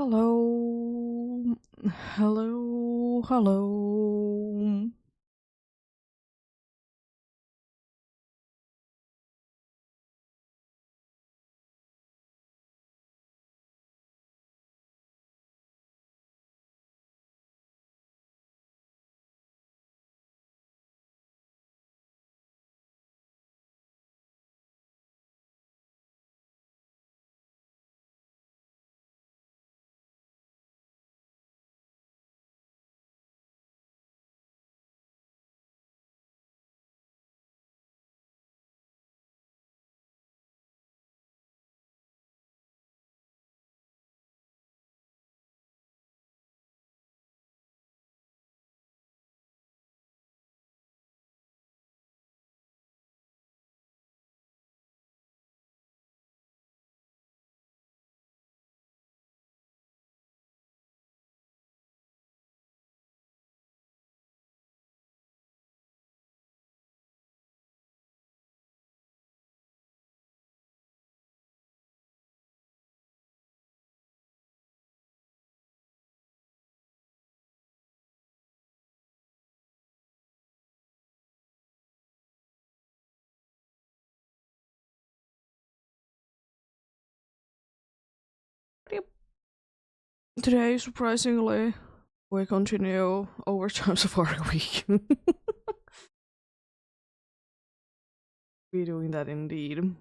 Hello. Hello. Hello. Yep. Today, surprisingly, we continue overtime safari week. Be doing that indeed.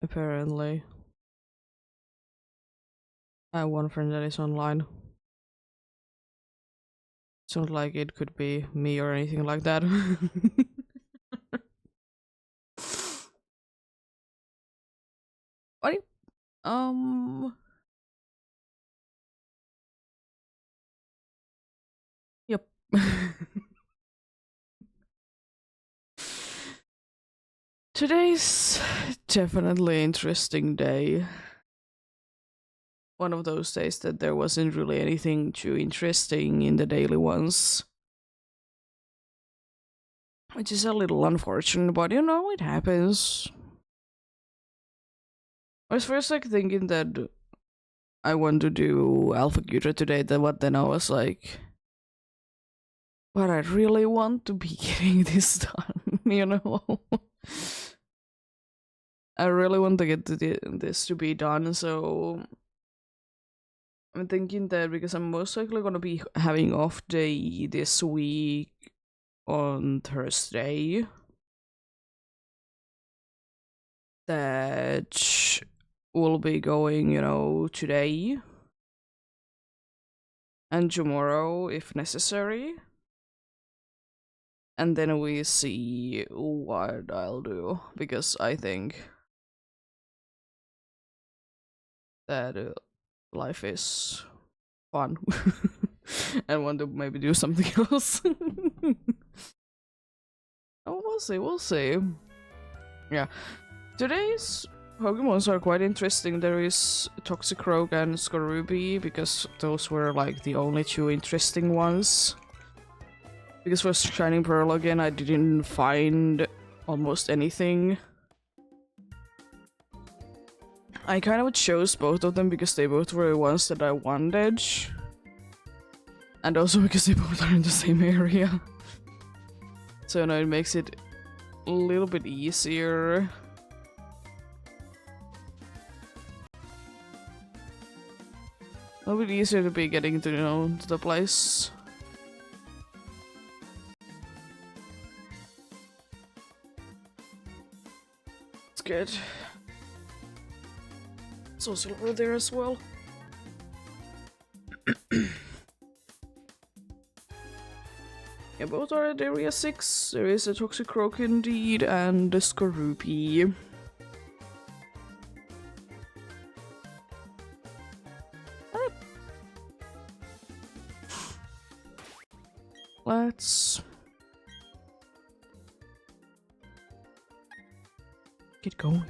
Apparently. I have one friend that is online. It's not like it could be me or anything like that. What? Um. Yep. Today's definitely interesting day. One of those days that there wasn't really anything too interesting in the daily ones. Which is a little unfortunate, but you know, it happens. I was first like thinking that I want to do Alpha Gutra today, but then I was like, but I really want to be getting this done, you know? I really want to get this to be done, so I'm thinking that because I'm most likely gonna be having off day this week on Thursday, that will be going, you know, today and tomorrow if necessary. And then we see what I'll do, because I think that life is fun and want to maybe do something else. Oh, we'll see. Yeah. Today's Pokemons are quite interesting. There is Toxicroak and Skoruby, because those were like the only two interesting ones. Because for Shining Pearl again, I didn't find almost anything. I kind of chose both of them because they both were the ones that I wanted. And also because they both are in the same area. So now it makes it a little bit easier. A little bit easier to be getting to, you know, to the place. It's good. So silver there as well. Yeah, both are at area 6. There is a Toxicroak indeed, and a Skorupi. Let's get going.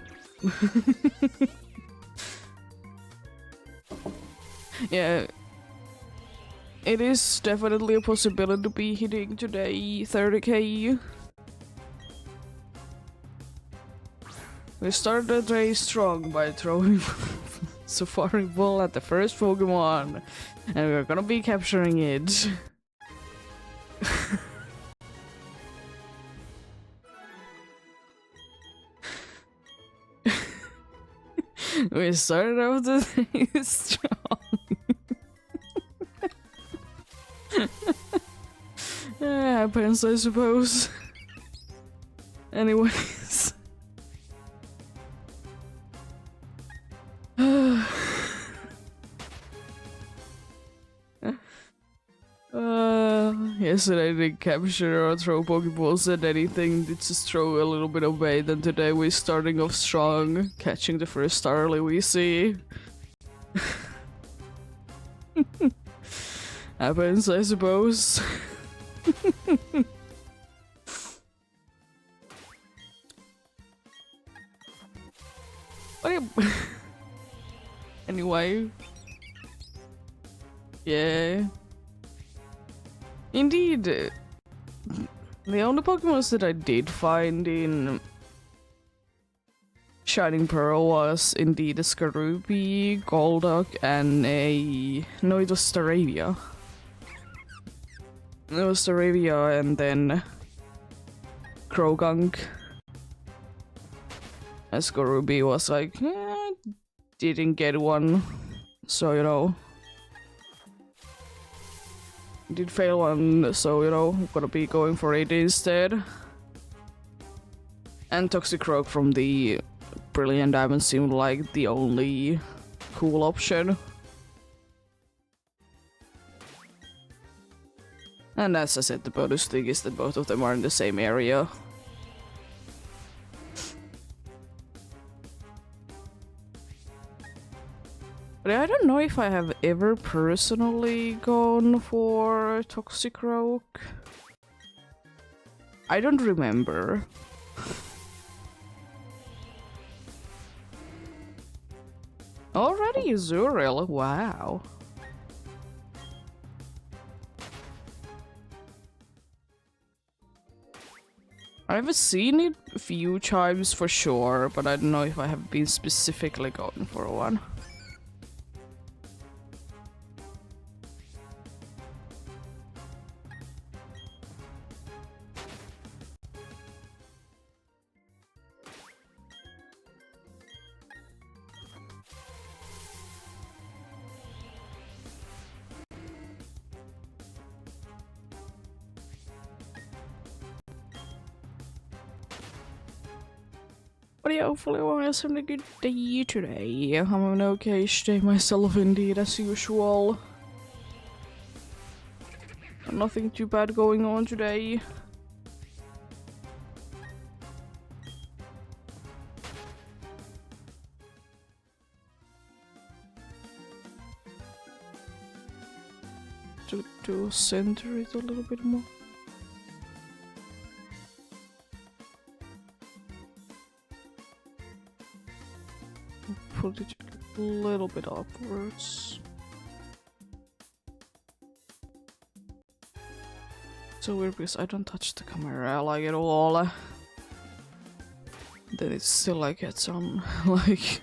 Yeah, it is definitely a possibility to be hitting today 30k. We started the day strong by throwing Safari Ball at the first Pokemon, and we're gonna be capturing it. We started out the day strong. Yeah, happens, I suppose. Anyways. Yesterday I didn't capture or throw Pokeballs at anything, did just throw a little bit of bait, and today we're starting off strong, catching the first Starly we see. Happens, I suppose. Anyway. Yeah. Indeed. The only Pokemons that I did find in Shining Pearl was indeed a Skorupi, Golduck, and a... No, it was Staravia. It was Staravia and then Krogunk. And Skorupi was like, didn't get one, so you know. Did fail one, so you know, I'm gonna be going for it instead. And Toxicroak from the Brilliant Diamond seemed like the only cool option. And as I said, the bonus thing is that both of them are in the same area. But I don't know if I have ever personally gone for Toxicroak. I don't remember. Already Azurill, wow. I've seen it a few times for sure, but I don't know if I have been specifically going for one. But yeah, hopefully everyone is having a good day today. I'm having an okay day myself indeed, as usual. Nothing too bad going on today. To center it a little bit more. Put it a little bit upwards. So weird because I don't touch the camera like at all. Then it's still like it's on like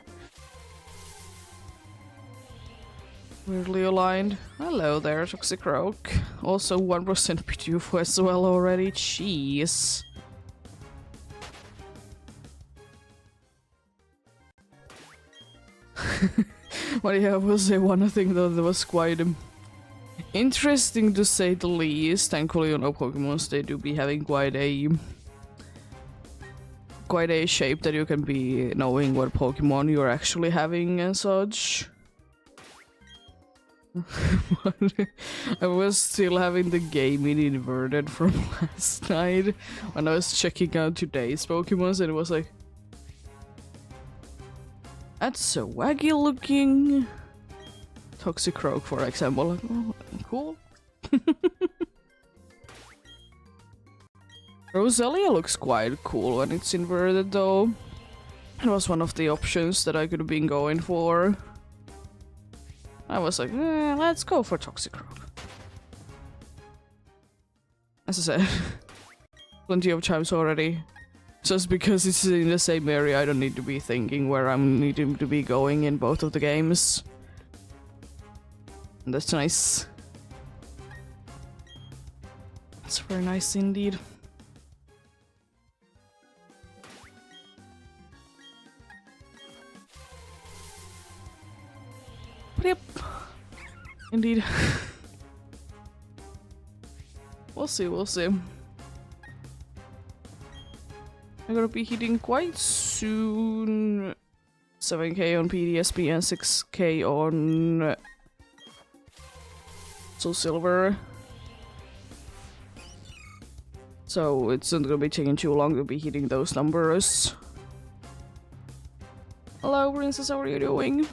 weirdly aligned. Hello there, Toxicroak. Also 1% Pidgeotto as well already. Jeez. But yeah, I will say one thing though that was quite interesting to say the least. Thankfully, you know, Pokemons, they do be having quite a shape that you can be knowing what Pokemon you're actually having and such. I was still having the gaming inverted from last night when I was checking out today's Pokemons, and it was like, that's so waggy looking. Toxicroak, for example. Like, oh, cool. Roselia looks quite cool when it's inverted, though. It was one of the options that I could have been going for. I was like, let's go for Toxicroak. As I said, plenty of times already. Just because it's in the same area, I don't need to be thinking where I'm needing to be going in both of the games. And that's nice. That's very nice indeed. But yep. Indeed. We'll see, we'll see. I'm gonna be hitting quite soon 7k on PDSP and 6k on Soul Silver. So it's not gonna be taking too long to be hitting those numbers. Hello, Princess, how are you doing?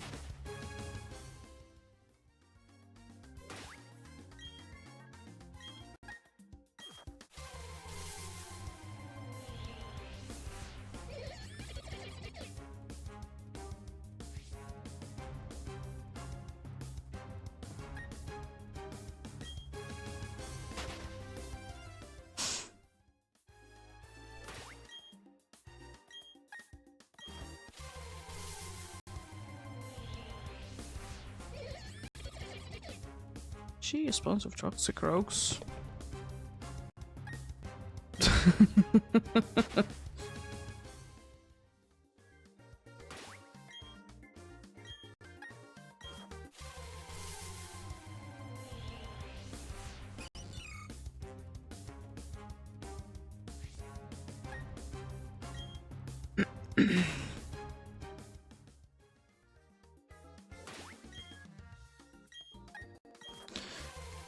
She is sponsor of Toxicroaks.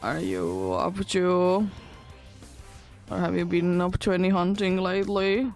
Are you up to... or have you been up to any hunting lately?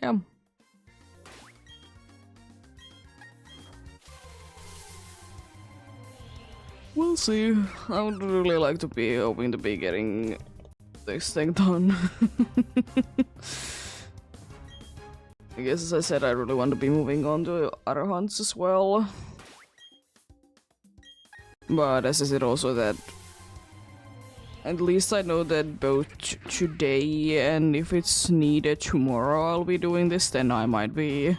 Yeah. We'll see. I would really like to be hoping to be getting this thing done. I guess, as I said, I really want to be moving on to other hunts as well. But as I said also that at least I know that both today and if it's needed tomorrow I'll be doing this, then I might be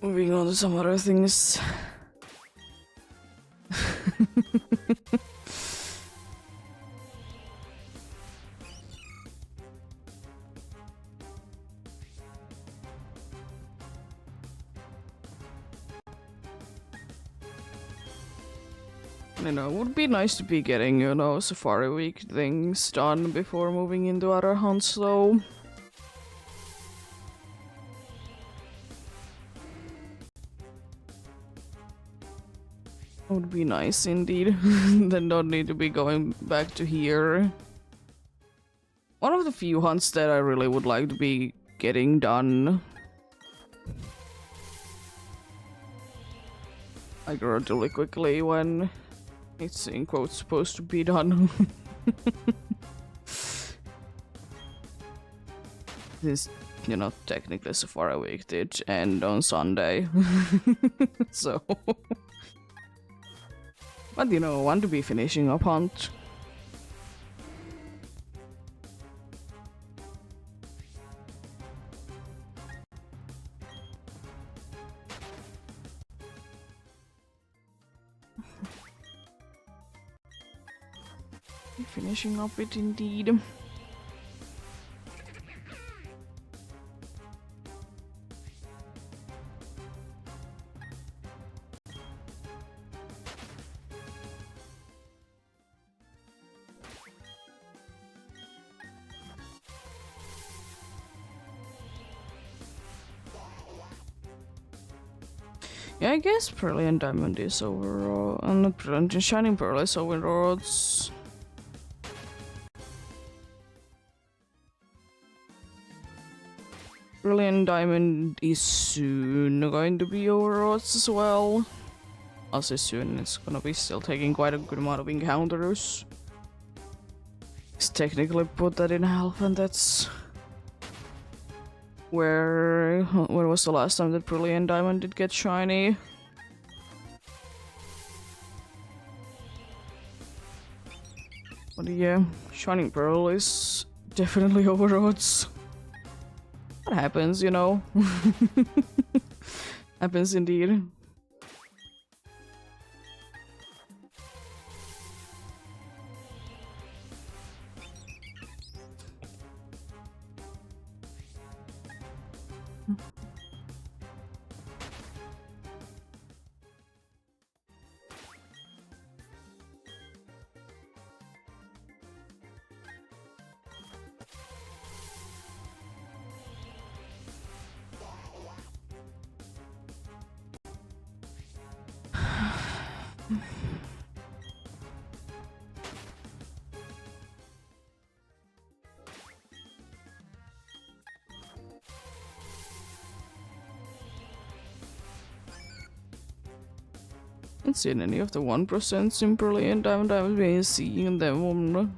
moving on to some other things. You know, it would be nice to be getting, you know, Safari Week things done before moving into other hunts, though. Would be nice indeed. Then don't need to be going back to here. One of the few hunts that I really would like to be getting done. Like relatively quickly when it's in quotes supposed to be done. This, you know, technically Safari Week did end on Sunday. So. But you know, I want to be finishing up hunt. Finishing up it indeed. Yeah, I guess Brilliant Diamond is overall, not Brilliant, Shining Pearl is overalls. Brilliant Diamond is soon going to be overalls as well. I'll say soon, it's gonna be still taking quite a good amount of encounters. It's technically put that in half, and that's where was the last time that Brilliant Diamond did get shiny? But yeah, Shining Pearl is definitely overodds. That happens, you know. Happens indeed. Haven't seen any of the 1% in Brilliant Diamond. I've been seeing them on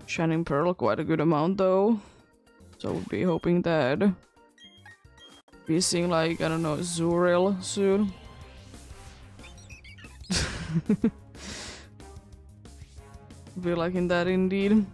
Shining Pearl quite a good amount though. So I would be hoping that be seeing like, I don't know, Zuril soon. Be liking that indeed.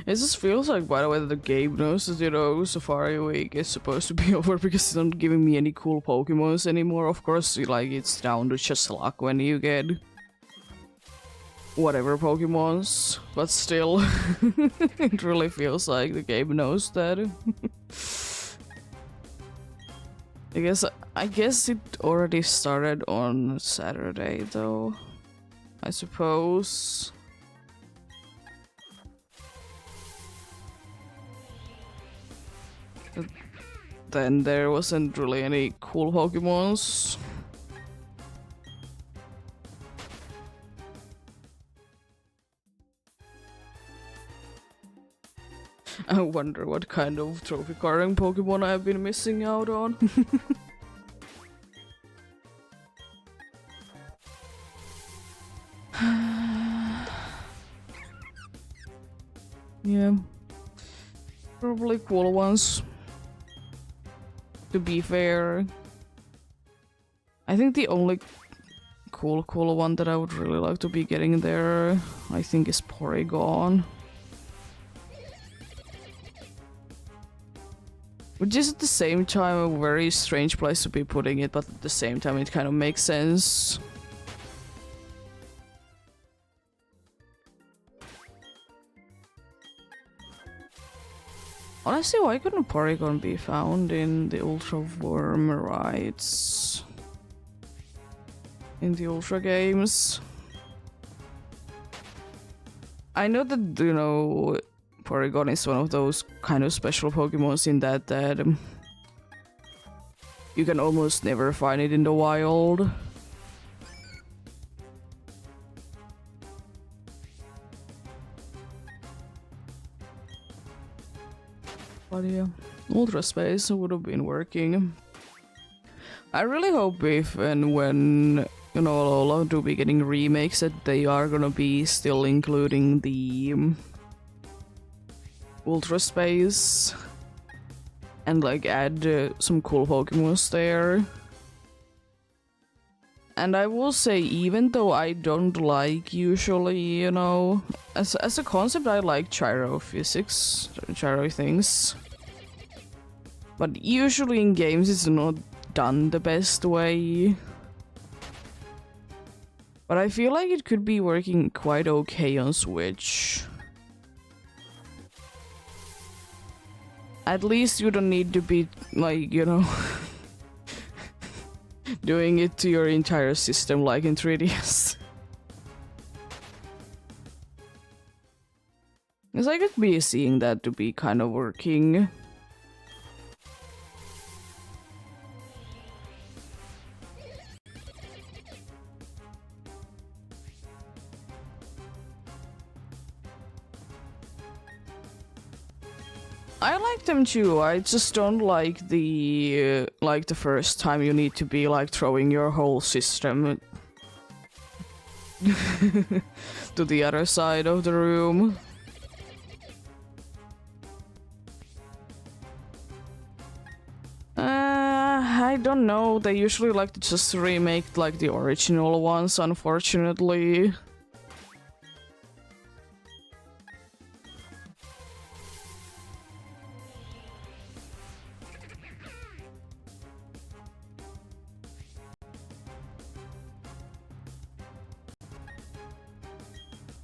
It just feels like, by the way, that the game knows that, you know, Safari Week is supposed to be over because it's not giving me any cool Pokemons anymore. Of course, like, it's down to just luck when you get whatever Pokemons, but still, it really feels like the game knows that. I guess it already started on Saturday, though, I suppose. Then there wasn't really any cool Pokemons. I wonder what kind of trophy carrying Pokemon I've been missing out on. Yeah. Probably cool ones. To be fair. I think the only cool one that I would really like to be getting there, I think, is Porygon. Which is at the same time a very strange place to be putting it, but at the same time it kind of makes sense. Honestly, why couldn't Porygon be found in the Ultra Wormerites? In the Ultra games? I know that, you know, Porygon is one of those kind of special Pokemons in that you can almost never find it in the wild. But yeah, Ultra Space would have been working. I really hope if and when, you know, Alola do be getting remakes, that they are gonna be still including the Ultra Space and like add some cool Pokemons there. And I will say, even though I don't like usually, you know, as a concept, I like gyro physics, gyro things. But usually in games it's not done the best way. But I feel like it could be working quite okay on Switch. At least you don't need to be, like, you know, doing it to your entire system like in 3DS. Because I could be seeing that to be kind of working. I like them too. I just don't like the first time you need to be like throwing your whole system to the other side of the room. I don't know. They usually like to just remake like the original ones, unfortunately.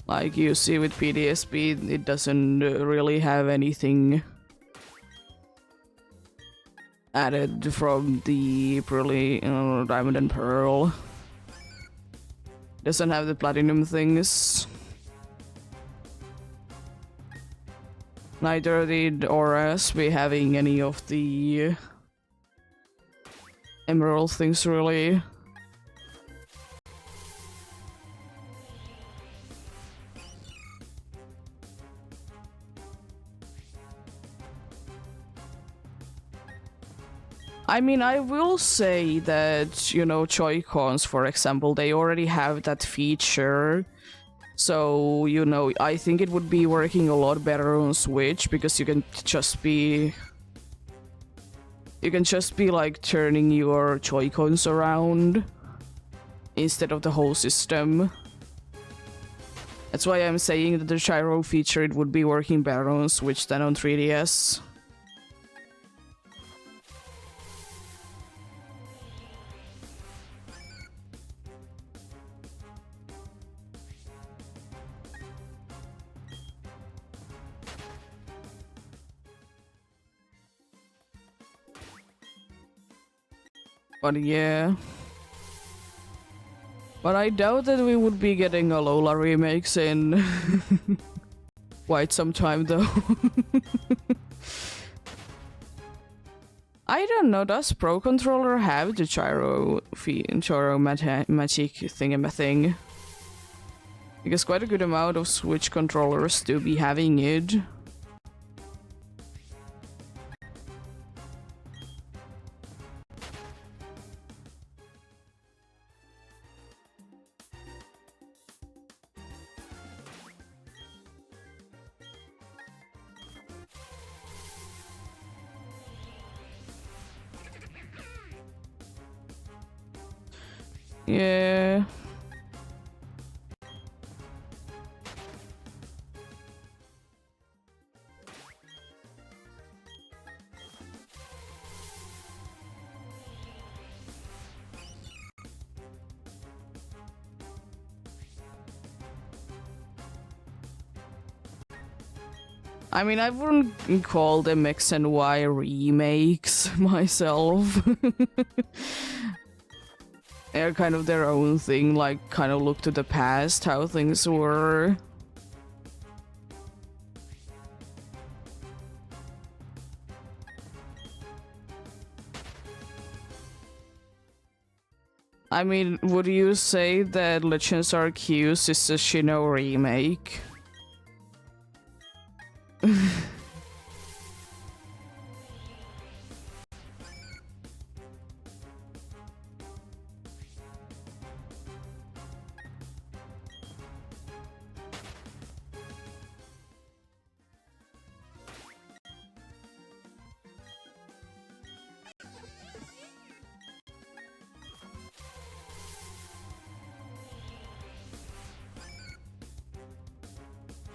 Like you see with PDSP, it doesn't really have anything added from the Diamond and Pearl. Doesn't have the platinum things. Neither did Auras be having any of the emerald things, really. I mean, I will say that, you know, Joy-Cons, for example, they already have that feature. So, you know, I think it would be working a lot better on Switch, because you can just be like turning your Joy-Cons around instead of the whole system. That's why I'm saying that the gyro feature, it would be working better on Switch than on 3DS. But yeah. But I doubt that we would be getting Alola remakes in quite some time, though. I don't know, does Pro Controller have the gyro magic thingamathing? Because quite a good amount of Switch controllers do be having it. Yeah. I mean, I wouldn't call them X and Y remakes myself. They're kind of their own thing, like, kind of look to the past, how things were. I mean, would you say that Legends Arceus is a Shino remake?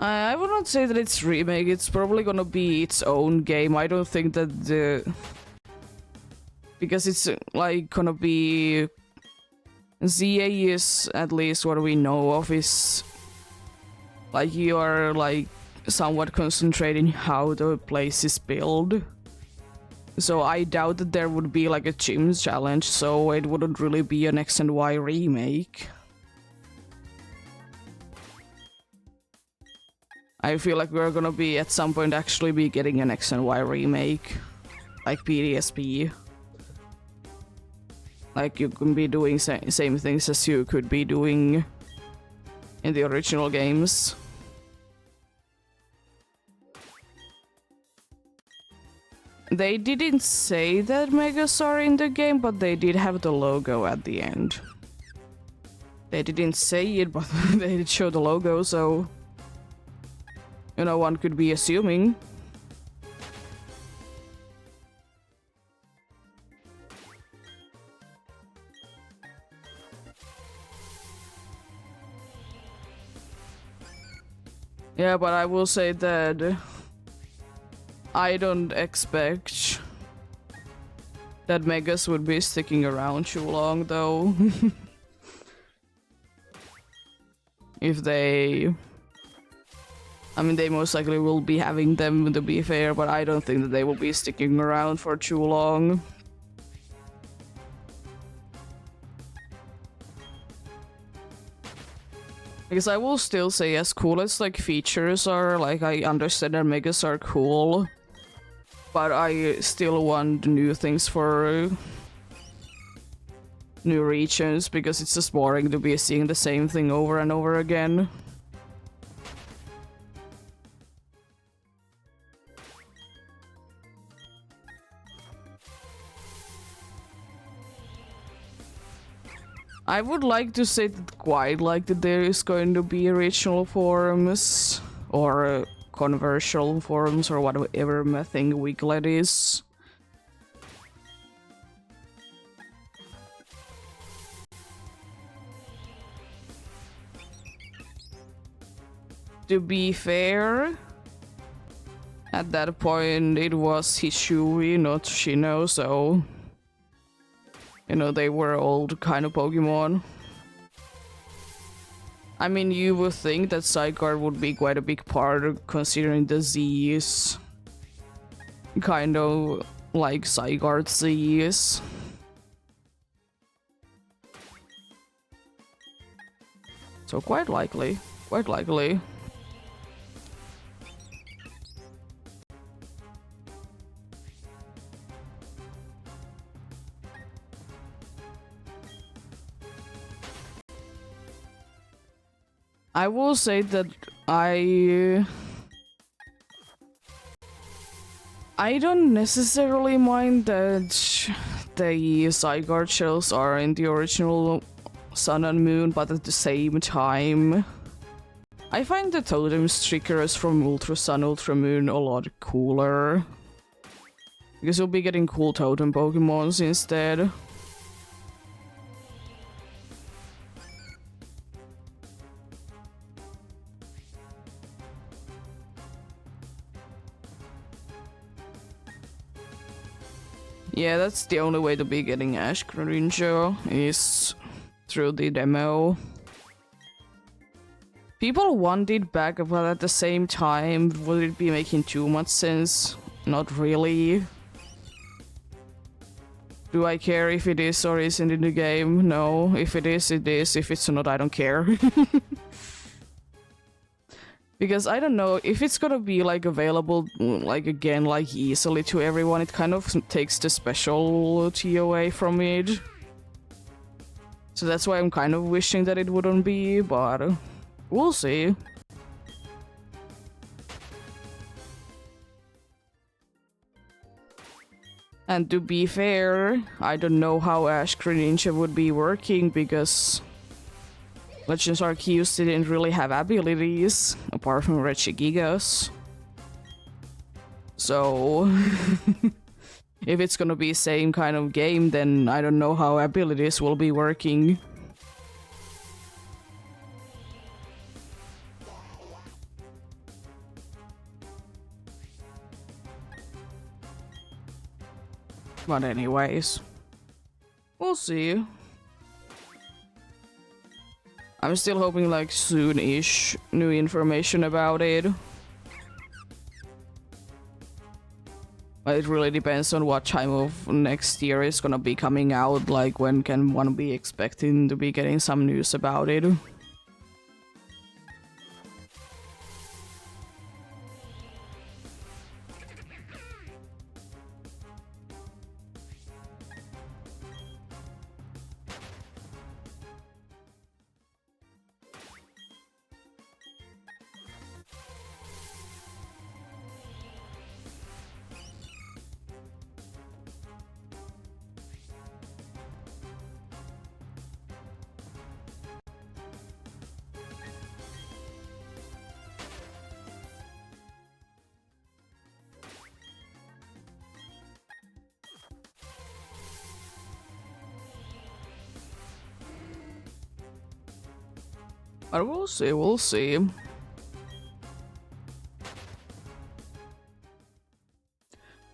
I would not say that it's remake, it's probably gonna be its own game. I don't think that the... Because it's like gonna be... ZA is, at least what we know of, is... Like you are like somewhat concentrating how the place is built. So I doubt that there would be like a gym challenge, so it wouldn't really be an X and Y remake. I feel like we're gonna be at some point actually be getting an X and Y remake, like PDSP. Like you can be doing same things as you could be doing in the original games. They didn't say that Megas are in the game, but they did have the logo at the end. They didn't say it, but they did show the logo, so... You know, one could be assuming. Yeah, but I will say that I don't expect that Megas would be sticking around too long, though. If they... I mean, they most likely will be having them, to be fair, but I don't think that they will be sticking around for too long. Because I will still say, as cool as like features are, like I understand that Megas are cool, but I still want new things for new regions, because it's just boring to be seeing the same thing over and over again. I would like to say that quite like that there is going to be regional forums or controversial forums or whatever thing Wiglet is. To be fair, at that point it was Hishui, not Shino, so... You know, they were old kind of Pokemon. I mean, you would think that Zygarde would be quite a big part, considering the Z is kind of like Zygarde Z is. So quite likely, quite likely. I will say that I don't necessarily mind that the Zygarde shells are in the original Sun and Moon, but at the same time, I find the totem stickers from Ultra Sun, Ultra Moon a lot cooler. Because you'll be getting cool totem Pokemons instead. Yeah, that's the only way to be getting Ash Greninja is through the demo. People want it back, but at the same time, would it be making too much sense? Not really. Do I care if it is or isn't in the game? No. If it is, it is. If it's not, I don't care. Because I don't know, if it's gonna be like available, like again, like easily to everyone, it kind of takes the specialty away from it. So that's why I'm kind of wishing that it wouldn't be, but we'll see. And to be fair, I don't know how Ash Greninja would be working because Legends Arceus didn't really have abilities apart from Regigigas. So if it's gonna be same kind of game, then I don't know how abilities will be working. But anyways, we'll see. I'm still hoping like soon-ish new information about it. But it really depends on what time of next year is gonna be coming out, like when can one be expecting to be getting some news about it. But we'll see, we'll see.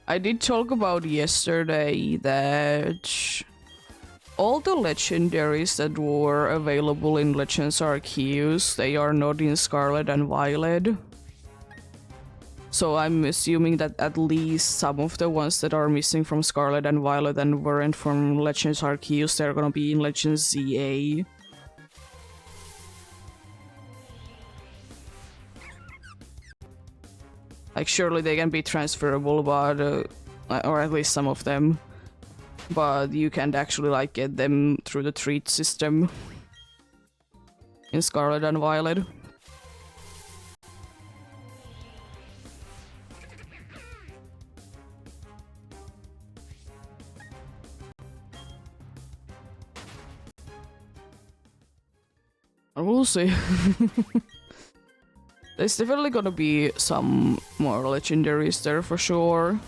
I did talk about yesterday that all the legendaries that were available in Legends Arceus, they are not in Scarlet and Violet. So I'm assuming that at least some of the ones that are missing from Scarlet and Violet and weren't from Legends Arceus, they're gonna be in Legends ZA. Like, surely they can be transferable, but or at least some of them. But you can't actually, like, get them through the treat system in Scarlet and Violet. We'll see. There's definitely gonna be some more legendaries there for sure.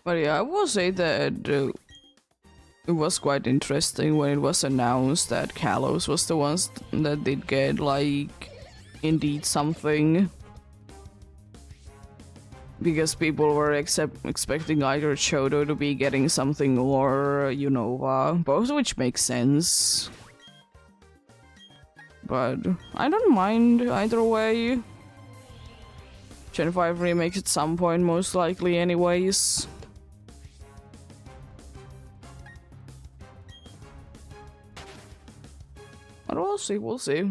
But yeah, I will say that it was quite interesting when it was announced that Kalos was the ones that did get, like, indeed something. Because people were expecting either Chodo to be getting something or Unova, both of which make sense. But I don't mind either way. Gen 5 remakes at some point, most likely anyways. But we'll see, we'll see.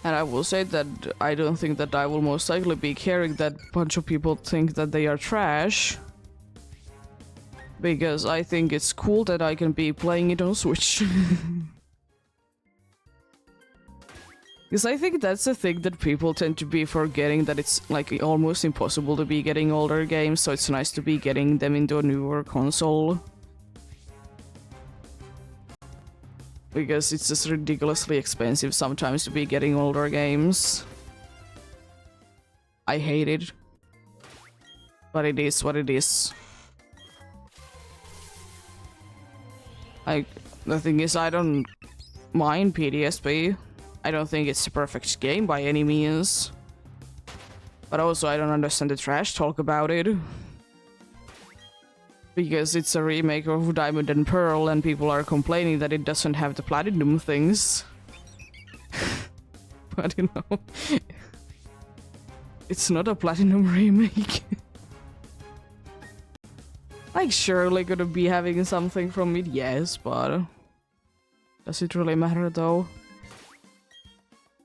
And I will say that I don't think that I will most likely be caring that a bunch of people think that they are trash. Because I think it's cool that I can be playing it on Switch. Because I think that's the thing that people tend to be forgetting, that it's like almost impossible to be getting older games, so it's nice to be getting them into a newer console. Because it's just ridiculously expensive sometimes to be getting older games. I hate it. But it is what it is. Like, the thing is, I don't mind PTSP. I don't think it's a perfect game by any means. But also, I don't understand the trash talk about it. Because it's a remake of Diamond and Pearl, and people are complaining that it doesn't have the platinum things. But you know, it's not a platinum remake. Like, surely gonna be having something from it, yes, but does it really matter though?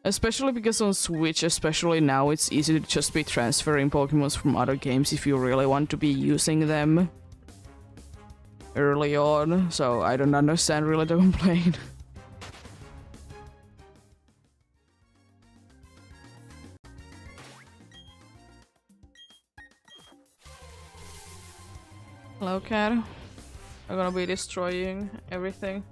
Especially because on Switch, especially now, it's easy to just be transferring Pokemons from other games if you really want to be using them early on, so I don't understand really the complaint. Hello, cat. I'm gonna be destroying everything.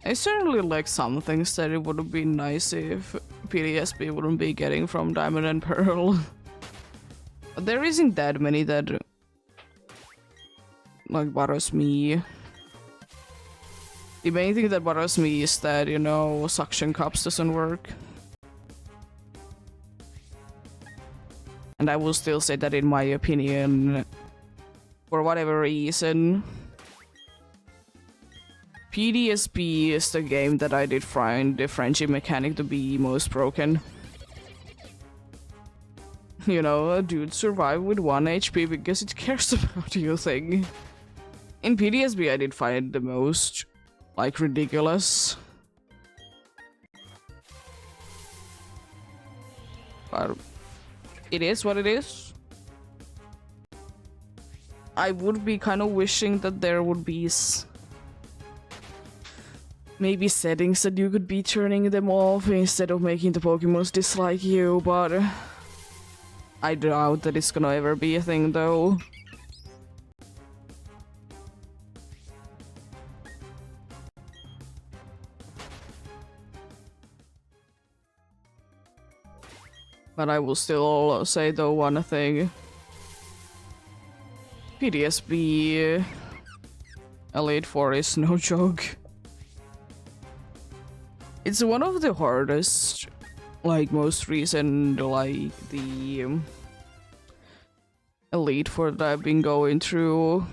I certainly like some things that it would be nice if PTSP wouldn't be getting from Diamond and Pearl. But there isn't that many that like bothers me. The main thing that bothers me is that, you know, suction cups doesn't work. And I will still say that in my opinion, for whatever reason, PTSP is the game that I did find the friendship mechanic to be most broken. You know, a dude survived with 1 HP because it cares about you thing. In PTSP I did find it the most, like, ridiculous. But it is what it is. I would be kind of wishing that there would be maybe settings that you could be turning them off instead of making the Pokemons dislike you, but I doubt that it's gonna ever be a thing though. But I will still say though one thing. PTSP Elite Four is no joke. It's one of the hardest, like, most recent, like, the Elite Four that I've been going through.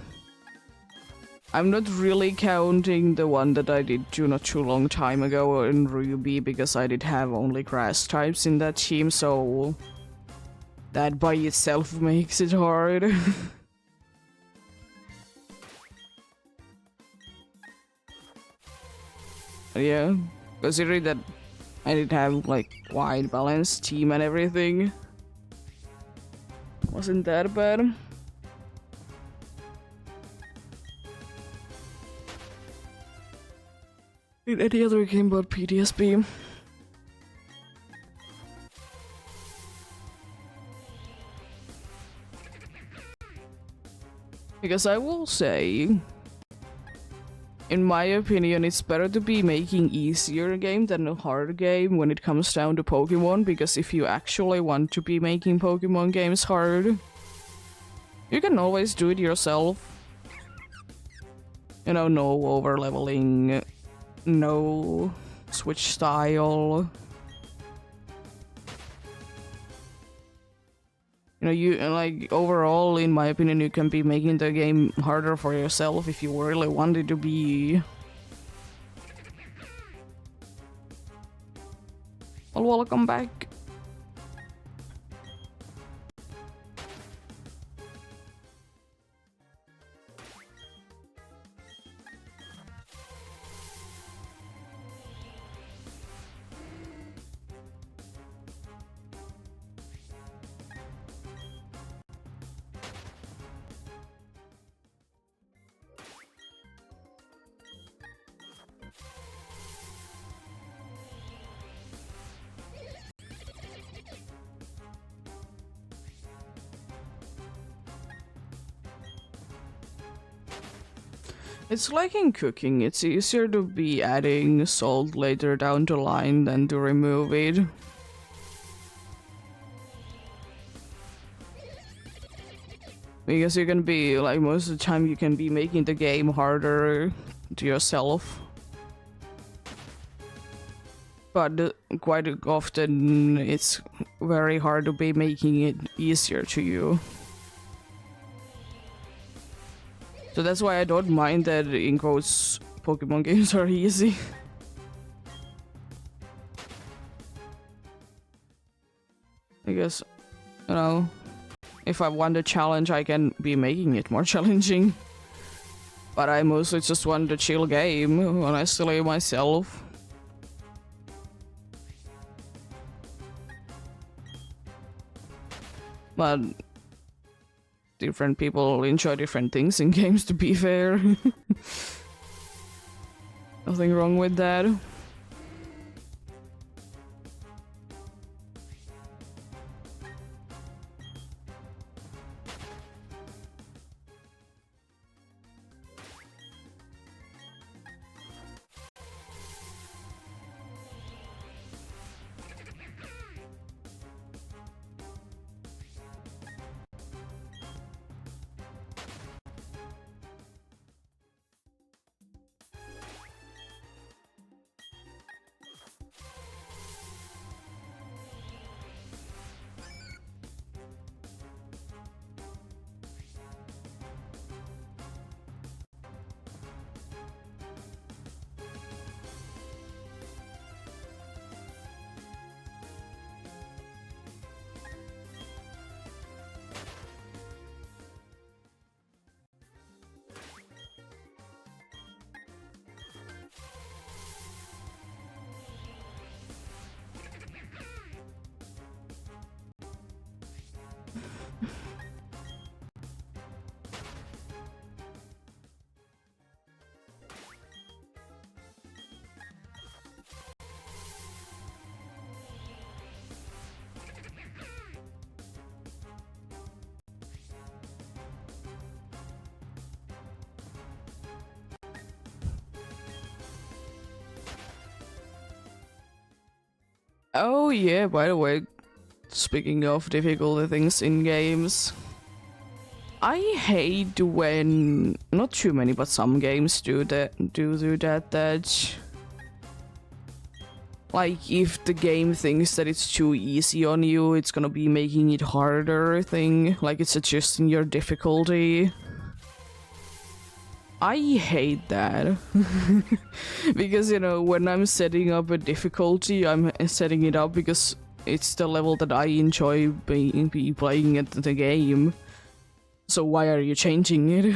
I'm not really counting the one that I did not too long time ago in Ruby, because I did have only grass types in that team, so that by itself makes it hard. Yeah. Considering that I did have, like, wide balanced team and everything, wasn't that bad. In any other game but PTSP. Because I will say, in my opinion, it's better to be making easier game than a hard game when it comes down to Pokemon, because if you actually want to be making Pokemon games hard, you can always do it yourself. You know, no over-leveling, no switch style. You know, you like overall, in my opinion, you can be making the game harder for yourself if you really want it to be. Well, welcome back. It's like in cooking, it's easier to be adding salt later down the line than to remove it. Because you can be, like, most of the time you can be making the game harder to yourself. But quite often it's very hard to be making it easier to you. So that's why I don't mind that, in quotes, Pokemon games are easy. I guess, you know, if I want a challenge, I can be making it more challenging. But I mostly just want a chill game, honestly, myself. But different people enjoy different things in games, to be fair. Nothing wrong with that. Oh yeah, by the way, speaking of difficulty things in games, I hate when not too many, but some games do that. That like if the game thinks that it's too easy on you, it's gonna be making it harder. Thing like it's adjusting your difficulty. I hate that. Because, you know, when I'm setting up a difficulty, I'm setting it up because it's the level that I enjoy be playing at the game. So why are you changing it?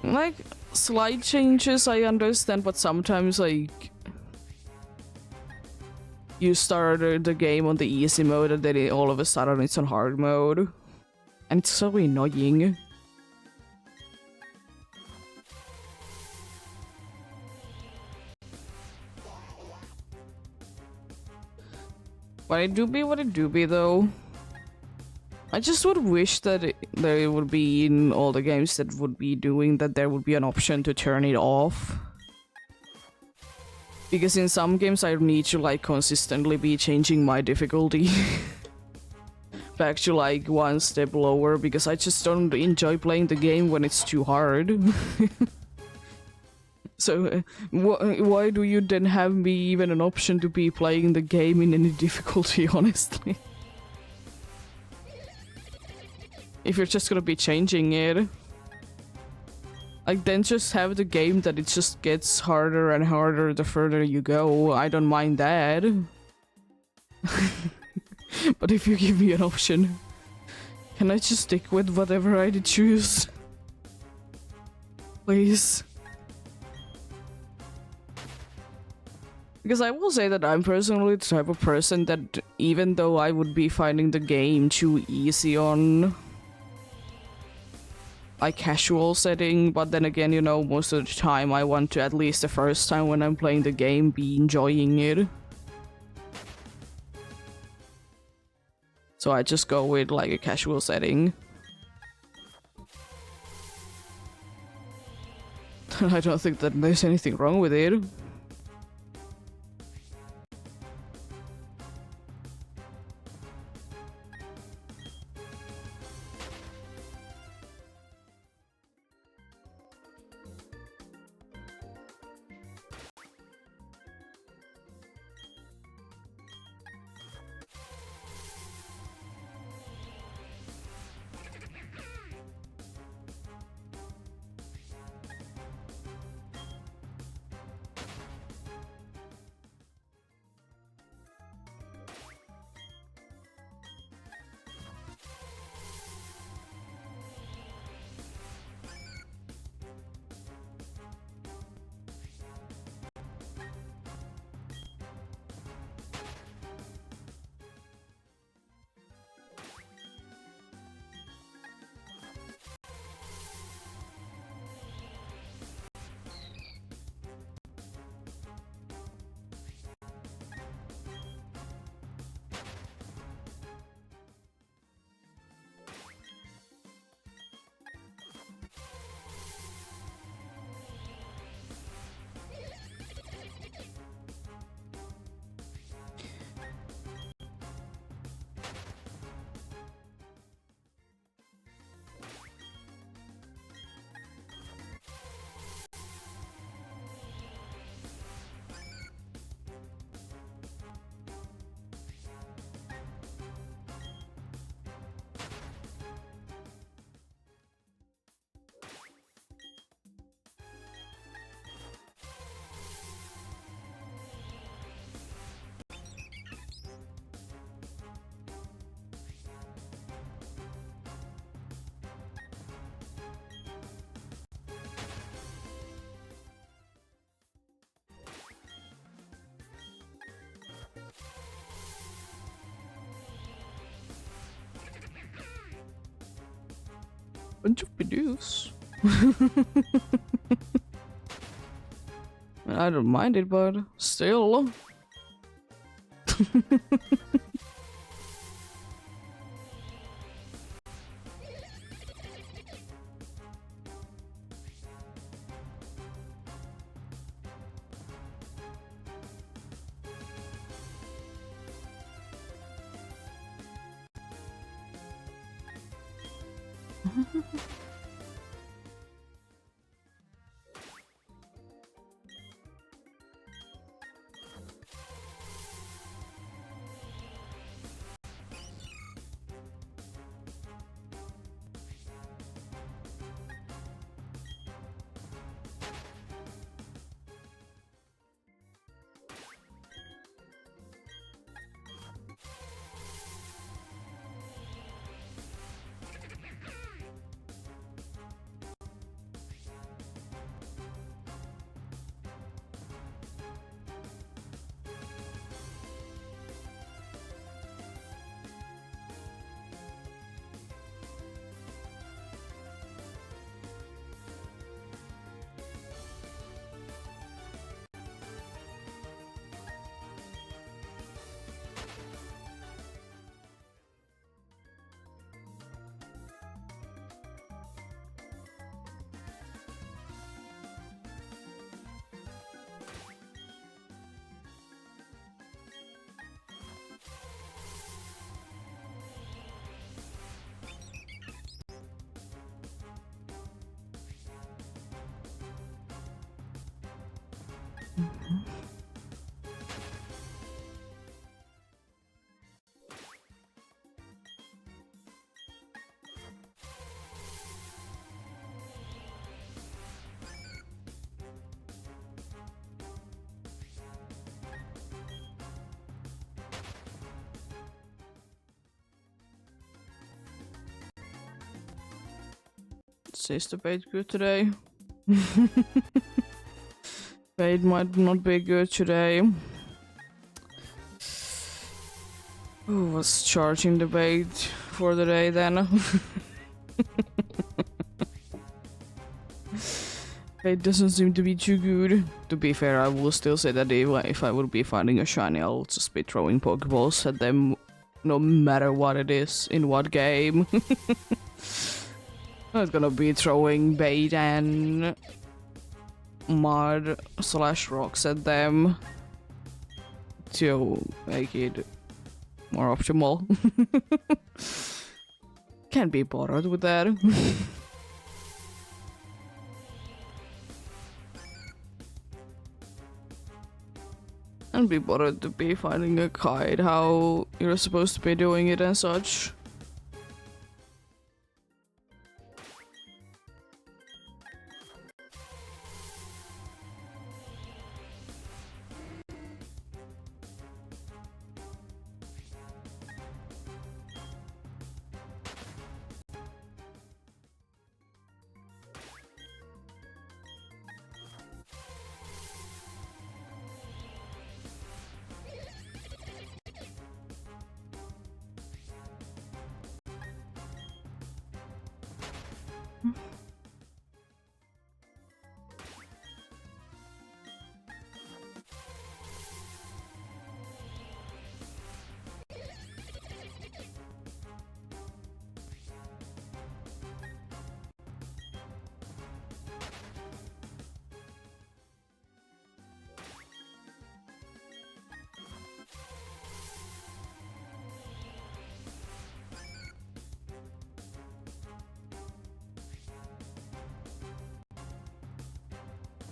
Like, slight changes I understand, but sometimes, like, you start the game on the easy mode and then all of a sudden it's on hard mode. And it's so annoying. But it do be what it do be, though. I just would wish that there would be in all the games that would be doing that there would be an option to turn it off. Because in some games I need to like consistently be changing my difficulty back to like one step lower because I just don't enjoy playing the game when it's too hard. So why do you then have me even an option to be playing the game in any difficulty, honestly? If you're just gonna be changing it, like then just have the game that it just gets harder and harder the further you go. I don't mind that. But if you give me an option, can I just stick with whatever I did choose? Please. Because I will say that I'm personally the type of person that even though I would be finding the game too easy on like casual setting, but then again, you know, most of the time I want to, at least the first time when I'm playing the game, be enjoying it. So I just go with like a casual setting. I don't think that there's anything wrong with it. Bunch of produce. I don't mind it, but still. Is the bait good today? Bait might not be good today. Who was charging the bait for the day then? Bait doesn't seem to be too good. To be fair, I will still say that if I would be finding a shiny, I'll just be throwing Pokeballs at them no matter what it is, in what game. I'm not gonna be throwing bait and mud / rocks at them to make it more optimal. Can't be bothered with that. And be bothered to be finding a guide how you're supposed to be doing it and such.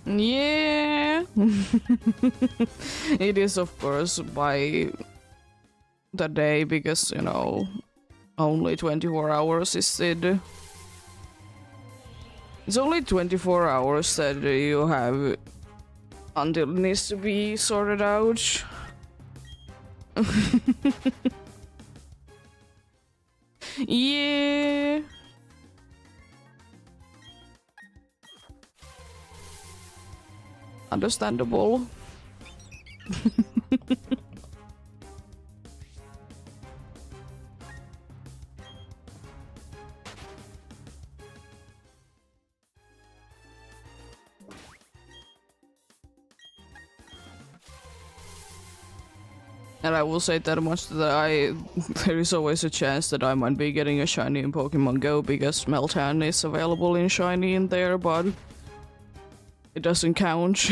Yeah. It is, of course, by the day, because, you know, only 24 hours is it. It's only 24 hours that you have until it needs to be sorted out. Yeah. Understandable. And I will say that much that there is always a chance that I might be getting a shiny in Pokemon Go because Meltan is available in shiny in there, but it doesn't count.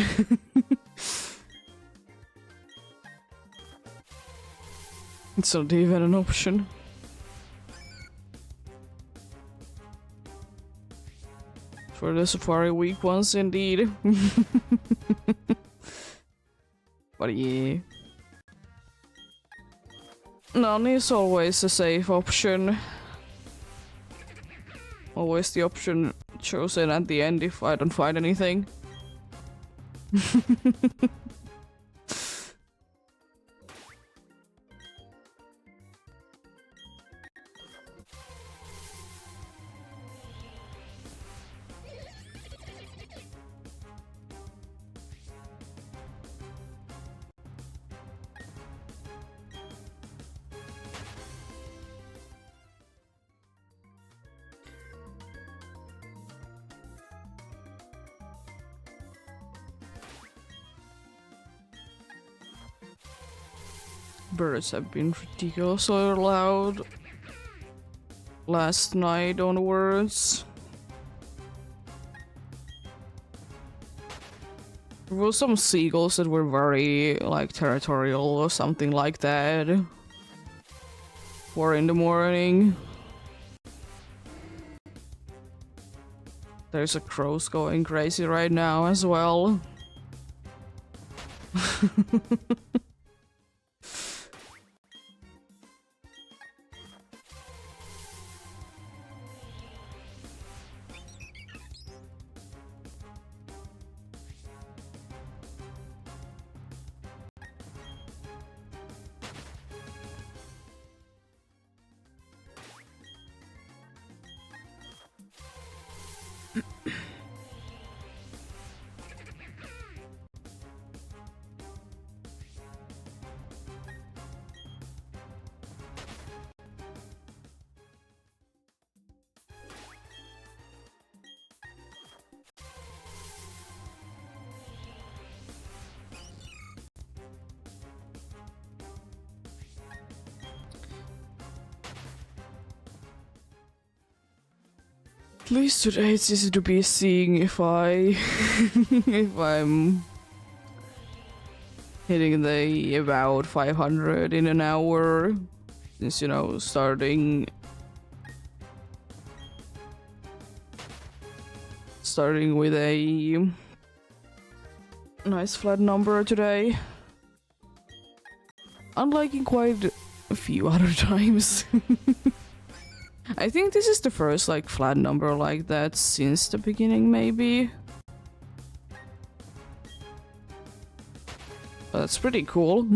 It's not even an option. For the Safari Week ones, indeed. But yeah. None is always a safe option. Always the option chosen at the end if I don't find anything. Birds have been ridiculously loud last night onwards. There were some seagulls that were very, like, territorial or something like that. 4 in the morning. There's a crows going crazy right now as well. At least today it's easy to be seeing if if I'm hitting the about 500 in an hour, since, you know, starting with a nice flat number today, unlike in quite a few other times. I think this is the first like flat number like that since the beginning, maybe. But that's pretty cool.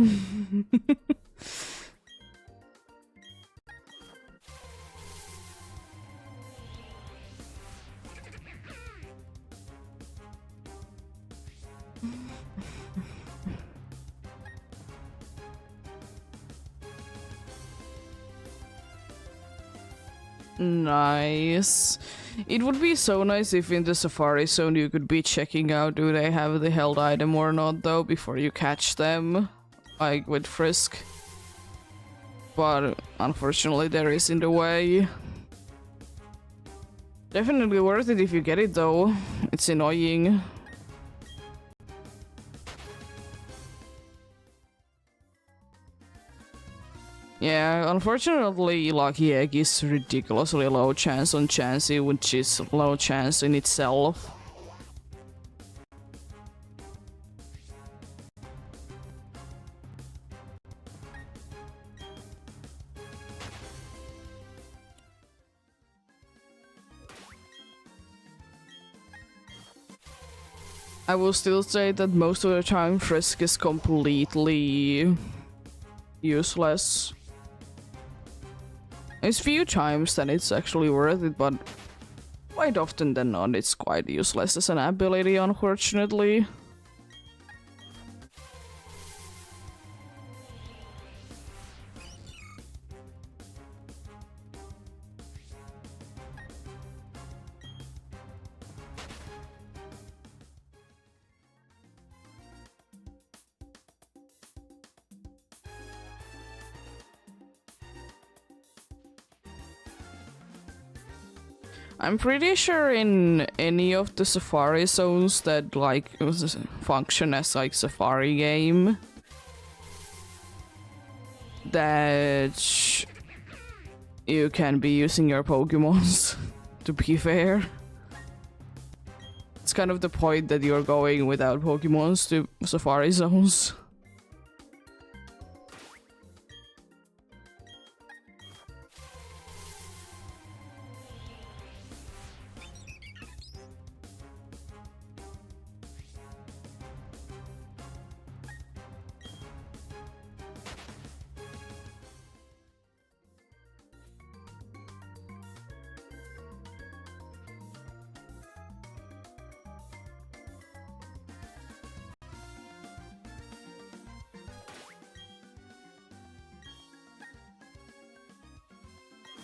Nice. It would be so nice if in the Safari Zone you could be checking out do they have the held item or not though before you catch them, like with Frisk. But unfortunately there is in the way. Definitely worth it if you get it though. It's annoying. Yeah, unfortunately, Lucky Egg is ridiculously low chance on Chansey, which is low chance in itself. I will still say that most of the time Frisk is completely useless. It's few times that it's actually worth it, but quite often than not it's quite useless as an ability, unfortunately. I'm pretty sure in any of the Safari zones that like function as like Safari game, that you can be using your Pokemons, to be fair. It's kind of the point that you're going without Pokemons to Safari zones.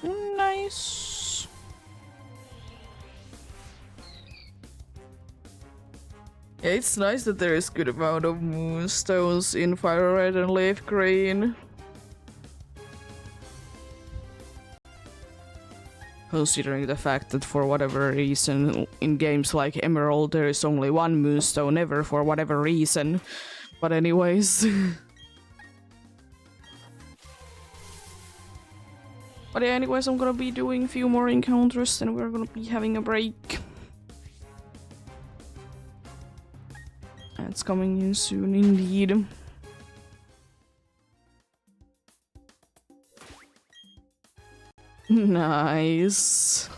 Nice. Yeah, it's nice that there is good amount of moonstones in Fire Red and Leaf Green. Considering the fact that for whatever reason in games like Emerald there is only one moonstone ever for whatever reason. But anyways. But yeah, anyways, I'm gonna be doing a few more encounters and we're gonna be having a break. It's coming in soon indeed. Nice.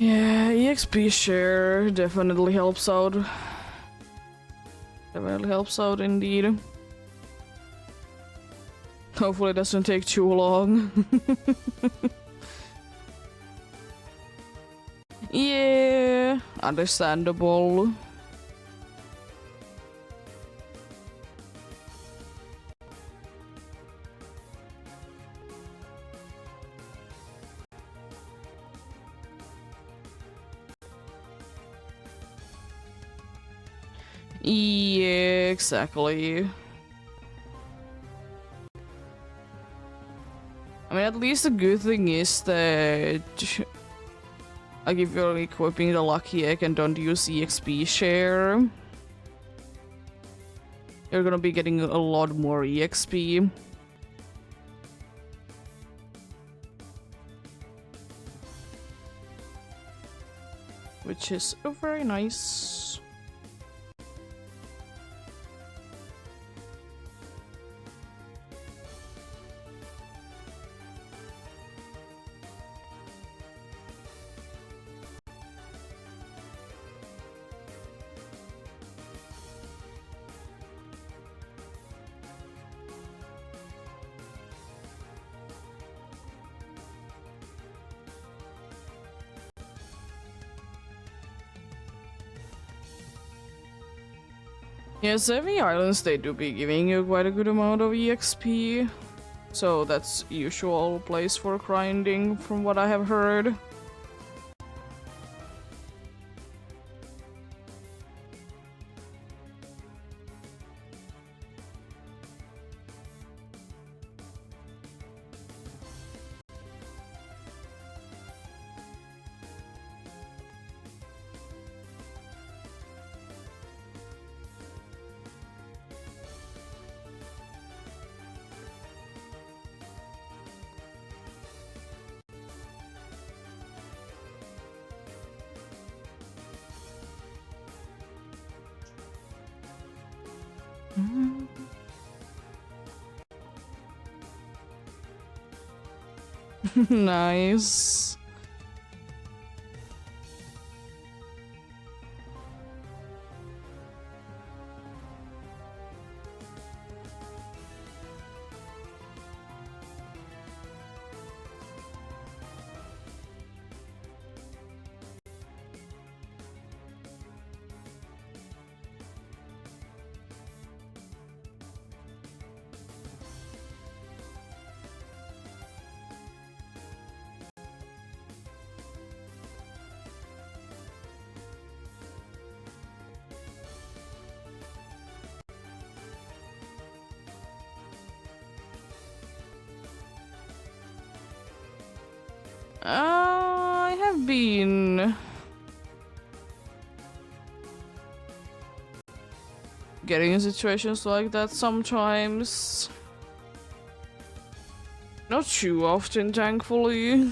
Yeah, EXP share definitely helps out. Definitely helps out indeed. Hopefully it doesn't take too long. Yeah, understandable. Yeah, exactly. I mean, at least the good thing is that like if you're equipping the lucky egg and don't use EXP share, you're gonna be getting a lot more EXP. Which is very nice. Yes, every islands they do be giving you quite a good amount of EXP. So that's usual place for grinding from what I have heard. Nice. I have been getting in situations like that sometimes. Not too often, thankfully.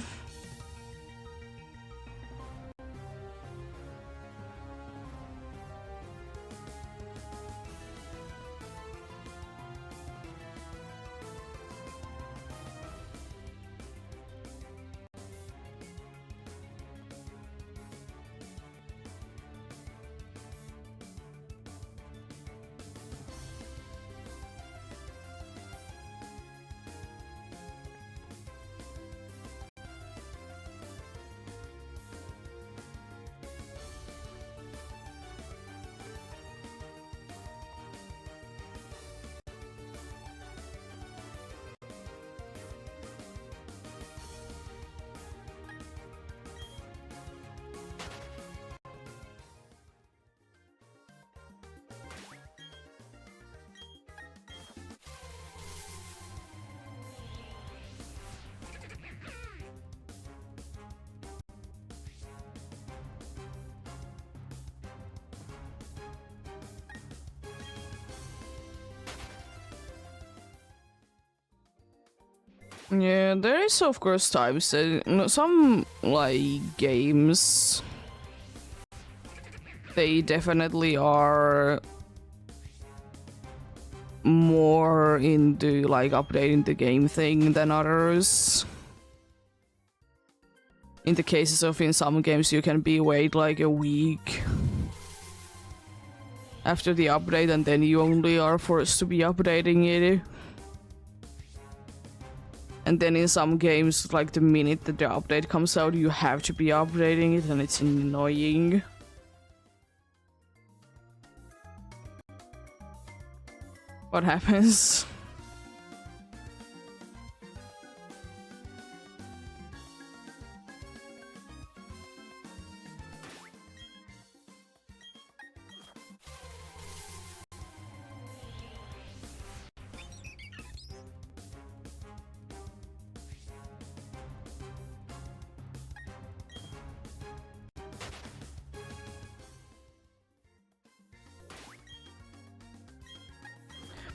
Yeah, there is of course times that some like games they definitely are more into like updating the game thing than others. In the cases of in some games you can be wait like a week after the update and then you only are forced to be updating it. And then in some games, like the minute that the update comes out, you have to be updating it and it's annoying. What happens?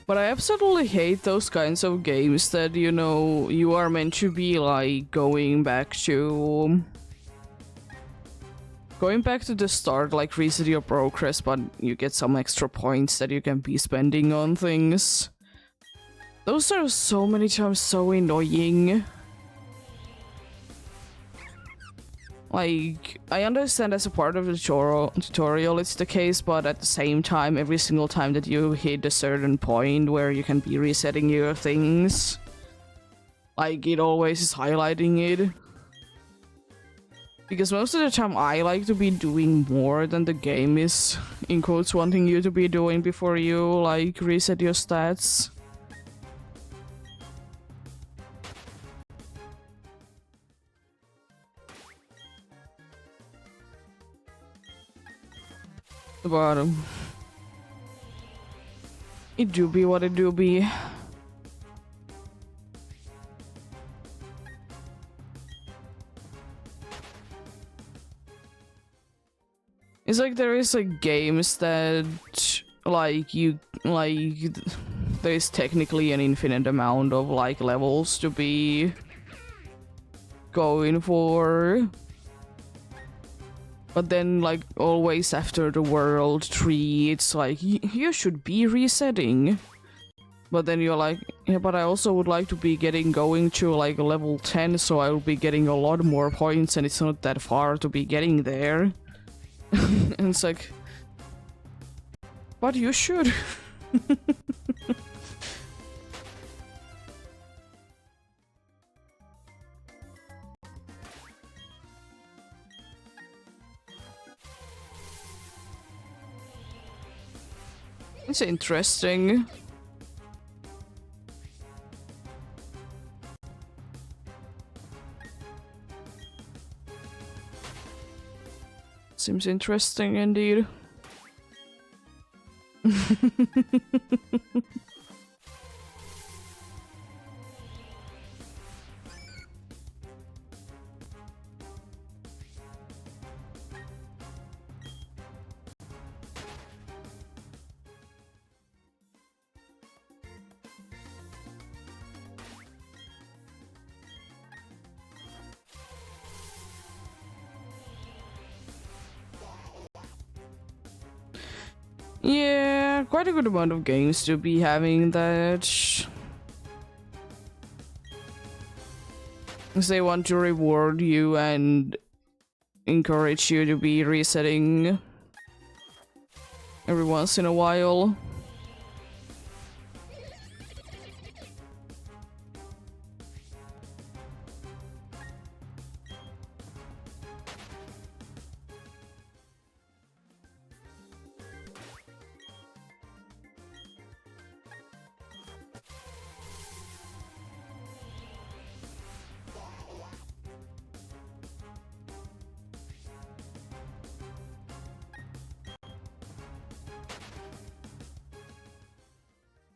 But I absolutely hate those kinds of games that, you know, you are meant to be like going back to the start, like reset your progress, but you get some extra points that you can be spending on things. Those are so many times so annoying. Like, I understand as a part of the tutorial it's the case, but at the same time, every single time that you hit a certain point where you can be resetting your things, like, it always is highlighting it. Because most of the time I like to be doing more than the game is, in quotes, wanting you to be doing before you, like, reset your stats. But it do be what it do be. It's like there is like games that like you like there is technically an infinite amount of like levels to be going for. But then, like, always after the World 3, it's like, you should be resetting. But then you're like, yeah, but I also would like to be going to, like, level 10, so I will be getting a lot more points, and it's not that far to be getting there. And it's like, but you should. It's interesting. Seems interesting indeed. Yeah, quite a good amount of games to be having that. Because they want to reward you and encourage you to be resetting every once in a while.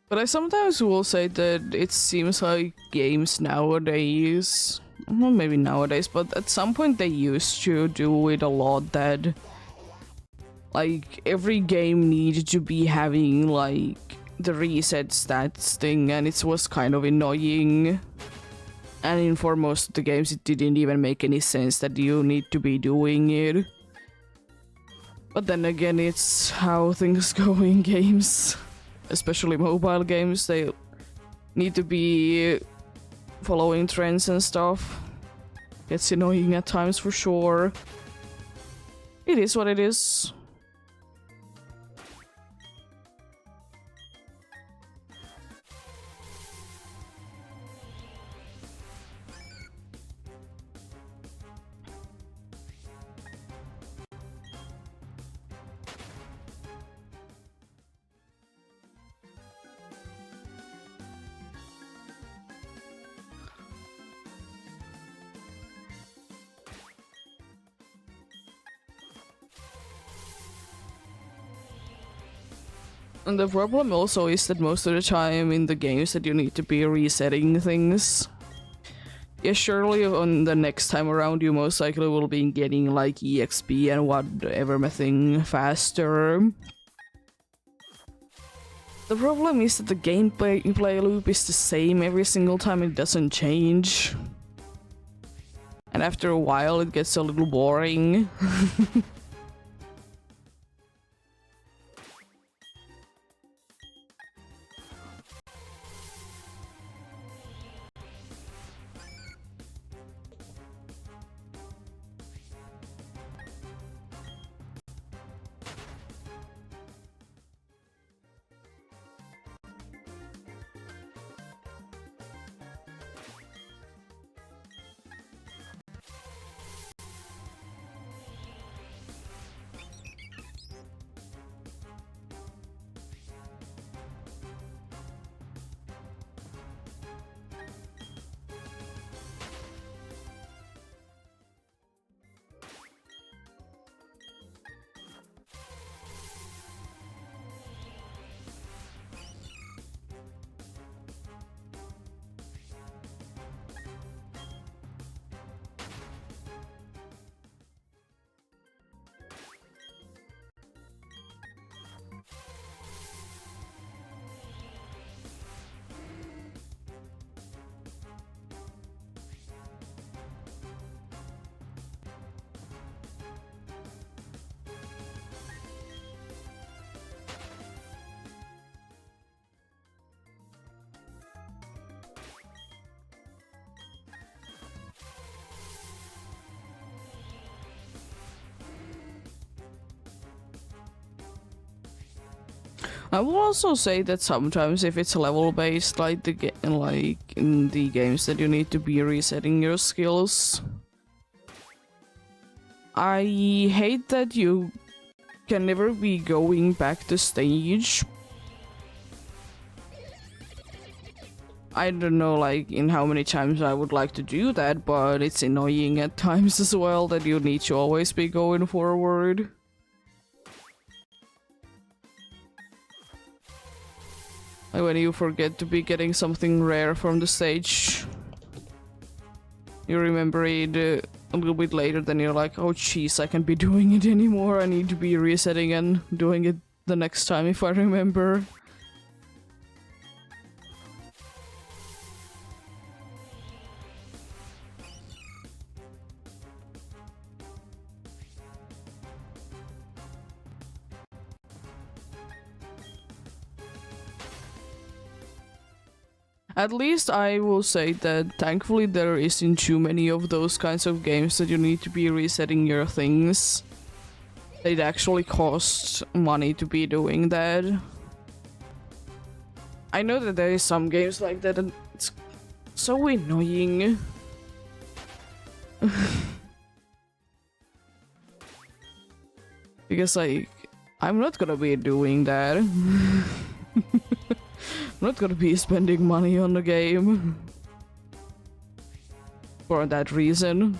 But I sometimes will say that it seems like games nowadays, well, maybe nowadays, but at some point they used to do it a lot that like every game needed to be having like the reset stats thing, and it was kind of annoying. And for most of the games, it didn't even make any sense that you need to be doing it. But then again, it's how things go in games. Especially mobile games, they need to be following trends and stuff. It's annoying at times for sure. It is what it is. And the problem also is that most of the time in the games that you need to be resetting things. Yeah, surely on the next time around you most likely will be getting like EXP and whatever thing faster. The problem is that the gameplay loop is the same every single time, it doesn't change. And after a while it gets a little boring. I will also say that sometimes if it's level based, like in the games that you need to be resetting your skills, I hate that you can never be going back to stage. I don't know like in how many times I would like to do that, but it's annoying at times as well that you need to always be going forward. Like when you forget to be getting something rare from the stage, you remember it a little bit later, then you're like, oh jeez, I can't be doing it anymore, I need to be resetting and doing it the next time if I remember. At least I will say that thankfully there isn't too many of those kinds of games that you need to be resetting your things. It actually costs money to be doing that. I know that there is some games like that and it's so annoying. Because like, I'm not gonna be doing that. I'm not gonna be spending money on the game for that reason.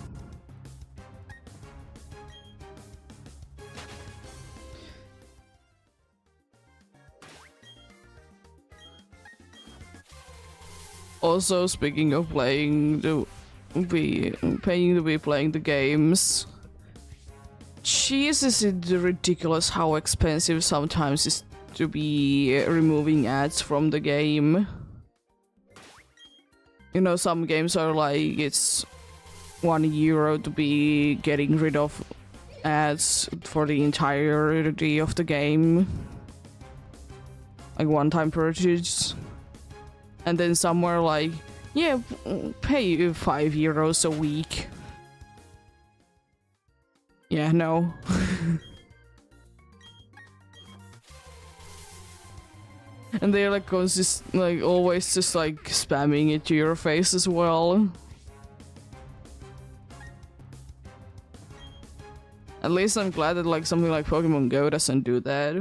Also, speaking of paying to be playing the games, jeez, is it ridiculous how expensive sometimes it's to be removing ads from the game. you know, some games are like it's €1 to be getting rid of ads for the entirety of the game, like one-time purchase, and then somewhere like, yeah, pay you €5 a week. Yeah, no. And they're like like always just like spamming it to your face as well. At least I'm glad that like something like Pokemon Go doesn't do that.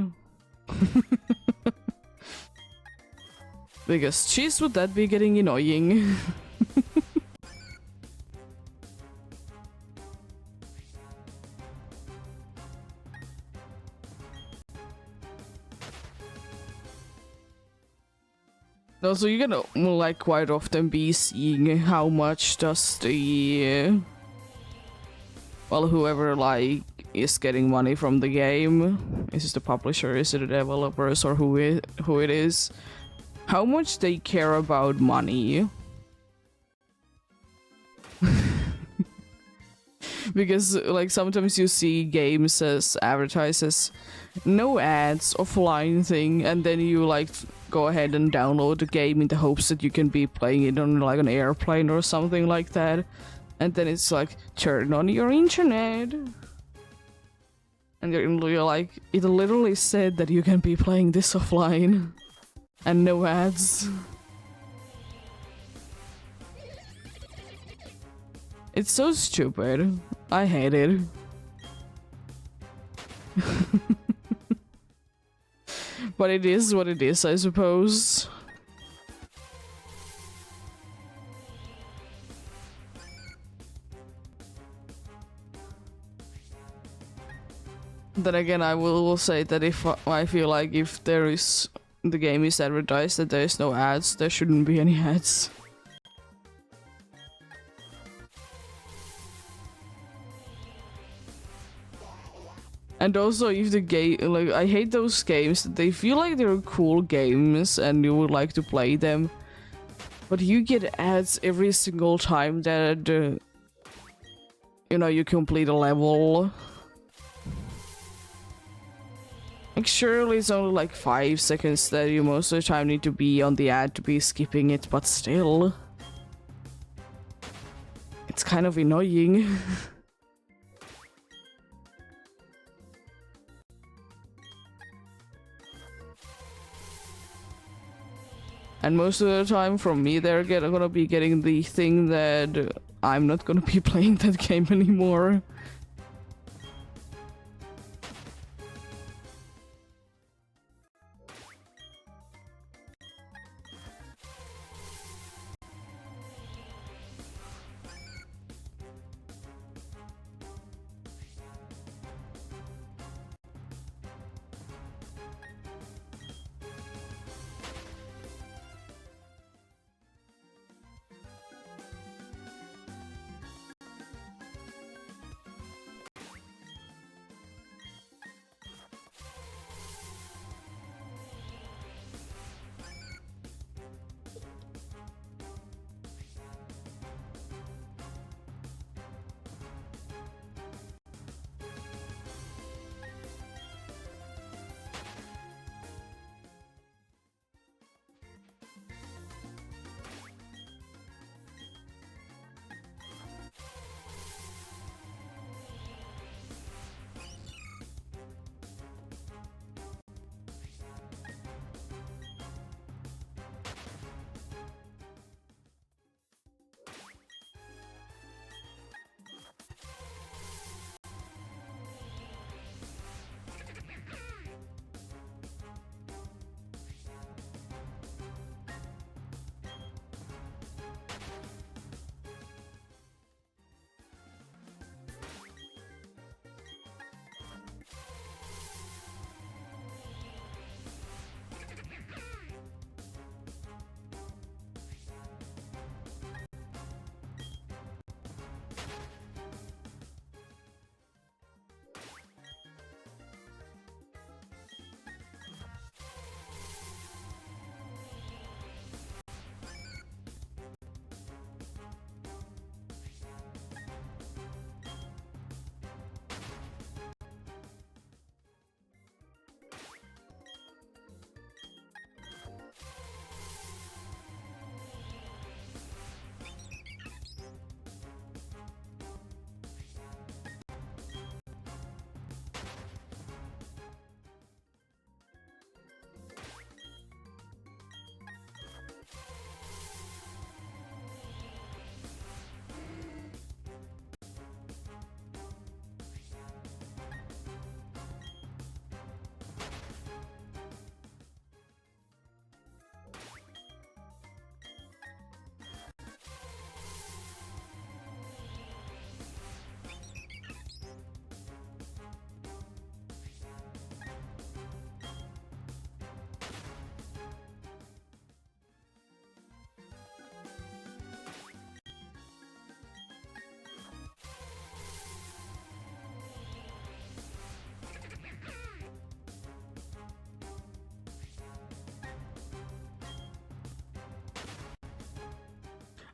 Because jeez, would that be getting annoying. Also, you're gonna like quite often be seeing how much does the well, whoever like is getting money from the game, is it the publisher, is it the developers, or who it is, how much they care about money. Because like sometimes you see games as advertised as no ads, offline thing, and then you like go ahead and download the game in the hopes that you can be playing it on like an airplane or something like that, and then it's like turn on your internet, and you're like, it literally said that you can be playing this offline and no ads. It's so stupid. I hate it. But it is what it is, I suppose. Then again, I will say that if I feel like if there is the game is advertised that there is no ads, there shouldn't be any ads. And also, if the game, like, I hate those games that they feel like they're cool games and you would like to play them, but you get ads every single time that, you know, you complete a level. Like, surely it's only like 5 seconds that you most of the time need to be on the ad to be skipping it, but still. It's kind of annoying. And most of the time from me they're gonna be getting the thing that I'm not gonna be playing that game anymore.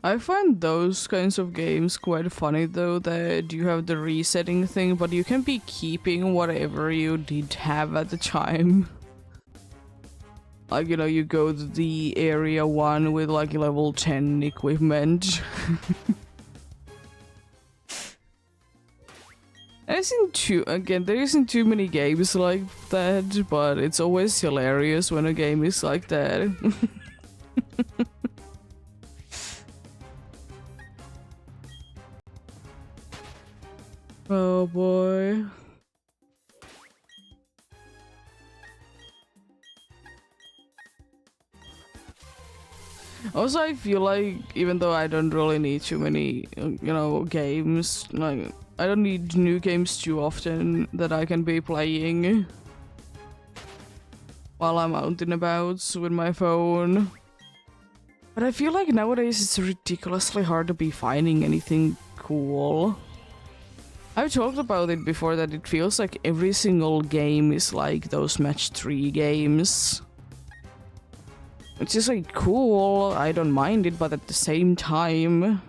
I find those kinds of games quite funny though, that you have the resetting thing, but you can be keeping whatever you did have at the time. Like, you know, you go to the area 1 with like level 10 equipment. There isn't too many games like that, but it's always hilarious when a game is like that. Oh boy. Also, I feel like even though I don't really need too many, games, like I don't need new games too often that I can be playing while I'm out and about with my phone. But I feel like nowadays it's ridiculously hard to be finding anything cool. I've talked about it before that it feels like every single game is like those match 3 games. Which is like cool, I don't mind it, but at the same time,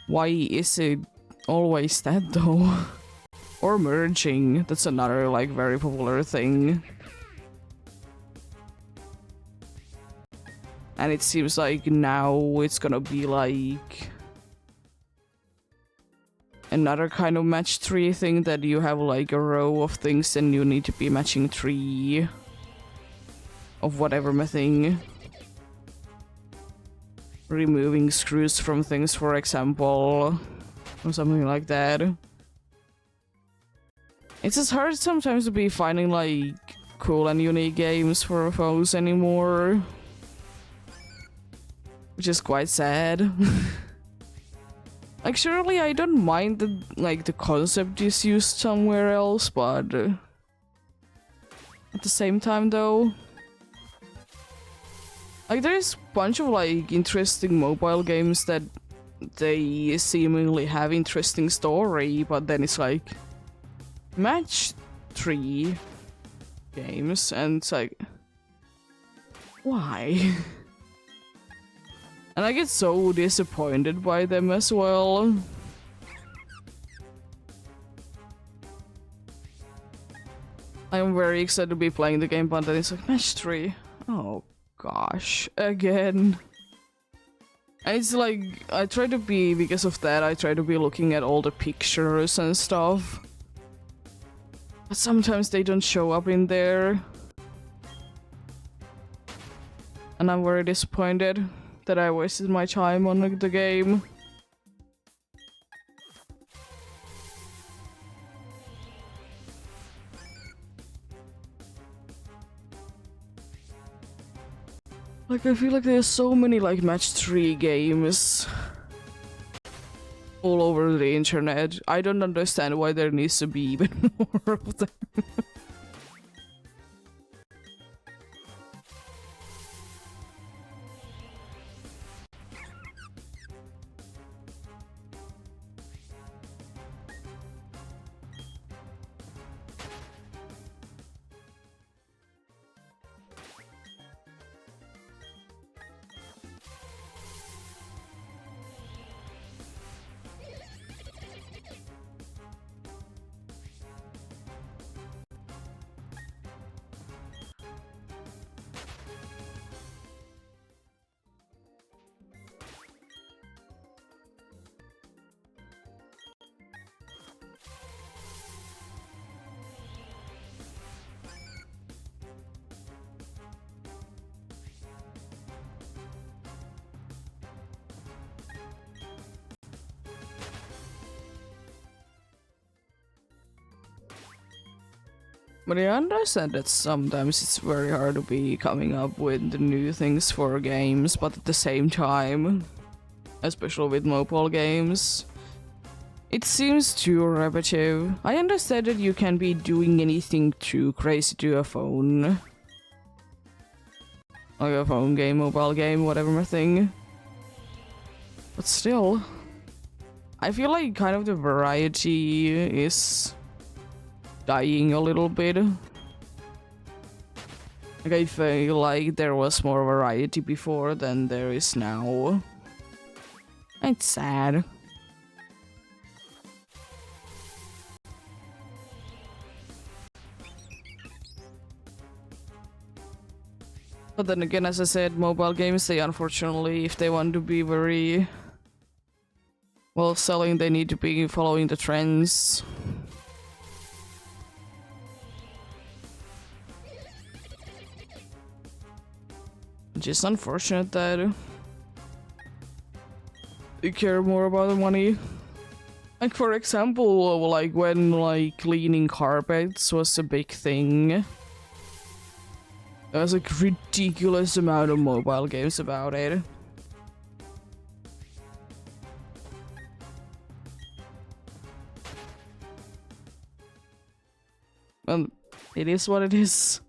why is it always that though? Or merging, that's another like very popular thing. And it seems like now it's gonna be like another kind of match 3 thing, that you have like a row of things and you need to be matching 3 of whatever thing. Removing screws from things, for example, or something like that. It's just hard sometimes to be finding like cool and unique games for phones anymore, which is quite sad. Like, surely I don't mind that like the concept is used somewhere else, but at the same time though, like there's a bunch of like interesting mobile games that they seemingly have interesting story, but then it's like match 3 games and it's like, why? And I get so disappointed by them as well. I'm very excited to be playing the game, but then it's like match 3. Oh gosh, again. And it's like, I try to be, because of that, I try to be looking at all the pictures and stuff. But sometimes they don't show up in there. And I'm very disappointed that I wasted my time on the game. Like, I feel like there's so many like match 3 games all over the internet. I don't understand why there needs to be even more of them. But I understand that sometimes it's very hard to be coming up with the new things for games, but at the same time, especially with mobile games, it seems too repetitive. I understand that you can be doing anything too crazy to a phone. Like a phone game, mobile game, whatever thing. But still, I feel like kind of the variety is dying a little bit. Like, I feel like there was more variety before than there is now. It's sad. But then again, as I said, mobile games, they unfortunately, if they want to be very well selling, they need to be following the trends. Which is unfortunate that they care more about the money. Like for example, like when like cleaning carpets was a big thing. There was like ridiculous amount of mobile games about it. And it is what it is.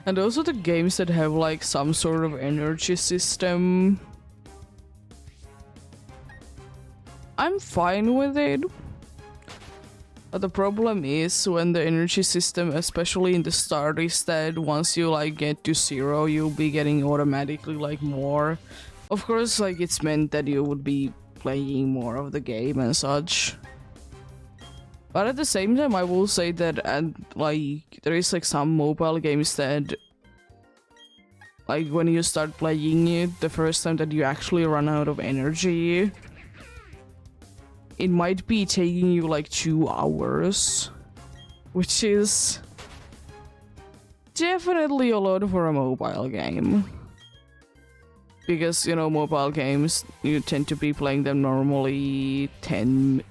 And those are the games that have like some sort of energy system. I'm fine with it. But the problem is when the energy system, especially in the start, is that once you like get to 0, you'll be getting automatically like more. Of course, like it's meant that you would be playing more of the game and such. But at the same time, I will say that like there is like some mobile games that like when you start playing it, the first time that you actually run out of energy, it might be taking you like 2 hours, which is definitely a lot for a mobile game. Because, you know, mobile games, you tend to be playing them normally 10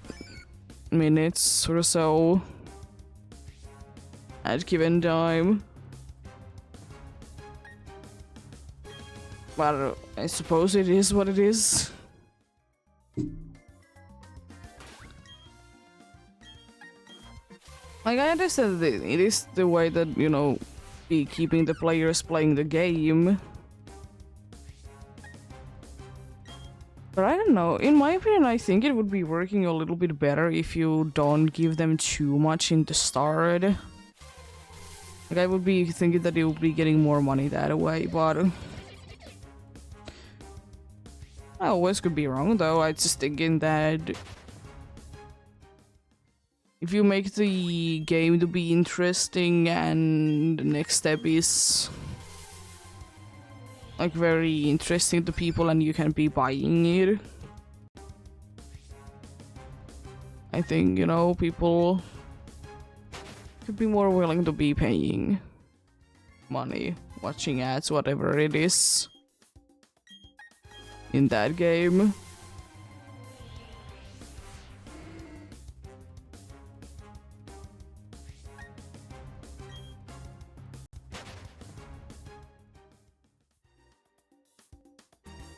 minutes or so at given time. But I suppose it is what it is. Like, I understand that it is the way that, you know, be keeping the players playing the game. But I don't know, in my opinion, I think it would be working a little bit better if you don't give them too much in the start. Like, I would be thinking that you would be getting more money that way, but I always could be wrong, though. I just thinking that if you make the game to be interesting and the next step is like very interesting to people and you can be buying it, I think, you know, people could be more willing to be paying money, watching ads, whatever it is in that game.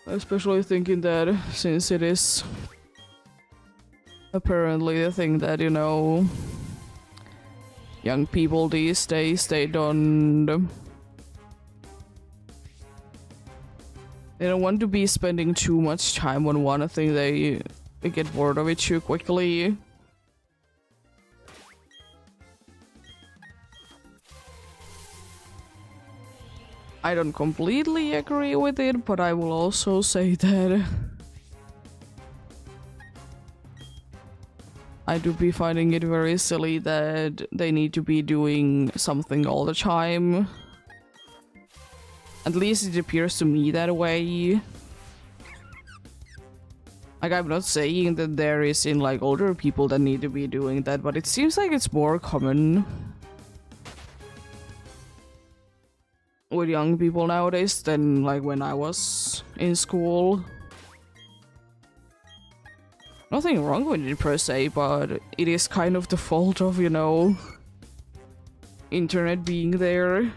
Especially thinking that since it is apparently the thing that, you know, young people these days, they don't want to be spending too much time on one thing. They get bored of it too quickly. I don't completely agree with it, but I will also say that I do be finding it very silly that they need to be doing something all the time. At least it appears to me that way. Like, I'm not saying that there is in like older people that need to be doing that, but it seems like it's more common with young people nowadays than like when I was in school. Nothing wrong with it per se, but it is kind of the fault of, you know, internet being there.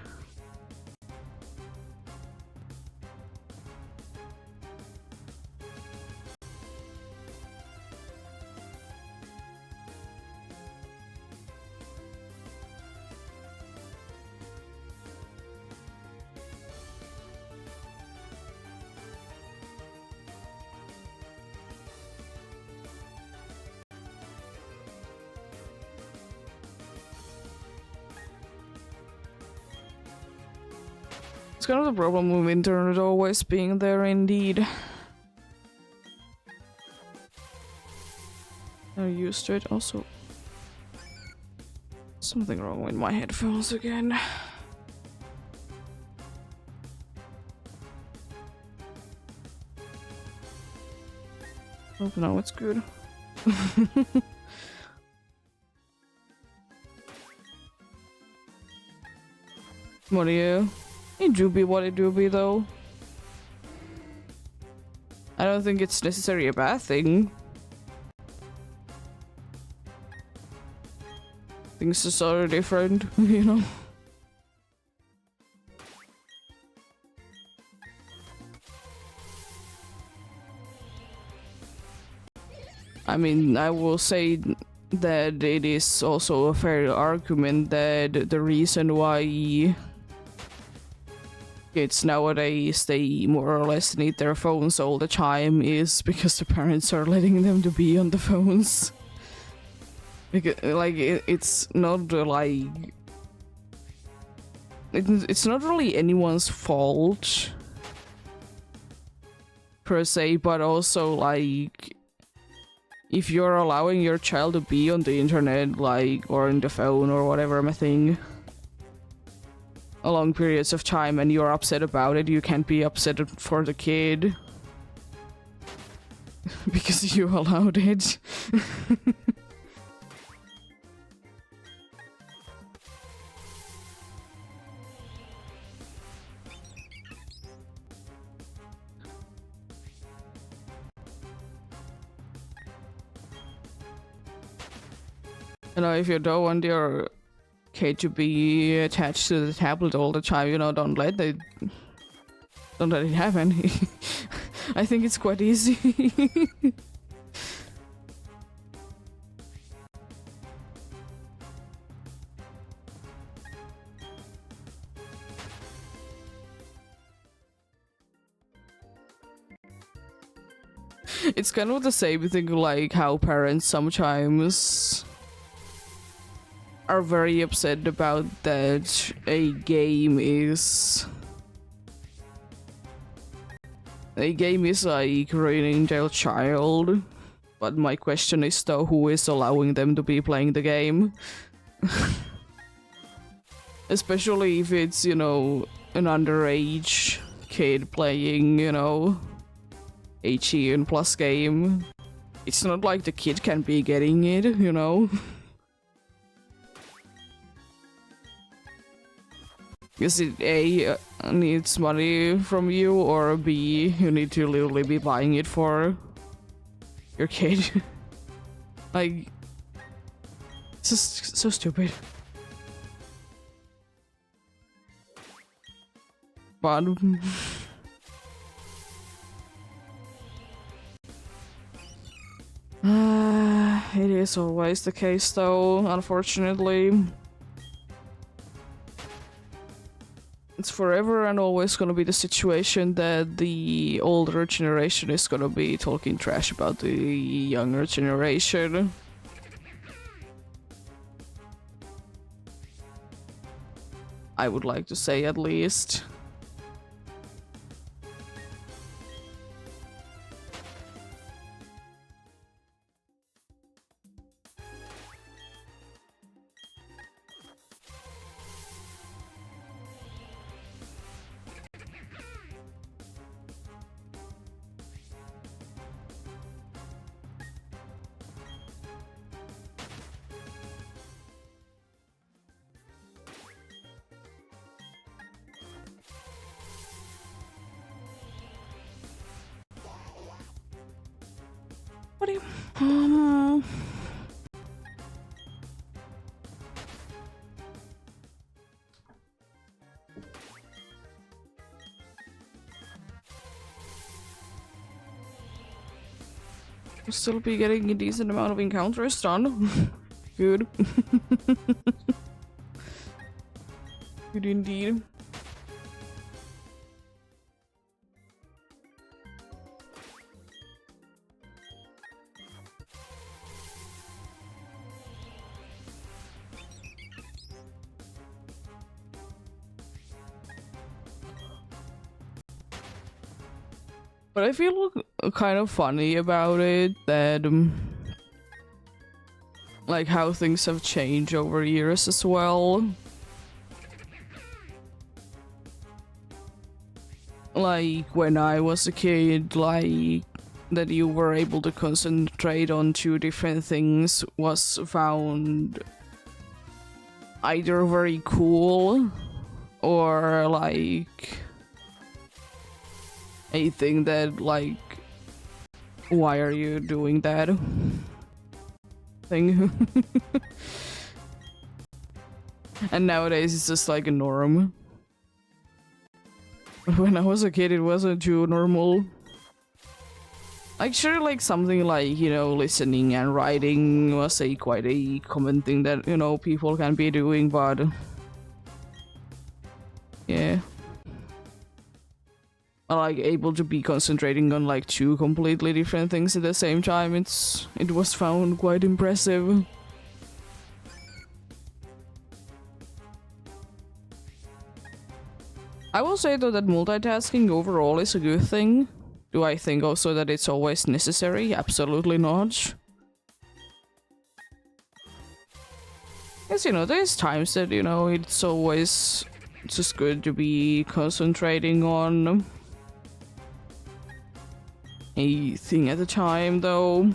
It's kind of the problem with internet always being there indeed. I'm used to it. Also, something wrong with my headphones again. Oh, no, it's good. What do you? It do be what it do be though. I don't think it's necessarily a bad thing. Things are sort of different, you know? I mean, I will say that it is also a fair argument that the reason why kids nowadays, they more or less need their phones all the time is because the parents are letting them to be on the phones. Because, like, it's not like... It's not really anyone's fault, per se, but also, like... If you're allowing your child to be on the internet, like, or on the phone or whatever thing, long periods of time and you're upset about it, you can't be upset for the kid. Because you allowed it. You know, if you don't want your kid to be attached to the tablet all the time, you know, don't let it happen. I think it's quite easy. It's kind of the same thing, like how parents sometimes are very upset about that a game is like ruining their child. But my question is though, who is allowing them to be playing the game? Especially if it's, you know, an underage kid playing, you know, 18 plus game. It's not like the kid can be getting it, you know? Because it A, needs money from you, or B, you need to literally be buying it for your kid. Like, it's just so stupid. But it is always the case though, unfortunately. It's forever and always gonna be the situation that the older generation is gonna be talking trash about the younger generation. I would like to say, at least. What do you... We'll still be getting a decent amount of encounters done. Good. Good indeed. But I feel kind of funny about it that like how things have changed over years as well. Like when I was a kid, like that you were able to concentrate on two different things was found either very cool or like a thing that like, why are you doing that thing? And nowadays it's just like a norm. When I was a kid, it wasn't too normal. Like, sure, like something like, you know, listening and writing was quite a common thing that, you know, people can be doing, but yeah. Like able to be concentrating on like two completely different things at the same time, it was found quite impressive. I will say though that multitasking overall is a good thing. Do I think also that it's always necessary? Absolutely not. Because, you know, there's times that, you know, it's always just good to be concentrating on a thing at a time, though.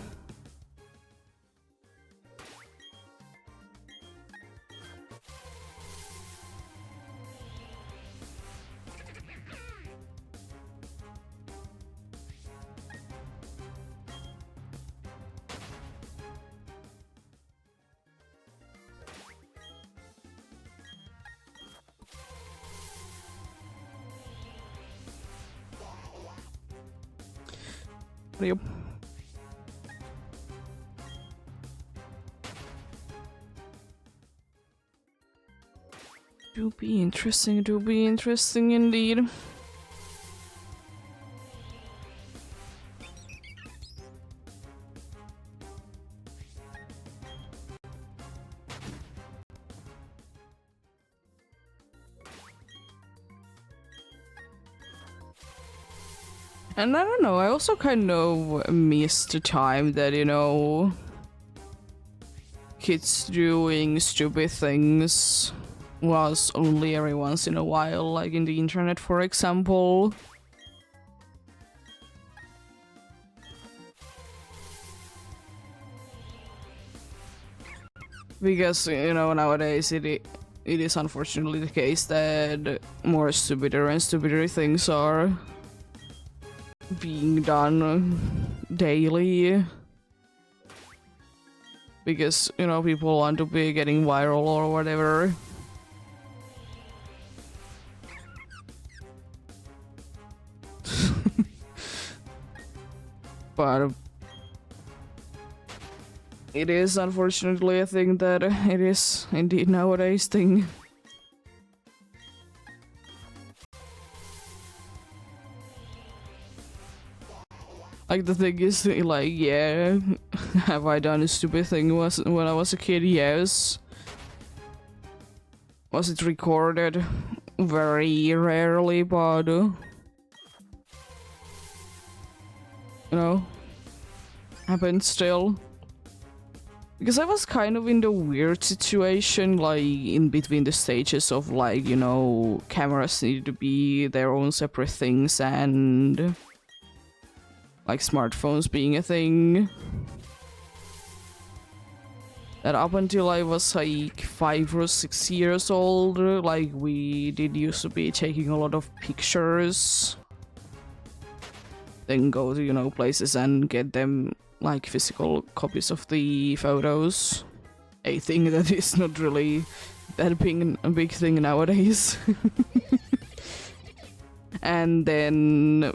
Yep. Do be interesting indeed. And I don't know, I also kind of missed the time that, you know, kids doing stupid things was only every once in a while, like in the internet, for example. Because, you know, nowadays it is unfortunately the case that more stupider and stupider things are being done daily. Because, you know, people want to be getting viral or whatever. But it is unfortunately a thing that it is indeed nowadays thing. Like the thing is, like, yeah, have I done a stupid thing when I was a kid? Yes. Was it recorded? Very rarely, but you know, happened still. Because I was kind of in the weird situation, like, in between the stages of, like, you know, cameras need to be their own separate things and, like, smartphones being a thing. That up until I was, like, 5 or 6 years old, like, we did used to be taking a lot of pictures. Then go to, you know, places and get them, like, physical copies of the photos. A thing that is not really that being a big thing nowadays. And then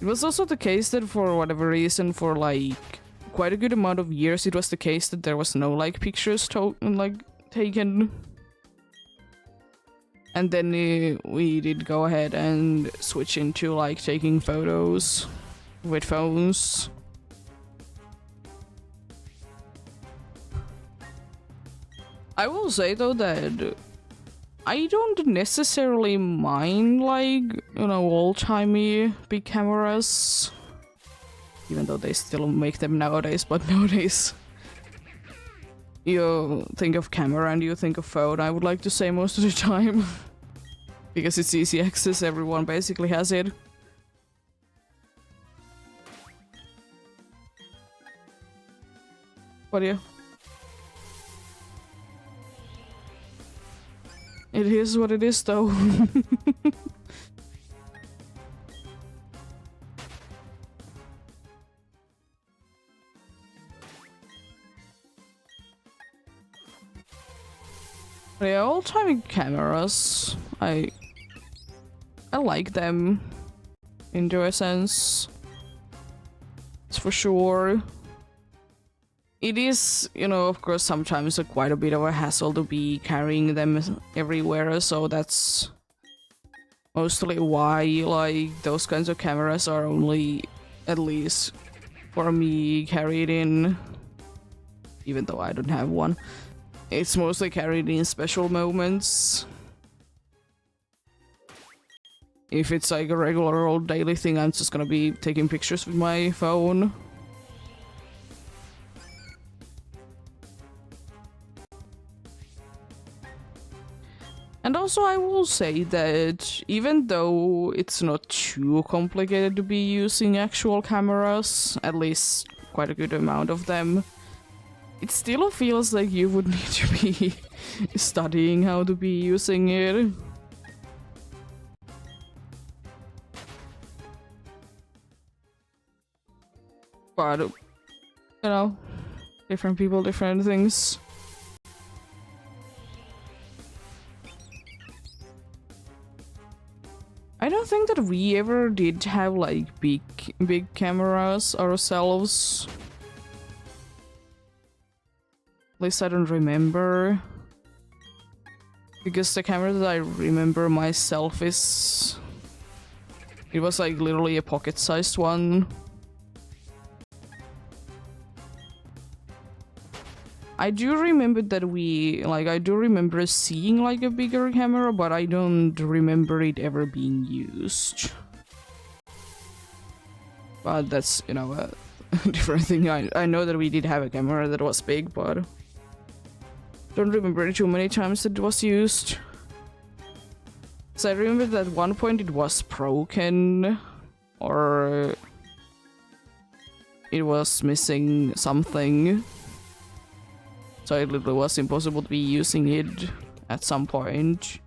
it was also the case that for whatever reason, for like quite a good amount of years, it was the case that there was no like pictures taken. And then we did go ahead and switch into like taking photos with phones. I will say though that I don't necessarily mind, like, you know, old-timey big cameras. Even though they still make them nowadays, but nowadays you think of camera and you think of phone, I would like to say, most of the time. Because it's easy access, everyone basically has it. But yeah. It is what it is, though. Yeah, old-timey cameras, I like them, into a sense. It's for sure. It is, you know, of course, sometimes quite a bit of a hassle to be carrying them everywhere, so that's mostly why, like, those kinds of cameras are only, at least for me, carried in, even though I don't have one. It's mostly carried in special moments. If it's like a regular old daily thing, I'm just gonna be taking pictures with my phone. And also I will say that even though it's not too complicated to be using actual cameras, at least quite a good amount of them, it still feels like you would need to be studying how to be using it. But, you know, different people, different things. I don't think that we ever did have like big cameras ourselves. At least I don't remember. Because the camera that I remember myself is... It was like literally a pocket-sized one. I do remember that I do remember seeing like a bigger camera, but I don't remember it ever being used. But that's, you know, a different thing. I know that we did have a camera that was big, but don't remember too many times that it was used. So I remember that at one point it was broken, or it was missing something. So it literally was impossible to be using it at some point.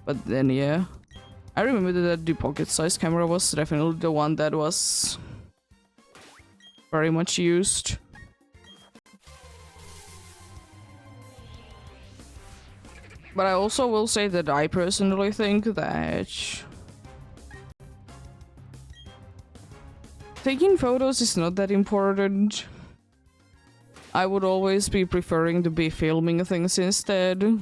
But then, yeah. I remember that the pocket-sized camera was definitely the one that was very much used. But I also will say that I personally think that taking photos is not that important. I would always be preferring to be filming things instead.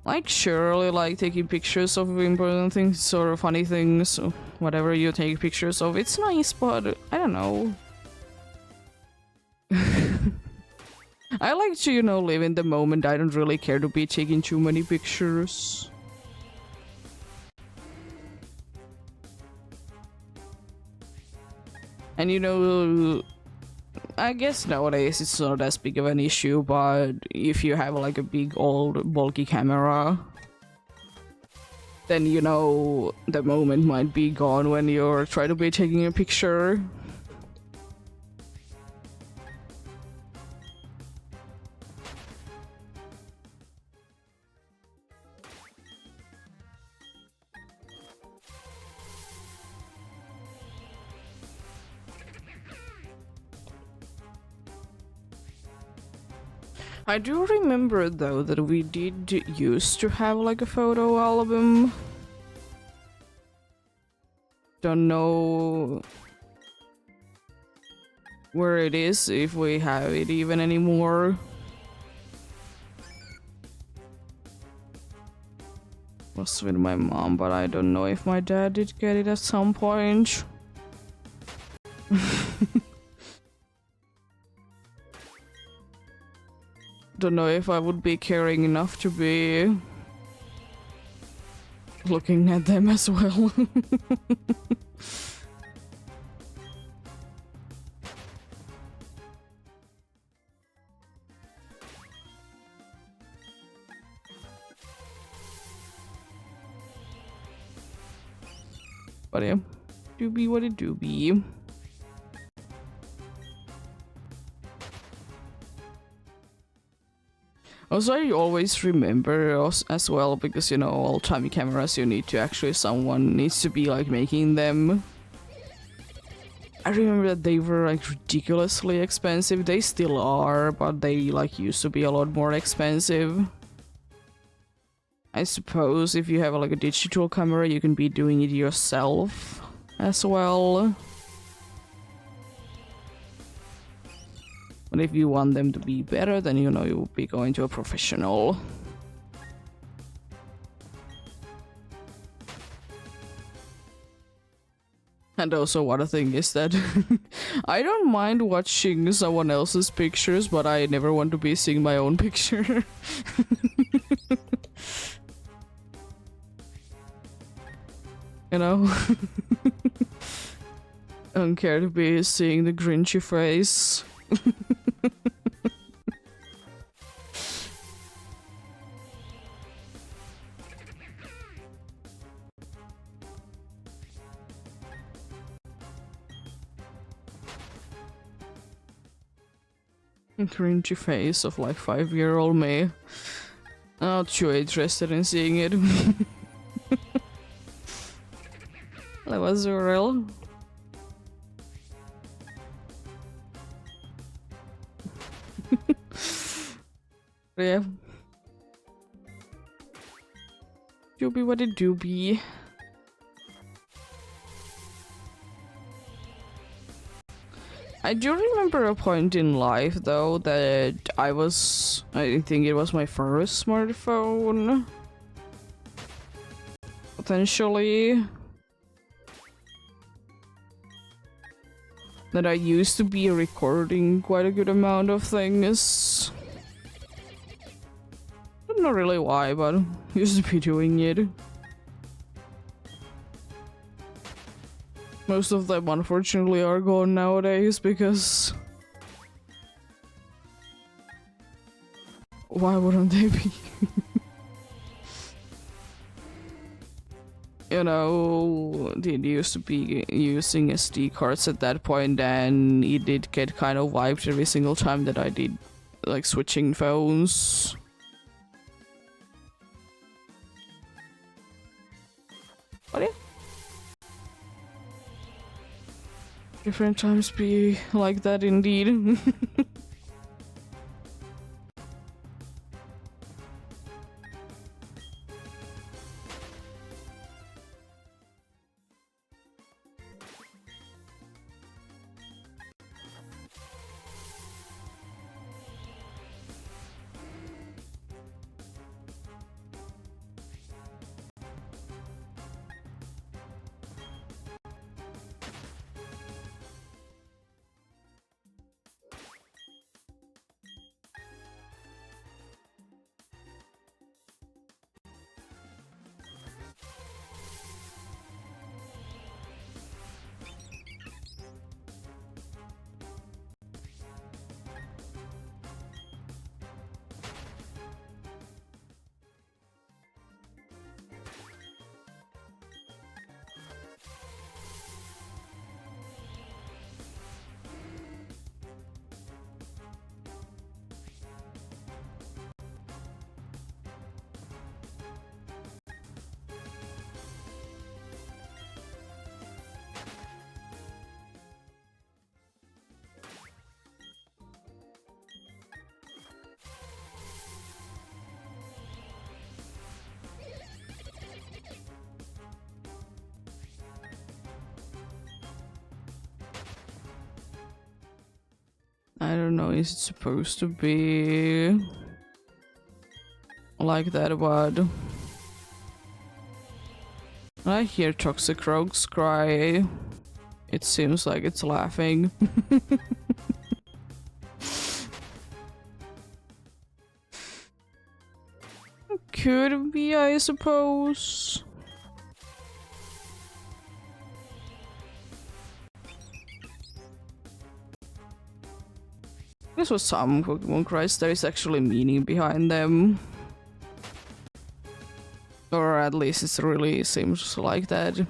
Like, surely, like, taking pictures of important things or funny things, or whatever you take pictures of, it's nice, but I don't know. I like to, you know, live in the moment. I don't really care to be taking too many pictures. And you know, I guess nowadays it's not as big of an issue, but if you have like a big old bulky camera, then you know the moment might be gone when you're trying to be taking a picture. I do remember though that we did used to have like a photo album. Don't know where it is, if we have it even anymore. Was with my mom, but I don't know if my dad did get it at some point. don't know if I would be caring enough to be looking at them as well. But yeah, do be what it do be. Also, I always remember as well, because, you know, old-timey cameras, you need to actually, someone needs to be, like, making them. I remember that they were, like, ridiculously expensive. They still are, but they, like, used to be a lot more expensive. I suppose if you have, like, a digital camera, you can be doing it yourself as well. But if you want them to be better, then, you know, you will be going to a professional. And also, one thing is that I don't mind watching someone else's pictures, but I never want to be seeing my own picture. You know? I don't care to be seeing the Grinchy face. Cringy face of like 5-year-old me. Not too interested in seeing it. That was real. Yeah. Do be what it do be. I do remember a point in life, though, that I think it was my first smartphone. Potentially. That I used to be recording quite a good amount of things. I don't know really why, but I used to be doing it. Most of them, unfortunately, are gone nowadays because... Why wouldn't they be? You know, it used to be using SD cards at that point, and it did get kind of wiped every single time that I did, like, switching phones. But yeah. Different times be like that indeed. I don't know, is it supposed to be like that, but when I hear toxic rogues cry, it seems like it's laughing. could be, I suppose. This was some Pokemon cries, there is actually meaning behind them. Or at least it really seems like that.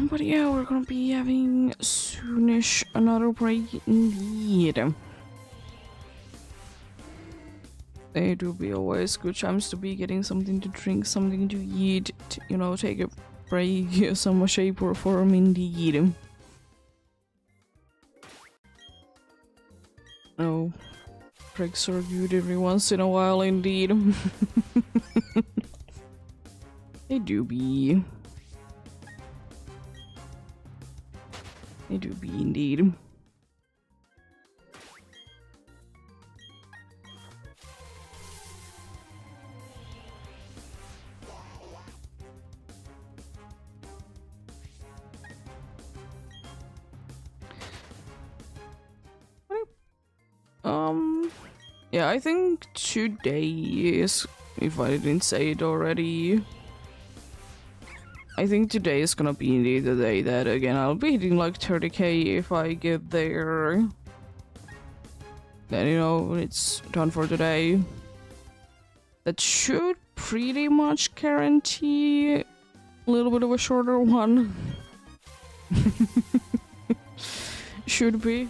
But yeah, we're gonna be having soonish another break indeed. They do be always good times to be getting something to drink, something to eat, you know, take a break, some shape or form indeed. Oh, breaks are good every once in a while indeed. They do be. They do be indeed. Yeah, I think today is, if I didn't say it already, I think today is gonna be indeed the day that, again, I'll be hitting like 30k if I get there. Then, you know, it's done for today. That should pretty much guarantee a little bit of a shorter one. Should be.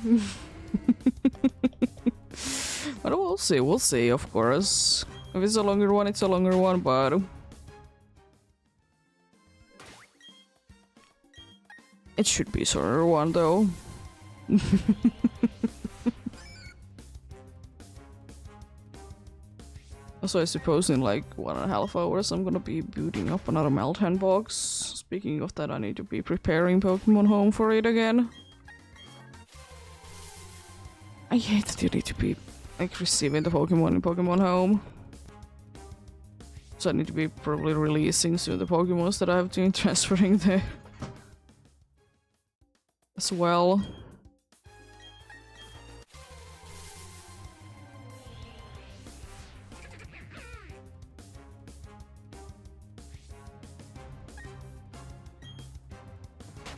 But we'll see, of course. If it's a longer one, it's a longer one, but it should be a shorter one, though. Also, I suppose in like 1.5 hours I'm gonna be booting up another Meltdown box. Speaking of that, I need to be preparing Pokemon Home for it again. I hate that you need to be like receiving the Pokemon in Pokemon Home. So I need to be probably releasing soon the Pokemons that I have been transferring there as well.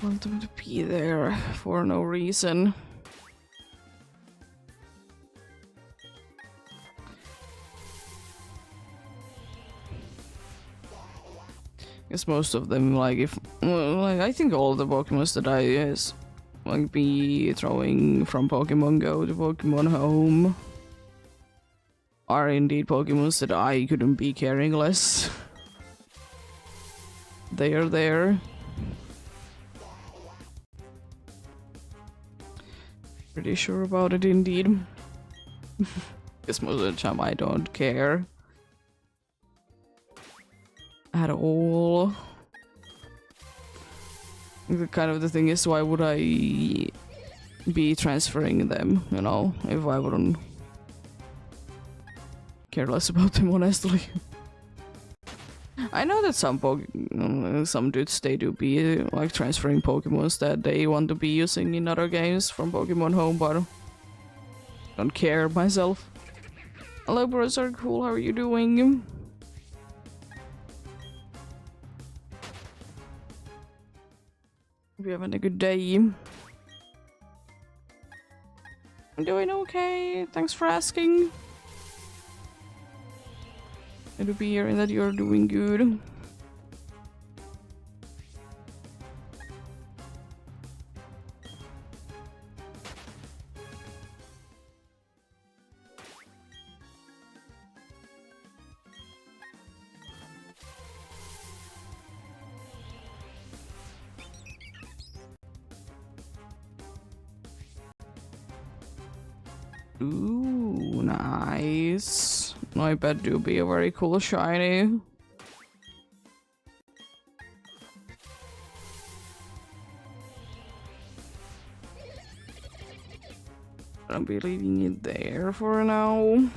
I want them to be there for no reason. Guess most of them, like, I think all of the Pokemons that I like be throwing from Pokemon Go to Pokemon Home are indeed Pokemons that I couldn't be caring less. They are there. Pretty sure about it indeed. Guess most of the time I don't care at all. The kind of the thing is, why would I be transferring them, you know, if I wouldn't care less about them, honestly. I know that some dudes, they do be like transferring Pokemons that they want to be using in other games from Pokemon Home, but I don't care myself. Hello, bros are cool, how are you doing? Hope you're having a good day. I'm doing okay, thanks for asking. Good to be hearing that you're doing good. Ooh, nice. I bet do be a very cool shiny. I'll be leaving it there for now.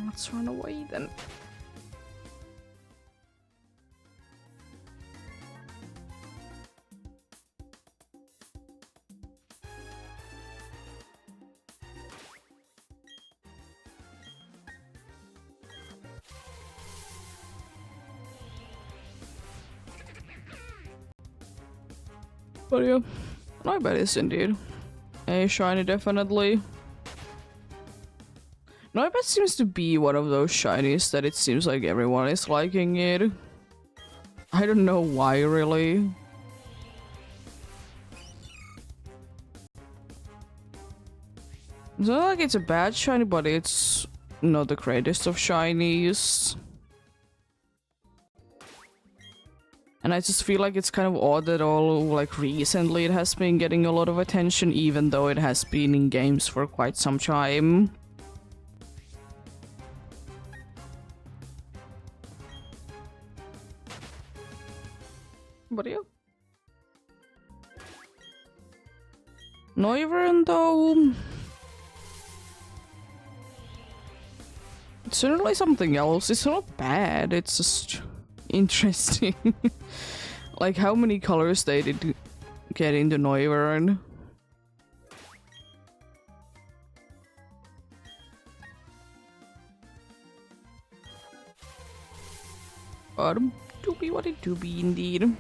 Let's run away then. But yeah, I bet it's indeed a shiny, definitely. Noibet seems to be one of those shinies that it seems like everyone is liking it. I don't know why, really. It's not like it's a bad shiny, but it's not the greatest of shinies. And I just feel like it's kind of odd that recently it has been getting a lot of attention, even though it has been in games for quite some time. But yeah. Noivern, though... It's certainly something else. It's not bad, it's just interesting. Like how many colors they did get into Noivern. But doobie what it doobie indeed.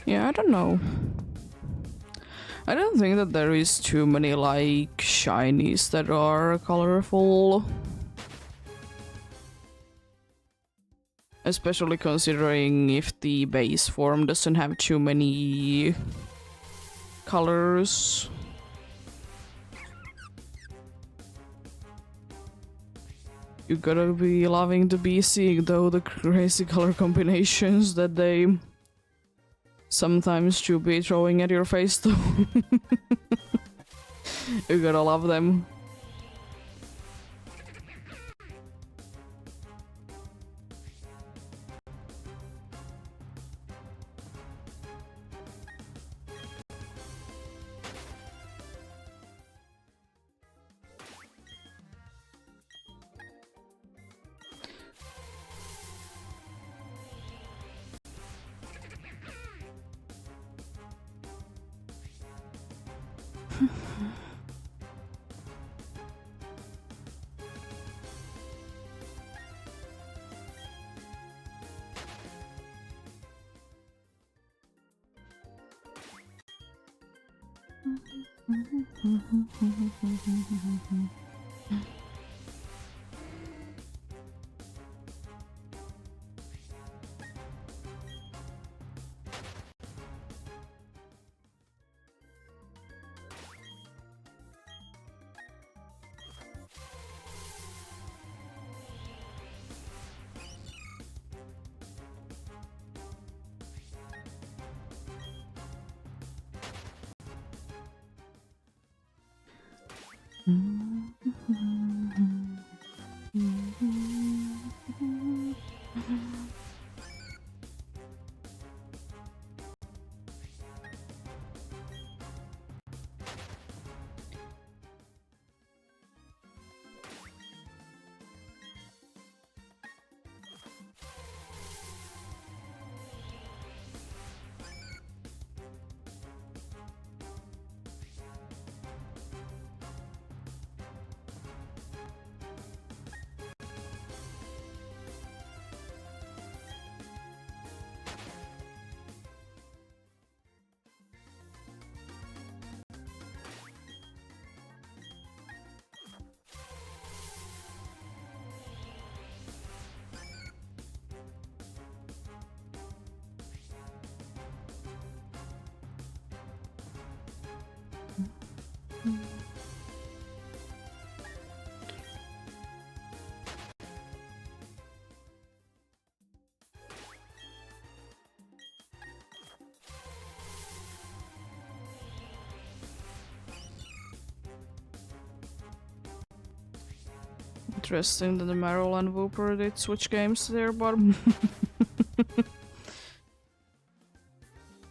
Yeah, I don't know. I don't think that there is too many like shinies that are colorful. Especially considering if the base form doesn't have too many colors. You gotta be loving to be seeing though the crazy color combinations that they sometimes should be throwing at your face though. You gotta love them. Interesting that the Meryl and Wooper did switch games there, but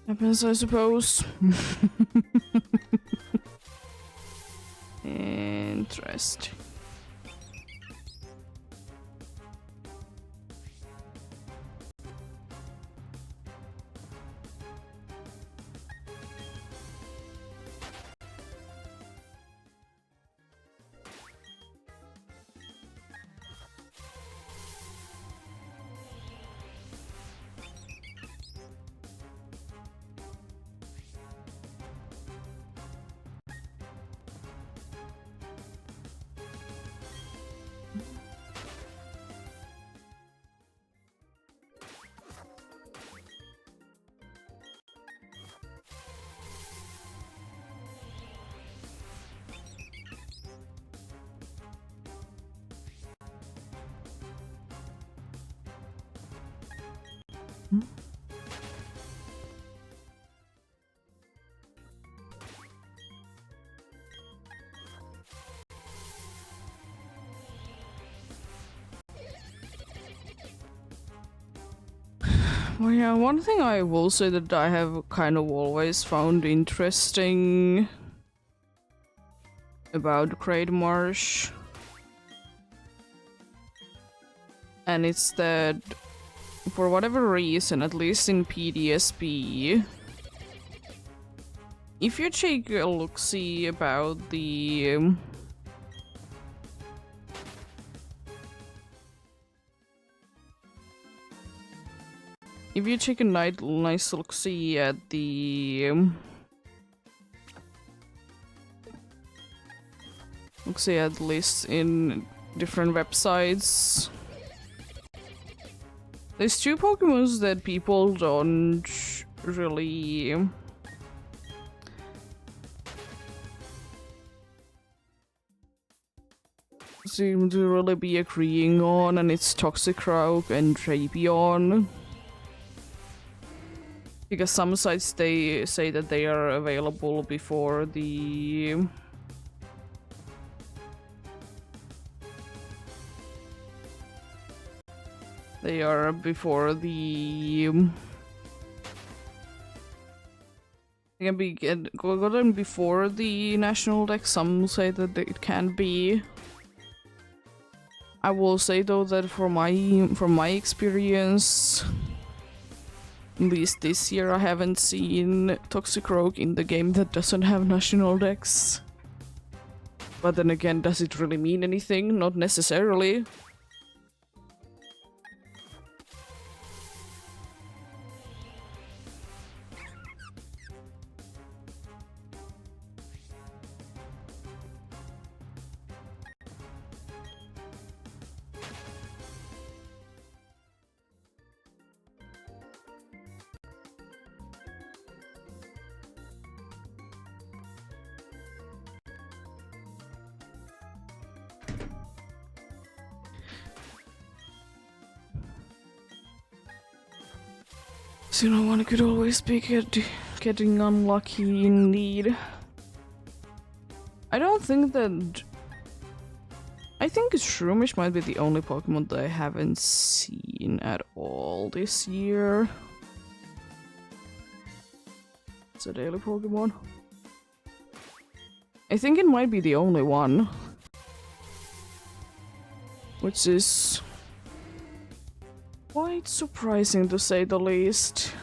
happens, I suppose. Interesting. Well, yeah, one thing I will say that I have kind of always found interesting about Great Marsh, and it's that for whatever reason, at least in PDSP, if you take a look-see about the if you take a nice look-see at the look-see at lists in different websites, there's two Pokemons that people don't really seem to really be agreeing on, and it's Toxicroak and Drapion. Because some sites, they say that they are available before the they can be gotten before the national deck. Some say that it can be. I will say though that from my experience, at least this year, I haven't seen Toxicroak in the game that doesn't have national decks. But then again, does it really mean anything? Not necessarily. So no one could always be getting unlucky indeed. I don't think that... I think Shroomish might be the only Pokemon that I haven't seen at all this year. It's a daily Pokemon. I think it might be the only one. Which is... quite surprising to say the least.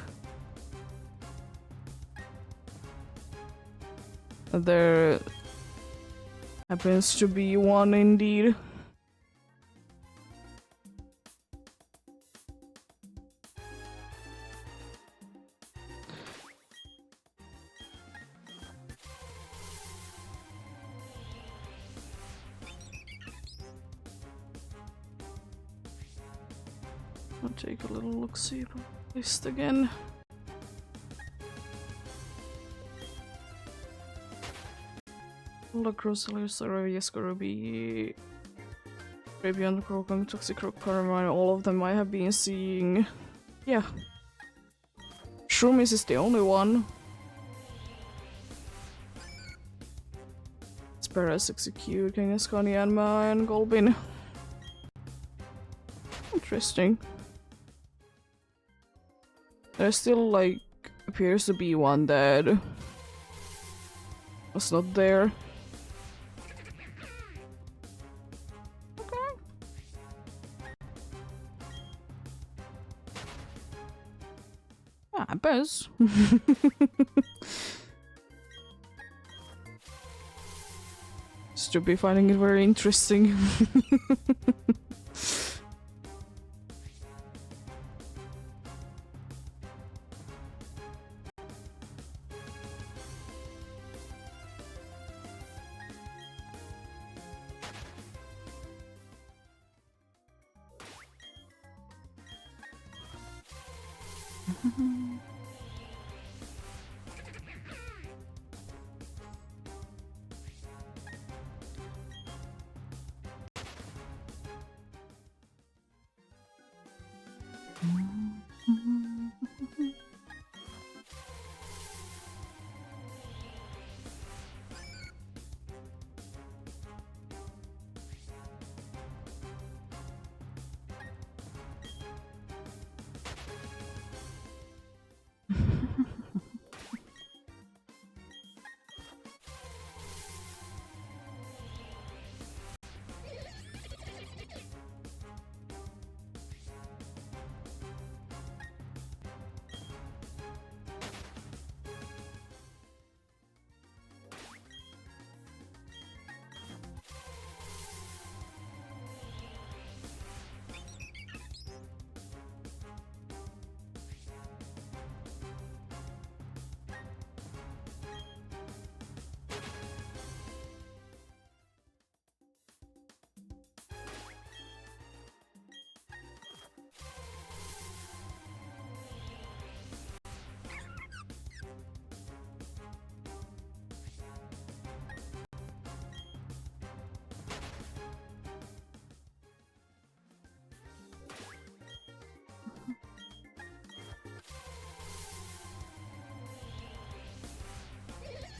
There happens to be one indeed. I'll take a little look-see at the list again. Lacrosse, Scoruby, Rabian, Krokong, Toxicroak, Carmine, all of them I have been seeing. Yeah. Shroomish is the only one. Speras, Execute, Kangaskhan, Yanma, and Golbin. Interesting. There still, like, appears to be one that was not there. Happens. Should be finding it very interesting.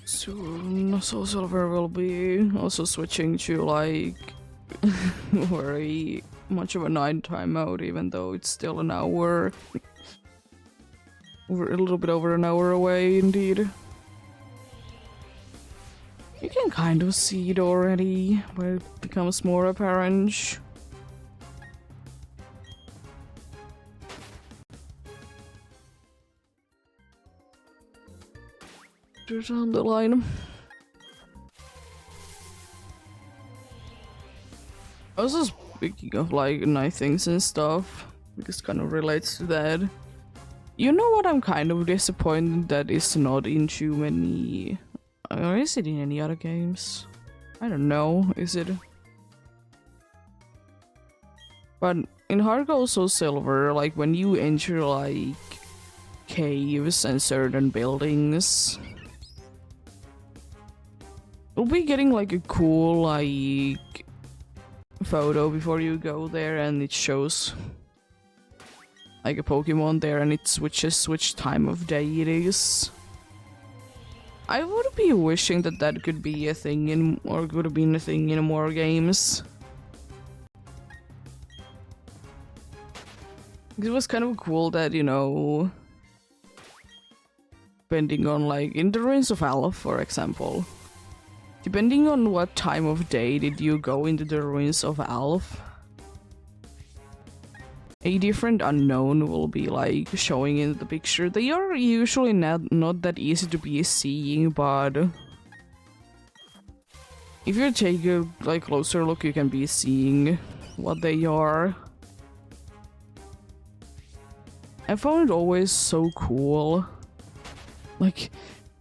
Soon, Soul Silver will be also switching to like very much of a nighttime mode, even though it's still an hour. We're a little bit over an hour away, indeed. You can kind of see it already, where it becomes more apparent. Down the line. Also, speaking of like night things and stuff, because kind of relates to that. You know what I'm kind of disappointed that is not in too many, or is it in any other games? I don't know, is it? But in Heart Gold Soul Silver, like when you enter like caves and certain buildings, you'll be getting like a cool like photo before you go there, and it shows like a Pokemon there and it switches which time of day it is. I would be wishing that that could be a thing in, or could have been a thing in more games. It was kind of cool that, you know, depending on, like, in the Ruins of Alph, for example, depending on what time of day did you go into the Ruins of Alph, a different unknown will be, like, showing in the picture. They are usually not that easy to be seeing, but if you take a, like, closer look, you can be seeing what they are. I found it always so cool. Like,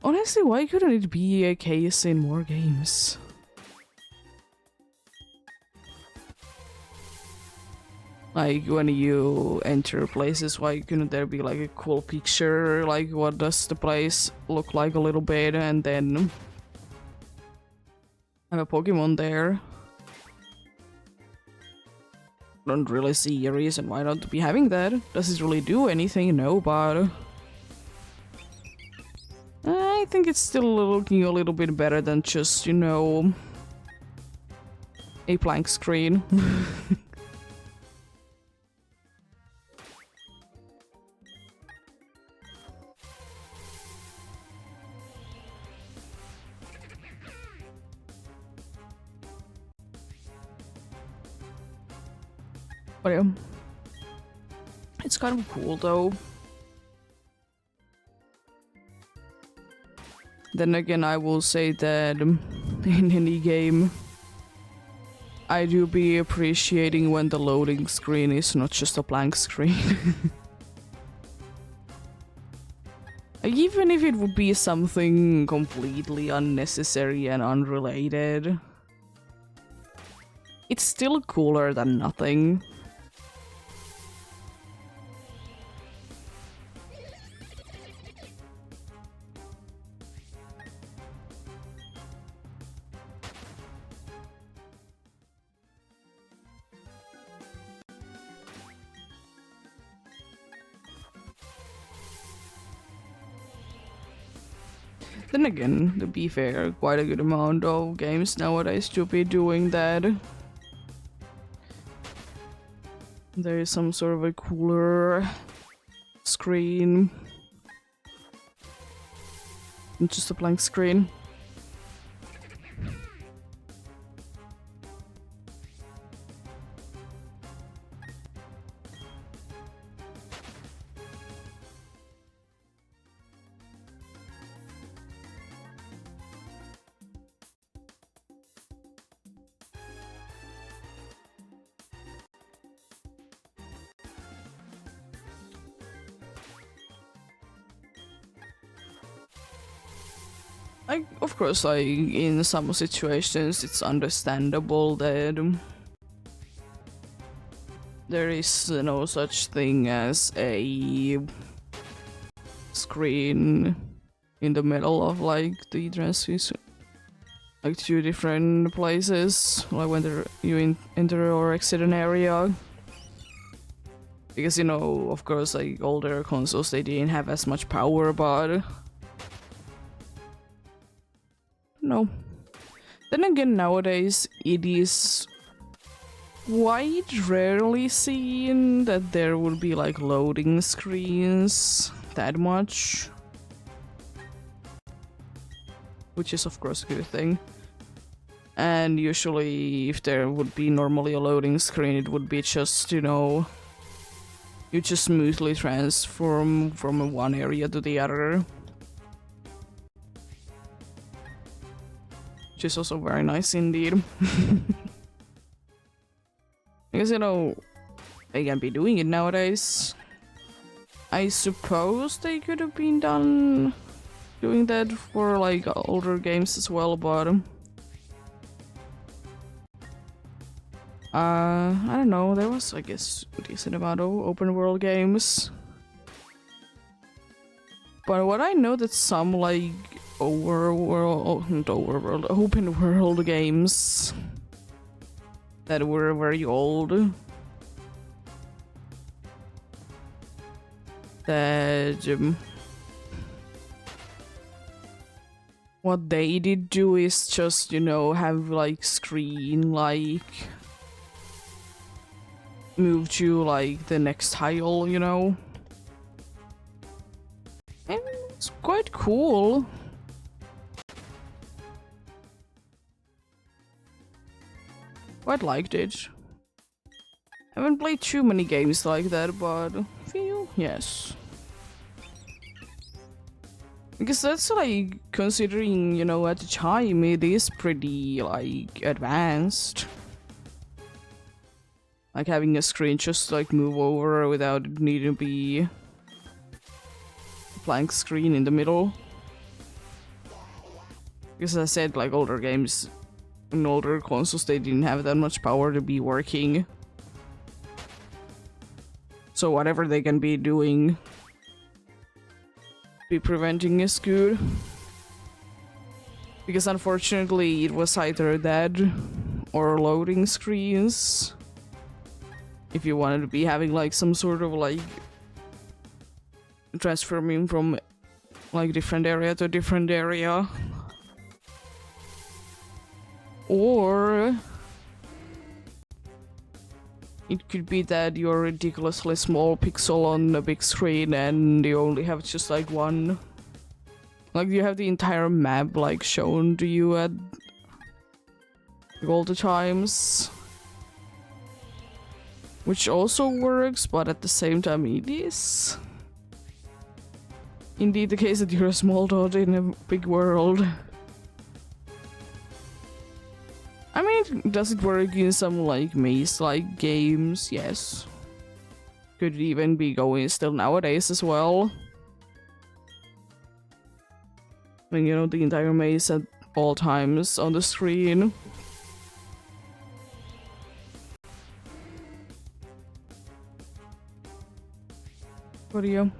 honestly, why couldn't it be a case in more games? Like, when you enter places, why couldn't there be like a cool picture? Like, what does the place look like a little bit, and then have a Pokemon there? Don't really see a reason why not to be having that. Does it really do anything? No, but I think it's still looking a little bit better than just, you know, a blank screen. But yeah, it's kind of cool though. Then again, I will say that in any game, I do be appreciating when the loading screen is not just a blank screen. Like, even if it would be something completely unnecessary and unrelated, it's still cooler than nothing. Then again, to be fair, quite a good amount of games nowadays to be doing that. There is some sort of a cooler screen. Not just a blank screen. Of course, like, in some situations, it's understandable that there is no such thing as a screen in the middle of, like, the transmission, like, two different places, like when you enter or exit an area. Because, you know, of course, like, older consoles, they didn't have as much power, but no. Then again, nowadays, it is quite rarely seen that there would be, like, loading screens that much. Which is, of course, a good thing. And usually, if there would be normally a loading screen, it would be just, you know, you just smoothly transform from one area to the other. Which is also very nice indeed. Because, you know, they can be doing it nowadays. I suppose they could have been doing that for, like, older games as well, but I don't know, there was, I guess, a decent amount of open world games. But what I know that some, like, open world games that were very old that what they did do is just, you know, have like screen like move to like the next tile, you know. And it's quite cool. Quite liked it. Haven't played too many games like that, but few, yes. Because that's like, considering, you know, at the time it is pretty like advanced. Like having a screen just like move over without it needing to be a blank screen in the middle. Because as I said, like older games and older consoles, they didn't have that much power to be working. So whatever they can be doing, be preventing is good. Because unfortunately it was either dead or loading screens. If you wanted to be having like some sort of like transferring from like different area to different area. Or it could be that you're a ridiculously small pixel on a big screen and you only have just like one. Like you have the entire map like shown to you at all the times. Which also works, but at the same time it is indeed the case that you're a small dot in a big world. I mean, does it work in some like maze-like games? Yes. Could even be going still nowadays as well. I mean, you know, the entire maze at all times on the screen. What are you?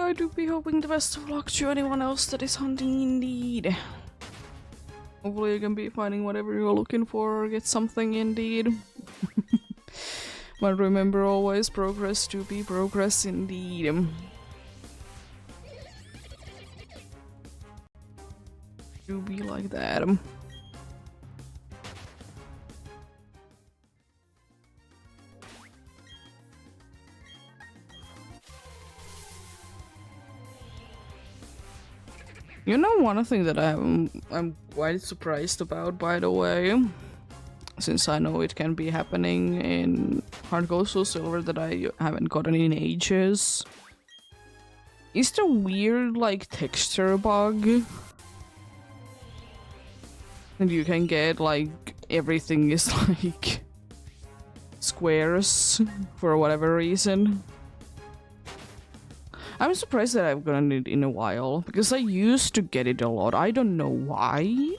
I do be hoping the best of luck to anyone else that is hunting indeed. Hopefully you can be finding whatever you're looking for or get something indeed. But remember always, progress to be progress indeed. Do be like that. You know, one thing that I'm quite surprised about, by the way, since I know it can be happening in Hard Gold Soul Silver that I haven't gotten in ages, is the weird, like, texture bug. And you can get, like, everything is, like, squares for whatever reason. I'm surprised that I've gotten it in a while, because I used to get it a lot. I don't know why.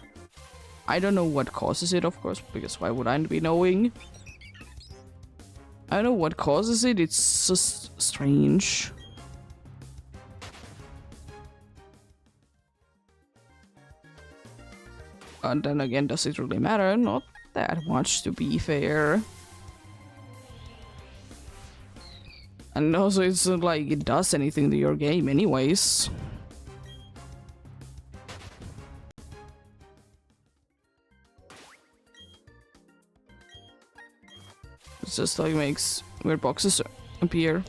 I don't know what causes it, of course, because why would I be knowing? I don't know what causes it, it's just strange. And then again, does it really matter? Not that much, to be fair. And also, it's not like it does anything to your game anyways. It's just like makes weird boxes appear.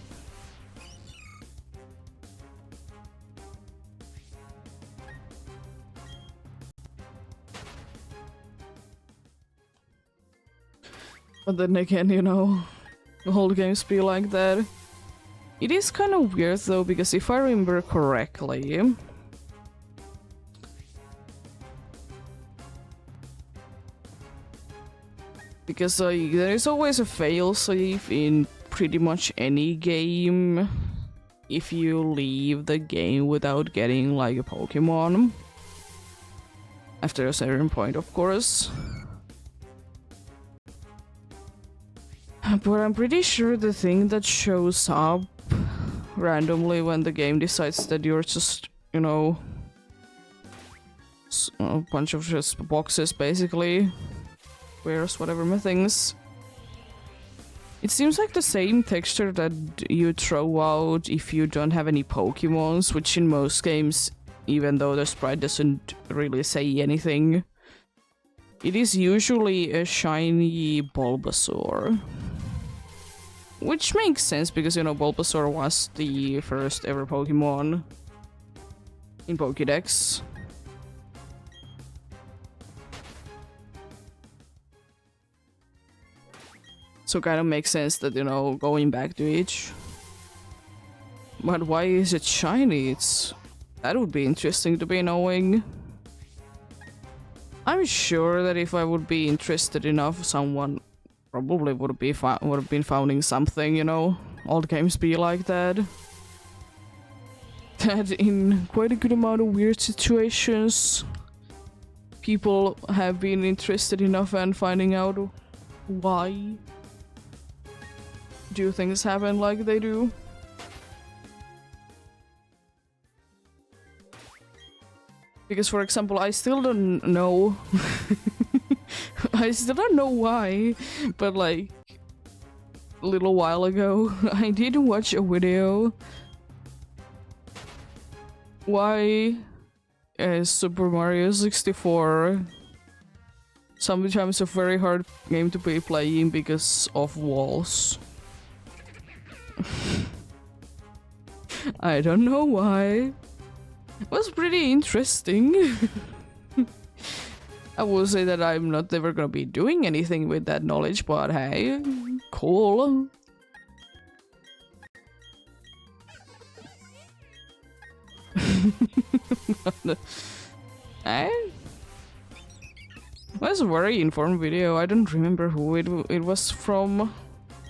But then again, you know, the whole games be like that. It is kind of weird though, because if I remember correctly, because there is always a failsafe in pretty much any game if you leave the game without getting like a Pokemon. After a certain point, of course. But I'm pretty sure the thing that shows up randomly when the game decides that you're just, you know, a bunch of just boxes basically, squares, whatever things. It seems like the same texture that you throw out if you don't have any Pokemons, which in most games, even though the sprite doesn't really say anything, it is usually a shiny Bulbasaur. Which makes sense because, you know, Bulbasaur was the first ever Pokemon in Pokédex. So kind of makes sense that, you know, going back to each. But why is it shiny? That would be interesting to be knowing. I'm sure that if I would be interested enough, someone probably would have been finding something, you know. All the games be like that. That in quite a good amount of weird situations, people have been interested enough and finding out why do things happen like they do. Because, for example, I still don't know. I still don't know why, but like a little while ago, I did watch a video why Super Mario 64 sometimes a very hard game to be playing because of walls. I don't know why. It was pretty interesting. I will say that I'm not ever gonna be doing anything with that knowledge, but hey, cool. Eh? It was a very informed video. I don't remember who it was from.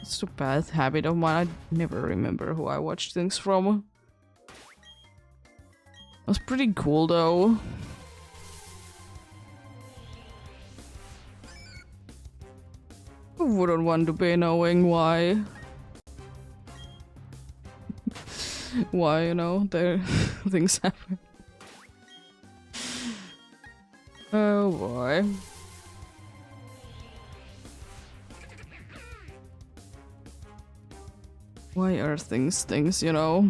It's a bad habit of mine. I never remember who I watched things from. It was pretty cool though. Who wouldn't want to be knowing why? why, you know, there things happen. Oh boy. Why are things, you know?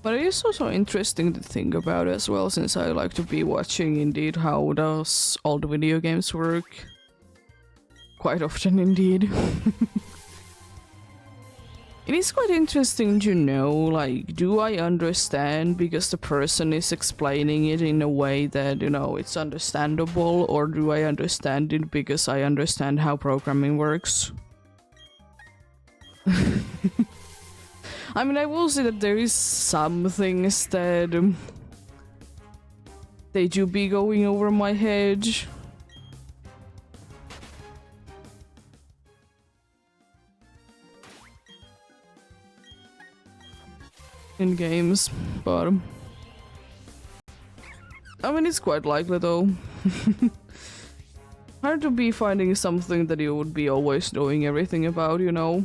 But it is also interesting to think about as well, since I like to be watching indeed how does all the video games work. Quite often indeed. It is quite interesting to know, like, do I understand because the person is explaining it in a way that, you know, it's understandable, or do I understand it because I understand how programming works? I mean, I will say that there is some things that they do be going over my head. In games, but I mean, it's quite likely though. Hard to be finding something that you would be always knowing everything about, you know?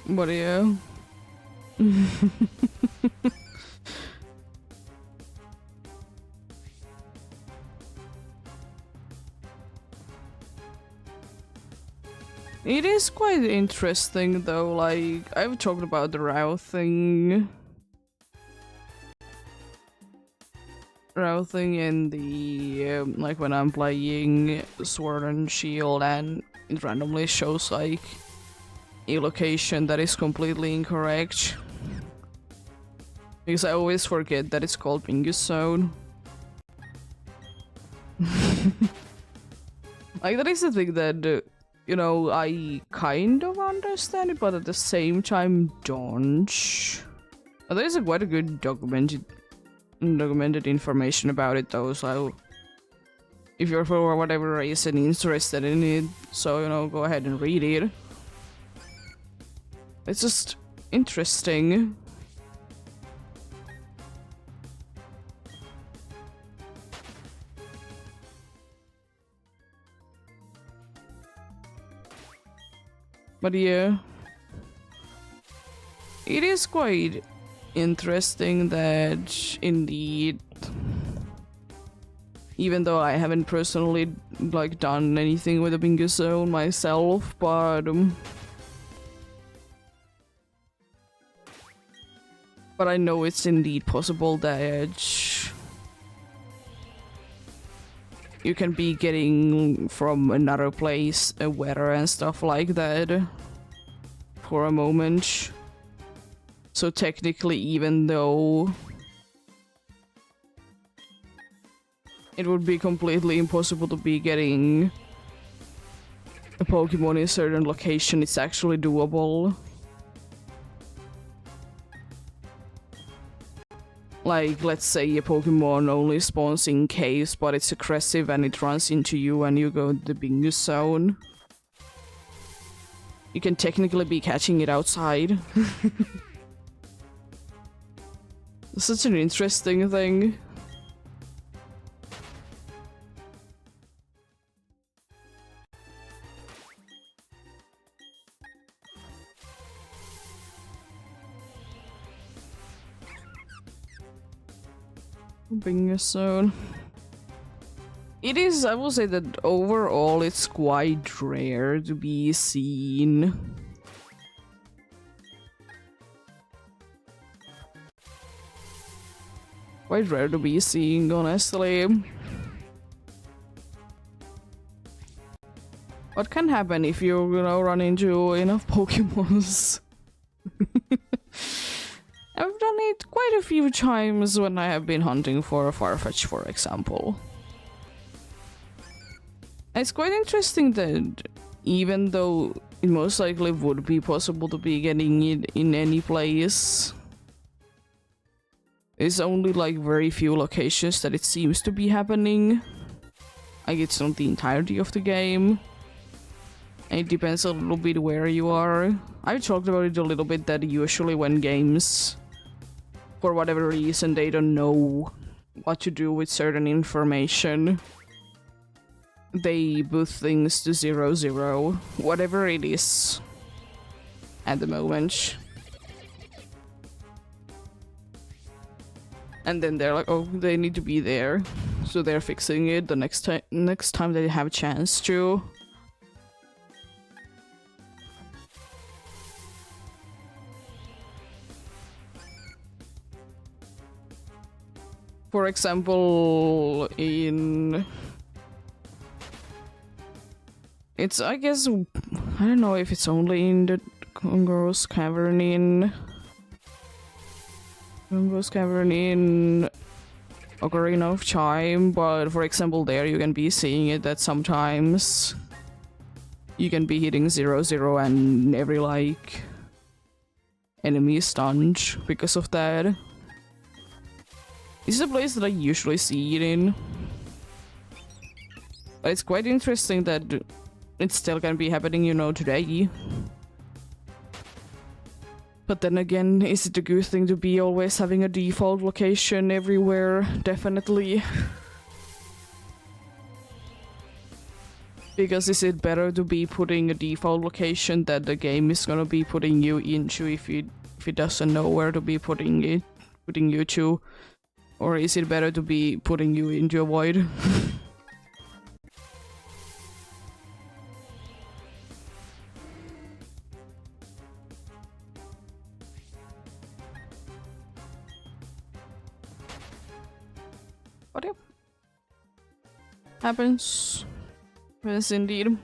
But yeah. It is quite interesting though, like, I've talked about the routing. Routing in the, like when I'm playing Sword and Shield and it randomly shows like a location that is completely incorrect. Because I always forget that it's called Mingus Zone. Like, that is the thing that, you know, I kind of understand it, but at the same time don't. But there is quite a good documented information about it though, so if you're for whatever reason interested in it, so, you know, go ahead and read it. It's just interesting. But yeah, it is quite interesting that indeed Even though I haven't personally like done anything with the bingo zone myself, but I know it's indeed possible that you can be getting from another place a weather and stuff like that for a moment. So technically, even though it would be completely impossible to be getting a Pokemon in a certain location, it's actually doable. Like, let's say a Pokemon only spawns in caves, but it's aggressive and it runs into you and you go to the bingo zone. You can technically be catching it outside. Such an interesting thing. Bingo zone. It is, I will say that overall it's quite rare to be seen. Quite rare to be seen, honestly. What can happen if you run into enough Pokemons? I've done it quite a few times when I have been hunting for a Farfetch, for example. It's quite interesting that even though it most likely would be possible to be getting it in any place, there's only like very few locations that it seems to be happening. Like it's not the entirety of the game. And it depends a little bit where you are. I've talked about it a little bit that usually when games, for whatever reason, they don't know what to do with certain information, they put things to 0-0, whatever it is at the moment. And then they're like, oh, they need to be there, so they're fixing it the next time they have a chance to. For example, it's, I guess, I don't know if it's only in the Congo's Cavern in Ocarina of Time, but for example there you can be seeing it that sometimes you can be hitting 0-0 and every like enemy is stunned because of that. This is a place that I usually see it in. But it's quite interesting that it still can be happening, you know, today. But then again, is it a good thing to be always having a default location everywhere? Definitely. Because is it better to be putting a default location that the game is gonna be putting you into if it doesn't know where to be putting you to? Or is it better to be putting you into a void? But yeah. Happens. Yes, indeed.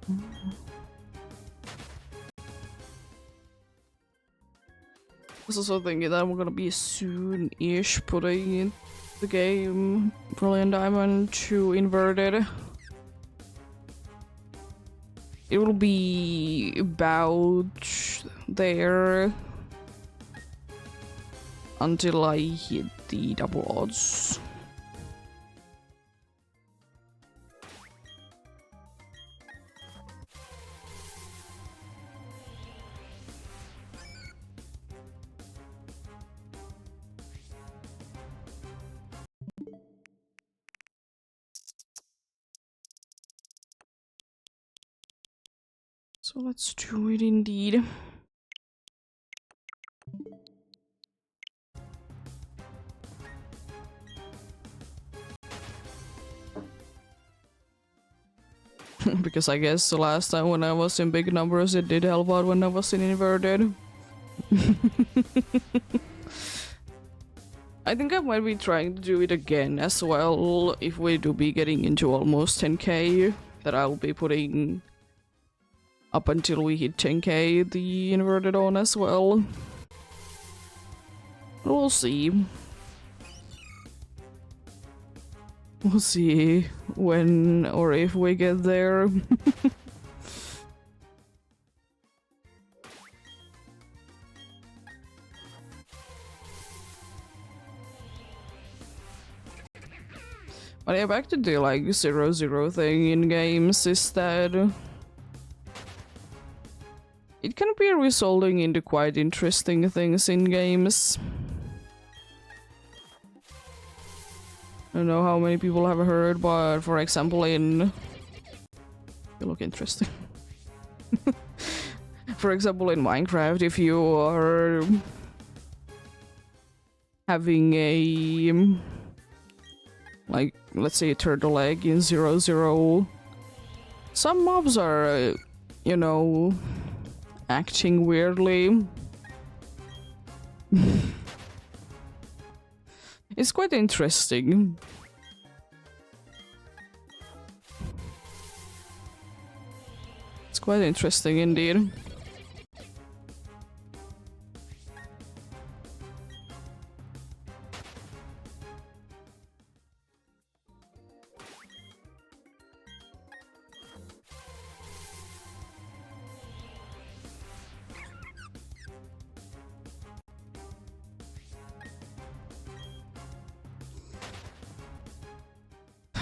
I was also thinking that I'm gonna be soon-ish putting the game Brilliant Diamond to Inverted. It will be about there until I hit the double odds. So let's do it indeed. Because I guess the last time when I was in big numbers it did help out when I was in inverted. I think I might be trying to do it again as well if we do be getting into almost 10k, that I'll be putting up until we hit 10k the inverted on as well. We'll see. We'll see when or if we get there. But yeah, back to the like 0-0 thing in games is that it can be resulting into quite interesting things in games. I don't know how many people have heard, but for example in... You look interesting. For example in Minecraft, if you are having a... like, let's say a turtle egg in 0-0, some mobs are, you know, acting weirdly. It's quite interesting. It's quite interesting indeed.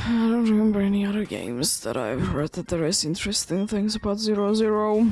I don't remember any other games that I've heard that there is interesting things about 0-0.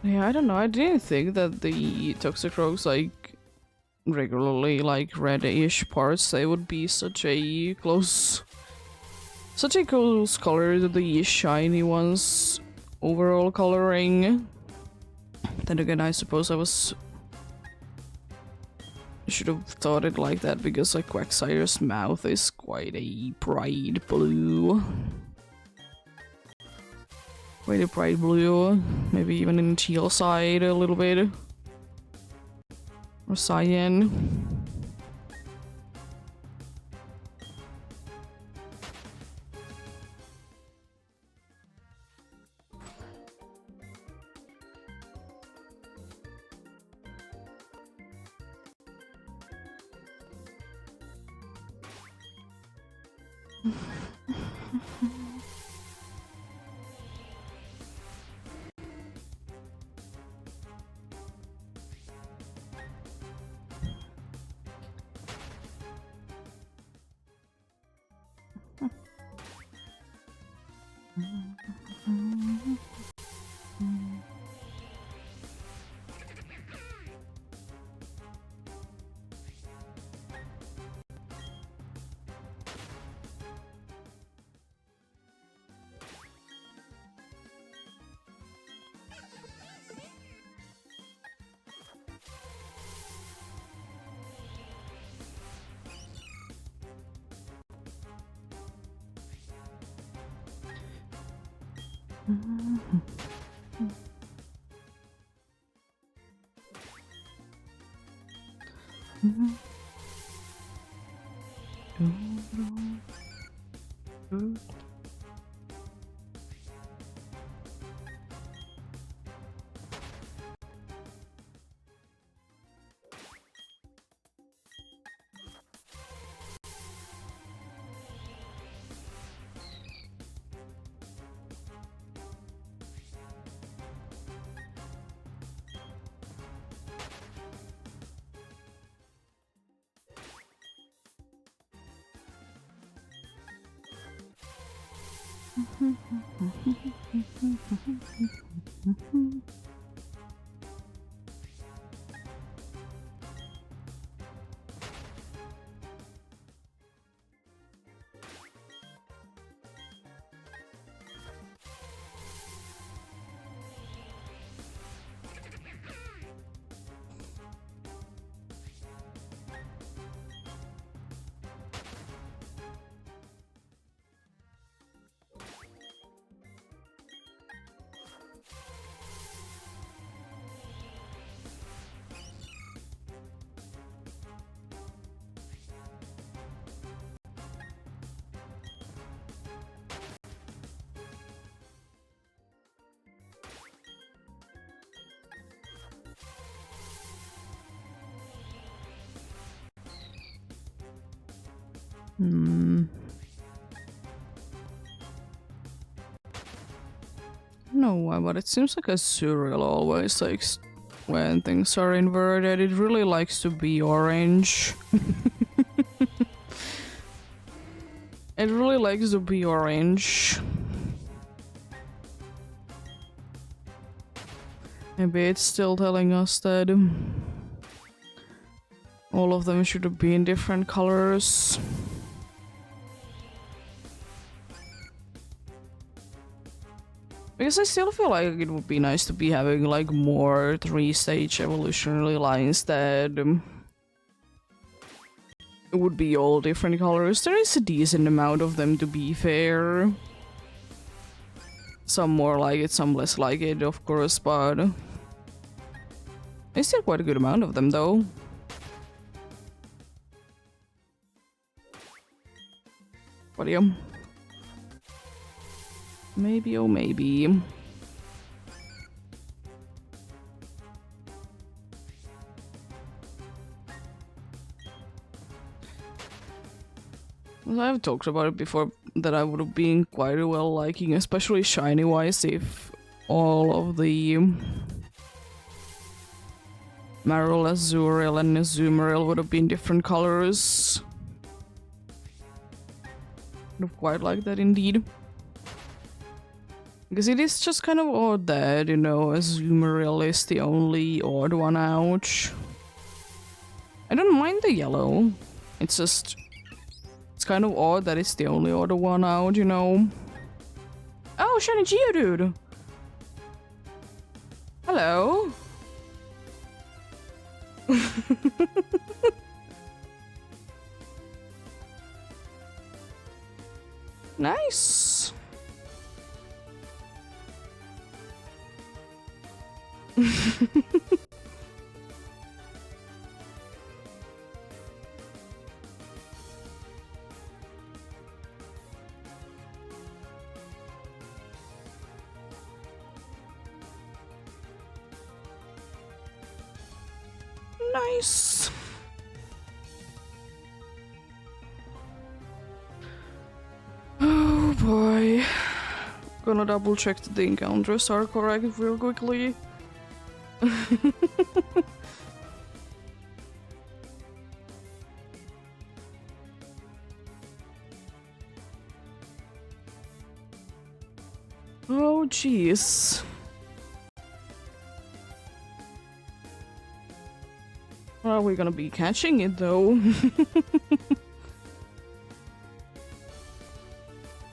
Yeah, I don't know. I didn't think that the Toxic Rogues, like, regularly, like, reddish parts, they would be such a close color to the shiny ones overall coloring. Then again, I suppose should have thought it like that because like Quagsire's mouth is quite a bright blue. Quite a bright blue, maybe even in teal side a little bit. Or cyan. No, why, but it seems like a cereal always likes when things are inverted. It really likes to be orange. It really likes to be orange. Maybe it's still telling us that all of them should be in different colors. Because I still feel like it would be nice to be having like more 3-stage evolutionary lines that it would be all different colors. There is a decent amount of them, to be fair. Some more like it, some less like it, of course, but there's still quite a good amount of them though. But yeah. Maybe, oh maybe. I've talked about it before that I would have been quite well liking, especially shiny wise, if all of the Marill, Azurill, and Azumarill would have been different colors. Would have quite liked that indeed. Because it is just kind of odd that, you know, Azumarill is the only odd one out. I don't mind the yellow. It's just... it's kind of odd that it's the only odd one out, you know. Oh, shiny Geodude! Hello! Nice! Nice. Oh boy. Gonna double check that the encounters are correct real quickly. Oh, jeez. Are we gonna be catching it, though?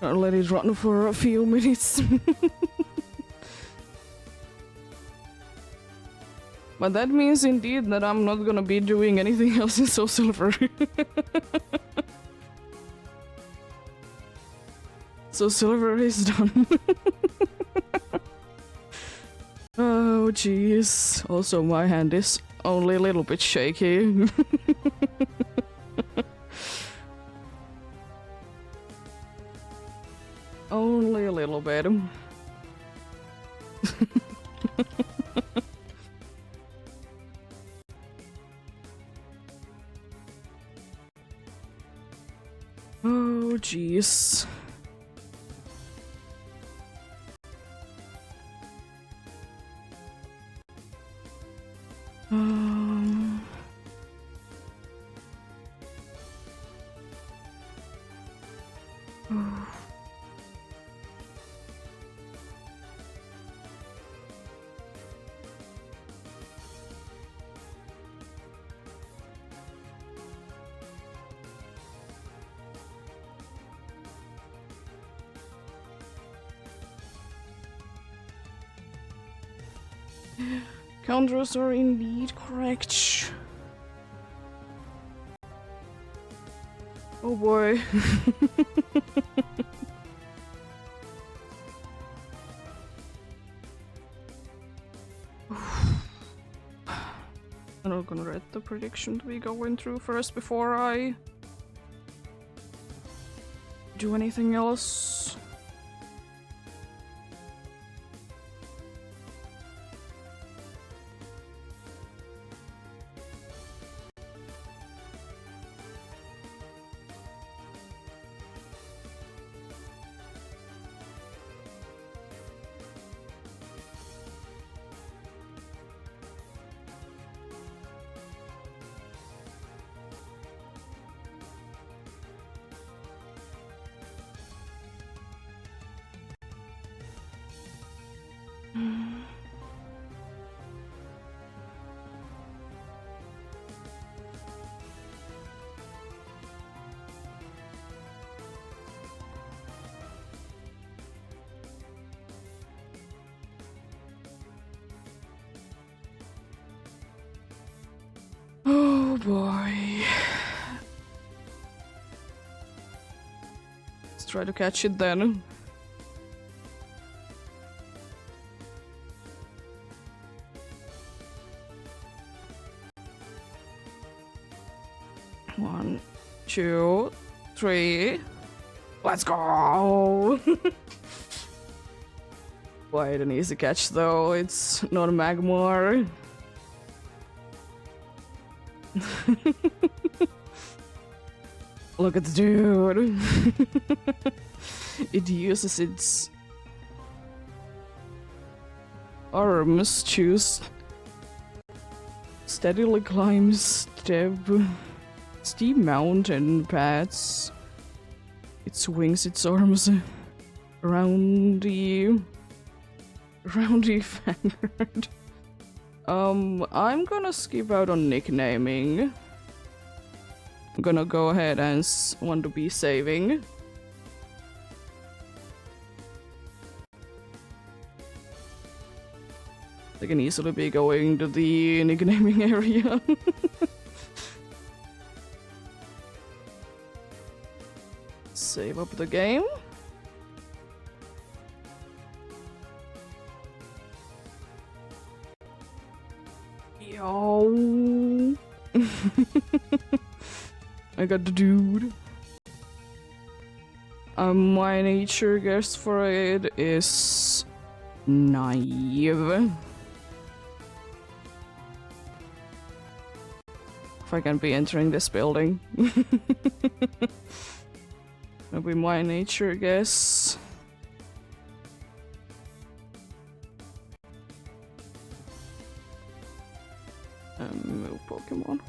I'll let it run for a few minutes. But that means indeed that I'm not gonna be doing anything else in Soul Silver. So Silver is done. Oh jeez. Also my hand is only a little bit shaky. Only a little bit. Oh jeez. Counters are indeed correct. Oh boy. I'm not gonna read the prediction we going through first before I do anything else. Oh boy. Let's try to catch it then. One, two, three. Let's go! Quite an easy catch though, it's not a Magmar. Look at the dude. It uses its arms to steadily climb steep mountain paths. It swings its arms around the Vanguard. I'm gonna skip out on nicknaming. I'm gonna go ahead and want to be saving. I can easily be going to the nicknaming area. Save up the game. Yo. I got the dude. My nature guess for it is naive. If I can be entering this building. That'll be my nature guess. Move Pokemon.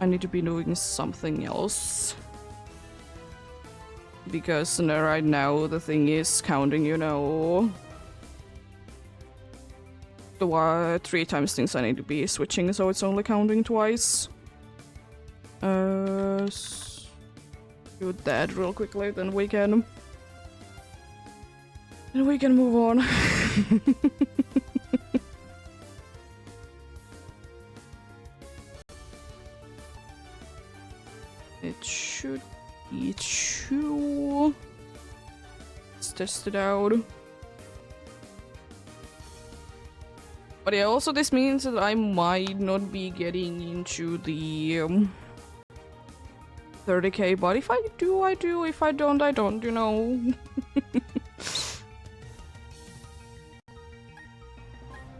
I need to be doing something else. Because right now the thing is counting, you know, the 3 times things I need to be switching, so it's only counting twice. Do that real quickly, then we can move on. It should be 2. Let's test it out. But yeah, also this means that I might not be getting into the 30k, but if I do, I do. If I don't, I don't, you know.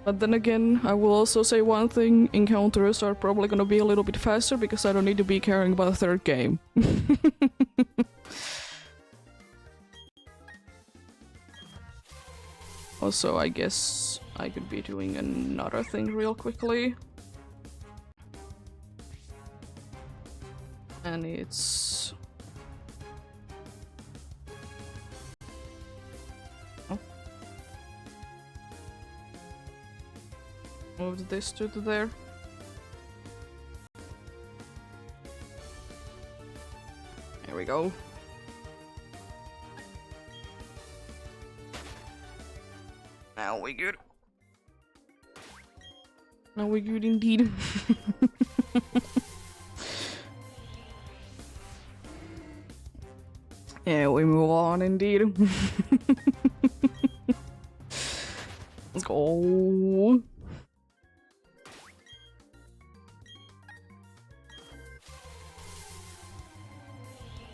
But then again, I will also say one thing, encounters are probably gonna be a little bit faster because I don't need to be caring about the 3rd game. Also, I guess I could be doing another thing real quickly. And it's... Oh. Moved this to there. There we go. Now we good. Now we good indeed. Yeah, we move on indeed. Let's go.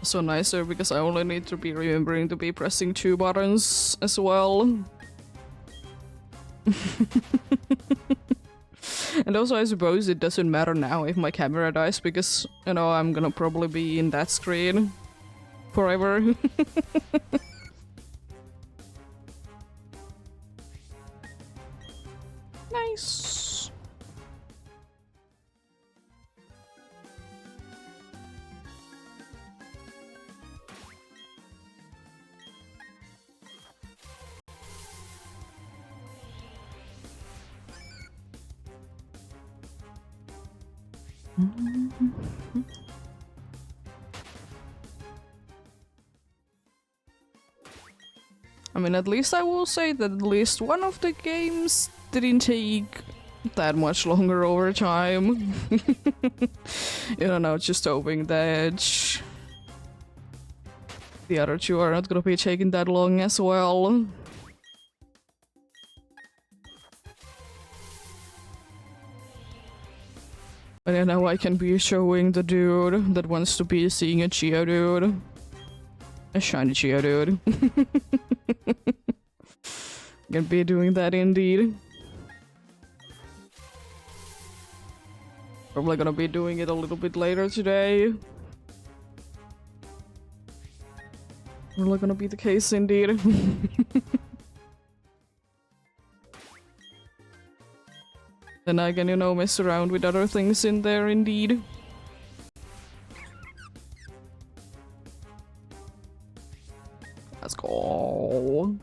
So nicer because I only need to be remembering to be pressing 2 buttons as well. And also I suppose it doesn't matter now if my camera dies because, you know, I'm gonna probably be in that screen forever. Nice. I mean, at least I will say that at least one of the games didn't take that much longer over time. You don't know, just hoping that the other 2 are not gonna be taking that long as well. And yeah, now I can be showing the dude that wants to be seeing a Geodude. A shiny Geodude. Can be doing that indeed. Probably gonna be doing it a little bit later today. Probably gonna be the case indeed. Then I can, you know, mess around with other things in there indeed. Let's go.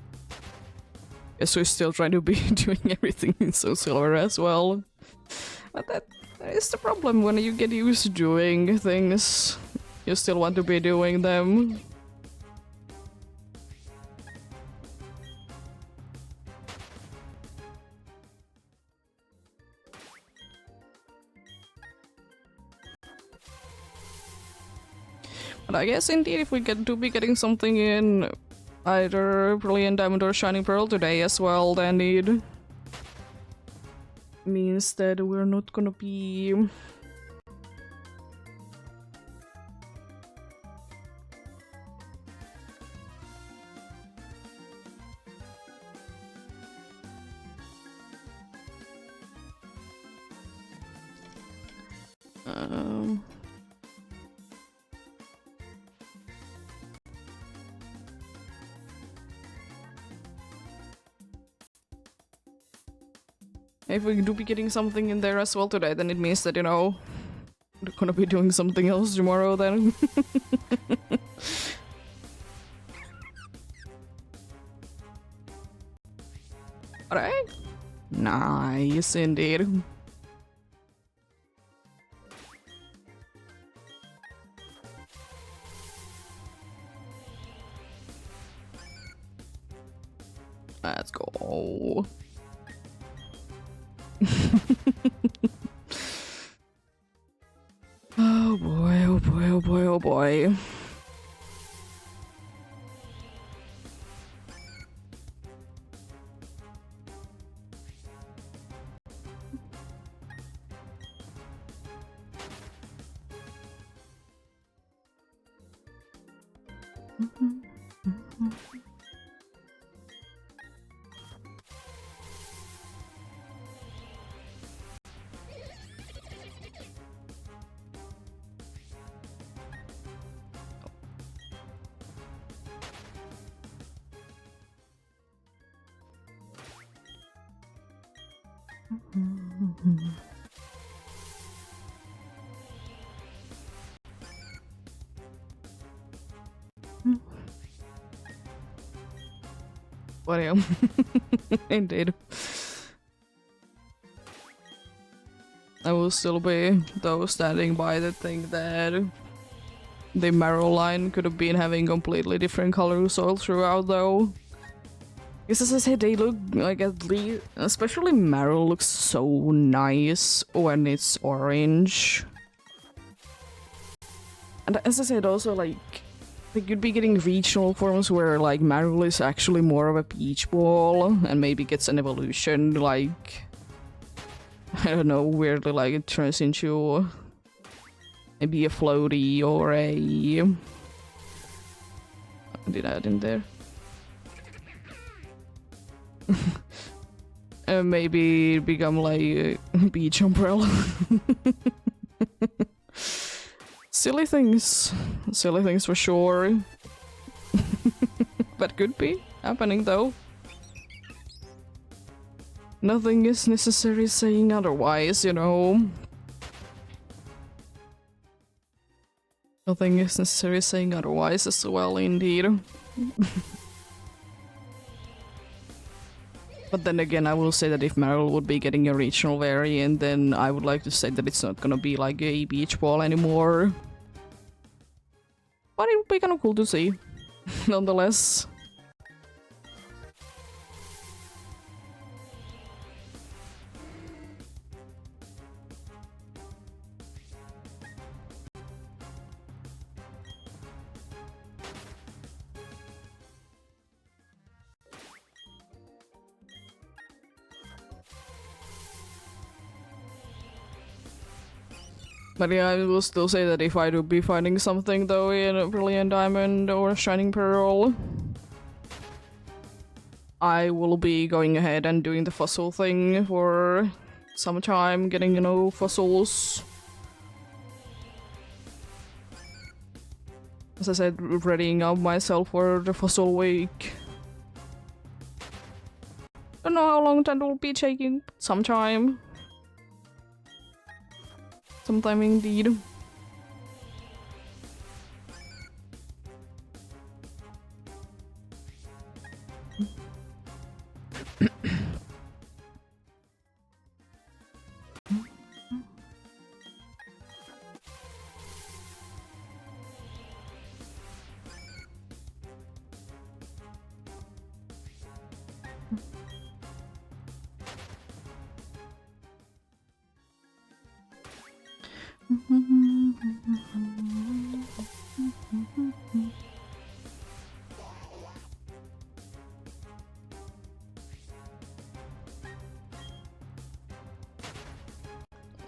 Guess we're still trying to be doing everything in Soul Silver as well. But that is the problem when you get used to doing things. You still want to be doing them. But I guess indeed if we get to be getting something in either Brilliant Diamond or Shining Pearl today as well, then it means that we're not gonna be... If we do be getting something in there as well today, then it means that, you know, We're gonna be doing something else tomorrow then. Alright. Nice indeed. Let's go. Oh boy, oh boy, oh boy, oh boy. What am? Indeed. I will still be, though, standing by the thing that the Marrow line could have been having completely different colors all throughout, though. Because as I said, they look like, at least, especially Marrow looks so nice when it's orange. And as I said, also, like you'd be getting regional forms where, like, Marrow is actually more of a peach ball and maybe gets an evolution, like, I don't know, weirdly, like, it turns into maybe a floaty or a... Did I add in there? Maybe become like a beach umbrella. Silly things for sure. That could be happening though. Nothing is necessary saying otherwise, you know. Nothing is necessary saying otherwise as well, indeed. But then again, I will say that if Meryl would be getting a regional variant, then I would like to say that it's not gonna be like a beach ball anymore. But it would be kind of cool to see, nonetheless. But yeah, I will still say that if I do be finding something though in a Brilliant Diamond or Shining Pearl, I will be going ahead and doing the fossil thing for some time, getting, you know, fossils. As I said, readying up myself for the fossil week. Don't know how long that will be taking, some time. Sometime indeed.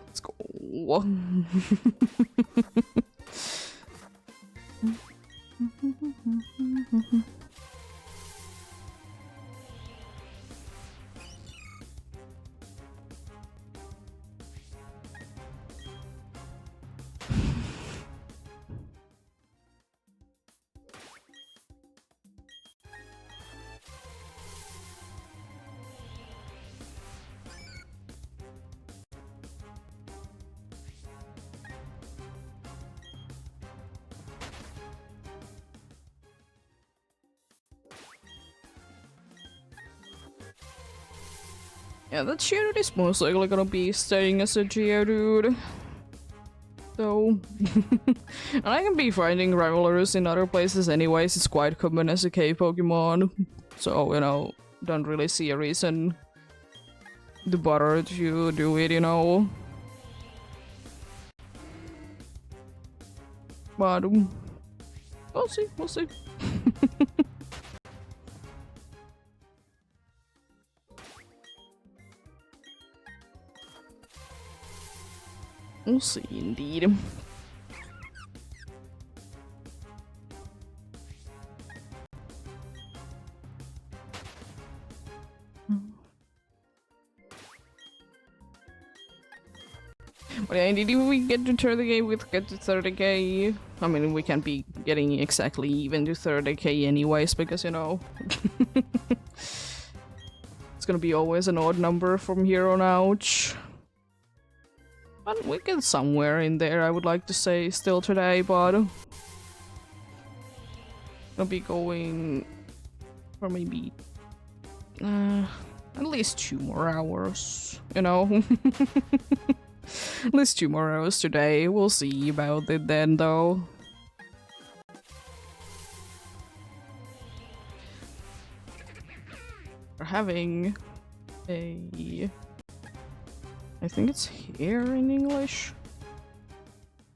Let's go. Yeah, that Geodude is most likely gonna be staying as a Geodude. So... and I can be finding rivalries in other places anyways, it's quite common as a K-Pokemon. So, you know, don't really see a reason to bother to do it, you know. But... we'll see, we'll see. We'll see, indeed. But yeah, indeed, if we get to 30k, we get to 30k. I mean, we can't be getting exactly even to 30k anyways, because, you know... it's gonna be always an odd number from here on out. But we get somewhere in there, I would like to say, still today, but... I'll be going... for maybe... at least 2 more hours, you know? At least 2 more hours today, we'll see about it then, though. We're having a... I think it's here in English.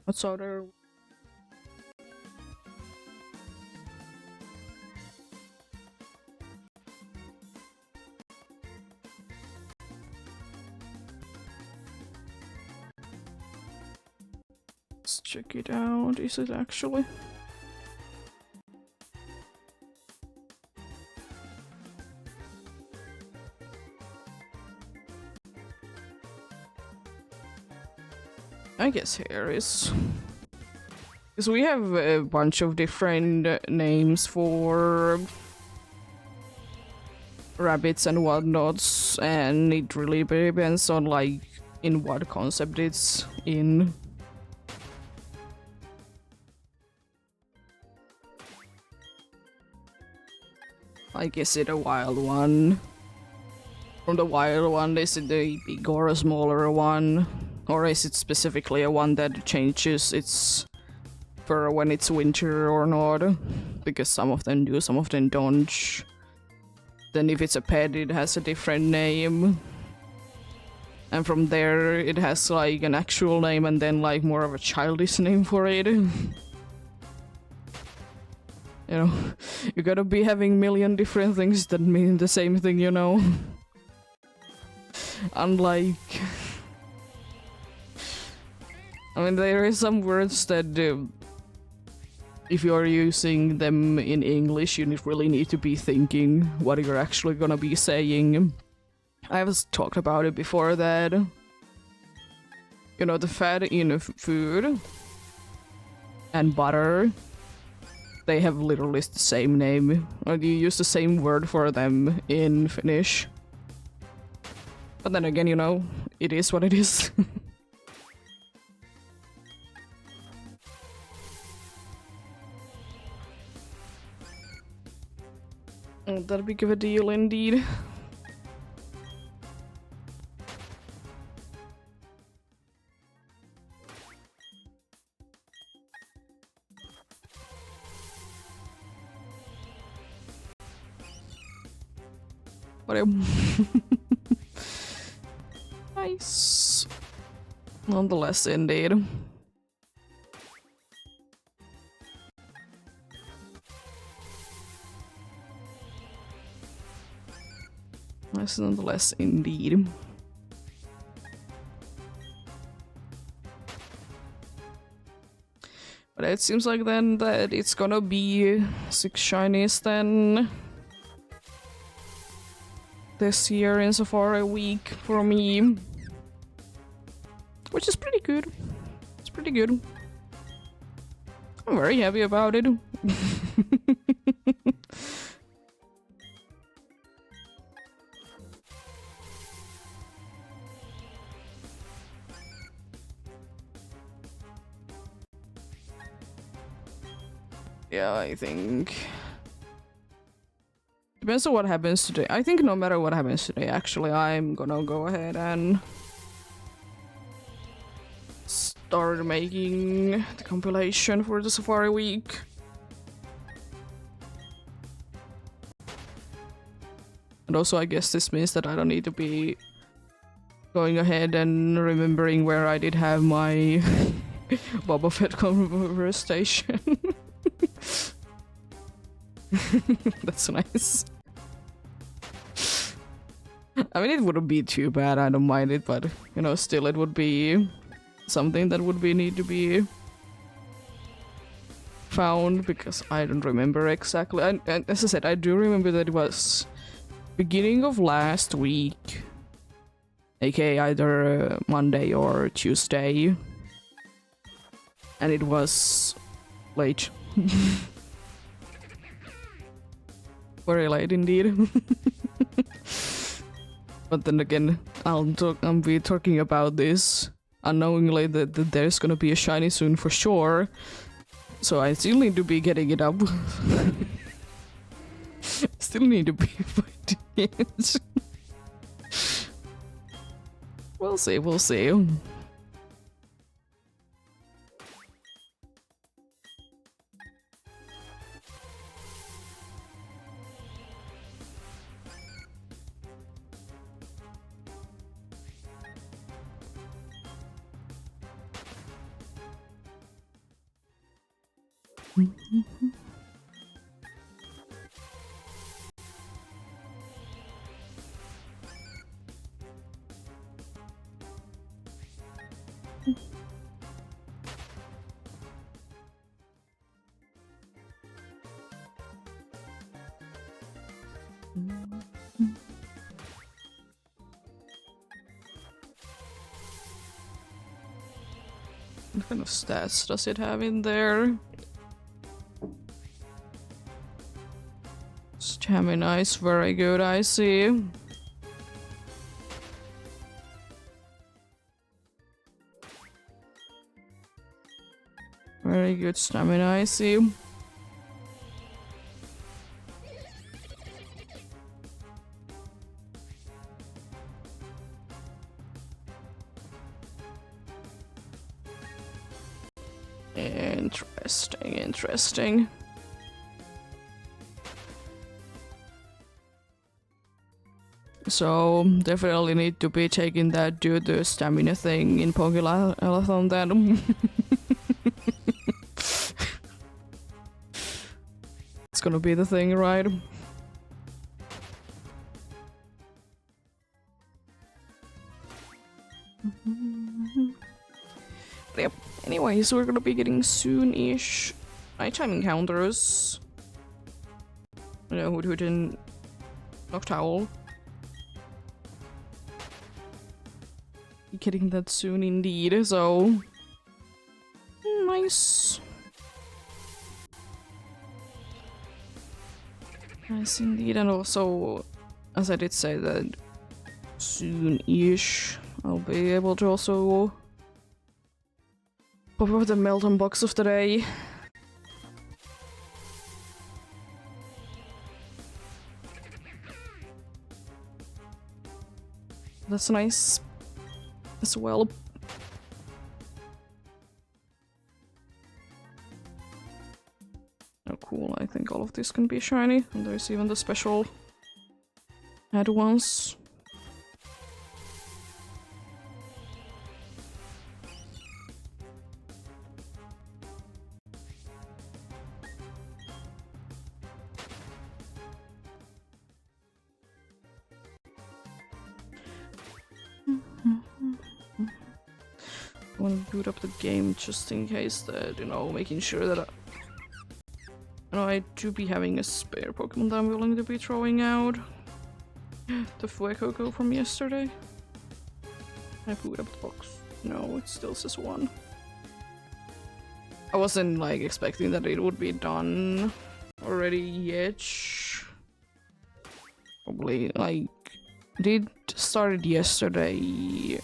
What's other... Let's check it out. Is it actually? I guess here is... because we have a bunch of different names for rabbits and whatnots, and it really depends on like in what concept it's in. Like, is it a wild one? From the wild one, is it a big or a smaller one? Or is it specifically a one that changes its fur when it's winter or not? Because some of them do, some of them don't. Then if it's a pet, it has a different name. And from there, it has like an actual name and then like more of a childish name for it. You know, you gotta be having million different things that mean the same thing, you know? Unlike... I mean, there is some words that, if you're using them in English, you really need to be thinking what you're actually gonna be saying. I've talked about it before that, you know, the fat in food and butter, they have literally the same name, or you use the same word for them in Finnish. But then again, you know, it is what it is. That big of a deal indeed. But nice. Nonetheless, indeed. Nice, nonetheless, indeed. But it seems like then that it's gonna be 6 shinies then. This year insofar a week for me. Which is pretty good. It's pretty good. I'm very happy about it. Yeah, I think Depends on what happens today. I think no matter what happens today, actually, I'm gonna go ahead and start making the compilation for the Safari week. And also, I guess this means that I don't need to be going ahead and remembering where I did have my Boba Fett conversation. That's nice. I mean, it wouldn't be too bad, I don't mind it, but, you know, still it would be something that would need to be found, because I don't remember exactly. And as I said, I do remember that it was beginning of last week, aka either Monday or Tuesday, and it was late. Very late indeed. But then again, I'll be talking about this unknowingly that there's gonna be a shiny soon for sure. So I still need to be getting it up. Still need to be fighting it. We'll see, we'll see. What kind of stats does it have in there? Stamina is very good, I see. Very good stamina, I see. Interesting, interesting. So definitely need to be taking that due to stamina thing in Pokemon then. It's gonna be the thing, right? Yep. Anyways, we're gonna be getting soon-ish nighttime encounters. You know, Hoot and Noctowl. Getting that soon indeed, so nice. Nice indeed, and also, as I did say that soon-ish, I'll be able to also pop up the Melton box of the day. That's nice as well. Oh cool, I think all of this can be shiny, and there's even the special add ones. I want to boot up the game just in case that, you know, making sure that I do be having a spare Pokemon that I'm willing to be throwing out. The Fuecoco from yesterday. I boot up the box. No, it still says 1. I wasn't like expecting that it would be done already yet. Probably like did started yesterday.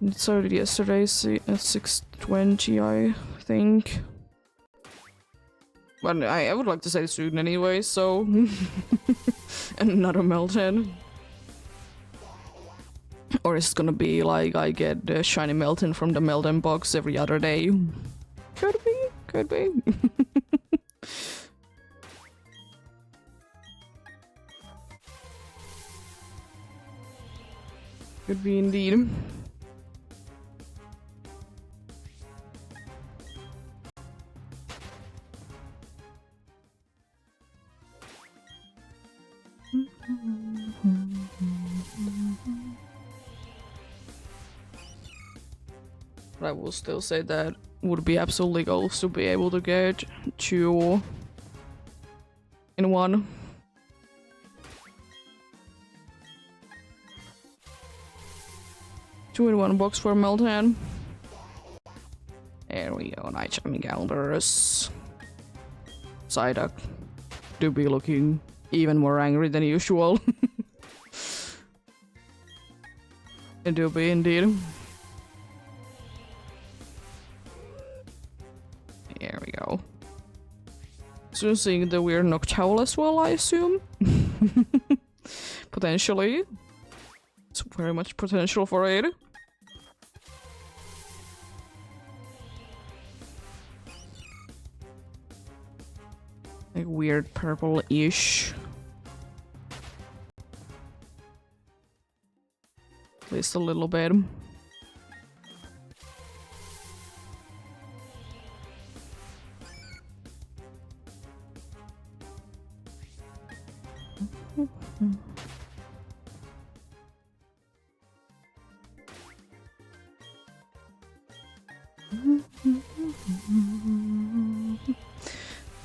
It started yesterday at 6:20, I think. But I would like to say soon anyway, so... And another Melton. Or it's gonna be like I get the shiny Melton from the Melton box every other day. Could be, could be. Could be indeed. But I will still say that would be absolutely goals to be able to get 2 in 1. Two in 1 box for Melton. There we go, Night Chiming Elders. Psyduck do be looking even more angry than usual. It do be indeed. There we go. Soon seeing the weird Noctowl as well, I assume. Potentially. It's very much potential for it. Like weird purple-ish. At least a little bit.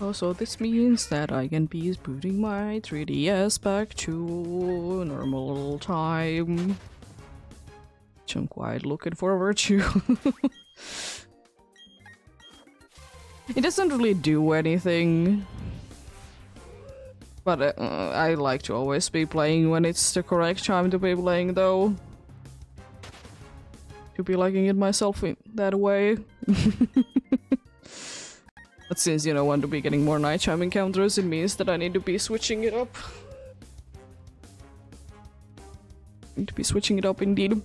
Also, this means that I can be booting my 3DS back to normal time. Which I'm quite looking forward to. It doesn't really do anything. But I like to always be playing when it's the correct time to be playing, though. To be liking it myself in that way. But since, you know, I want to be getting more night chime encounters, it means that I need to be switching it up. Need to be switching it up indeed.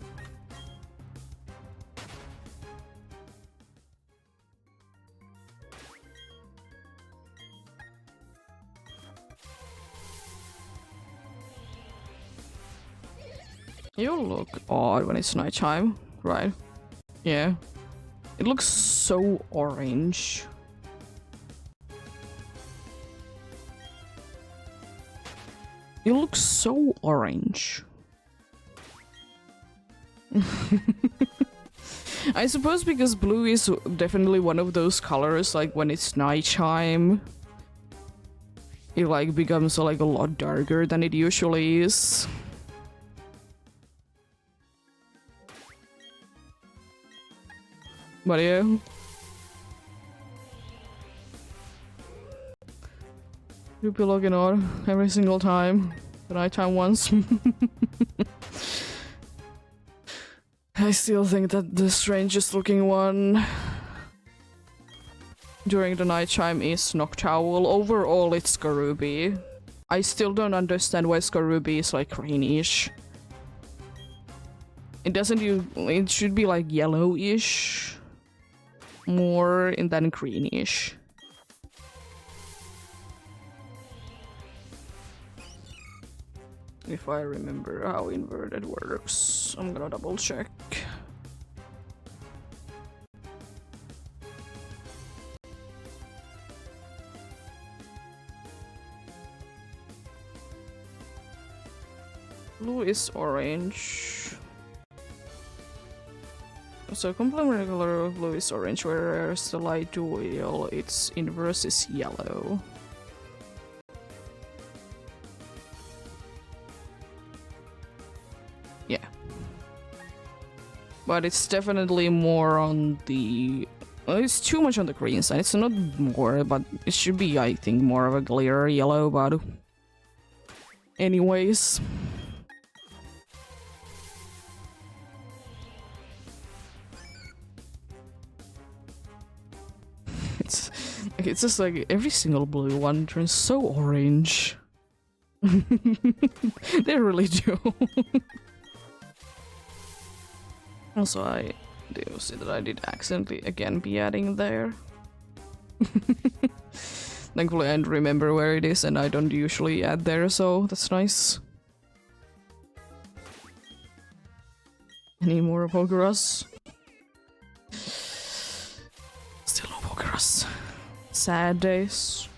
You look odd when it's nighttime, right? Yeah. It looks so orange. You look so orange. I suppose because blue is definitely one of those colors, like when it's nighttime, it like becomes like a lot darker than it usually is. But yeah. You'll be logging on every single time. The nighttime ones. I still think that the strangest looking one during the nighttime is Noctowl. Overall, it's Skoruby. I still don't understand why Skoruby is like greenish. It doesn't it should be like yellowish more than greenish. If I remember how inverted works, I'm gonna double check. Blue is orange. So complementary color of blue is orange, whereas the light dual, its inverse is yellow. Yeah. But it's definitely more on the... Well, it's too much on the green side. It's not more, but it should be, I think, more of a clear yellow, but... Anyways... It's just like every single blue one turns so orange. They really do. Also, I do see that I did accidentally again be adding there. Thankfully, I remember where it is, and I don't usually add there, so that's nice. Any more Pokeros? Still no Pokeros. Sad days.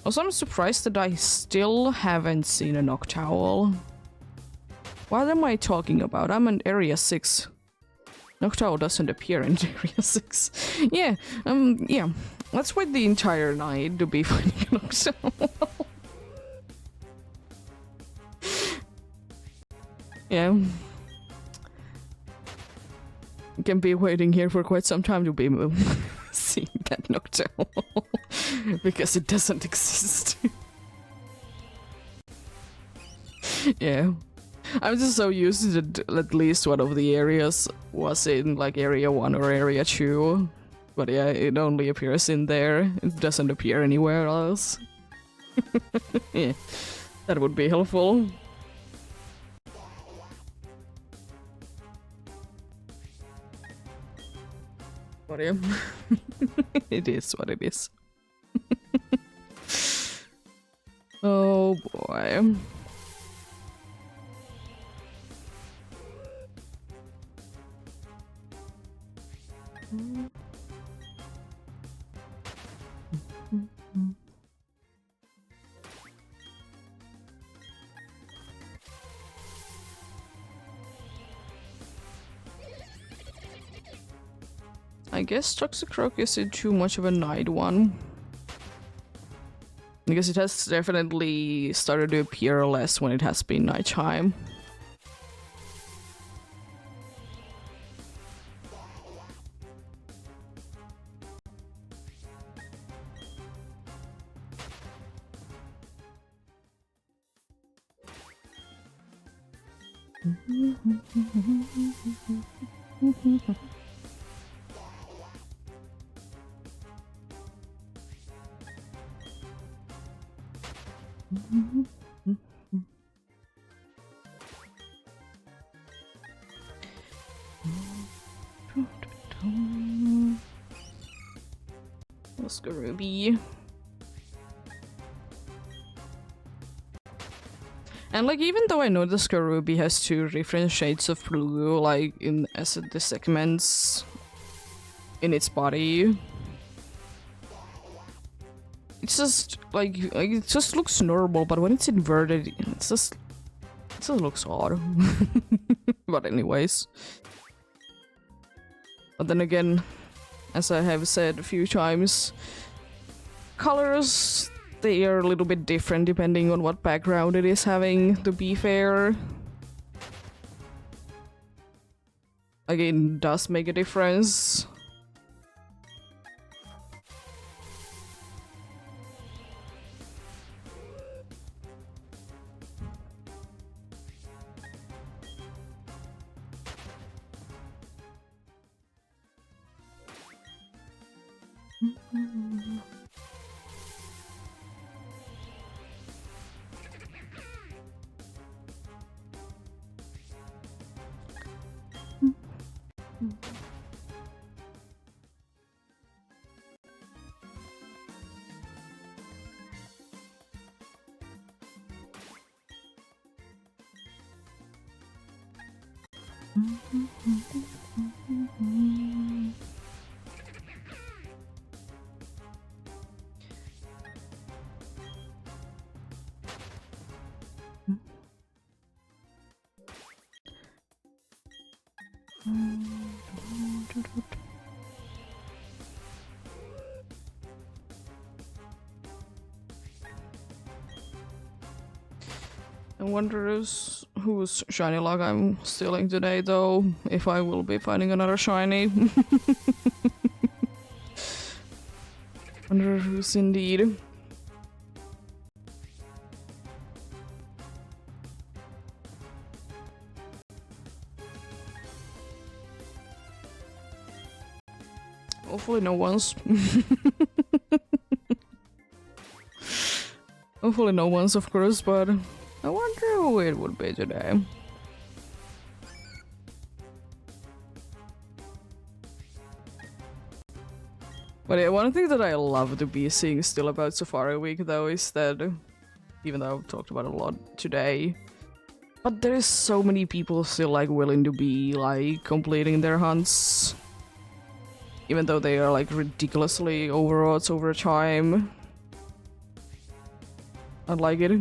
Also, I'm surprised that I still haven't seen a Noctowl. What am I talking about? I'm in Area 6. Noctowl doesn't appear in Area 6. Yeah, yeah. Let's wait the entire night to be finding a Noctowl. Yeah. Can be waiting here for quite some time to be seeing that Noctowl. Because it doesn't exist. Yeah. I'm just so used to that at least one of the areas was in like Area 1 or Area 2. But yeah, it only appears in there. It doesn't appear anywhere else. Yeah, that would be helpful. But yeah, it is what it is. Oh boy. I guess Toxicroak isn't too much of a night one. Because it has definitely started to appear less when it has been nighttime. Let's go Ruby. And like, even though I know the Skarubi has two different shades of blue, like in as the segments in its body, it's just like it just looks normal. But when it's inverted, it just looks odd. But anyways, but then again, as I have said a few times, colors, they are a little bit different depending on what background it is having, to be fair. Again, it does make a difference. I wonder whose shiny log I'm stealing today, though, if I will be finding another shiny. Wonder who's indeed. Hopefully no one's... Hopefully no one's, of course, but I wonder who it would be today. But yeah, one thing that I love to be seeing still about Safari Week though is that, even though I've talked about it a lot today, but there's so many people still like willing to be like completing their hunts. Even though they are like ridiculously overodds over time. I like it.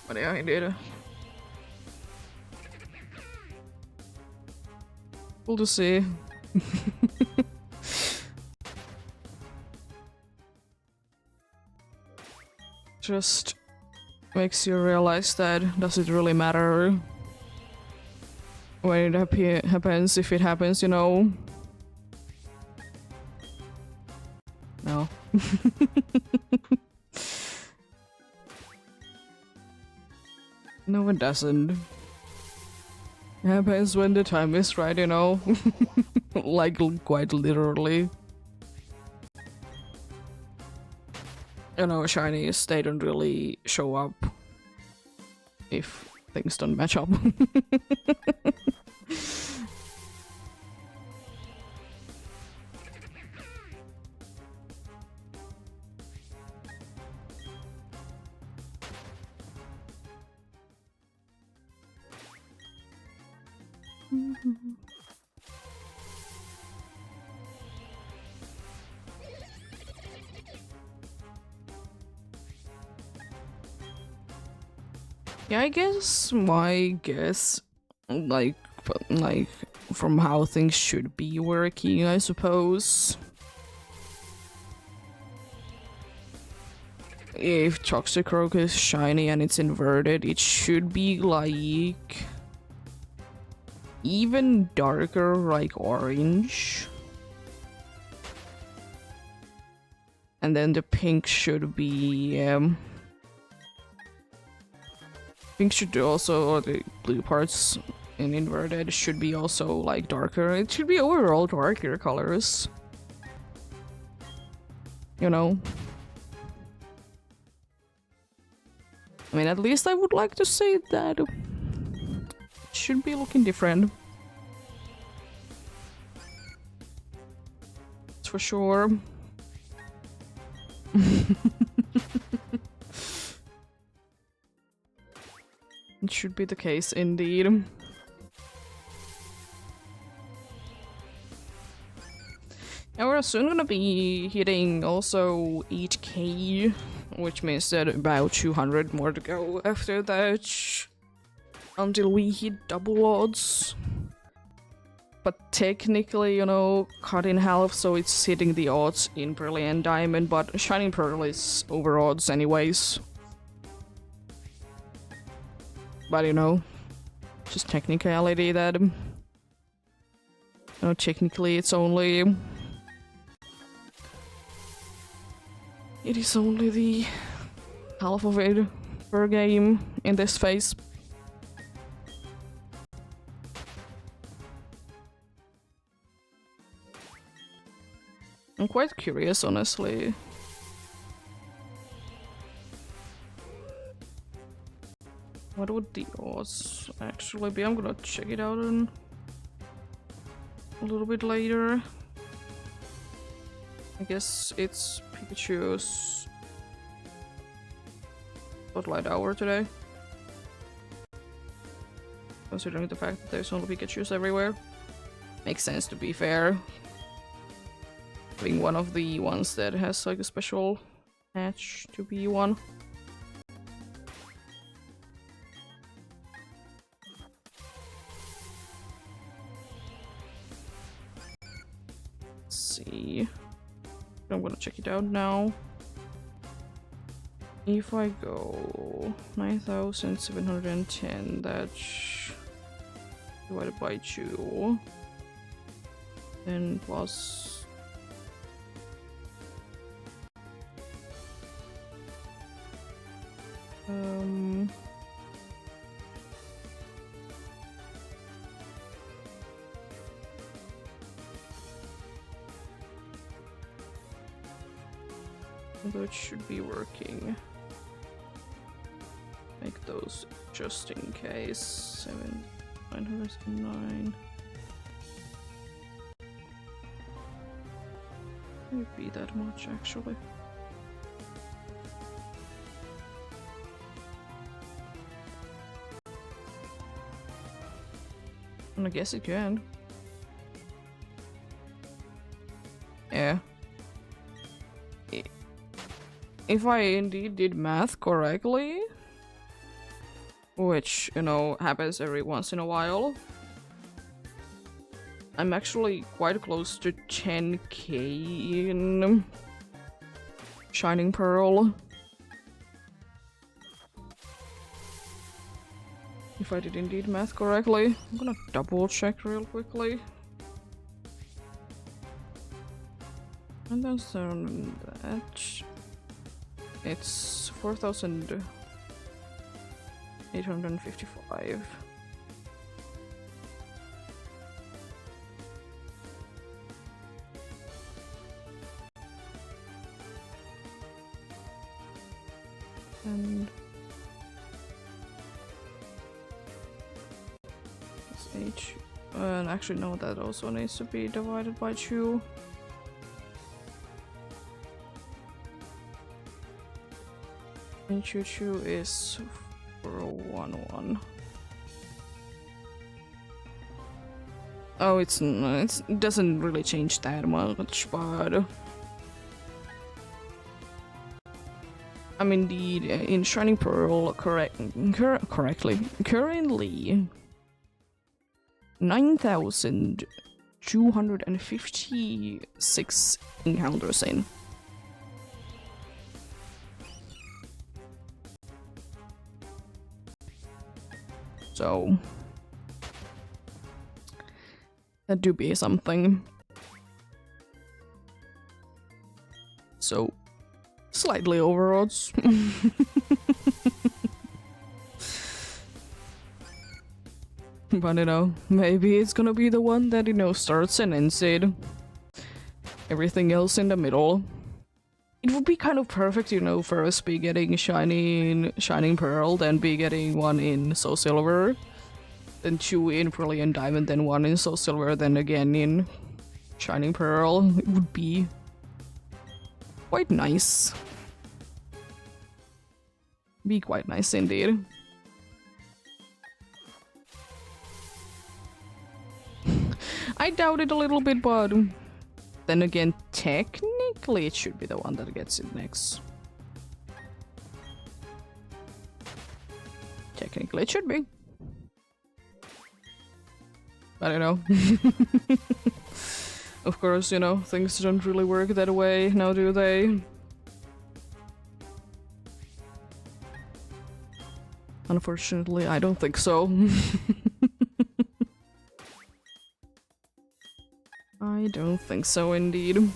But yeah, I did. Cool to see. Just makes you realize that does it really matter when it happens, if it happens, you know? No. No, it doesn't. It happens when the time is right, you know? Like, quite literally. You know, shinies, they don't really show up if things don't match up. Yeah, I guess my guess, like from how things should be working, I suppose. If Toxicroak is shiny and it's inverted, it should be like even darker, like orange. And then the pink should be pink should also, or the blue parts in inverted should be also like darker. It should be overall darker colors. You know? I mean, at least I would like to say that it should be looking different. That's for sure. It should be the case indeed. And we're soon gonna be hitting also 8k, which means that about 200 more to go after that, until we hit double odds. But technically, you know, cut in half, so it's hitting the odds in Brilliant Diamond, but Shining Pearl is over odds anyways. But you know, just technicality that, you know, technically it's only... It is only the half of it per game in this phase. I'm quite curious, honestly. What would the odds actually be? I'm gonna check it out in a little bit later. I guess it's Pikachu's Spotlight Hour today. Considering the fact that there's only Pikachus everywhere. Makes sense, to be fair. Being one of the ones that has like a special hatch to be one. Let's see. I'm gonna check it out now. If I go 9,710, that's divided by 2, then plus Um... Although it should be working. Make those just in case. 909. Might be that much actually. I guess it can. Yeah. If I indeed did math correctly, which, you know, happens every once in a while, I'm actually quite close to 10k in Shining Pearl. If I did indeed math correctly. I'm gonna double check real quickly. And then that... It's 4,855. And it's H. And actually, no, that also needs to be divided by 2. And Choo Choo is 411. Oh, it doesn't really change that much, but I'm indeed in Shining Pearl correctly. Currently, 9,256 encounters in. So that do be something. So slightly over odds. But you know, maybe it's gonna be the one that, you know, starts and ends it. Everything else in the middle. It would be kind of perfect, you know, first be getting Shining Pearl, then be getting one in Soul Silver, then 2 in Brilliant Diamond, then 1 in Soul Silver, then again in Shining Pearl. It would be quite nice. Be quite nice indeed. I doubt it a little bit, but then again, technically it should be the one that gets it next. Technically it should be. I don't know. Of course, you know, things don't really work that way now, do they? Unfortunately, I don't think so. I don't think so, indeed.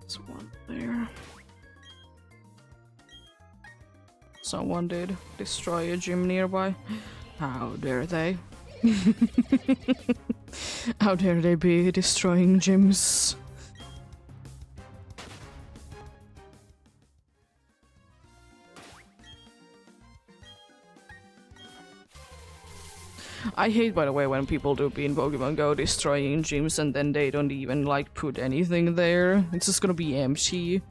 There's one there. Someone did destroy a gym nearby. How dare they? How dare they be destroying gyms? I hate, by the way, when people do be in Pokemon Go destroying gyms and then they don't even, like, put anything there. It's just gonna be empty.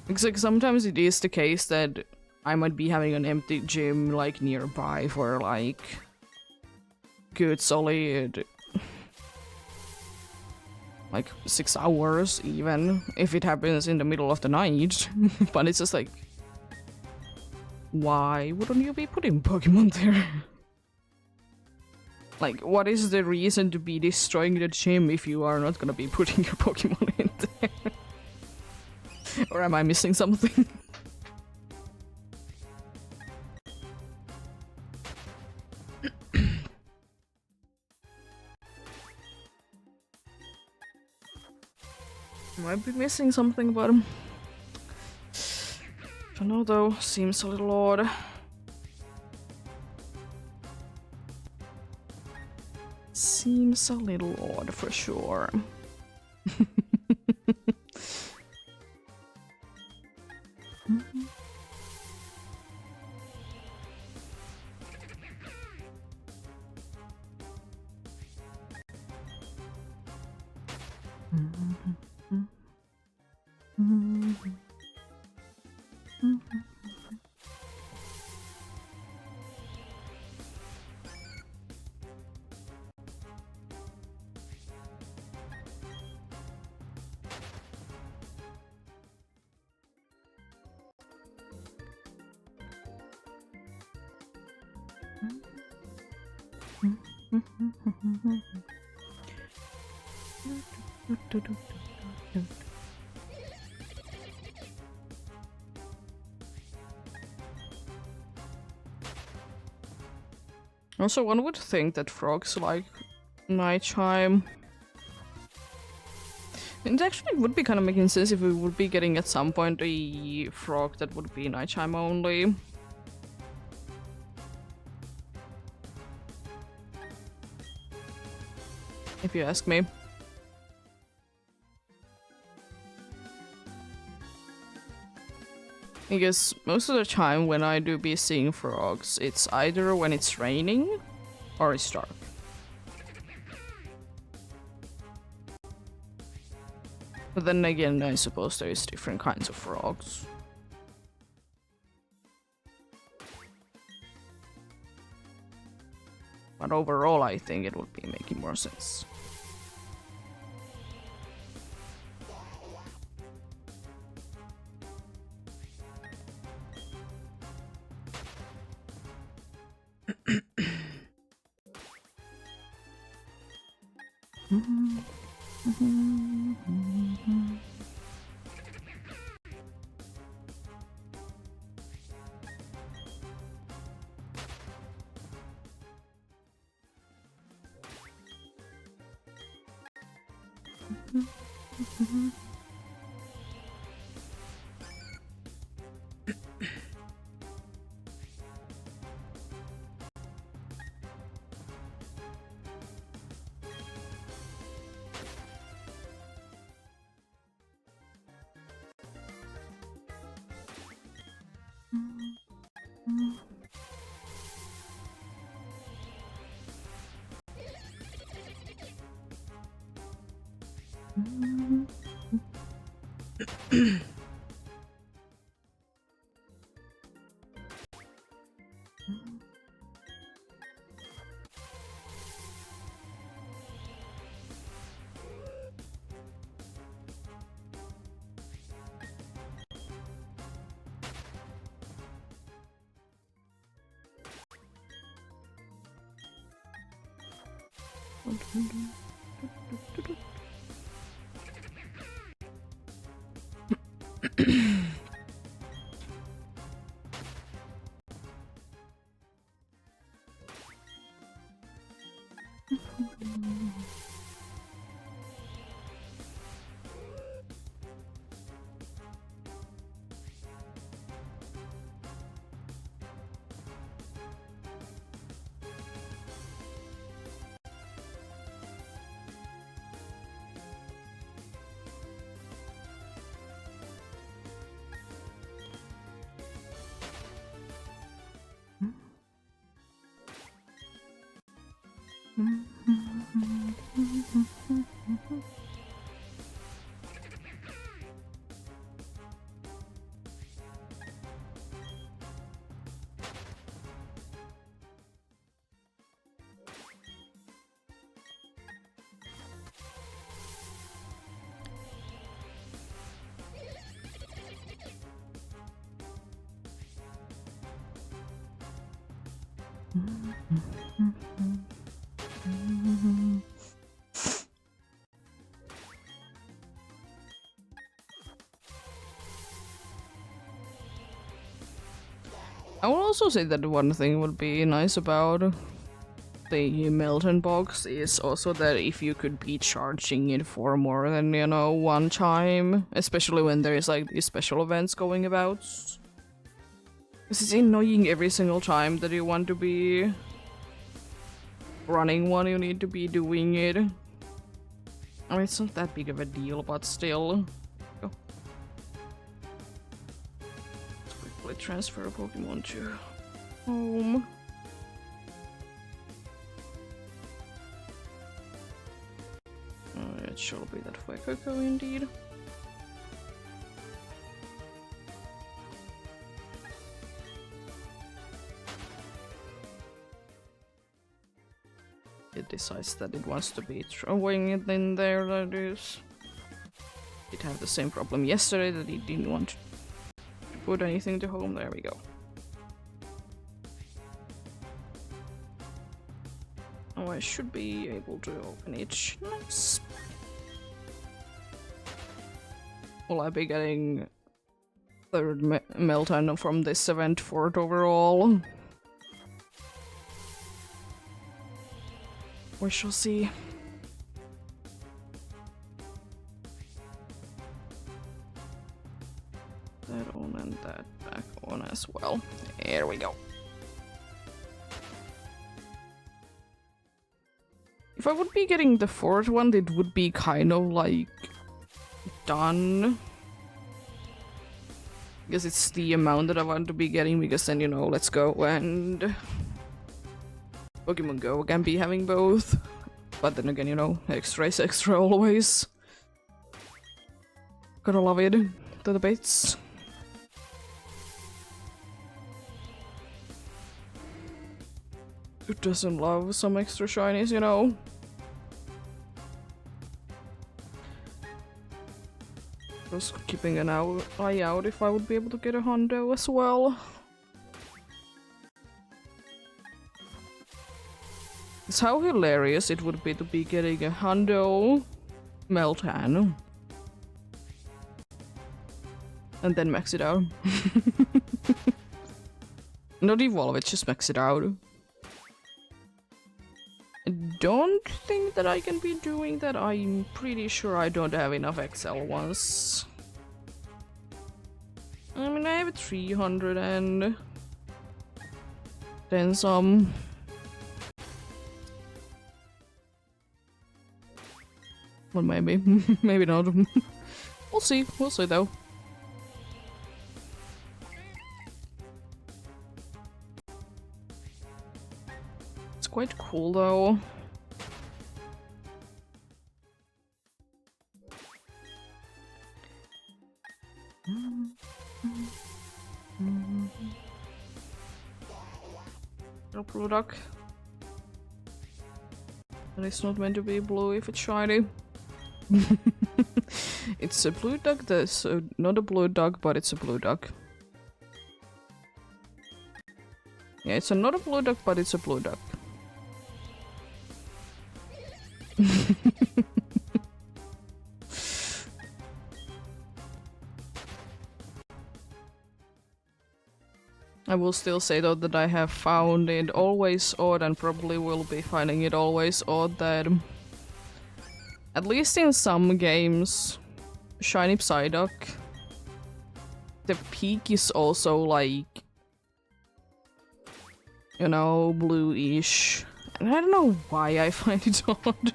It's like, sometimes it is the case that I might be having an empty gym, like, nearby for, like, good solid, like, 6 hours, even, if it happens in the middle of the night. But it's just like, why wouldn't you be putting Pokemon there? Like, what is the reason to be destroying the gym if you are not gonna be putting your Pokemon in there? Or am I missing something? Might be missing something about him. Don't know though, seems a little odd. Seems a little odd for sure. Also, one would think that frogs like nighttime. It actually would be kind of making sense if we would be getting at some point a frog that would be nighttime only. If you ask me. Because most of the time when I do be seeing frogs, it's either when it's raining or it's dark. But then again, I suppose there is different kinds of frogs. But overall, I think it would be making more sense. I will also say that one thing would be nice about the Melton box is also that if you could be charging it for more than, you know, one time, especially when there's like these special events going about. Because it's annoying every single time that you want to be running one, you need to be doing it. I mean, it's not that big of a deal, but still. Oh. Let's quickly transfer a Pokemon to home. It shall be that Fuecoco indeed. It decides that it wants to be throwing it in there, that is. It had the same problem yesterday that it didn't want to put anything to home. There we go. Oh, I should be able to open it. Nice. Will I be getting third Melton from this event for it overall? We shall see. That on and that back on as well. There we go. If I would be getting the fourth one, it would be kind of like done. Because it's the amount that I want to be getting, because then, you know, Let's Go and Pokemon Go can be having both. But then again, you know, extra is extra always. Gotta love it to the bits. Who doesn't love some extra shinies, you know? Just keeping an eye out if I would be able to get a Hondo as well. It's how hilarious it would be to be getting a Hondo Meltan and then max it out. Not evolve it, just max it out. I don't think that I can be doing that. I'm pretty sure I don't have enough XL ones. I mean, I have 300 and then some. Well, maybe. Maybe not. We'll see. We'll see, though. It's quite cool, though. Little blue duck. And it's not meant to be blue if it's shiny. It's a blue duck that's not a blue duck, but it's a blue duck. Yeah, it's not a blue duck, but it's a blue duck. I will still say though that I have found it always odd, and probably will be finding it always odd, that at least in some games, Shiny Psyduck, the peak is also like, you know, blue-ish. And I don't know why I find it odd.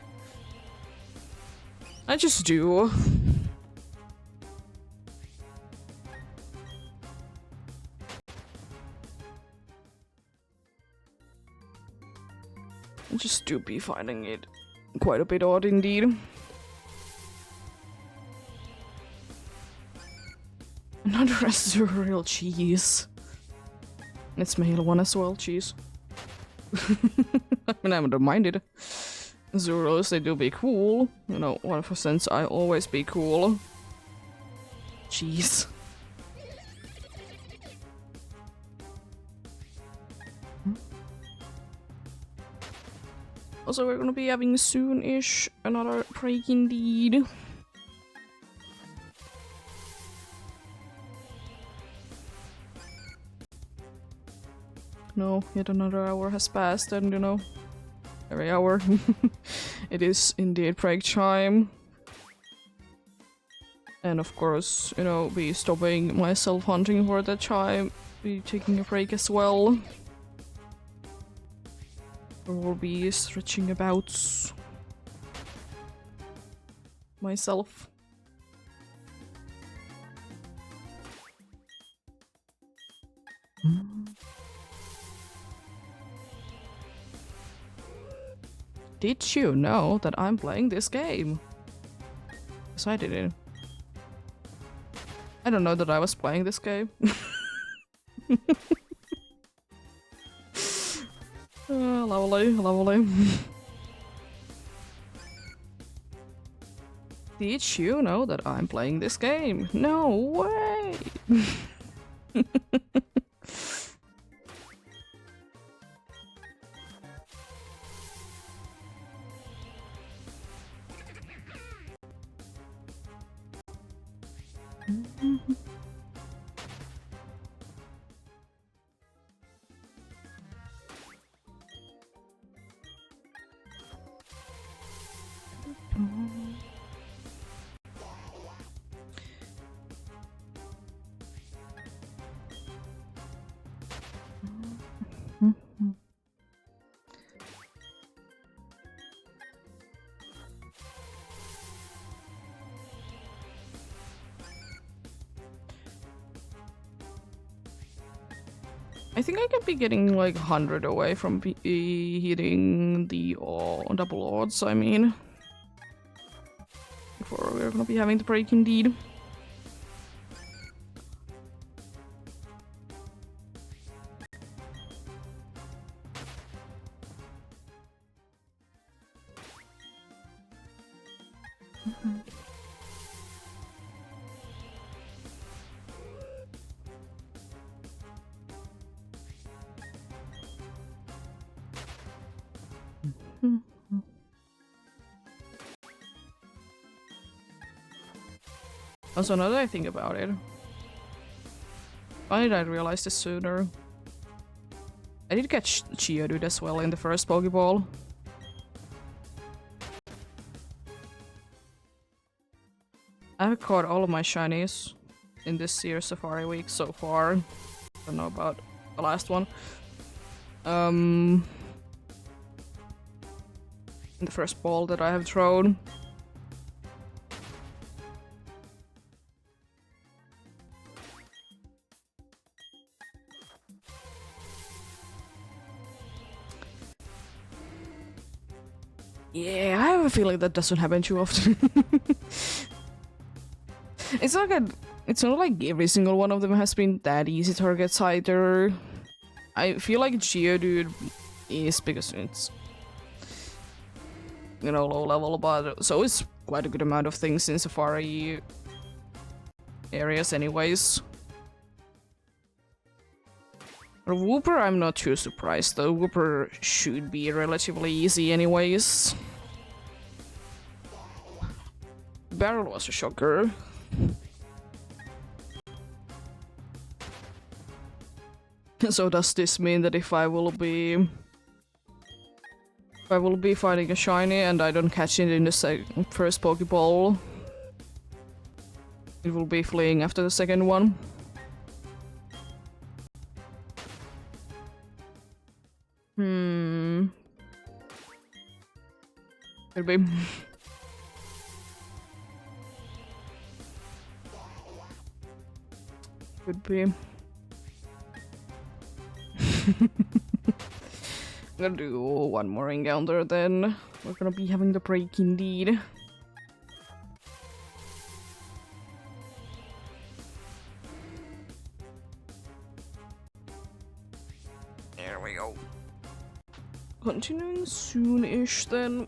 I just do. I just do be finding it quite a bit odd indeed. Another real cheese. It's male one as well, cheese. I mean, I don't mind it. Zuros, they do be cool. You know, 1% I always be cool. Cheese. Also, we're gonna be having soon-ish another break indeed. No, yet another hour has passed, and you know, every hour it is indeed break time. And of course, you know, be stopping myself hunting for that time, be taking a break as well. Or be stretching about myself. Did you know that I'm playing this game? Yes, I didn't. I don't know that I was playing this game. Lovely, lovely. Did you know that I'm playing this game? No way! I think I could be getting like 100 away from hitting the double odds, I mean. Before we're gonna be having the break indeed. Also, now that I think about it, why did I realize this sooner? I did catch Geodude as well in the first Pokeball. I've caught all of my shinies in this year's Safari Week so far. Don't know about the last one. In the first ball that I have thrown. Yeah, I have a feeling that doesn't happen too often. It's not like every single one of them has been that easy targets either. I feel like Geodude is because it's, you know, low level, but so it's quite a good amount of things in Safari areas anyways. For Wooper, I'm not too surprised though. Wooper should be relatively easy anyways. Barrel was a shocker. So does this mean that if I will be finding a shiny and I don't catch it in the first Pokeball, it will be fleeing after the second one? Could be. Could be. I'm gonna do one more encounter then. We're gonna be having the break indeed. There we go. Continuing soon-ish then.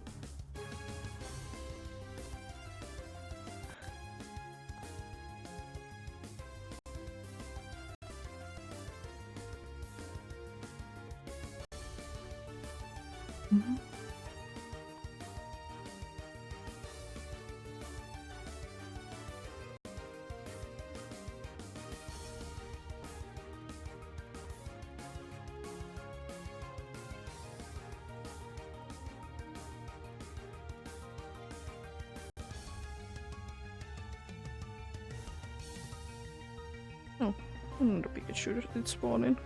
Oh, another Pikachu did spawn in.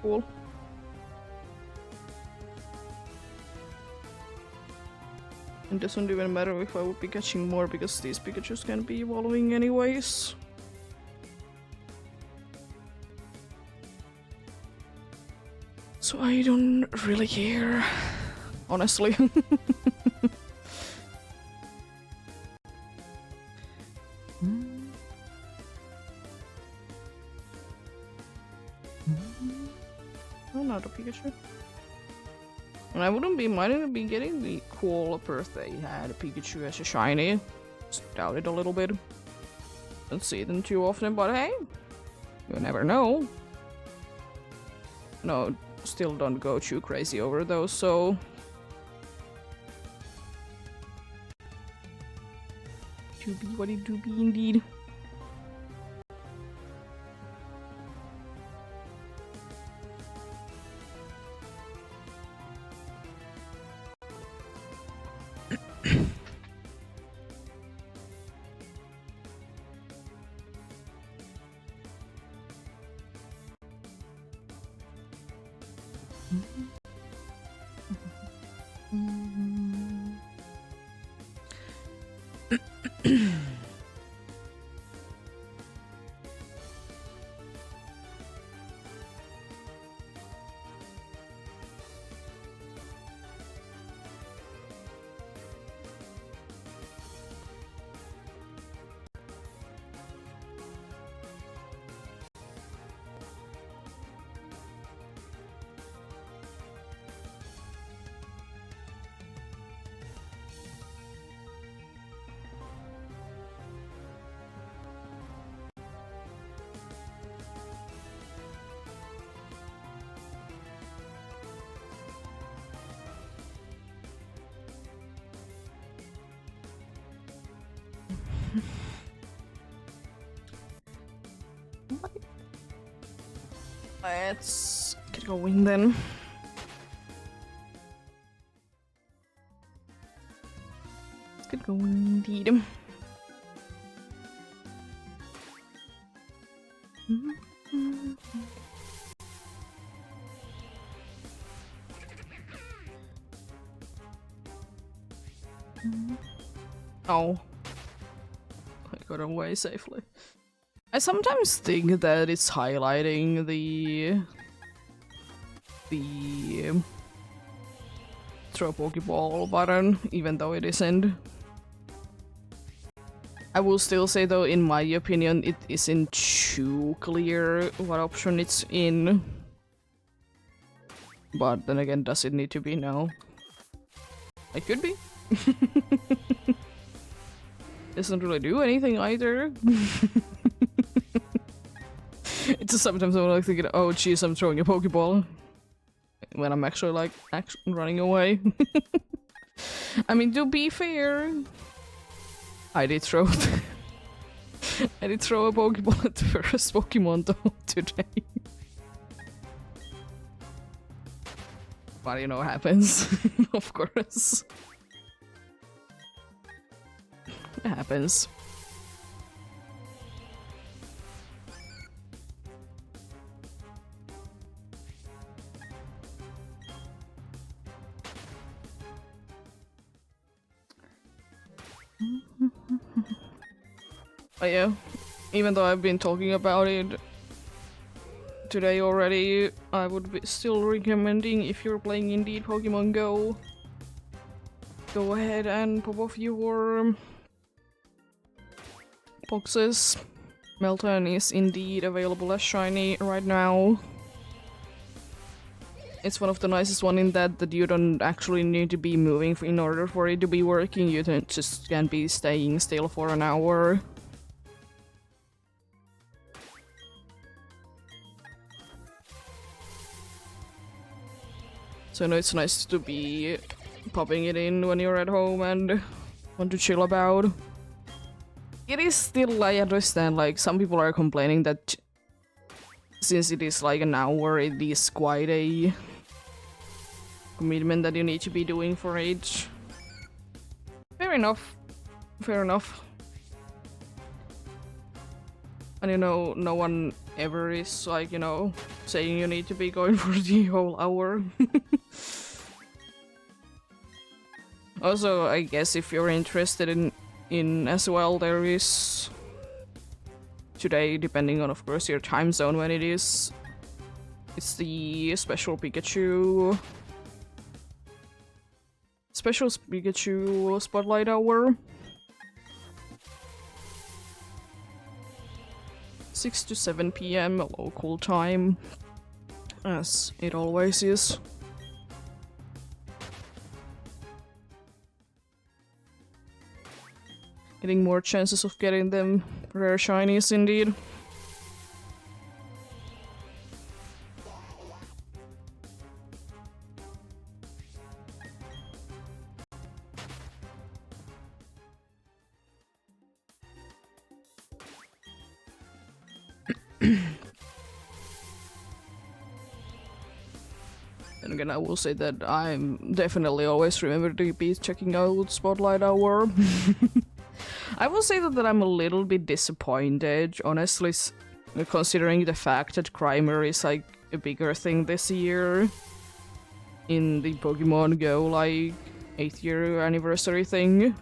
Cool. It doesn't even matter if I would be catching more because these Pikachus can be evolving anyways. So I don't really care, honestly. Oh, not a Pikachu. And I wouldn't be minding be getting the cool birthday had a Pikachu as a shiny. Just doubt it a little bit. Don't see them too often, but hey, you never know. No, still don't go too crazy over those, so... To be what it do be indeed. Let's get going then. Let's get going indeed. Oh. I got away safely. I sometimes think that it's highlighting the throw Pokeball button, even though it isn't. I will still say though, in my opinion, it isn't too clear what option it's in. But then again, does it need to be? No. It could be. Doesn't really do anything either. It's just sometimes I'm like thinking, oh jeez, I'm throwing a Pokeball. When I'm actually like running away. I mean, to be fair, I did throw I did throw a Pokeball at the first Pokemon though today. But you know what happens. Of course. It happens. But yeah, even though I've been talking about it today already, I would be still recommending, if you're playing indeed Pokemon Go, go ahead and pop off your boxes. Melton is indeed available as shiny right now. It's one of the nicest one in that you don't actually need to be moving in order for it to be working. You just can be staying still for an hour. So I know it's nice to be popping it in when you're at home and want to chill about. It is still, I understand, like, some people are complaining that since it is like an hour, it is quite a commitment that you need to be doing for it. Fair enough. Fair enough. And you know, no one ever is like, you know, saying you need to be going for the whole hour. Also, I guess if you're interested in as well, there is today, depending on of course your time zone when it is, it's the special Pikachu spotlight hour. 6 to 7 p.m. local time, as it always is. Getting more chances of getting them rare shinies indeed. And again, I will say that I'm definitely always remember to be checking out Spotlight Hour. I will say that I'm a little bit disappointed, honestly, considering the fact that Grimer is like a bigger thing this year in the Pokemon Go like 8th year anniversary thing.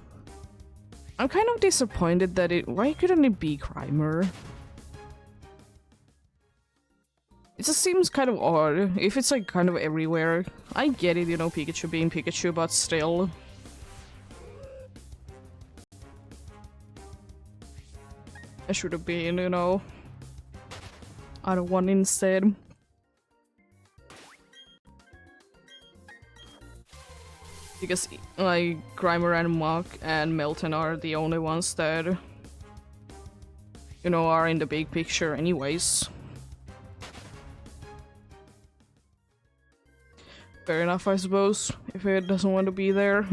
I'm kind of disappointed that why couldn't it be Grimer? It just seems kind of odd if it's like kind of everywhere. I get it, you know, Pikachu being Pikachu, but still. I should have been, you know, other one instead. Because like Grimer and Mach and Melton are the only ones that, you know, are in the big picture anyways. Fair enough, I suppose, if it doesn't want to be there.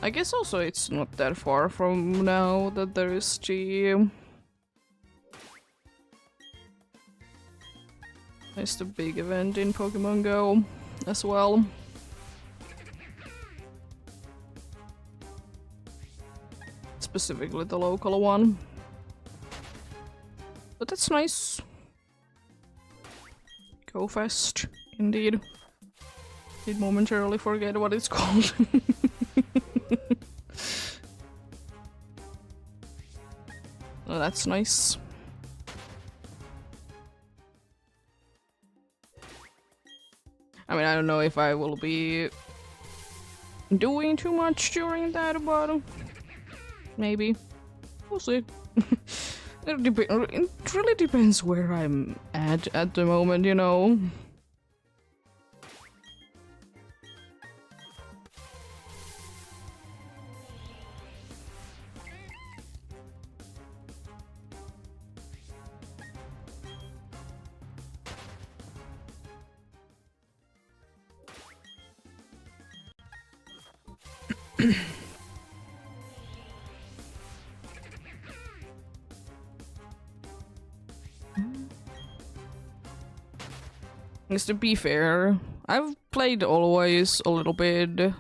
I guess also it's not that far from now that there is the... It's the big event in Pokemon Go as well. Specifically the local one. But that's nice. Go Fest, indeed. Did momentarily forget what it's called. Oh, that's nice. I mean, I don't know if I will be doing too much during that, but maybe. We'll see. It really depends where I'm at the moment, you know. Because to be fair, I've played always a little bit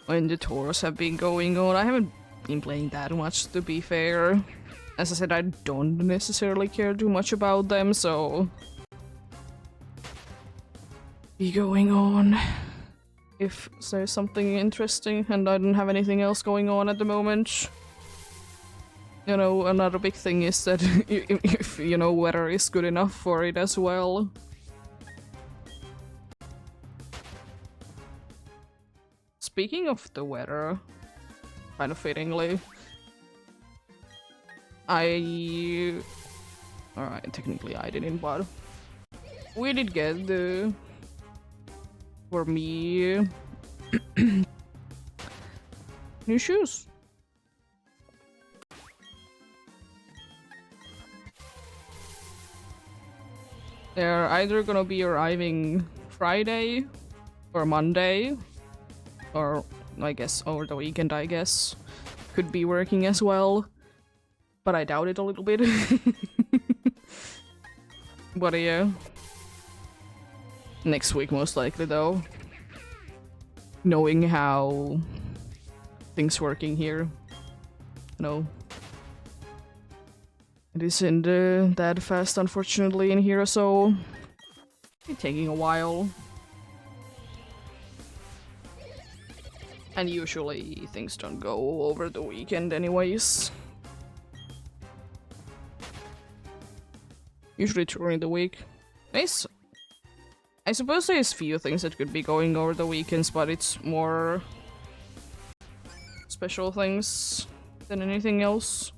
when the tours have been going on. I haven't been playing that much, to be fair. As I said, I don't necessarily care too much about them, so... be going on if there's something interesting and I don't have anything else going on at the moment. You know, another big thing is that if, you know, weather is good enough for it as well. Speaking of the weather, kind of fittingly, alright, technically I didn't, but we did get the, for me, new shoes. They're either gonna be arriving Friday or Monday, or I guess over the weekend, I guess. Could be working as well, but I doubt it a little bit. But yeah. Next week most likely though. Knowing how things working here. No. It isn't that fast unfortunately in here, so it's taking a while. And usually things don't go over the weekend anyways. Usually during the week. Nice. I suppose there's few things that could be going over the weekends, but it's more special things than anything else.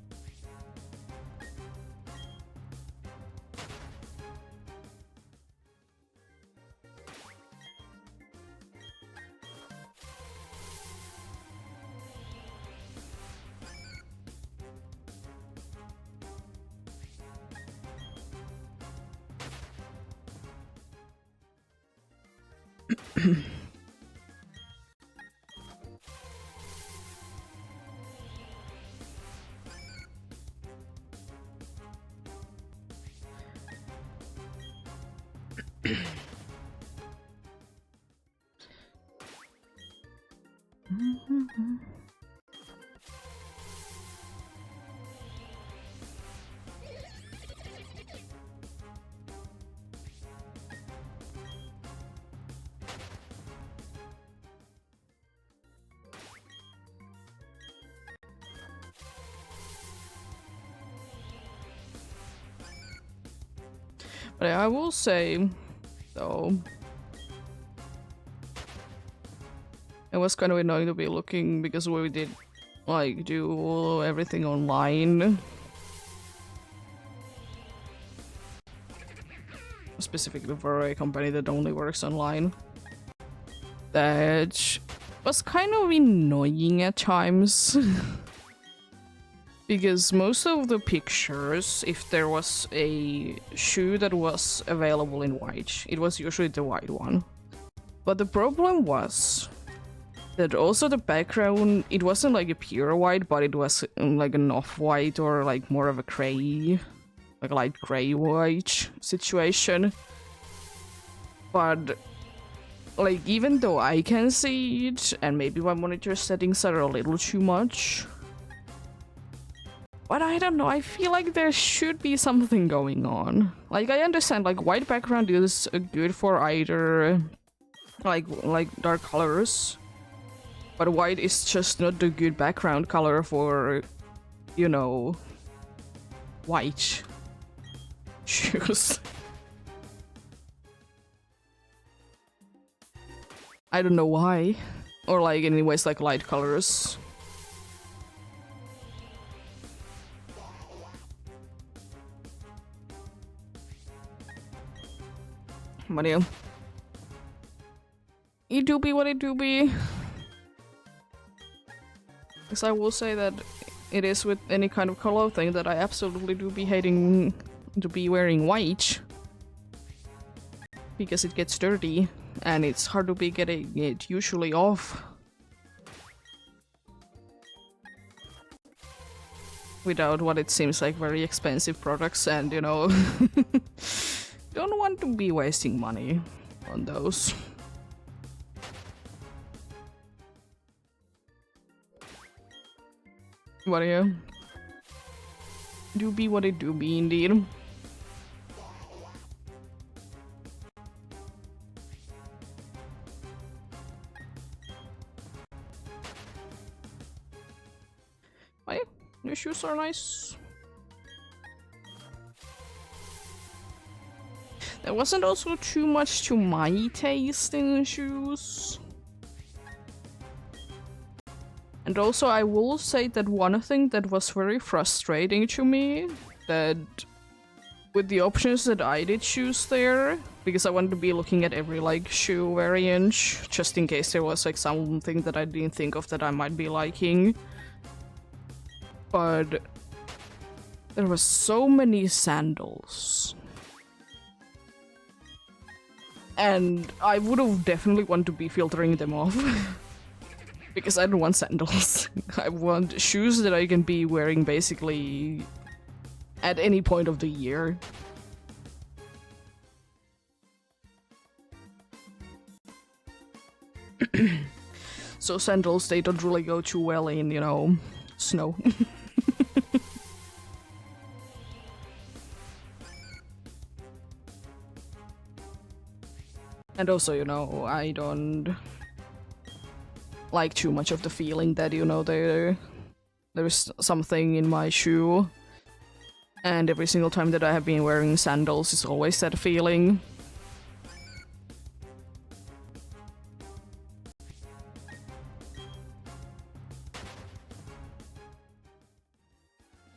But I will say, though, it was kind of annoying to be looking because we did like do everything online. Specifically for a company that only works online. That was kind of annoying at times. Because most of the pictures, if there was a shoe that was available in white, it was usually the white one. But the problem was that also the background, it wasn't like a pure white, but it was like an off-white or like more of a gray, like a light gray white situation. But like even though I can see it, and maybe my monitor settings are a little too much, but I don't know, I feel like there should be something going on. Like, I understand, like, white background is good for either, like dark colors. But white is just not the good background color for, you know, white shoes. I don't know why. Or, like, anyways, like, light colors. But yeah. It do be what it do be. Because I will say that it is with any kind of color thing that I absolutely do be hating to be wearing white. Because it gets dirty and it's hard to be getting it usually off. Without what it seems like very expensive products, and you know, don't want to be wasting money on those. But yeah, do be what it do be indeed. But yeah, new shoes are nice. There wasn't also too much to my taste in shoes. And also I will say that one thing that was very frustrating to me, that with the options that I did choose there, because I wanted to be looking at every like shoe variant, just in case there was like something that I didn't think of that I might be liking. But there were so many sandals. And I would have definitely want to be filtering them off. Because I don't want sandals. I want shoes that I can be wearing basically at any point of the year. So sandals, they don't really go too well in, you know, snow. And also, you know, I don't like too much of the feeling that, you know, there's something in my shoe. And every single time that I have been wearing sandals, it's always that feeling.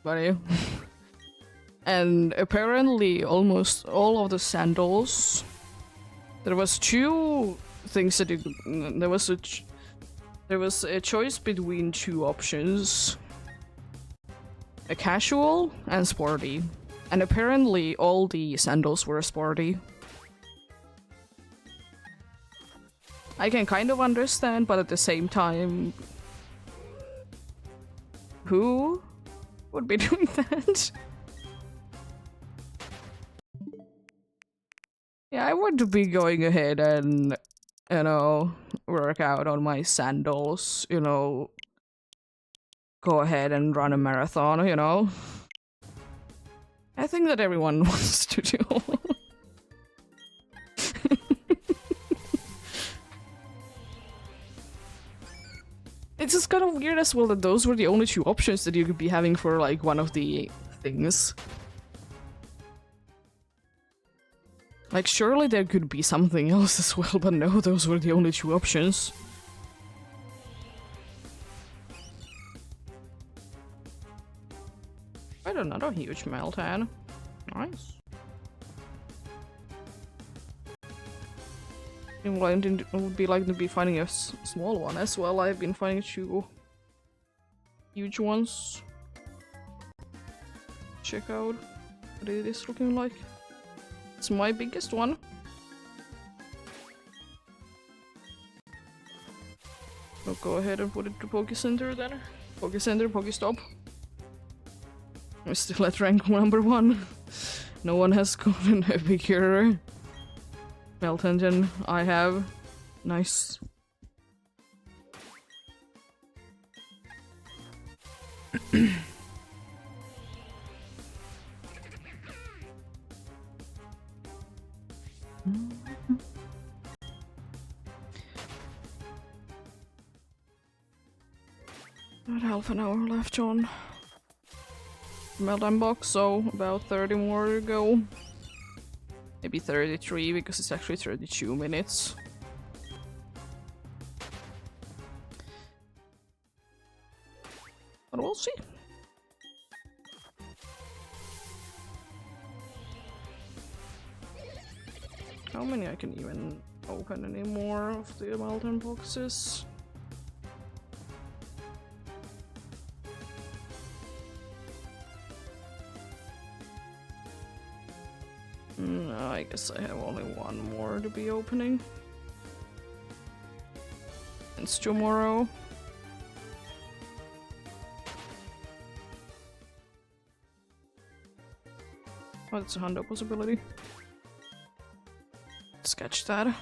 But yeah. And apparently almost all of the sandals, there was two things that there was a choice between two options. A casual and sporty. And apparently all the sandals were sporty. I can kind of understand, but at the same time, who would be doing that? Yeah, I would be going ahead and, you know, work out on my sandals, you know, go ahead and run a marathon, you know. I think that everyone wants to do. It's just kind of weird as well that those were the only two options that you could be having for, like, one of the things. Like, surely there could be something else as well, but no, those were the only two options. Quite another huge Meltan. Nice. Well, it would be like to be finding a small one as well. I've been finding two huge ones. Check out what it is looking like. It's my biggest one. I'll go ahead and put it to Poke Center then. Poke Center, Poke Stop. I'm still at rank number 1. No one has gotten a bigger Melton than I have. Nice. About half an hour left on Meltdown box, so about 30 more to go. Maybe 33 because it's actually 32 minutes. But we'll see. How many I can even open anymore of the Meltdown boxes? No, I guess I have only one more to be opening. It's tomorrow. Oh, that's a hundo possibility. Sketch that.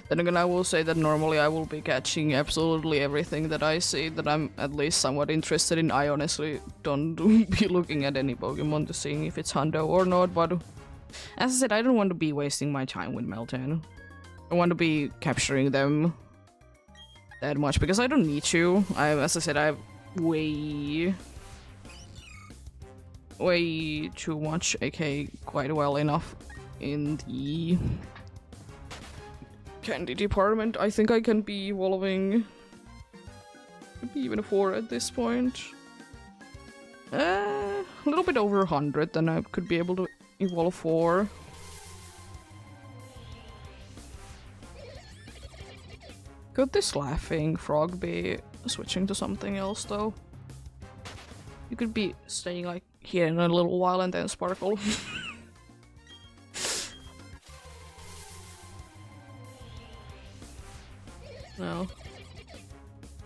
Then again, I will say that normally I will be catching absolutely everything that I see that I'm at least somewhat interested in. I honestly don't be looking at any Pokemon to see if it's hundo or not, but as I said, I don't want to be wasting my time with Meltan. I want to be capturing them that much because I don't need to. As I said, way too much, aka quite well enough in the candy department. I think I can be evolving maybe even 4 at this point. A little bit over 100, then I could be able to evolve 4. Could this laughing frog be switching to something else though? You could be staying like here in a little while and then sparkle. No.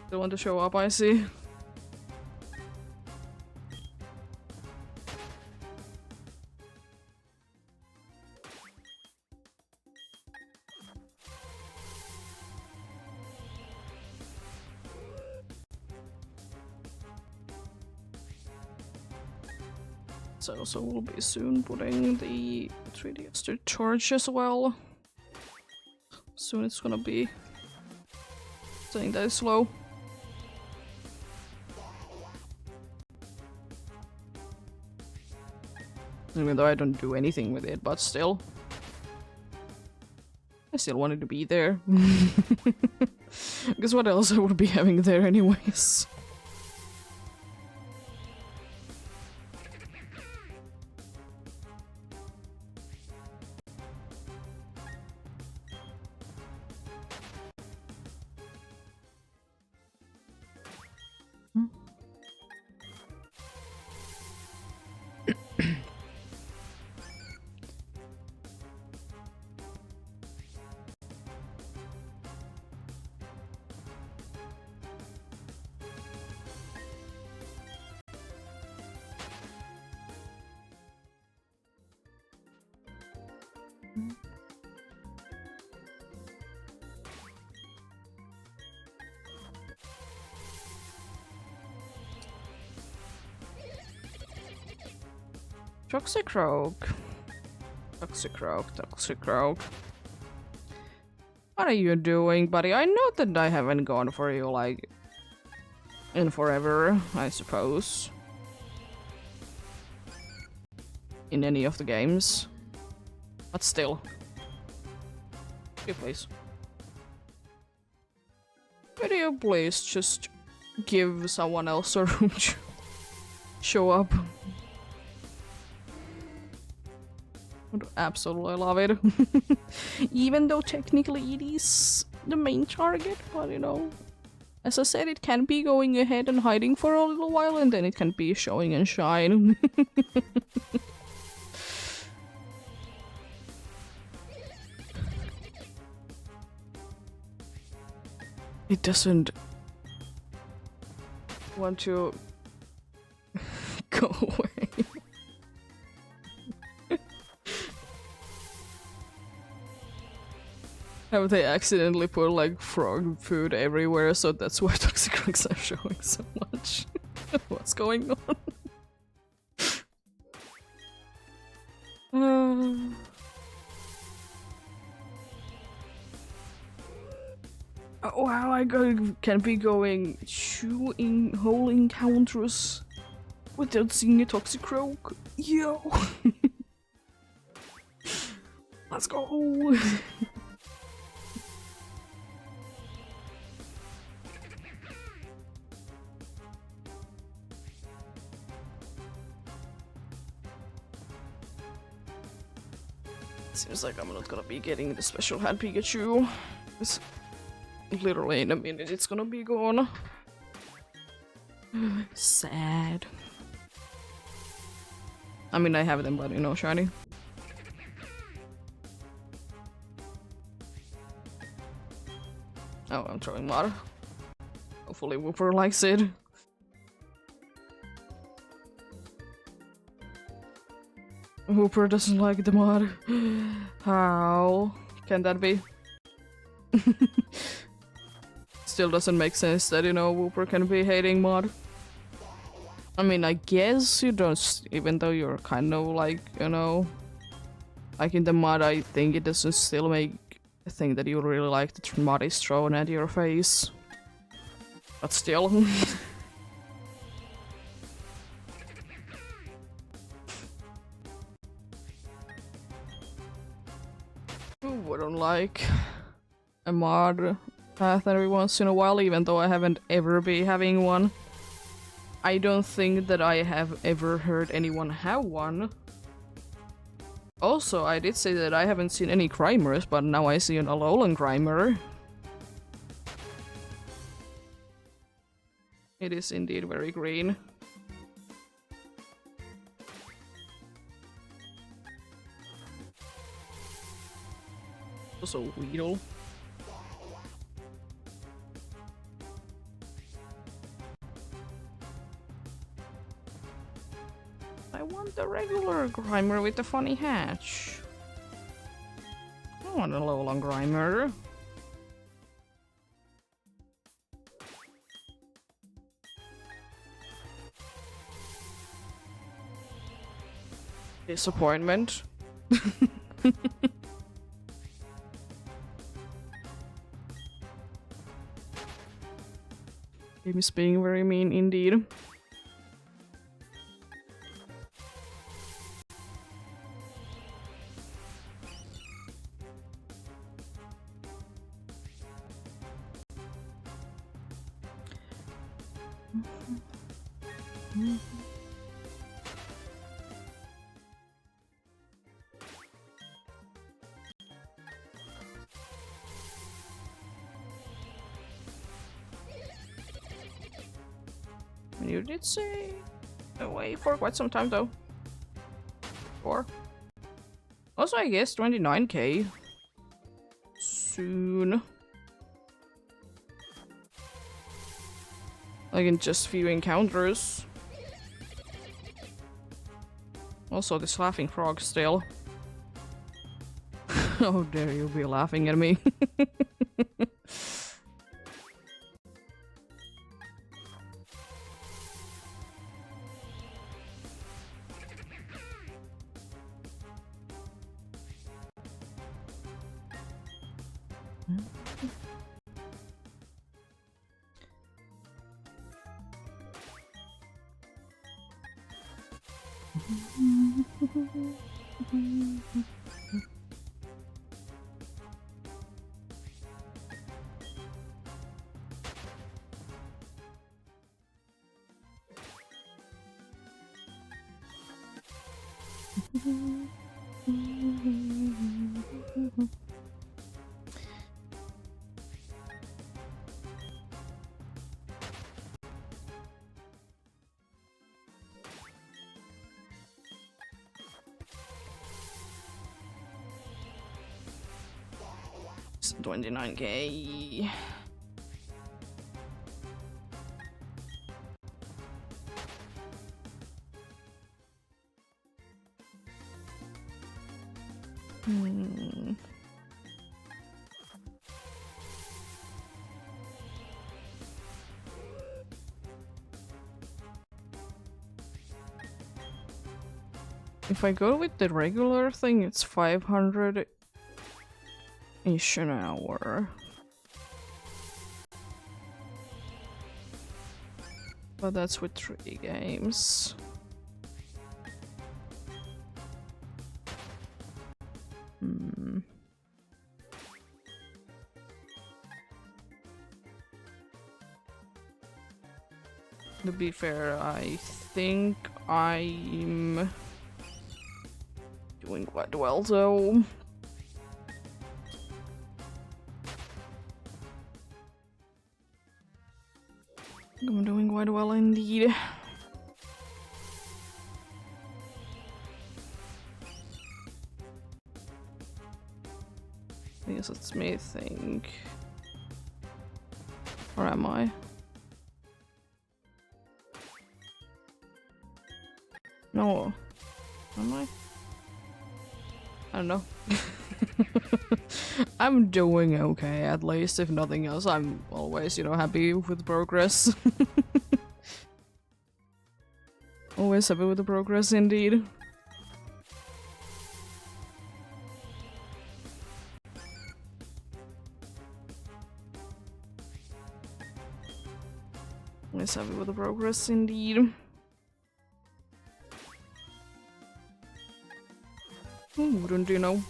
Still want to show up, I see. So we'll be soon putting the 3DS to charge as well. Soon it's gonna be saying that it's slow. Even though I don't do anything with it, but still. I still wanted to be there. Because what else I would be having there anyways? Toxic Rogue. Toxic Rogue, Toxic Rogue. What are you doing, buddy? I know that I haven't gone for you, like, in forever, I suppose. In any of the games. But still. Okay, please. Could you please just give someone else a room to show up? Would absolutely love it. Even though technically it is the main target, but you know, as I said, it can be going ahead and hiding for a little while, and then it can be showing and shine. It doesn't want to go away. Have they accidentally put like frog food everywhere, so that's why toxic rugs are showing so much? What's going on? Oh wow, can be going 2 whole encounters without seeing a toxic rogue. Yo! Let's go! Seems like I'm not gonna be getting the special hat Pikachu. It's literally in a minute it's gonna be gone. Sad. I mean, I have them, but you know, shiny. Oh, I'm throwing water. Hopefully Wooper likes it. Hooper doesn't like the mod. How can that be? Still doesn't make sense that, you know, Wooper can be hating mod. I mean, I guess you don't, even though you're kind of like, you know, like in the mod, I think it doesn't still make a thing that you really like the mod is thrown at your face. But still. like a mod path every once in a while, even though I haven't ever been having one. I don't think that I have ever heard anyone have one. Also, I did say that I haven't seen any crimers, but now I see an Alolan crimer. It is indeed very green. Also Weedle. I want the regular Grimer with the funny hatch. I want a Alolan Grimer. Disappointment. Game is being very mean indeed. You did say away for quite some time though. Or also, I guess 29k soon. Like in just few encounters. Also, this laughing frog still. How dare you be laughing at me? It's 29k. If I go with the regular thing, it's 500-ish an hour. But that's with 3 games. To be fair, I think I'm doing quite well though. I'm doing quite well indeed. I guess it's me, I think. Or am I? No. Am I? I don't know. I'm doing okay, at least, if nothing else. I'm always, you know, happy with progress. Always happy with the progress, indeed. Always happy with the progress, indeed. Wouldn't you know?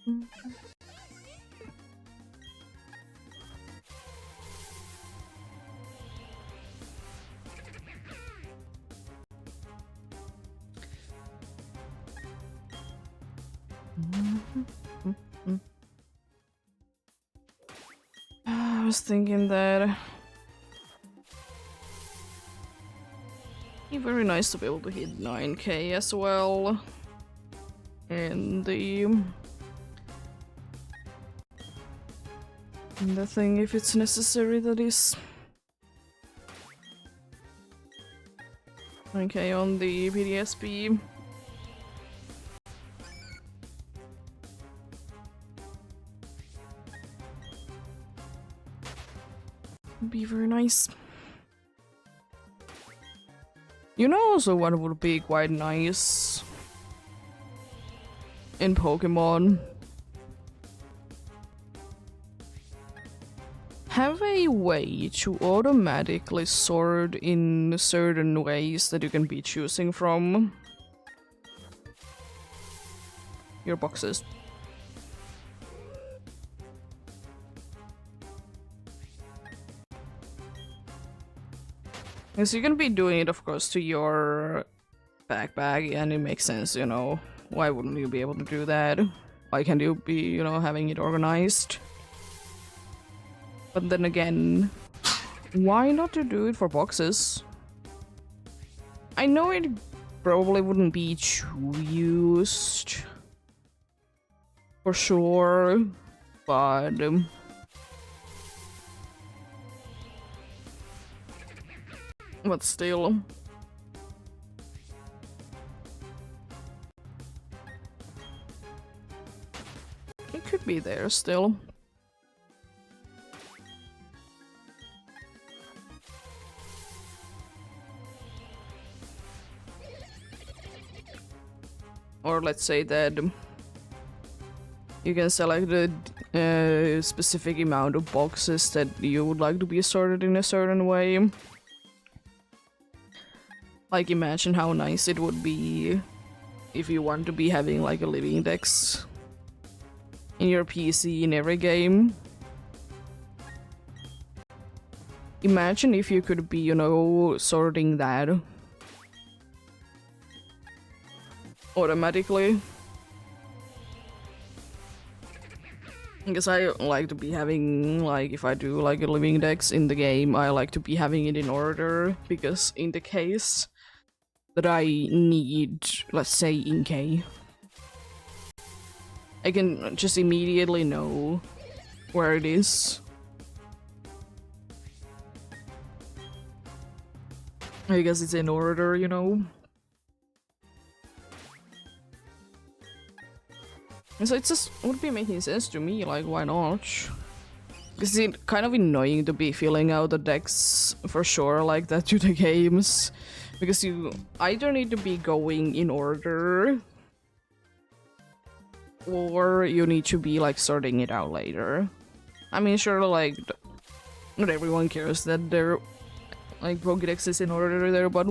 I was thinking that it'd be very nice to be able to hit 9k as well. And the thing, if it's necessary, that is 9k on the PDSP. Be very nice. You know, also what would be quite nice in Pokemon? Have a way to automatically sort in certain ways that you can be choosing from your boxes. Because you can be doing it, of course, to your backpack, and it makes sense, you know. Why wouldn't you be able to do that? Why can't you be, you know, having it organized? But then again, why not to do it for boxes? I know it probably wouldn't be too used, for sure, but still. It could be there still. Or let's say that you can select a specific amount of boxes that you would like to be sorted in a certain way. Like, imagine how nice it would be if you want to be having like a living index in your PC in every game. Imagine if you could be, you know, sorting that automatically. Because I like to be having, like, if I do like a living index in the game, I like to be having it in order, because in the case that I need, let's say, Inkay, I can just immediately know where it is. Because it's in order, you know. And so it just would be making sense to me, like, why not? Because it's kind of annoying to be filling out the decks for sure like that to the games. Because you either need to be going in order, or you need to be like sorting it out later. I mean, sure, like, not everyone cares that their like Pokédex is in order there, but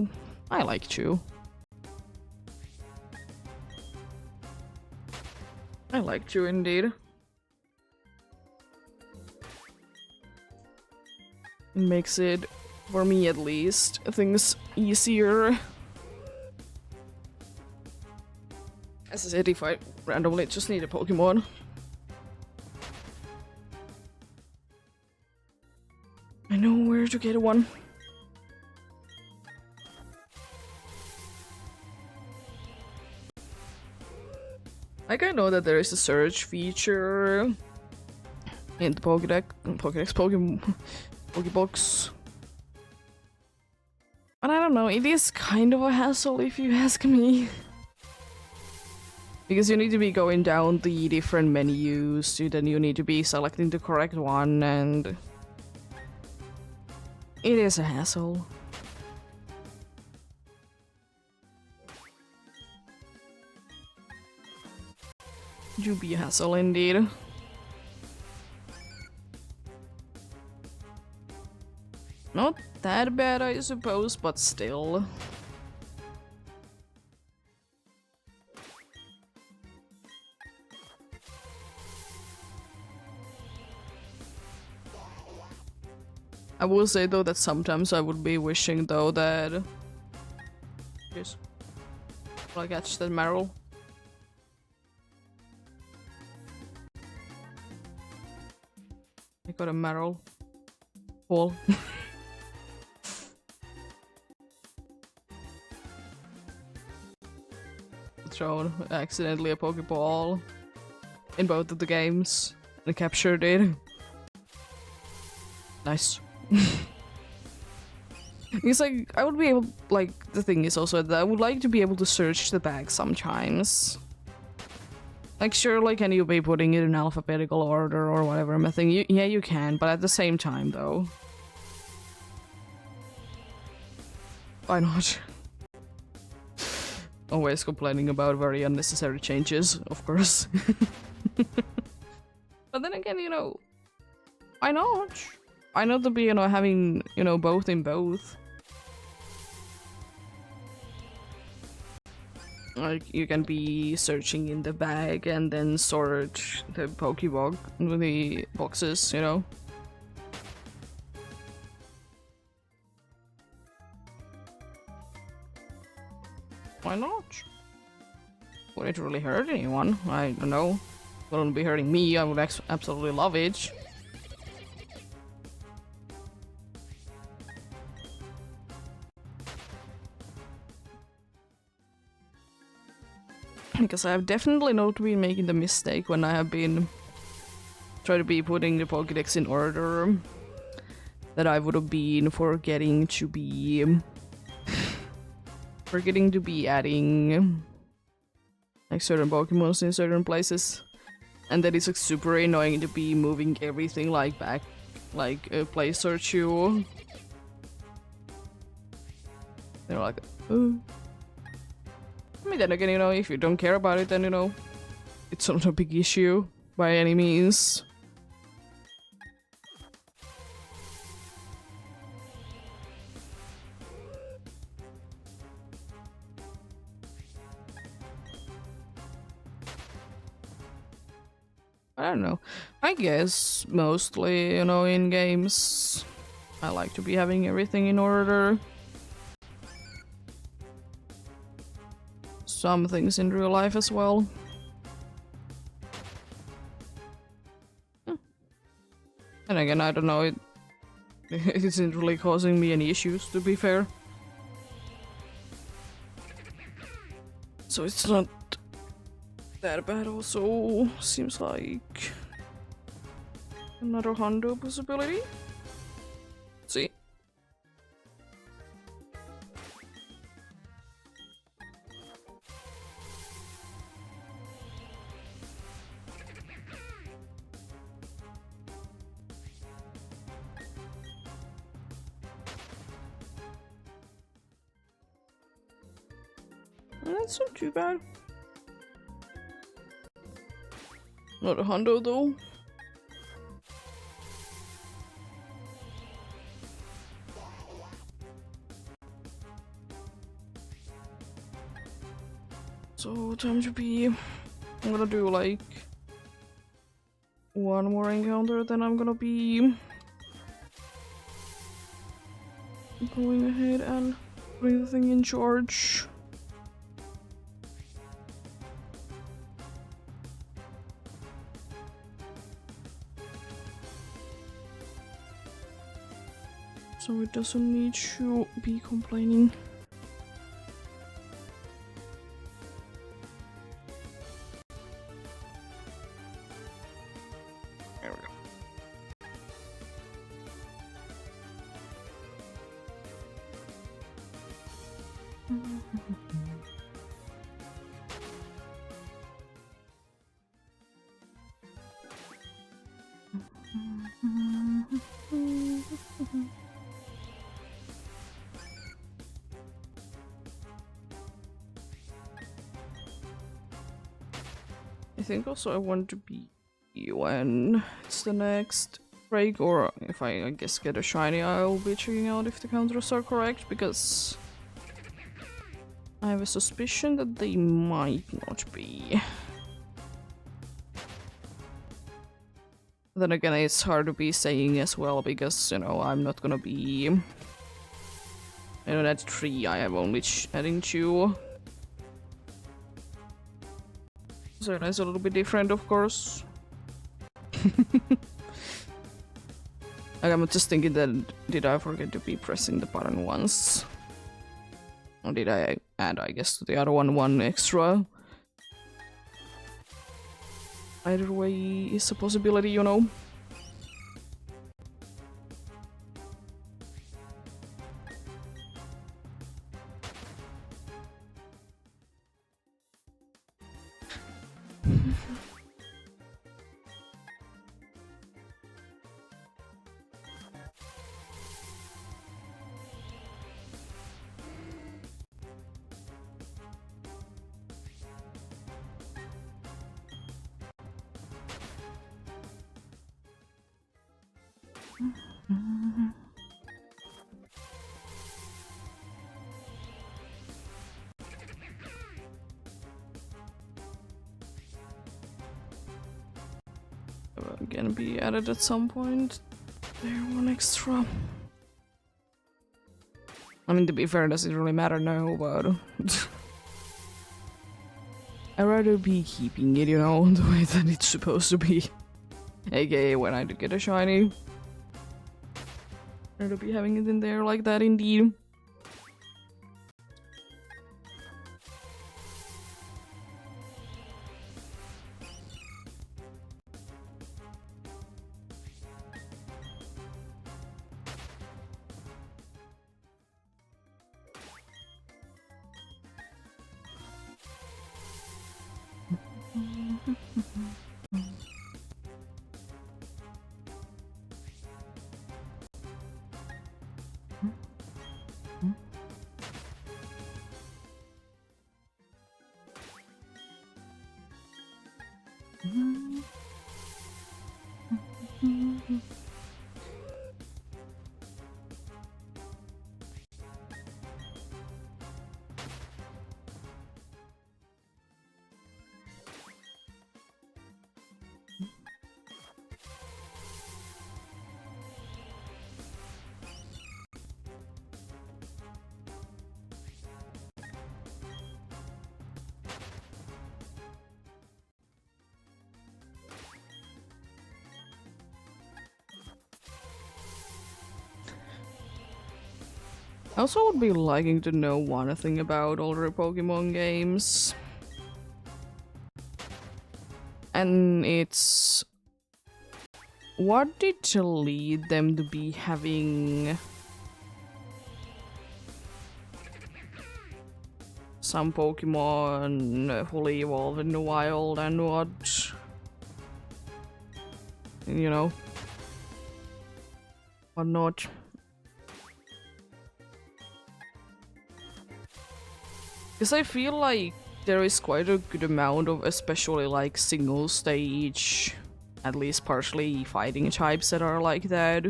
I like to. I like to indeed. Makes it, for me at least, things easier. As I said, if I randomly just need a Pokemon. I know where to get one. Like, I know that there is a search feature in the Pokebox. But I don't know, it is kind of a hassle if you ask me. Because you need to be going down the different menus, then you need to be selecting the correct one, and it is a hassle. Do be a hassle indeed. Not that bad, I suppose, but still. I will say though that sometimes I would be wishing though that... Yes. Will I catch that Meryl? I got a Meryl. Ball. Thrown accidentally a Pokeball in both of the games and captured it. Nice. It's like, I would be able, like, the thing is also that I would like to be able to search the bag sometimes. Like, sure, like, can you be putting it in alphabetical order or whatever, I'm thinking, yeah, you can, but at the same time, though. Why not? Always complaining about very unnecessary changes, of course. But then again, you know, why not? Why not to be, you know, having, you know, both in both? Like, you can be searching in the bag and then sort the Pokeball with the boxes, you know? Why not? Would it really hurt anyone? I don't know. It wouldn't be hurting me, I would absolutely love it. Because I have definitely not been making the mistake when I have been trying to be putting the Pokédex in order that I would have been forgetting to be adding like certain Pokemons in certain places, and that is like super annoying to be moving everything like back like a place or two. They're like, oh. I mean, then again, you know, if you don't care about it, then, you know, it's not a big issue by any means. I don't know. I guess mostly, you know, in games, I like to be having everything in order. Some things in real life as well. And again, I don't know, it isn't really causing me any issues, to be fair. So it's not that bad also. Seems like another Hondo possibility. Let's see. That's not too bad. Not a Hondo though. So time to be... I'm gonna do like one more encounter, then I'm gonna be going ahead and putting the thing in charge. So it doesn't need to be complaining. There we go. I think also I want to be when it's the next break, or if I guess get a shiny, I'll be checking out if the counters are correct, because I have a suspicion that they might not be. Then again, it's hard to be saying as well because, you know, I'm not gonna be... I don't add 3, I am only adding 2. So that's a little bit different, of course. Like, I'm just thinking that, did I forget to be pressing the button once? Or did I add, I guess, to the other one extra? Either way is a possibility, you know? Again, be added at some point. There, one extra. I mean, to be fair, it doesn't really matter now, but... I'd rather be keeping it, you know, the way that it's supposed to be. AKA when I do get a shiny. I'd rather be having it in there like that, indeed. I also would be liking to know one thing about older Pokemon games. And it's... what did lead them to be having... some Pokemon fully evolved in the wild and what... you know... what not. Because I feel like there is quite a good amount of especially like single stage, at least partially fighting types that are like that.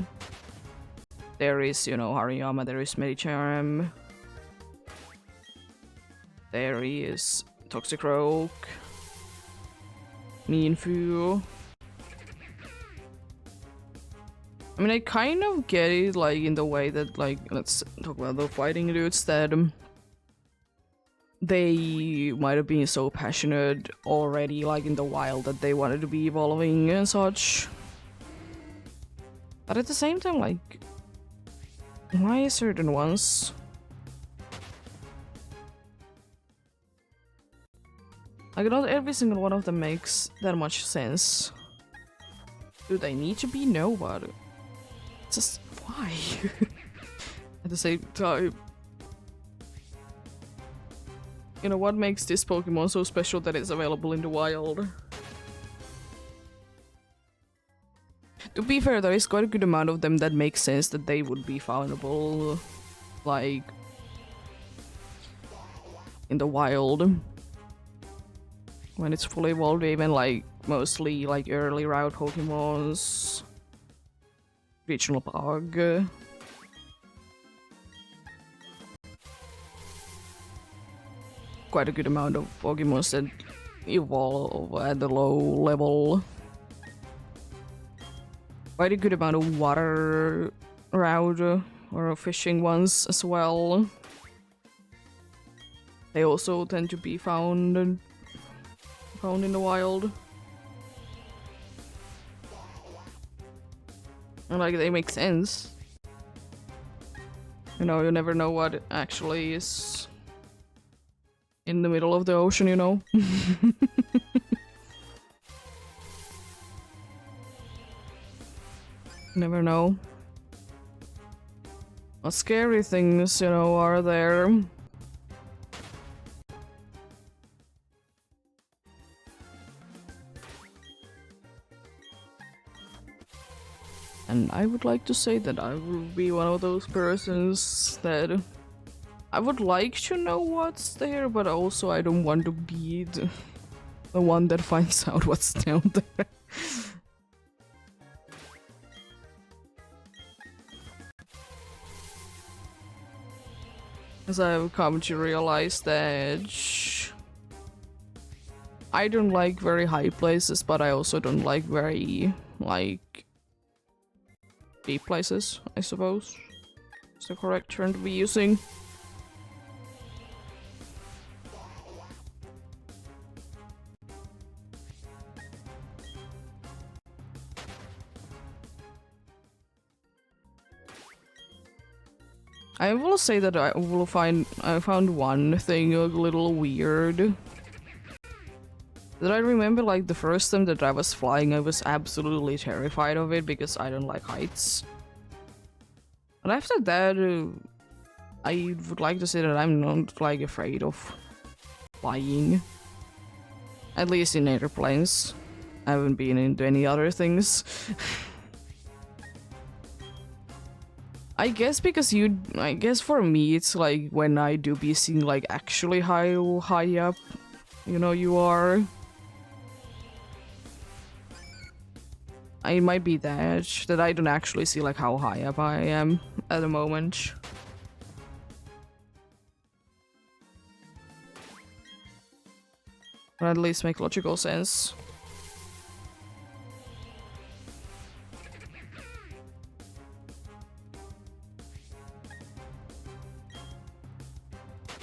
There is, you know, Hariyama, there is Medicham. There is Toxicroak. Mienfoo. I mean, I kind of get it, like, in the way that, like, let's talk about the fighting dudes that... they might have been so passionate already, like in the wild, that they wanted to be evolving and such. But at the same time, like, why certain ones? Like, not every single one of them makes that much sense. Do they need to be? No, but just why? At the same time, you know, what makes this Pokemon so special that it's available in the wild? To be fair, there is quite a good amount of them that make sense that they would be foundable, like, in the wild. When it's fully evolved, even, like, mostly, like, early route Pokemons. Regional Pug. Quite a good amount of Pokemon that evolve at the low level. quite a good amount of water around, or fishing ones as well. They also tend to be found in the wild. And like, they make sense. You know, you never know what actually is in the middle of the ocean, you know? Never know. What scary things, you know, are there? And I would like to say that I will be one of those persons that I would like to know what's there, but also I don't want to be the one that finds out what's down there. As I've come to realize that I don't like very high places, but I also don't like very, like, deep places, I suppose. Is the correct term to be using. I will say that I found one thing a little weird. That I remember, like, the first time that I was flying, I was absolutely terrified of it because I don't like heights. But after that, I would like to say that I'm not, like, afraid of flying. At least in airplanes. I haven't been into any other things. I guess because I guess for me it's like when I do be seeing like actually high up, you know, you are. It might be that I don't actually see like how high up I am at the moment. Or at least make logical sense.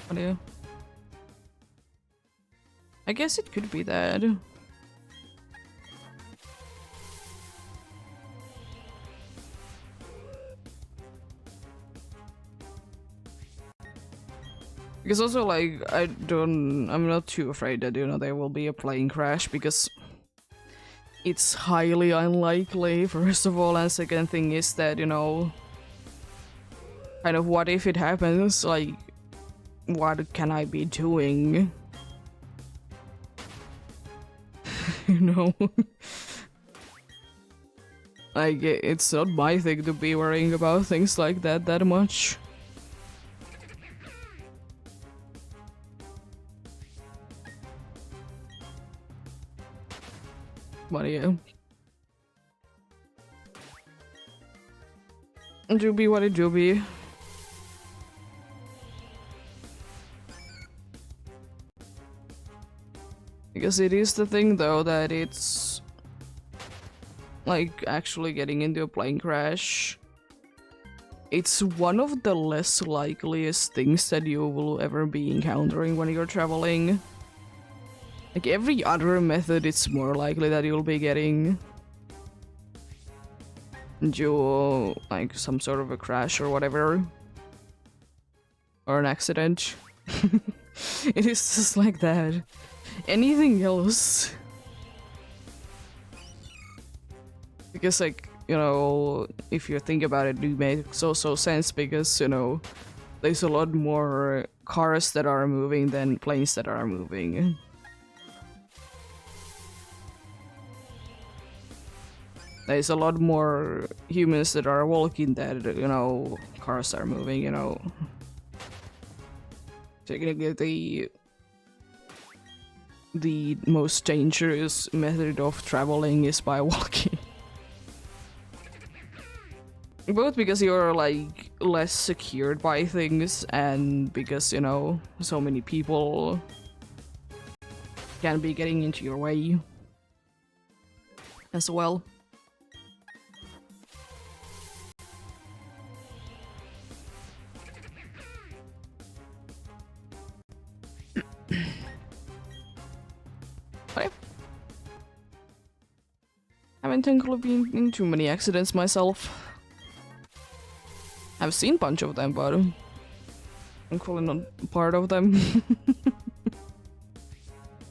What do you? I guess it could be that. Because also, like, I'm not too afraid that, you know, there will be a plane crash, because it's highly unlikely, first of all, and second thing is that, you know, kind of what if it happens, like, what can I be doing? You know? Like, it's not my thing to be worrying about things like that much. But yeah. Do be what it do be. Because it is the thing though that it's like actually getting into a plane crash. It's one of the less likeliest things that you will ever be encountering when you're traveling. Like every other method, it's more likely that you'll be getting into like some sort of a crash or whatever. Or an accident. It is just like that. Anything else? Because like, you know, if you think about it, it makes also sense because, you know, there's a lot more cars that are moving than planes that are moving. There's a lot more humans that are walking than, you know, cars are moving, you know. Technically, the most dangerous method of traveling is by walking. Both because you're like less secured by things and because, you know, so many people can be getting into your way as well. Haven't thankfully been in too many accidents myself. I've seen a bunch of them, but thankfully not part of them.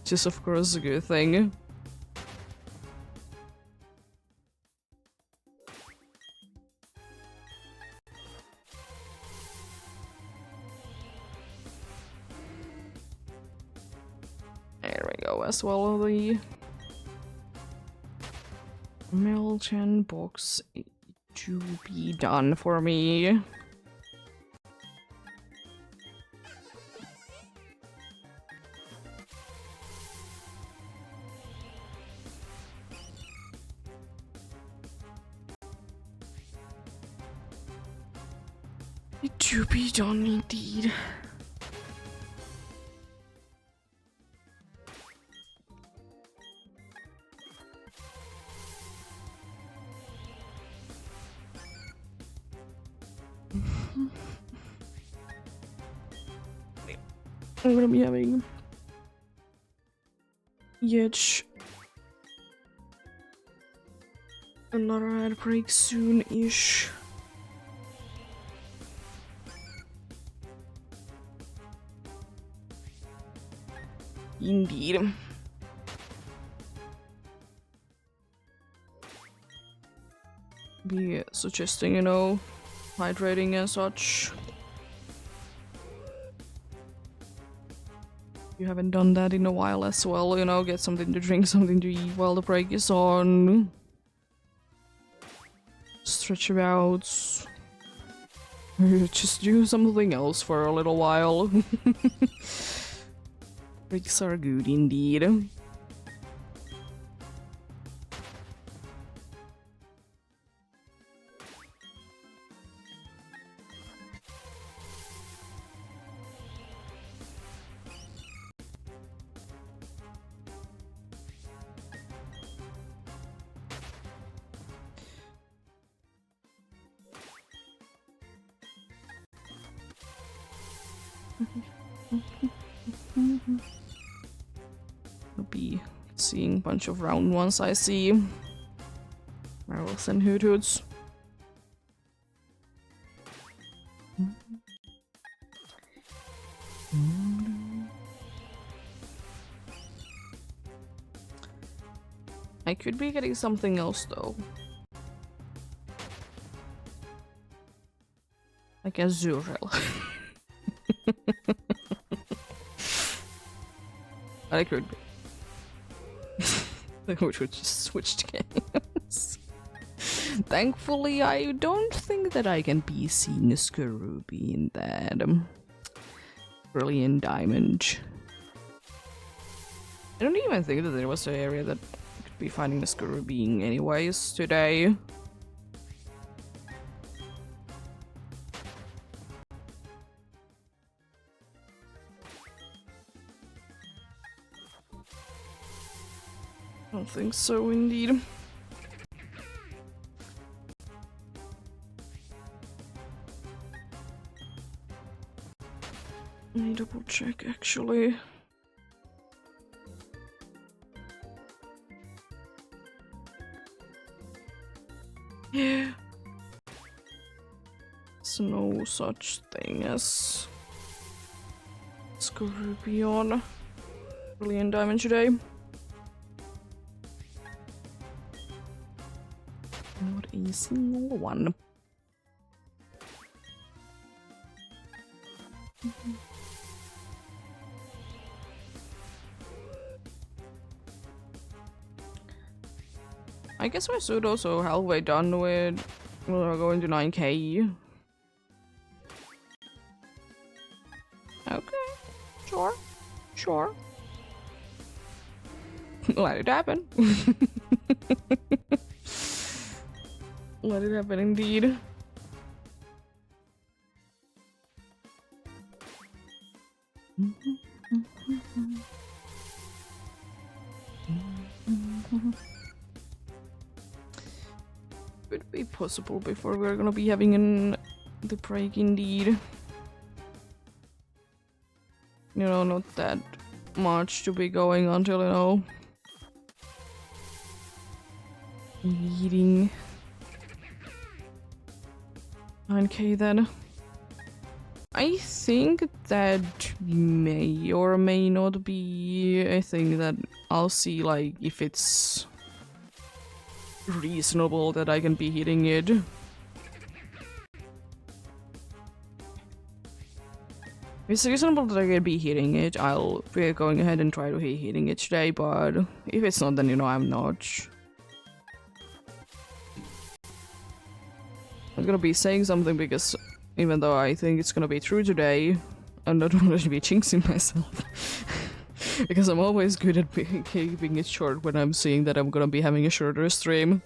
Which is of course a good thing. There we go as well, the Melton box to be done for me. To be done indeed. I'm gonna be having yet another ad break soon-ish. Indeed. Be suggesting, you know, hydrating and such. You haven't done that in a while as well, you know, get something to drink, something to eat while the break is on. Stretch about. Just do something else for a little while. Breaks are good indeed. I'll be seeing a bunch of round ones I see. Marvels and Hoot Hoots. I could be getting something else though. Like a Zurel. I could be. Which would just switched games. Thankfully, I don't think that I can be seeing a Skarubi in that brilliant diamond. I don't even think that there was an area that I could be finding a Skarubi anyways today. I don't think so, indeed. Let me double check, actually. Yeah. There's no such thing as Skarubi on Brilliant Diamond today. Not a single one. I guess we're soon also halfway done with going to 9k. Okay, sure, sure. Let it happen. Let it happen indeed. Could be possible before we're gonna be having the break indeed. You know, not that much to be going until, you know, Meeting 9k then. I think that may or may not be a thing that I'll see, like, if it's reasonable that I can be hitting it. If it's reasonable that I can be hitting it, I'll be going ahead and try to be hitting it today, but if it's not, then, you know, I'm not. I'm gonna be saying something because even though I think it's gonna be true today, I'm not gonna be jinxing myself. Because I'm always good at keeping it short when I'm seeing that I'm gonna be having a shorter stream.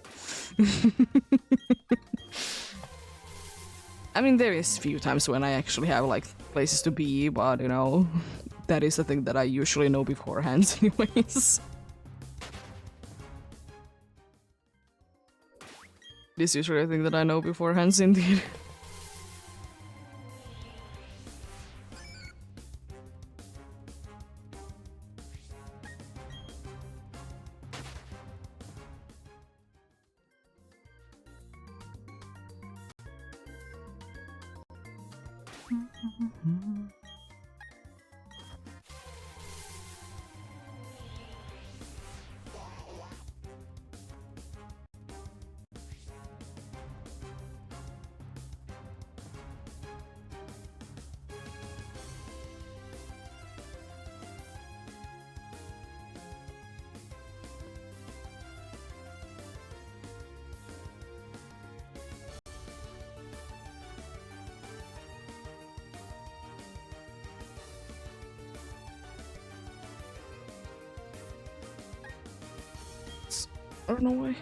I mean, there is few times when I actually have, like, places to be, but, you know, that is the thing that I usually know beforehand anyways. This is usually a thing that I know beforehand, indeed. I don't know why.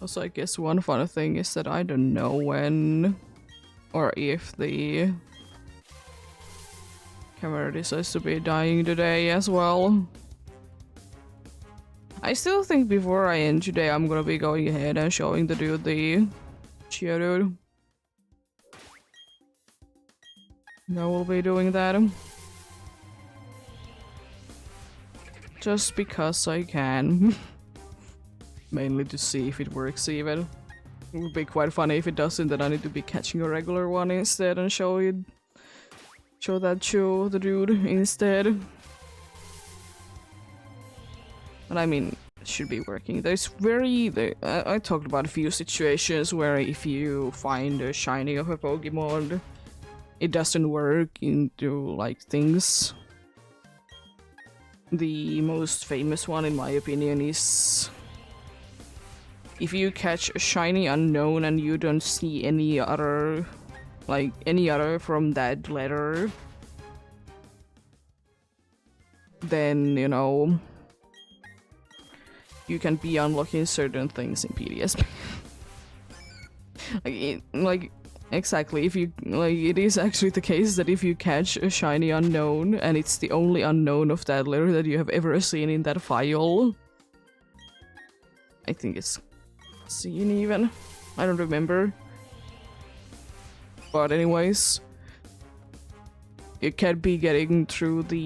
Also, I guess one fun thing is that I don't know when or if the camera decides to be dying today as well. I still think before I end today, I'm gonna be going ahead and showing the dude the Geodude. I will be doing that. Just because I can. Mainly to see if it works even. It would be quite funny if it doesn't, then I need to be catching a regular one instead and show that to the dude instead. But I mean, it should be working. I talked about a few situations where if you find a shiny of a Pokemon, it doesn't work into, like, things. The most famous one, in my opinion, is if you catch a shiny unknown and you don't see any other from that letter, then, you know, you can be unlocking certain things in PDSP. Exactly, if you, it is actually the case that if you catch a shiny unknown and it's the only unknown of that letter that you have ever seen in that file, I think it's seen even. I don't remember. But anyways, it can be getting through the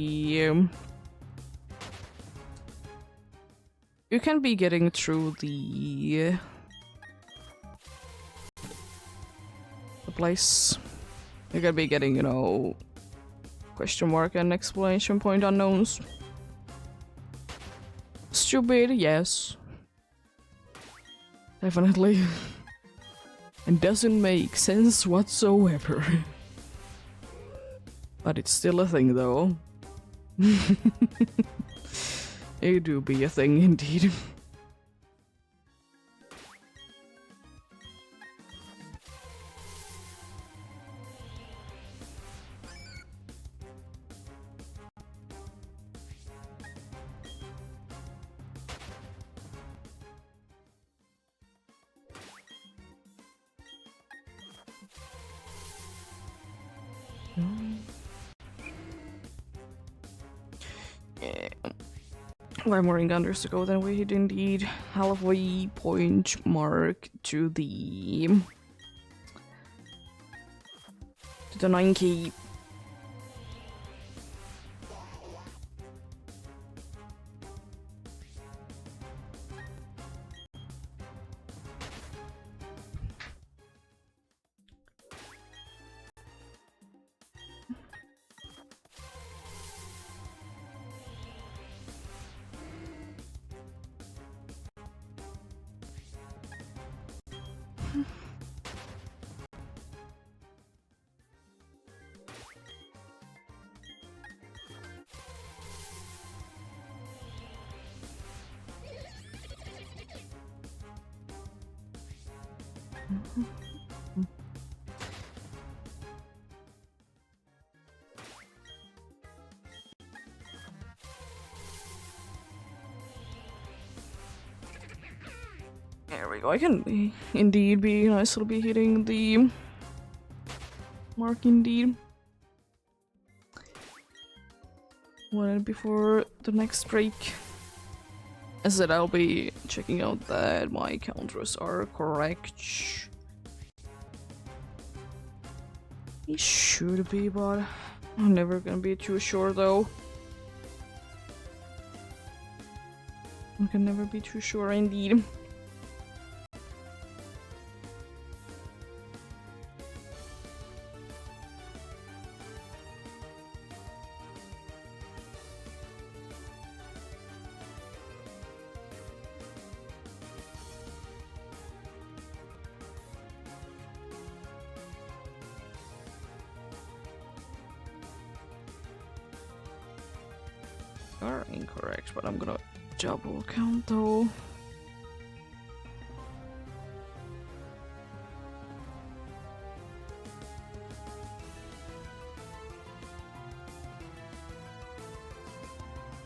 you can be getting through the place. You can be getting, you know, question mark and exclamation point unknowns. Stupid, yes. Definitely. And doesn't make sense whatsoever. But it's still a thing, though. It do be a thing, indeed. 5 more encounters to go, then we hit indeed halfway point mark to the 9K. There we go. I can indeed be nice to be hitting the mark indeed. One before the next break. As I said, I'll be checking out that my counters are correct. It should be, but I'm never gonna be too sure though. I can never be too sure indeed. Are incorrect, but I'm gonna double count though.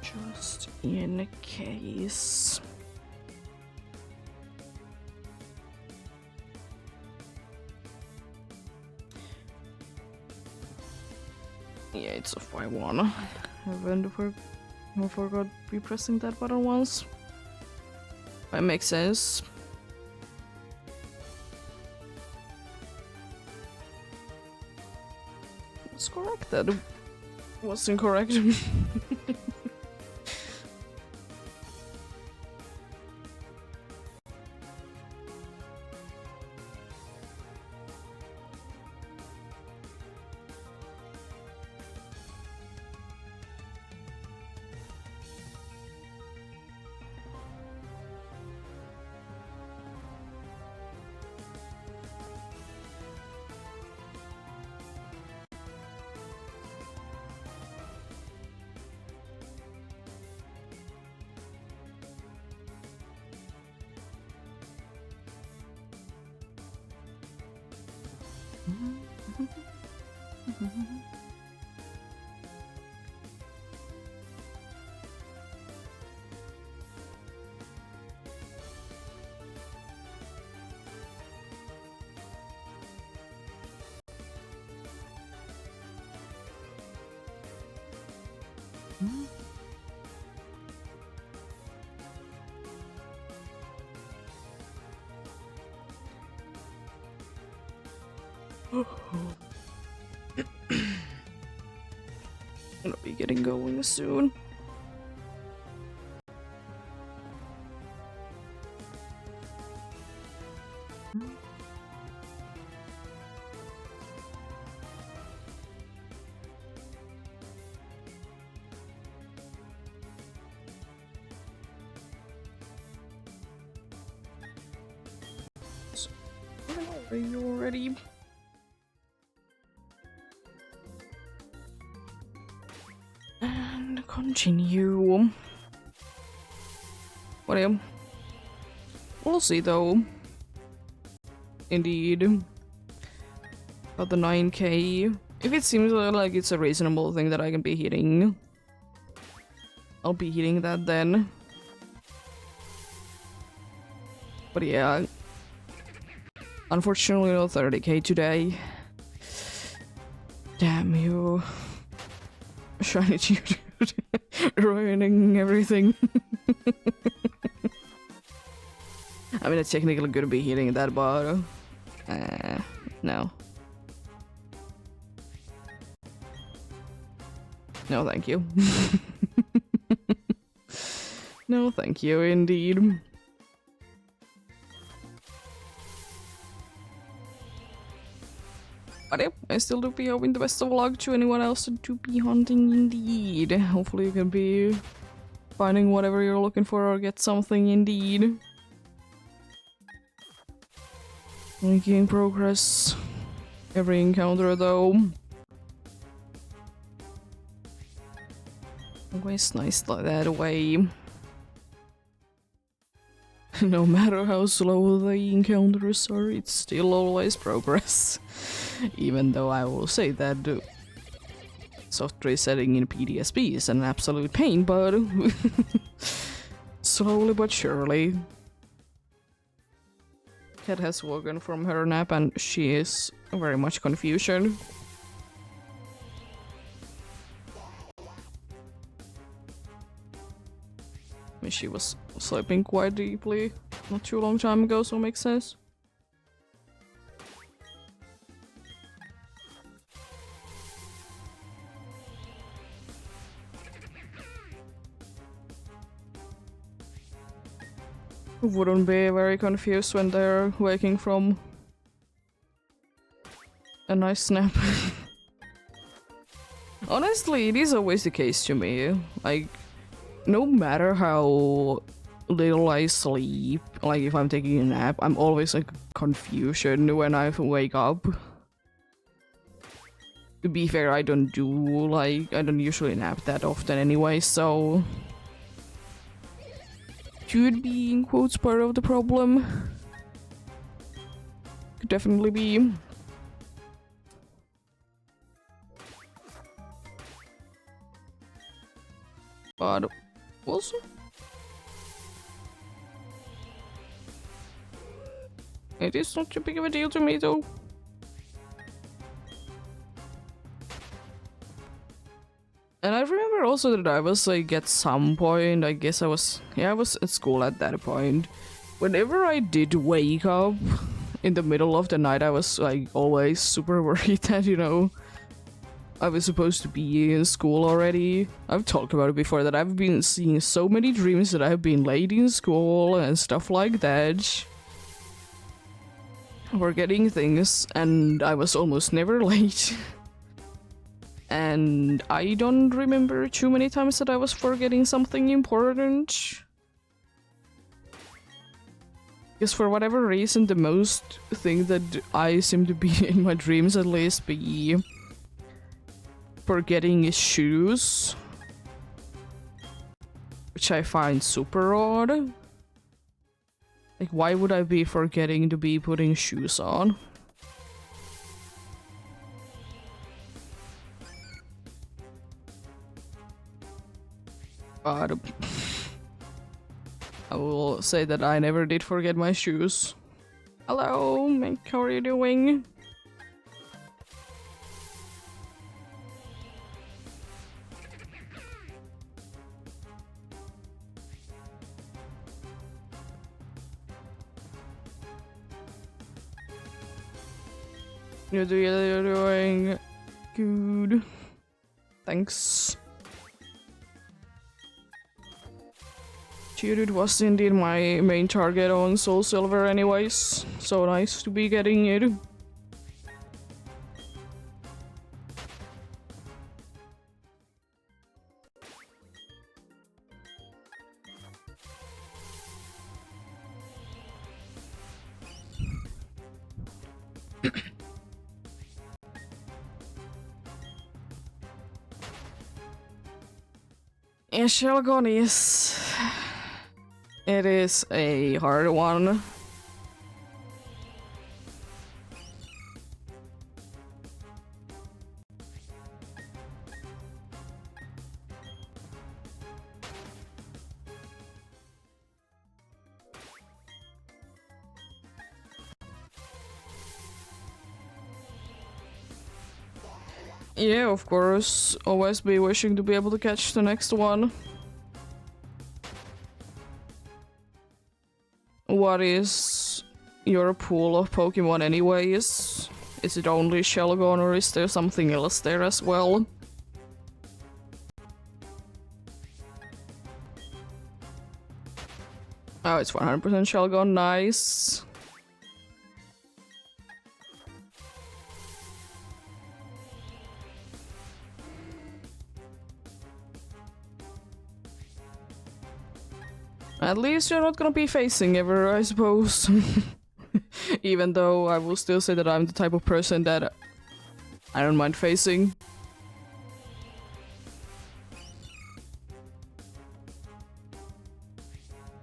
Just in case. Yeah, it's off by 1. I forgot repressing that button once. That makes sense. It's correct that it was incorrect. Gonna be getting going soon. Are you ready? And continue. Well, we'll see though. Indeed. About the 9K. If it seems like it's a reasonable thing that I can be hitting, I'll be hitting that then. But yeah. Unfortunately, no 30K today. Damn you. Shiny tutor. ruining everything. I mean, it's technically gonna be hitting that, but no. No, thank you. No, thank you, indeed. But yeah, I still do be hoping the best of luck to anyone else to be hunting indeed. Hopefully you can be finding whatever you're looking for or get something indeed. Making progress. Every encounter though. Always nice like that way. No matter how slow the encounters are, it's still always progress. Even though I will say that soft resetting in PDSP is an absolute pain, but slowly but surely. Cat has woken from her nap and she is very much confusion. I mean, she was sleeping quite deeply not too long time ago, so it makes sense. Wouldn't be very confused when they're waking from a nice nap. Honestly, it is always the case to me. Like, no matter how little I sleep, like if I'm taking a nap, I'm always like confusion when I wake up. To be fair, I don't usually nap that often anyway, so should be, in quotes, part of the problem. Could definitely be. But also, it is not too big of a deal to me though. And I remember also that I was like at some point, I guess I was at school at that point. Whenever I did wake up in the middle of the night, I was like always super worried that, you know, I was supposed to be in school already. I've talked about it before that I've been seeing so many dreams that I've been late in school and stuff like that. Forgetting things, and I was almost never late. And I don't remember too many times that I was forgetting something important. Because for whatever reason, the most thing that I seem to be in my dreams at least be forgetting is shoes. Which I find super odd. Like, why would I be forgetting to be putting shoes on? But I will say that I never did forget my shoes. Hello, Mike, how are you doing? You're doing good. Thanks. Geodude was indeed my main target on Soul Silver anyways, so nice to be getting it. And Shelgonis. It is a hard one. Yeah, of course. Always be wishing to be able to catch the next one. What is your pool of Pokemon anyways? Is it only Shelgon or is there something else there as well? Oh, it's 100% Shelgon, nice. At least you're not gonna be facing ever, I suppose. Even though I will still say that I'm the type of person that I don't mind facing.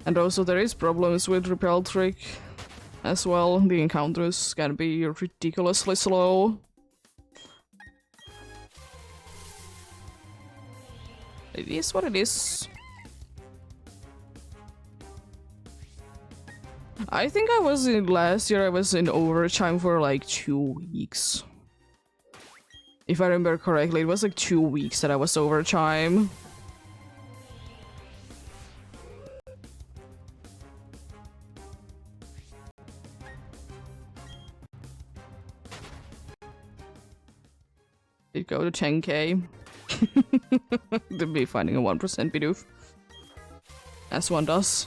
And also there is problems with Repel Trick as well. The encounters can be ridiculously slow. It is what it is. I think I was in last year, I was in overtime for like 2 weeks. If I remember correctly, it was like 2 weeks that I was overtime. It go to 10k. To be finding a 1% Bidoof. As one does.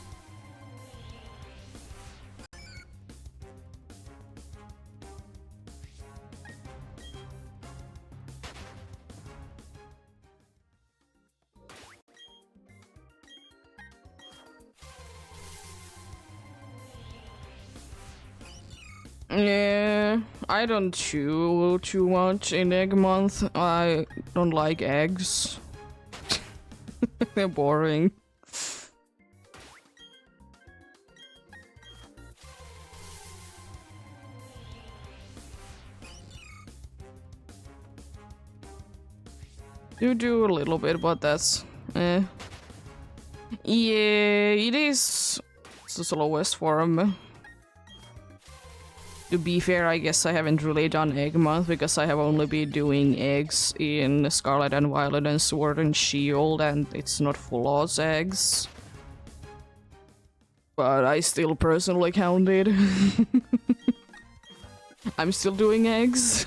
Yeah, I don't chew too much in egg month. I don't like eggs. They're boring. You do a little bit, but that's eh. Yeah, it is the slowest form. To be fair, I guess I haven't really done egg month because I have only been doing eggs in Scarlet and Violet and Sword and Shield, and it's not full odds eggs. But I still personally counted. I'm still doing eggs.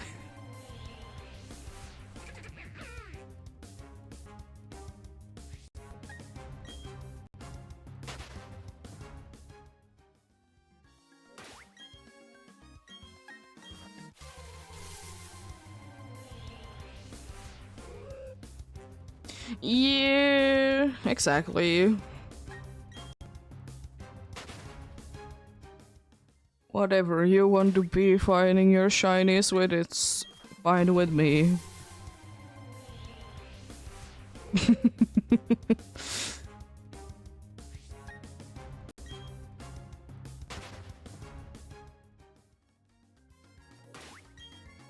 Yeah, exactly. Whatever you want to be finding your shinies with, it's fine with me.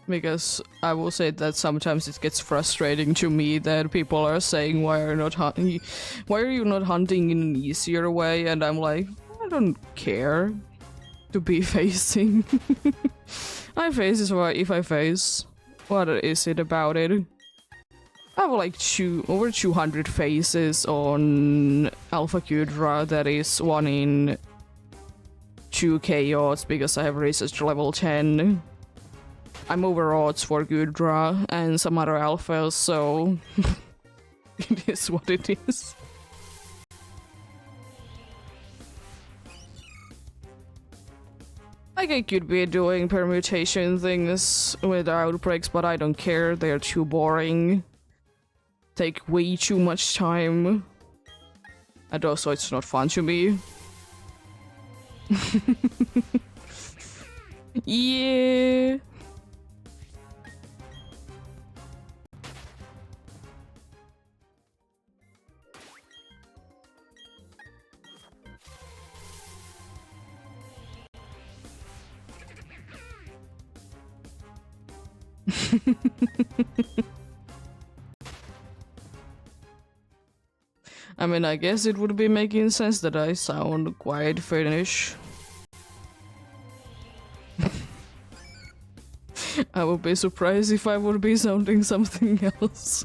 Because I will say that sometimes it gets frustrating to me that people are saying why are you not hunting in an easier way, and I'm like, I don't care to be facing. I face is what if I face. What is it about it? I have like over 200 faces on Alpha Qdra, that is 1 in 2k odds because I have research level 10. I'm over odds for Gudra and some other alphas, so it is what it is. Like I could be doing permutation things with outbreaks, but I don't care, they're too boring. Take way too much time. And also it's not fun to me. Yeah. I mean, I guess it would be making sense that I sound quite Finnish. I would be surprised if I would be sounding something else.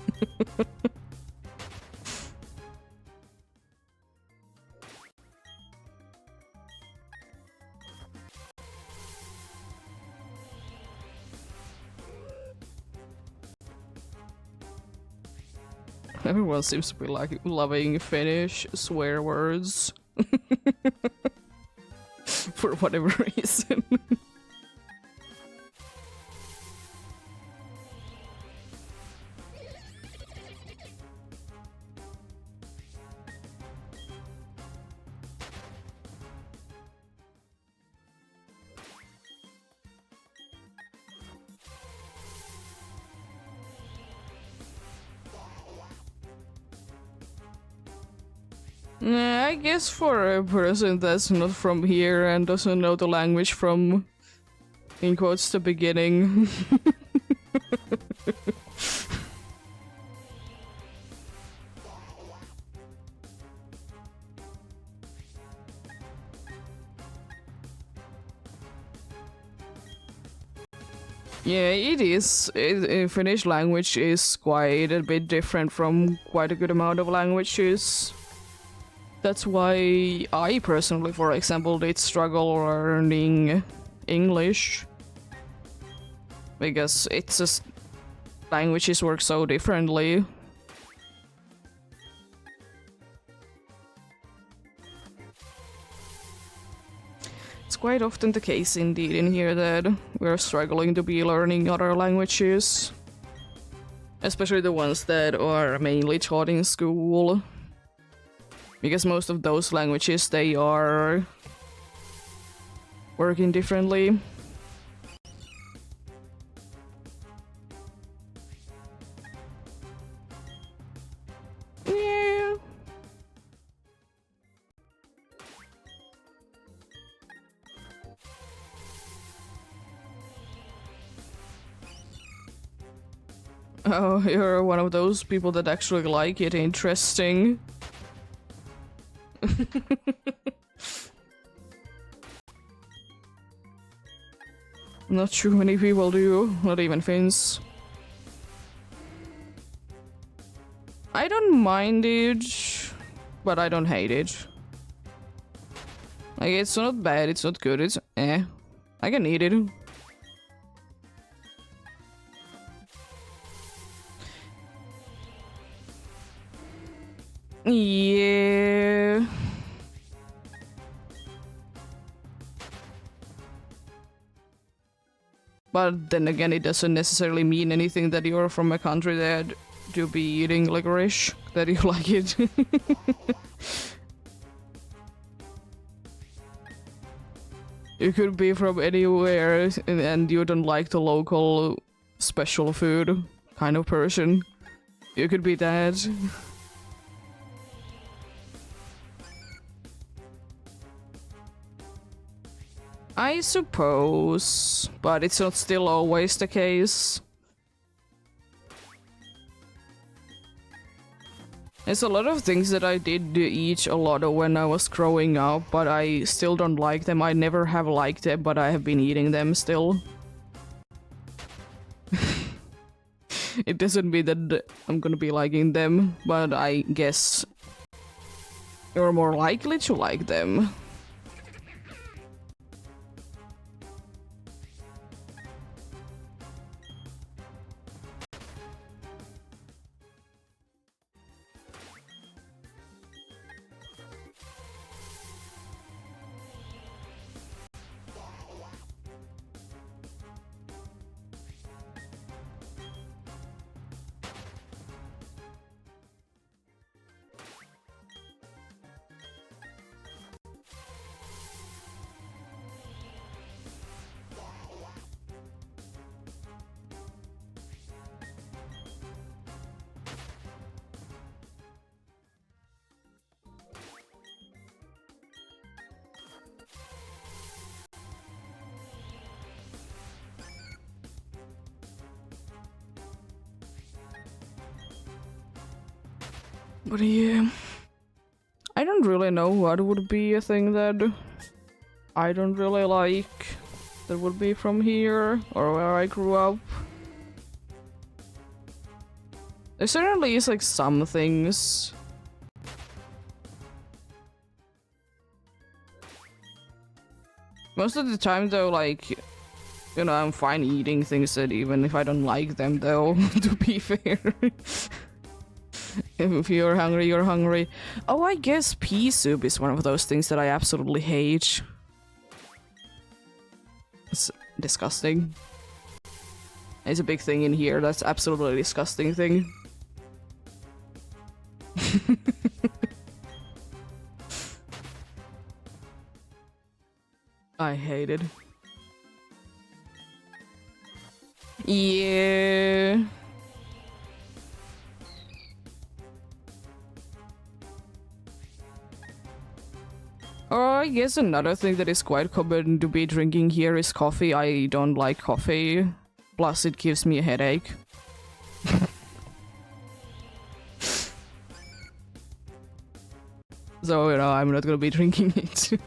Everyone seems to be like loving Finnish swear words. For whatever reason. I guess for a person that's not from here and doesn't know the language from, in quotes, the beginning. Yeah, it is. Finnish language is quite a bit different from quite a good amount of languages. That's why I personally, for example, did struggle learning English. Because it's just languages work so differently. It's quite often the case indeed in here that we're struggling to be learning other languages. Especially the ones that are mainly taught in school. Because most of those languages, they are working differently. Yeah. Oh, you're one of those people that actually like it. Interesting. Not too many people do, not even Finns. I don't mind it, but I don't hate it. Like, it's not bad, it's not good, it's eh. I can eat it. Yeah. But then again, it doesn't necessarily mean anything that you're from a country that do be eating licorice, that you like it. You could be from anywhere and you don't like the local special food kind of person. You could be that. I suppose, but it's not still always the case. There's a lot of things that I did eat a lot of when I was growing up, but I still don't like them. I never have liked them, but I have been eating them still. It doesn't mean that I'm gonna be liking them, but I guess you're more likely to like them. But yeah, I don't really know what would be a thing that I don't really like that would be from here, or where I grew up. There certainly is like some things. Most of the time though, like, you know, I'm fine eating things that even if I don't like them though, to be fair. If you're hungry, you're hungry. Oh, I guess pea soup is one of those things that I absolutely hate. It's disgusting. It's a big thing in here, that's absolutely disgusting thing. I hate it. Yeah. I guess another thing that is quite common to be drinking here is coffee. I don't like coffee. Plus it gives me a headache. So, you know, I'm not gonna be drinking it.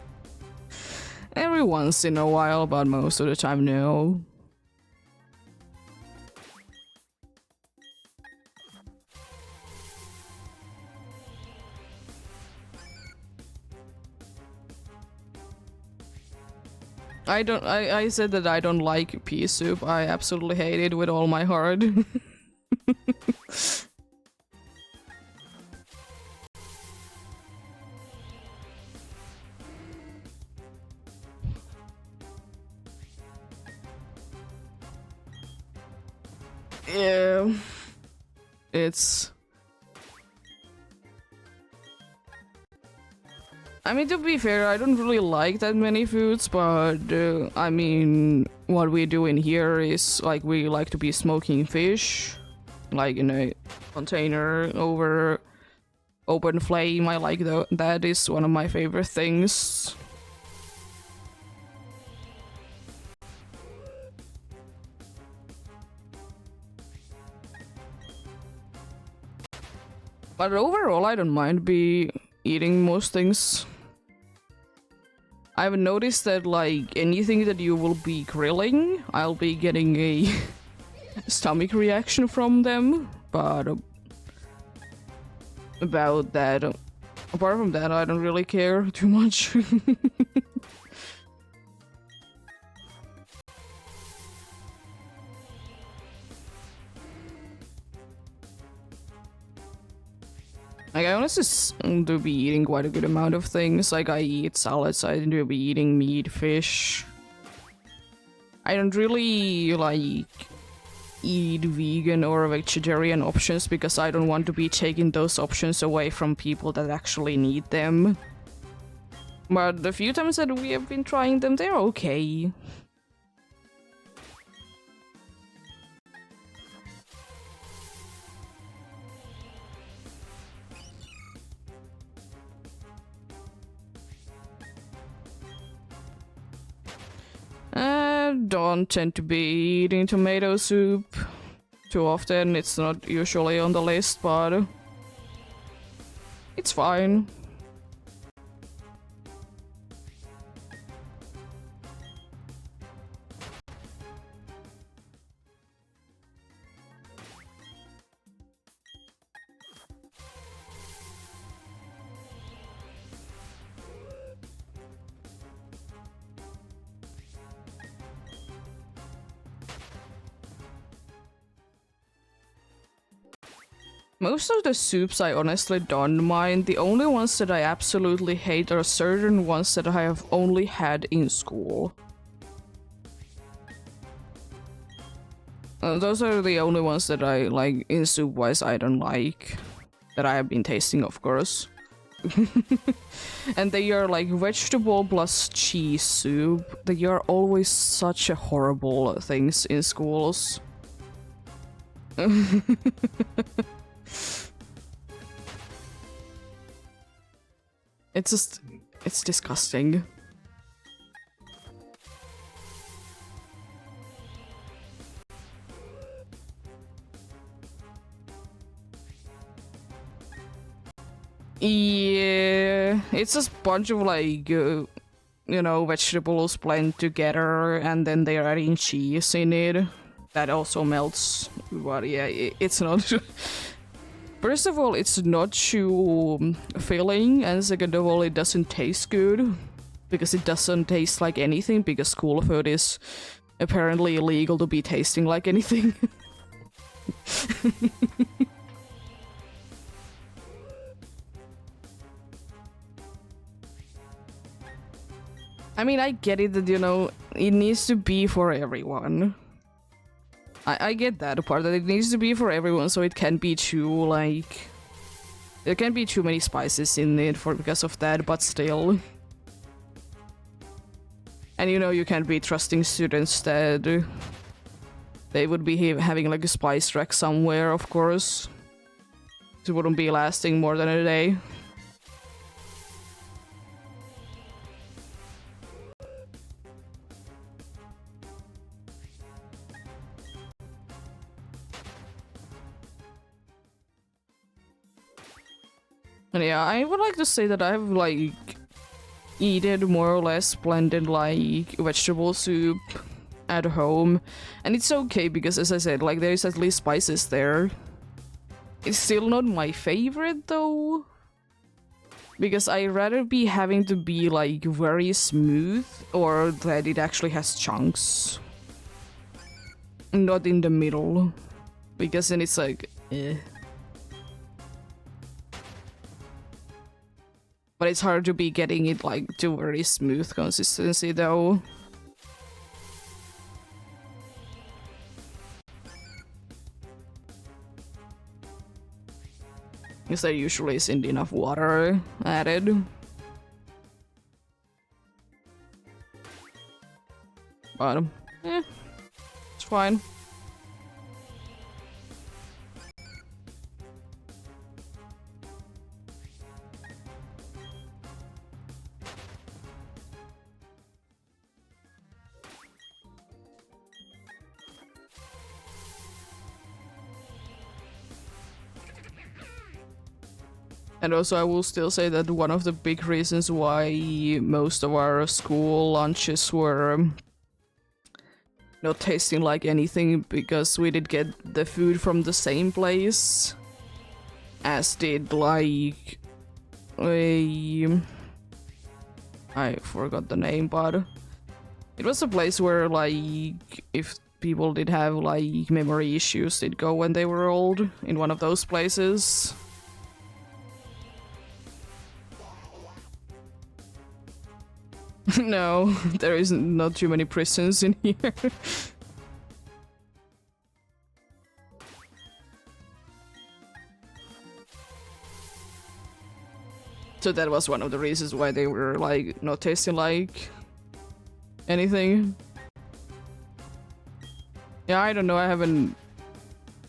Every once in a while, but most of the time, no. I said that I don't like pea soup. I absolutely hate it with all my heart. Yeah. It's... I mean, to be fair, I don't really like that many foods, but I mean, what we do in here is, like, we like to be smoking fish, like in a container over open flame. I like that is one of my favorite things. But overall, I don't mind eating most things. I've noticed that, like, anything that you will be grilling, I'll be getting a stomach reaction from them, but about that, apart from that, I don't really care too much. Like, I honestly do be eating quite a good amount of things. Like, I eat salads, I do be eating meat, fish. I don't really, like, eat vegan or vegetarian options because I don't want to be taking those options away from people that actually need them. But the few times that we have been trying them, they're okay. I don't tend to be eating tomato soup too often. It's not usually on the list, but it's fine. Most of the soups I honestly don't mind. The only ones that I absolutely hate are certain ones that I have only had in school. Those are the only ones that I like in soup-wise I don't like. That I have been tasting, of course. And they are like vegetable plus cheese soup. They are always such a horrible things in schools. It's just, it's disgusting. Yeah, it's just a bunch of like you know, vegetables blend together and then they're adding cheese in it. That also melts. But yeah, it's not... First of all, it's not too filling, and second of all, it doesn't taste good. Because it doesn't taste like anything, because school food is apparently illegal to be tasting like anything. I mean, I get it that, you know, it needs to be for everyone. I get that part, that it needs to be for everyone, so it can't be too, like... There can't be too many spices in it because of that, but still. And you know, you can't be trusting students that they would be having like a spice rack somewhere, of course. It wouldn't be lasting more than a day. And yeah, I would like to say that I've like eaten more or less blended like vegetable soup at home, and it's okay because, as I said, like there's at least spices there. It's still not my favorite though, because I'd rather be having to be like very smooth or that it actually has chunks, not in the middle, because then it's like eh. But it's hard to be getting it like to very smooth consistency though. Because there usually isn't enough water added. But, it's fine. And also I will still say that one of the big reasons why most of our school lunches were not tasting like anything, because we did get the food from the same place as did like a... I forgot the name, but it was a place where like if people did have like memory issues, they'd go when they were old in one of those places. No, there is not too many prisons in here. So that was one of the reasons why they were like not tasting like anything. Yeah, I don't know, I haven't...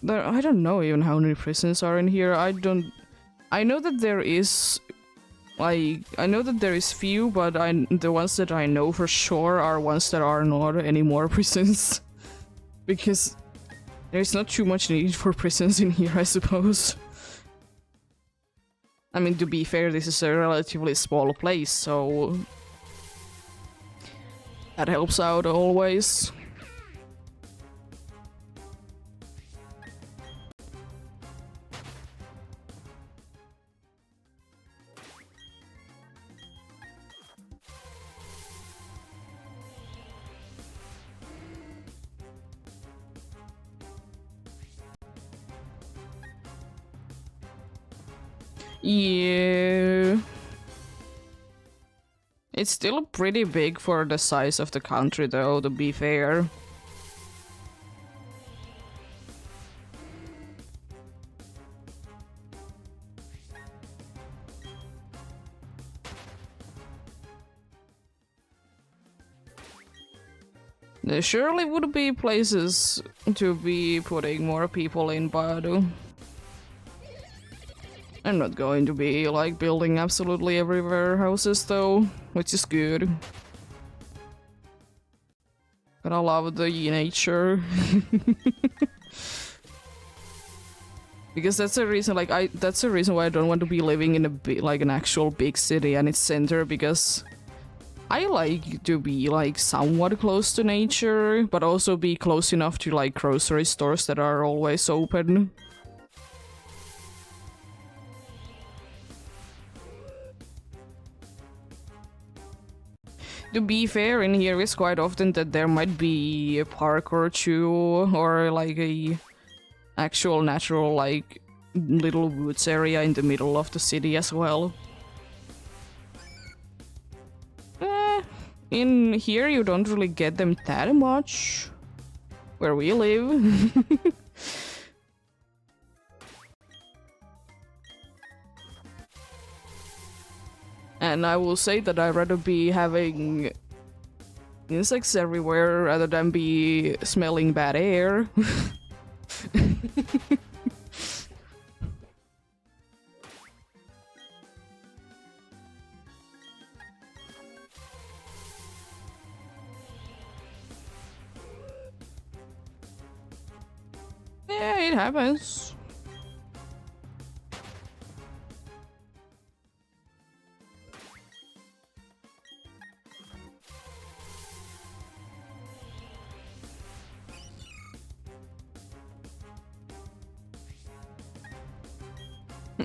I don't know even how many prisons are in here. I know that there is... Like, I know that there is few, but the ones that I know for sure are ones that are not anymore prisons. Because there's not too much need for prisons in here, I suppose. I mean, to be fair, this is a relatively small place, so... that helps out always. Yeah. It's still pretty big for the size of the country though, to be fair. There surely would be places to be putting more people in, but I'm not going to be like building absolutely everywhere houses though, which is good. But I love the nature. Because that's the reason, like that's the reason why I don't want to be living in a like an actual big city and its center, because I like to be like somewhat close to nature, but also be close enough to like grocery stores that are always open. To be fair, in here is quite often that there might be a park or two, or like a actual natural like little woods area in the middle of the city as well. In here you don't really get them that much where we live. And I will say that I'd rather be having insects everywhere rather than be smelling bad air. Yeah, it happens.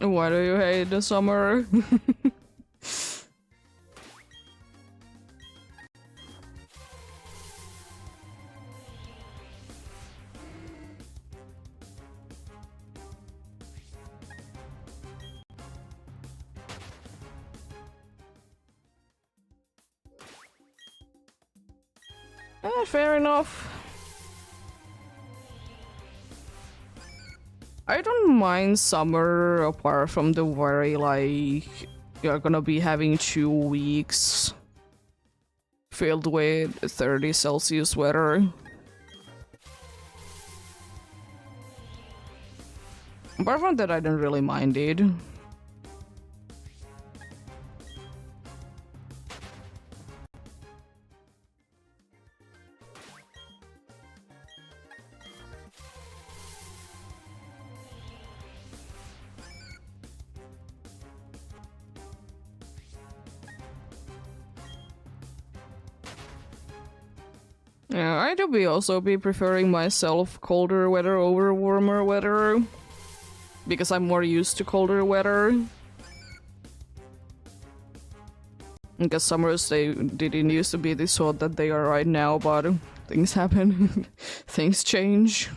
Why do you hate the summer? Fair enough. I don't mind summer apart from the worry like you're gonna be having 2 weeks filled with 30 Celsius weather. Apart from that, I don't really mind it. Yeah, I do be also be preferring myself colder weather over warmer weather. Because I'm more used to colder weather. Because summers they didn't used to be this hot that they are right now, but things happen. Things change.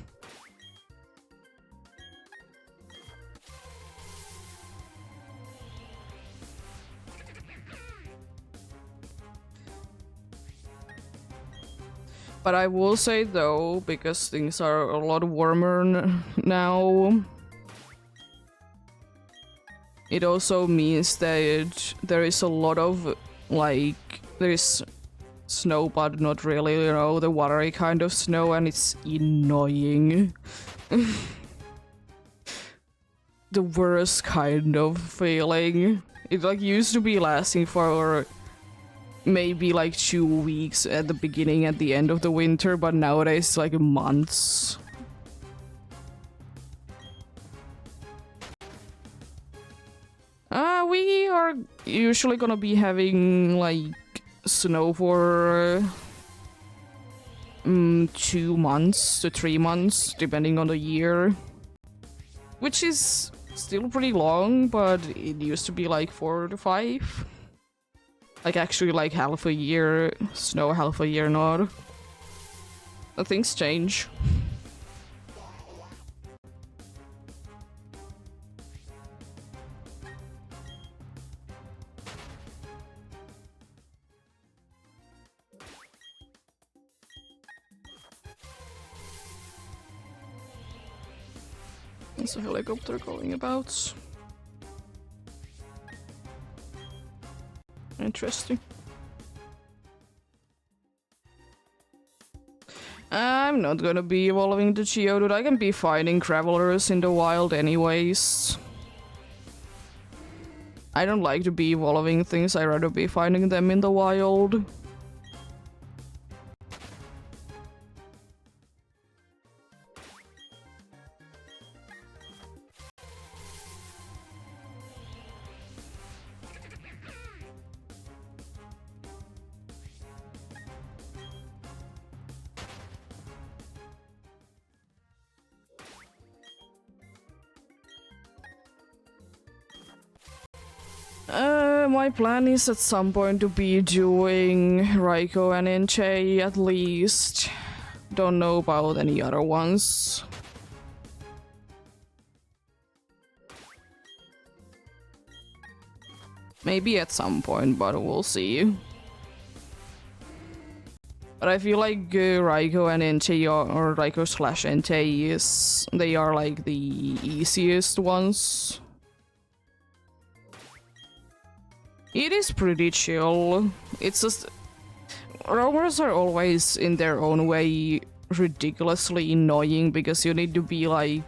But I will say though, because things are a lot warmer now, it also means that there is a lot of, like, there is snow, but not really, you know, the watery kind of snow, and it's annoying. The worst kind of feeling. It, like, used to be lasting for maybe like 2 weeks at the beginning, at the end of the winter, but nowadays it's like months. We are usually gonna be having like snow for 2 months to 3 months, depending on the year. Which is still pretty long, but it used to be like 4 to 5. Like actually like half a year snow, half a year not. But things change. There's a helicopter going about. Interesting. I'm not gonna be evolving to Geodude. I can be finding travelers in the wild anyways. I don't like to be evolving things, I'd rather be finding them in the wild. My plan is at some point to be doing Raiko and NJ at least. Don't know about any other ones. Maybe at some point, but we'll see. But I feel like Raiko and NJ or Raiko slash NJ they are like the easiest ones. It is pretty chill. It's just roamers are always in their own way ridiculously annoying because you need to be like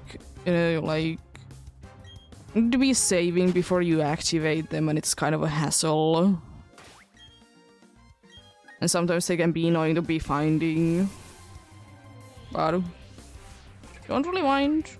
you need to be saving before you activate them, and it's kind of a hassle. And sometimes they can be annoying to be finding. But don't really mind.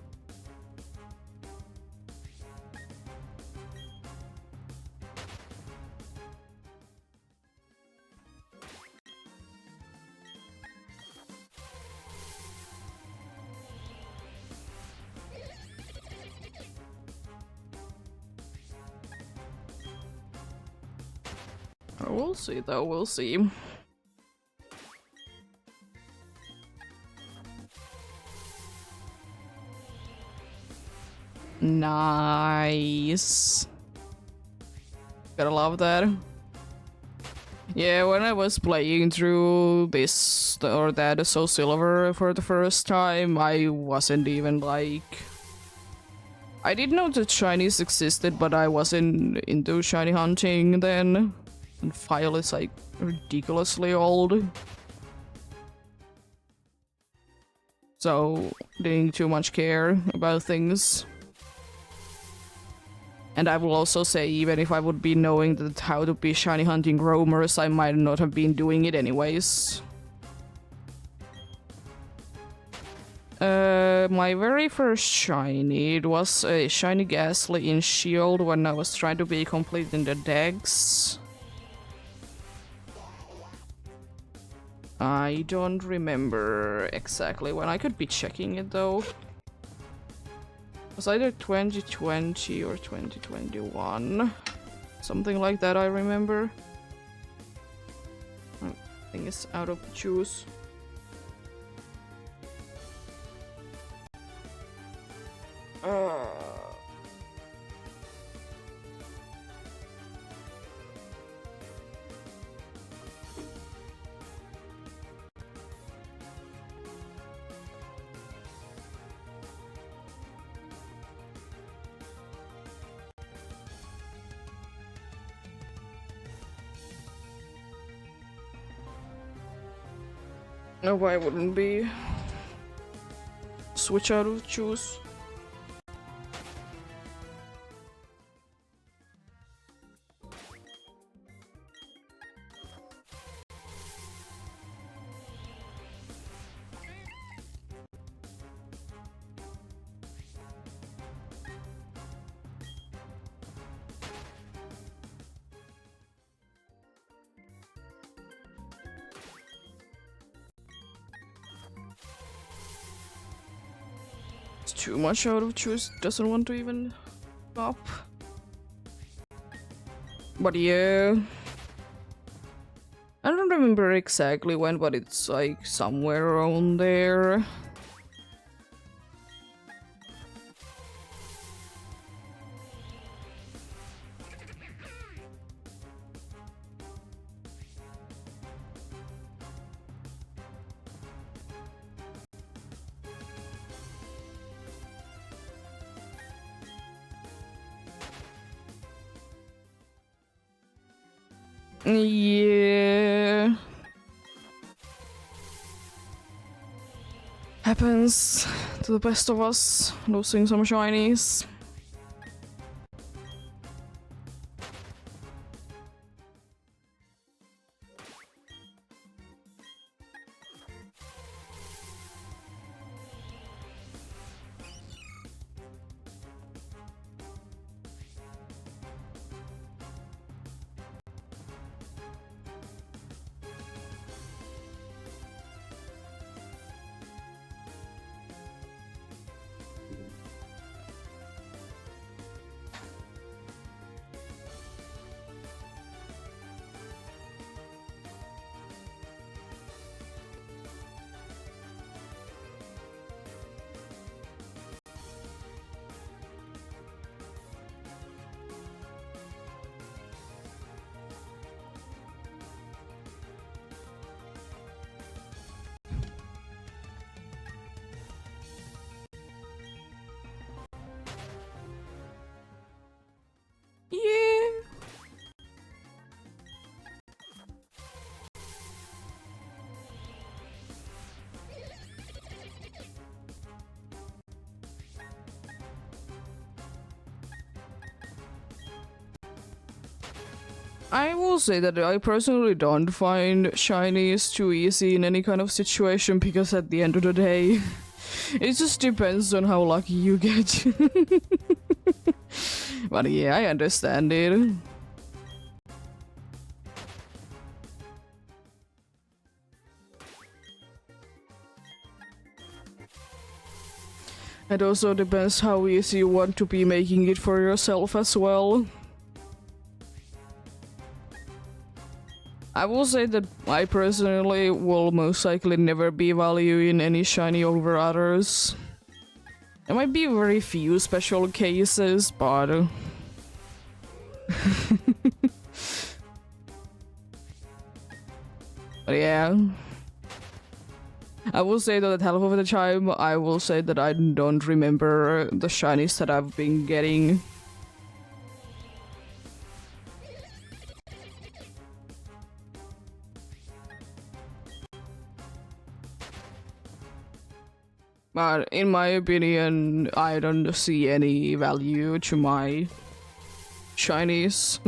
We'll see though, we'll see. Nice. Gotta love that. Yeah, when I was playing through this or that Soul Silver for the first time, I wasn't even like... I did know that shinies existed, but I wasn't into shiny hunting then. And file is like ridiculously old. So, didn't too much care about things. And I will also say, even if I would be knowing that how to be shiny hunting roamers, I might not have been doing it anyways. My very first shiny, it was a shiny Ghastly in Shield when I was trying to be complete in the Dex. I don't remember exactly when. I could be checking it though. It was either 2020 or 2021. Something like that, I remember. I think it's out of juice. No, why wouldn't be? Switch out of juice. Too much out of juice, doesn't want to even stop. But yeah, I don't remember exactly when, but it's like somewhere around there. Yeah. Happens to the best of us, losing some shinies. I will say that I personally don't find shinies too easy in any kind of situation because at the end of the day, it just depends on how lucky you get. But yeah, I understand it. It also depends how easy you want to be making it for yourself as well. I will say that I personally will most likely never be valuing any shiny over others. There might be very few special cases, but... but yeah. I will say that half of the time, I will say that I don't remember the shinies that I've been getting. But in my opinion, I don't see any value to my shinies.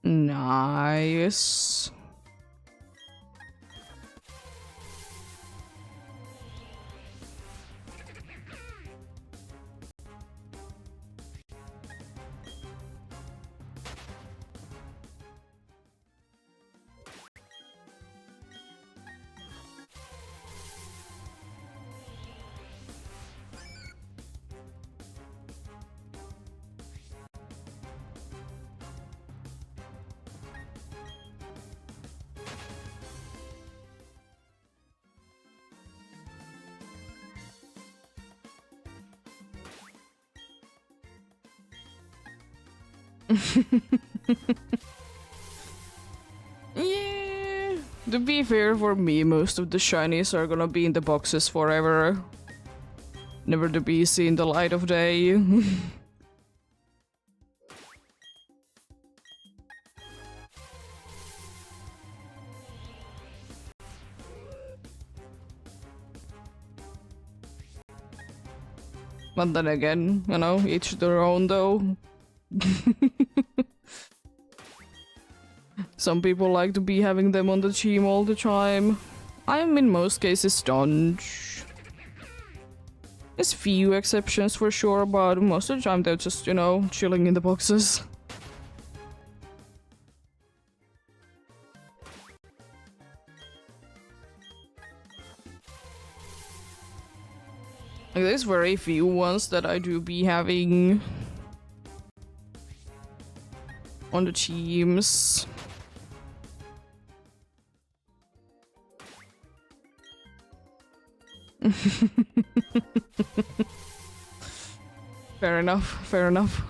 Nice. Yeah, to be fair, for me, most of the shinies are gonna be in the boxes forever. Never to be seen the light of day. But then again, you know, each their own though. Some people like to be having them on the team all the time. I am in most cases don't. There's few exceptions for sure, but most of the time they're just, you know, chilling in the boxes. Like, there's very few ones that I do be having on the teams. Fair enough, fair enough.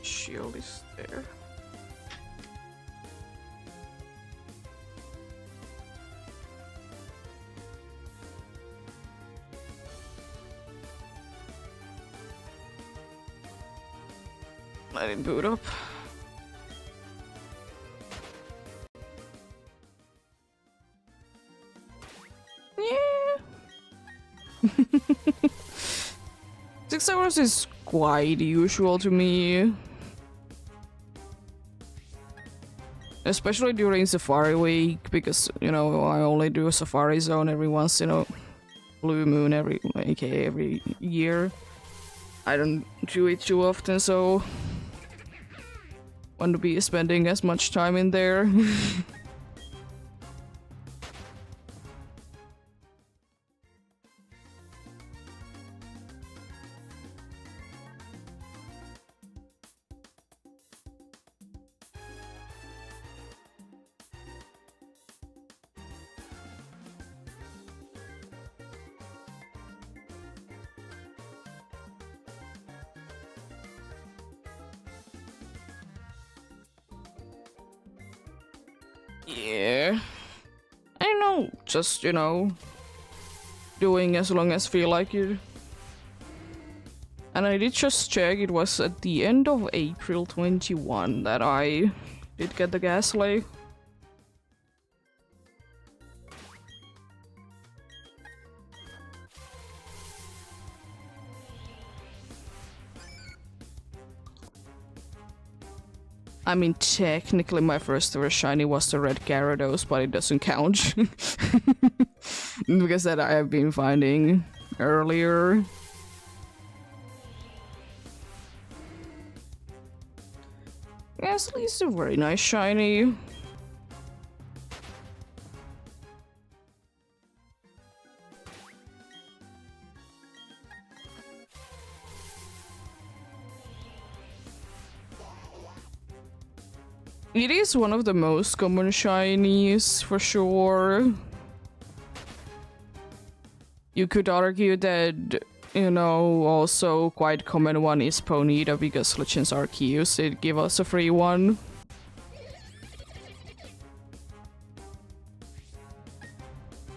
Shield is there. Let it boot up. Yeah. 6 hours is quite usual to me. Especially during Safari Week, because, you know, I only do a Safari Zone every once in a blue moon every year. I don't do it too often, so want to be spending as much time in there. Yeah. I know, just, you know, doing as long as feel like it. And I did just check, it was at the end of April 21 that I did get the Ghastly. I mean, technically my first ever shiny was the red Gyarados, but it doesn't count. Because that I have been finding earlier. Yes, at least a very nice shiny. It is one of the most common shinies, for sure. You could argue that, you know, also quite common one is Ponyta, because Legends Arceus did give us a free one.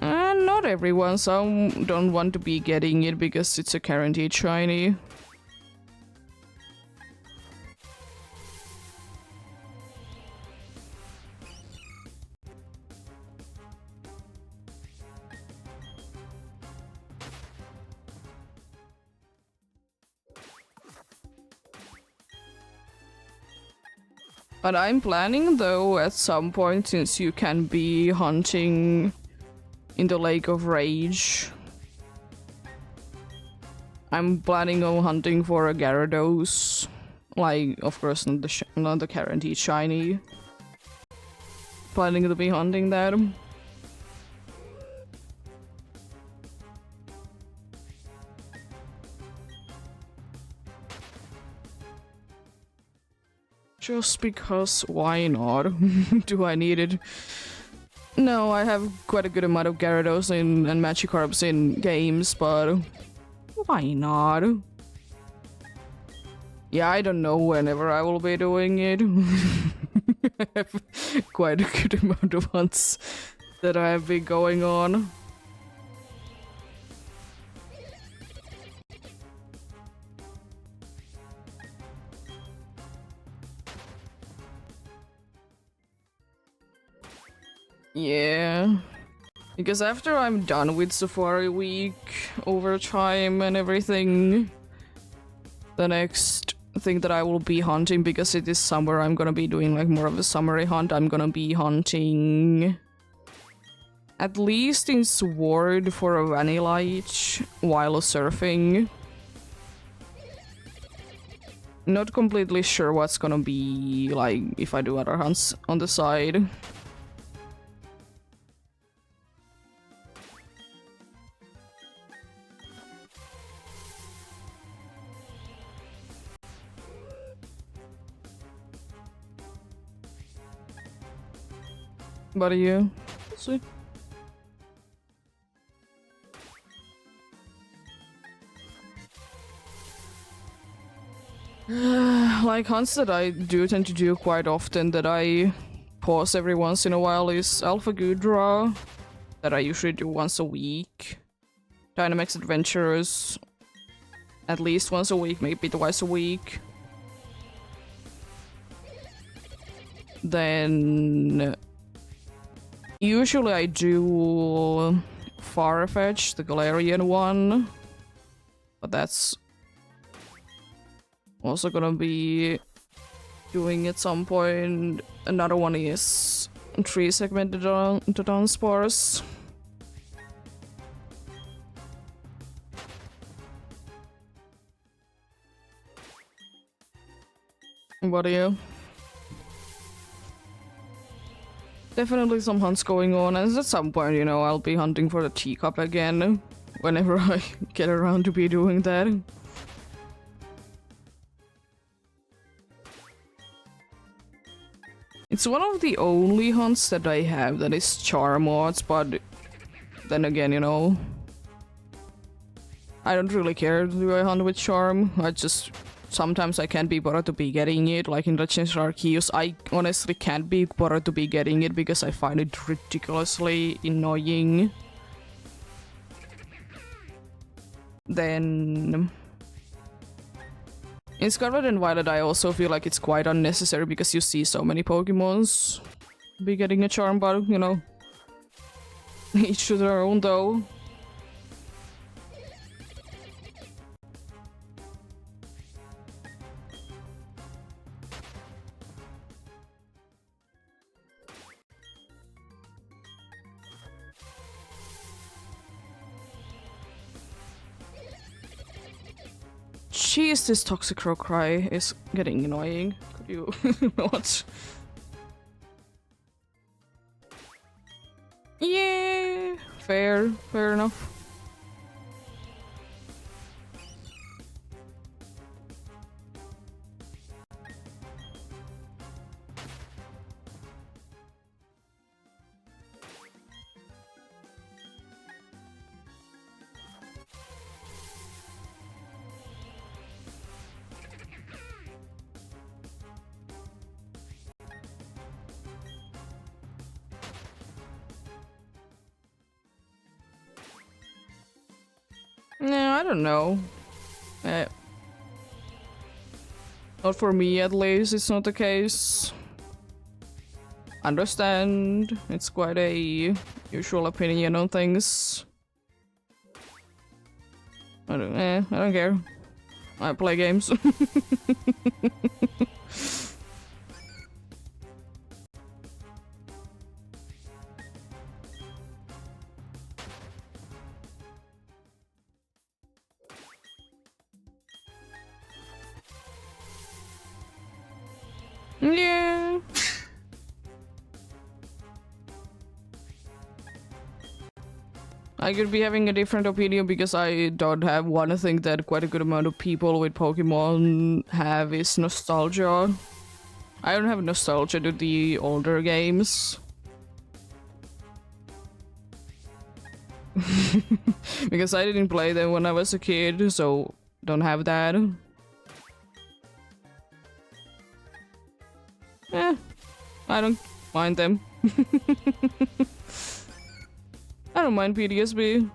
And not everyone, some don't want to be getting it because it's a guaranteed shiny. But I'm planning, though, at some point, since you can be hunting in the Lake of Rage, I'm planning on hunting for a Gyarados. Like, of course, not the guaranteed shiny. Planning to be hunting that. Just because, why not? Do I need it? No, I have quite a good amount of Gyarados and Magikarps in games, but why not? Yeah, I don't know whenever I will be doing it. I have quite a good amount of hunts that I have been going on. Yeah, because after I'm done with Safari Week, overtime and everything, the next thing that I will be hunting, because it is summer, I'm gonna be doing like more of a summery hunt. I'm gonna be hunting at least in Sword for a Vanillite while surfing. Not completely sure what's gonna be like if I do other hunts on the side. But yeah, we'll see. Like hunts that I do tend to do quite often that I pause every once in a while is Alpha Gudra, that I usually do once a week. Dynamax Adventures, at least once a week, maybe twice a week. Then usually I do Farfetch, the Galarian one, but that's also gonna be doing at some point. Another one is 3-segmented Dunsparce. What are you? Definitely some hunts going on, and at some point, you know, I'll be hunting for the teacup again, whenever I get around to be doing that. It's one of the only hunts that I have that is charm mods, but then again, you know, I don't really care do I hunt with charm. I just sometimes I can't be bothered to be getting it, like in Legendary Arceus. I honestly can't be bothered to be getting it because I find it ridiculously annoying. Then in Scarlet and Violet I also feel like it's quite unnecessary because you see so many Pokemons be getting a charm, but you know, each to their own though. Jeez, this Toxicroak cry is getting annoying. Could you... what? Yeah, fair enough. Yeah, I don't know. Not for me at least, it's not the case. Understand, it's quite a usual opinion on things. I don't care. I play games. Yeah. I could be having a different opinion because I don't have one thing that quite a good amount of people with Pokemon have is nostalgia. I don't have nostalgia to the older games. Because I didn't play them when I was a kid, so don't have that. I don't mind them. I don't mind PTSB.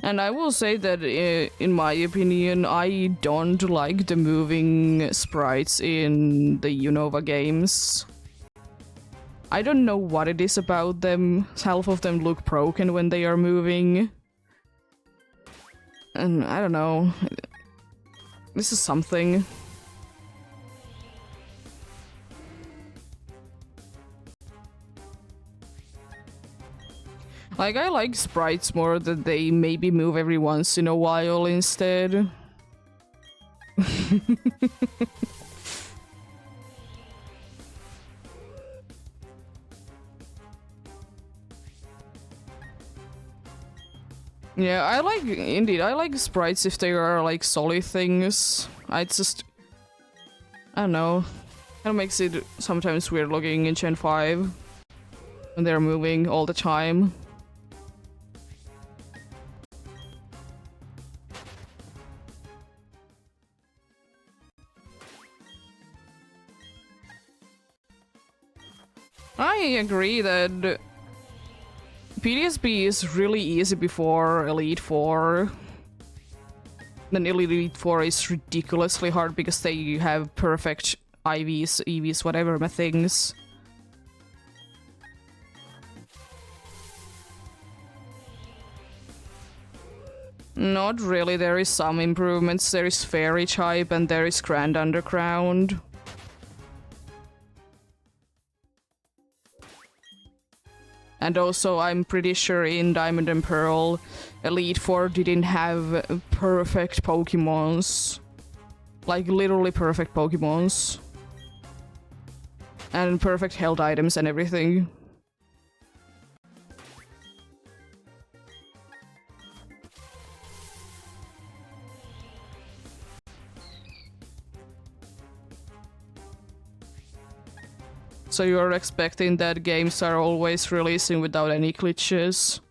And I will say that, in my opinion, I don't like the moving sprites in the Unova games. I don't know what it is about them. Half of them look broken when they are moving. And I don't know. This is something. Like, I like sprites more that they maybe move every once in a while instead. Yeah, I like sprites if they are like solid things. I don't know. Kind of makes it sometimes weird looking in Gen 5 when they're moving all the time. I agree that PTSB is really easy before Elite Four. Then Elite Four is ridiculously hard because they have perfect IVs, EVs, whatever things. Not really, there is some improvements. There is Fairy type and there is Grand Underground. And also, I'm pretty sure in Diamond and Pearl, Elite Four didn't have perfect Pokemons. Like, literally perfect Pokemons. And perfect held items and everything. So you're expecting that games are always releasing without any glitches?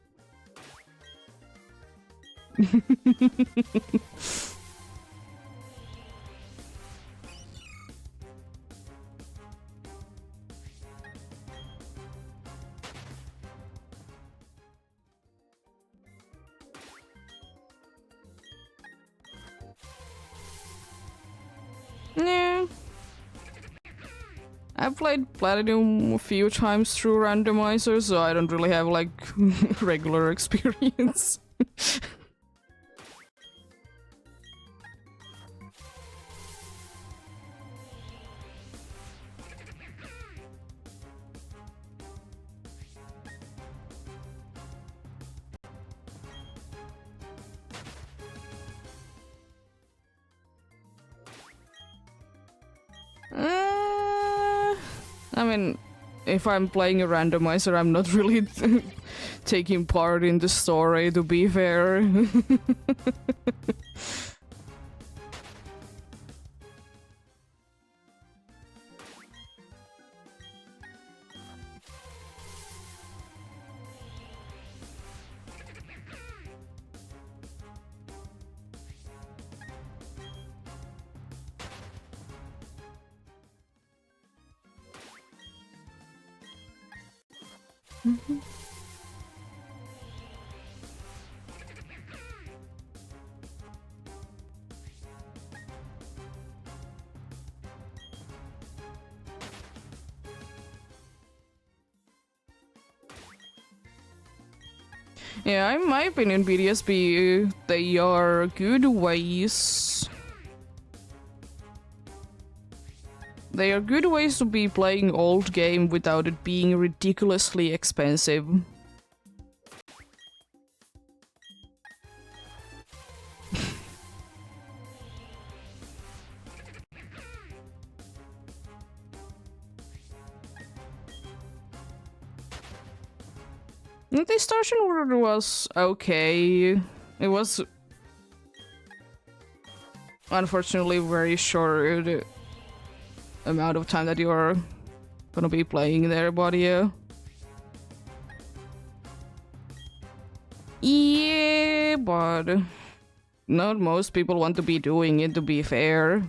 Yeah. I've played Platinum a few times through randomizer, so I don't really have like regular experience. I mean, if I'm playing a randomizer, I'm not really taking part in the story, to be fair. Yeah, in my opinion, BDSP, they are good ways. They are good ways to be playing old game without it being ridiculously expensive. The distortion word was okay. It was unfortunately very short amount of time that you're gonna be playing there, but yeah. Yeah, but not most people want to be doing it, to be fair.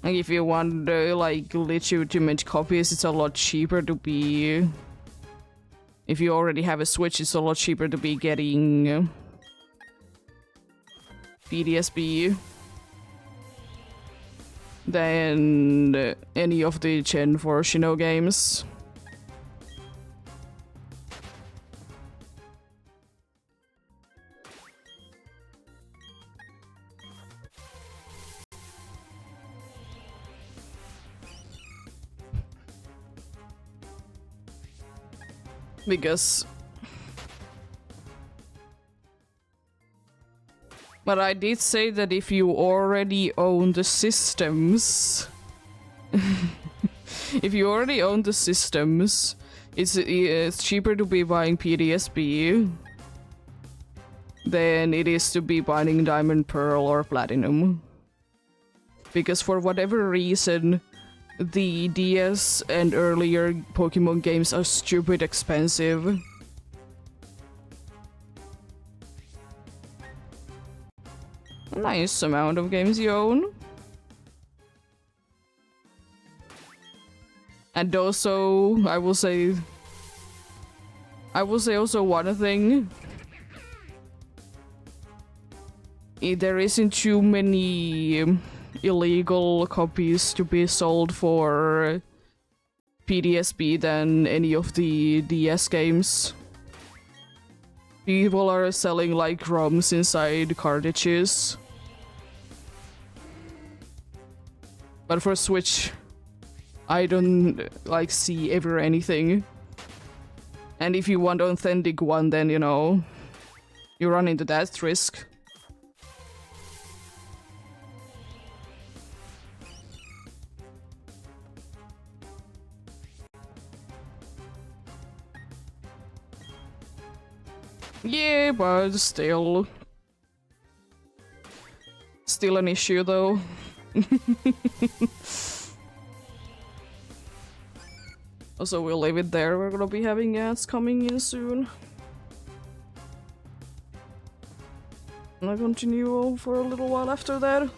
Like, if you want like legitimate copies, it's a lot cheaper to be. If you already have a Switch, it's a lot cheaper to be getting PDSB than any of the Gen 4 Shino games. Because... But I did say that if you already own the systems... if you already own the systems, it's cheaper to be buying PDSB than it is to be buying Diamond, Pearl, or Platinum. Because for whatever reason, the DS and earlier Pokemon games are stupid expensive. A nice amount of games you own. And also, I will say also one thing. There isn't too many illegal copies to be sold for PDSB than any of the DS games. People are selling like ROMs inside cartridges. But for Switch, I don't like see ever anything. And if you want authentic one, then you know, you run into that risk. Yeah, but still. still an issue though. Also, we'll leave it there. We're gonna be having ads coming in soon. And I'll continue for a little while after that.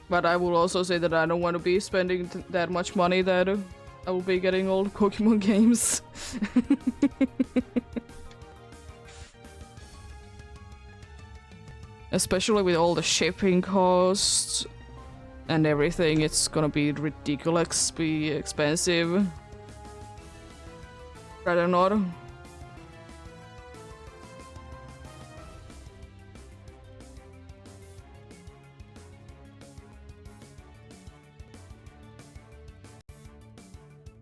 But I will also say that I don't want to be spending that much money that I will be getting all the Pokemon games. Especially with all the shipping costs and everything, it's gonna be ridiculously expensive. Rather not.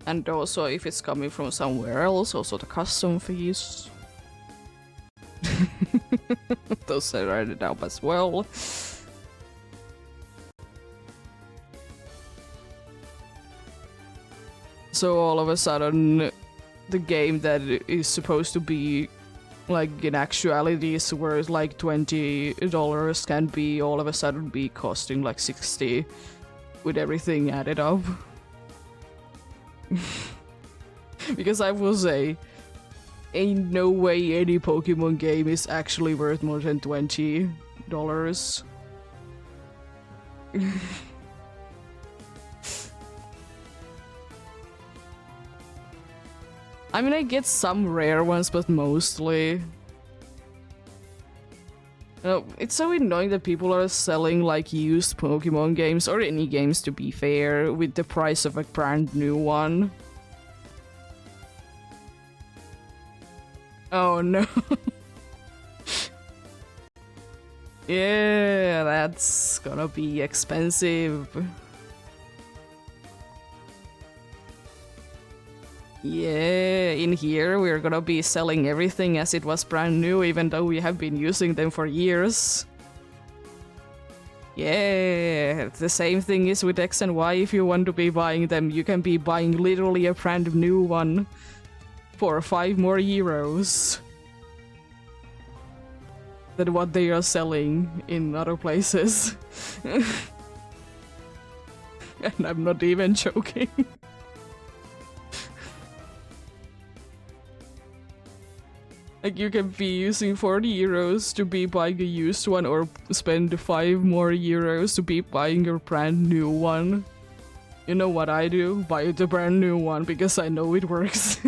And also, if it's coming from somewhere else, also the custom fees. Those are added up as well. So all of a sudden, the game that is supposed to be, like, in actuality is worth like $20 can be all of a sudden be costing like 60 with everything added up. Because I will say, ain't no way any Pokemon game is actually worth more than $20. I mean, I get some rare ones, but mostly... it's so annoying that people are selling like used Pokemon games, or any games to be fair, with the price of a brand new one. Oh no. Yeah, that's gonna be expensive. Yeah, in here we're gonna be selling everything as it was brand new, even though we have been using them for years. Yeah, the same thing is with X and Y. If you want to be buying them, you can be buying literally a brand new one for 5 more euros than what they are selling in other places. And I'm not even joking. Like, you can be using 40 euros to be buying a used one, or spend 5 more euros to be buying your brand new one. You know what I do? Buy the brand new one, because I know it works.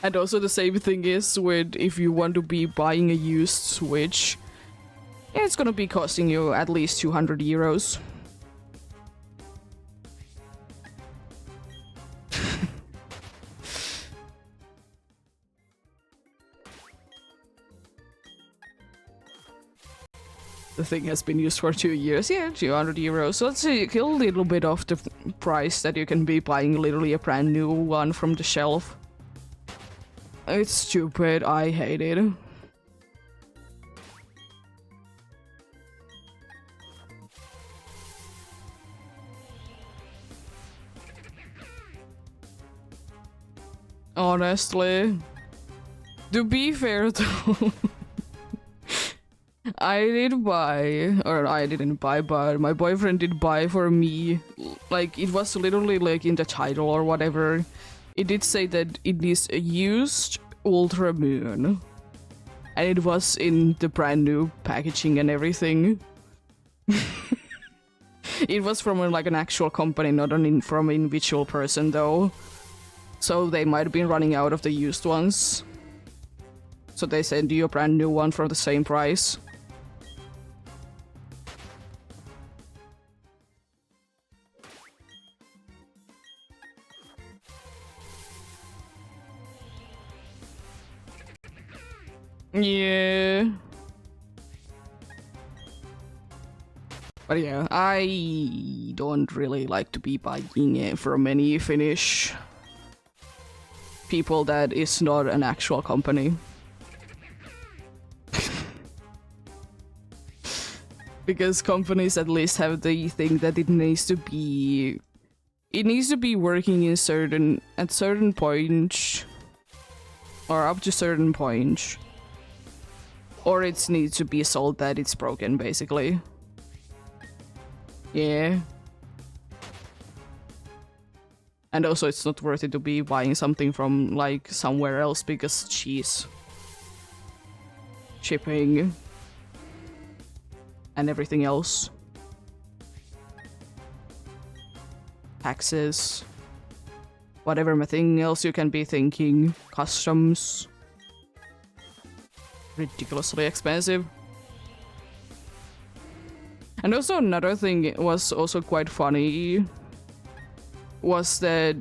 And also the same thing is with if you want to be buying a used Switch. Yeah, it's gonna be costing you at least 200 euros. The thing has been used for 2 years. Yeah, 200 euros. So let's say a little bit off the price that you can be buying literally a brand new one from the shelf. It's stupid. I hate it. Honestly. To be fair though, I did buy, or I didn't buy, but my boyfriend did buy for me. Like, it was literally like in the title or whatever. It did say that it is a used Ultra Moon. And it was in the brand new packaging and everything. It was from like an actual company, not from an individual person though. So they might have been running out of the used ones. So they send you a brand new one for the same price. Yeah. But yeah, I we don't really like to be buying it from any Finnish people that is not an actual company. Because companies at least have the thing that it needs to be working in at certain points, or up to certain points, or it needs to be sold that it's broken, basically. Yeah. And also it's not worth it to be buying something from like somewhere else because cheese, shipping, and everything else. Taxes, whatever thing else you can be thinking, customs. Ridiculously expensive. And also another thing was also quite funny was that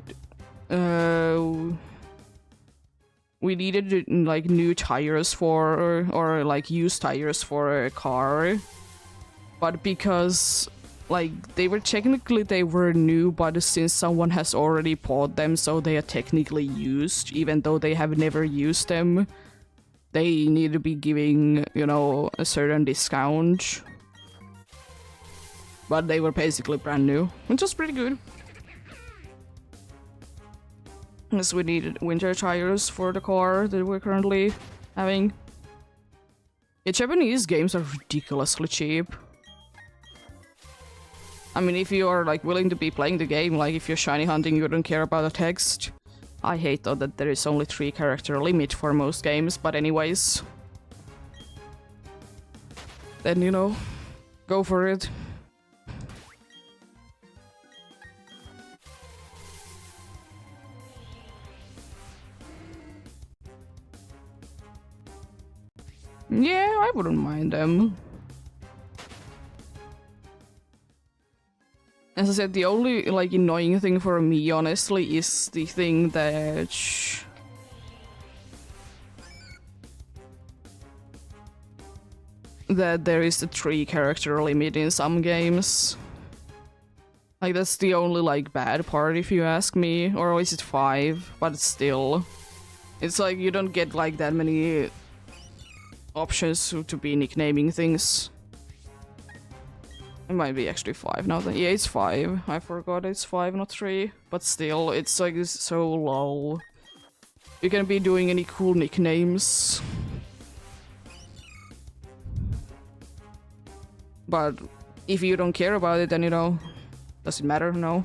we needed like new tires for or like used tires for a car, but because like they were new, but since someone has already bought them, so they are technically used, even though they have never used them, they need to be giving, you know, a certain discount. But they were basically brand new, which was pretty good. Because we needed winter tires for the car that we're currently having. Yeah, Japanese games are ridiculously cheap. I mean, if you are like willing to be playing the game, like if you're shiny hunting, you don't care about the text. I hate though that there is only 3 character limit for most games, but anyways. Then, you know, go for it. Yeah, I wouldn't mind them. As I said, the only like annoying thing for me, honestly, is the thing that there is a 3 character limit in some games. Like that's the only like bad part if you ask me, or is it 5? But still, it's like you don't get like that many options to be nicknaming things. It might be actually 5 now. Yeah, it's 5. I forgot it's 5, not 3. But still, it's like so low. You can be doing any cool nicknames. But if you don't care about it, then you know, does it matter? No.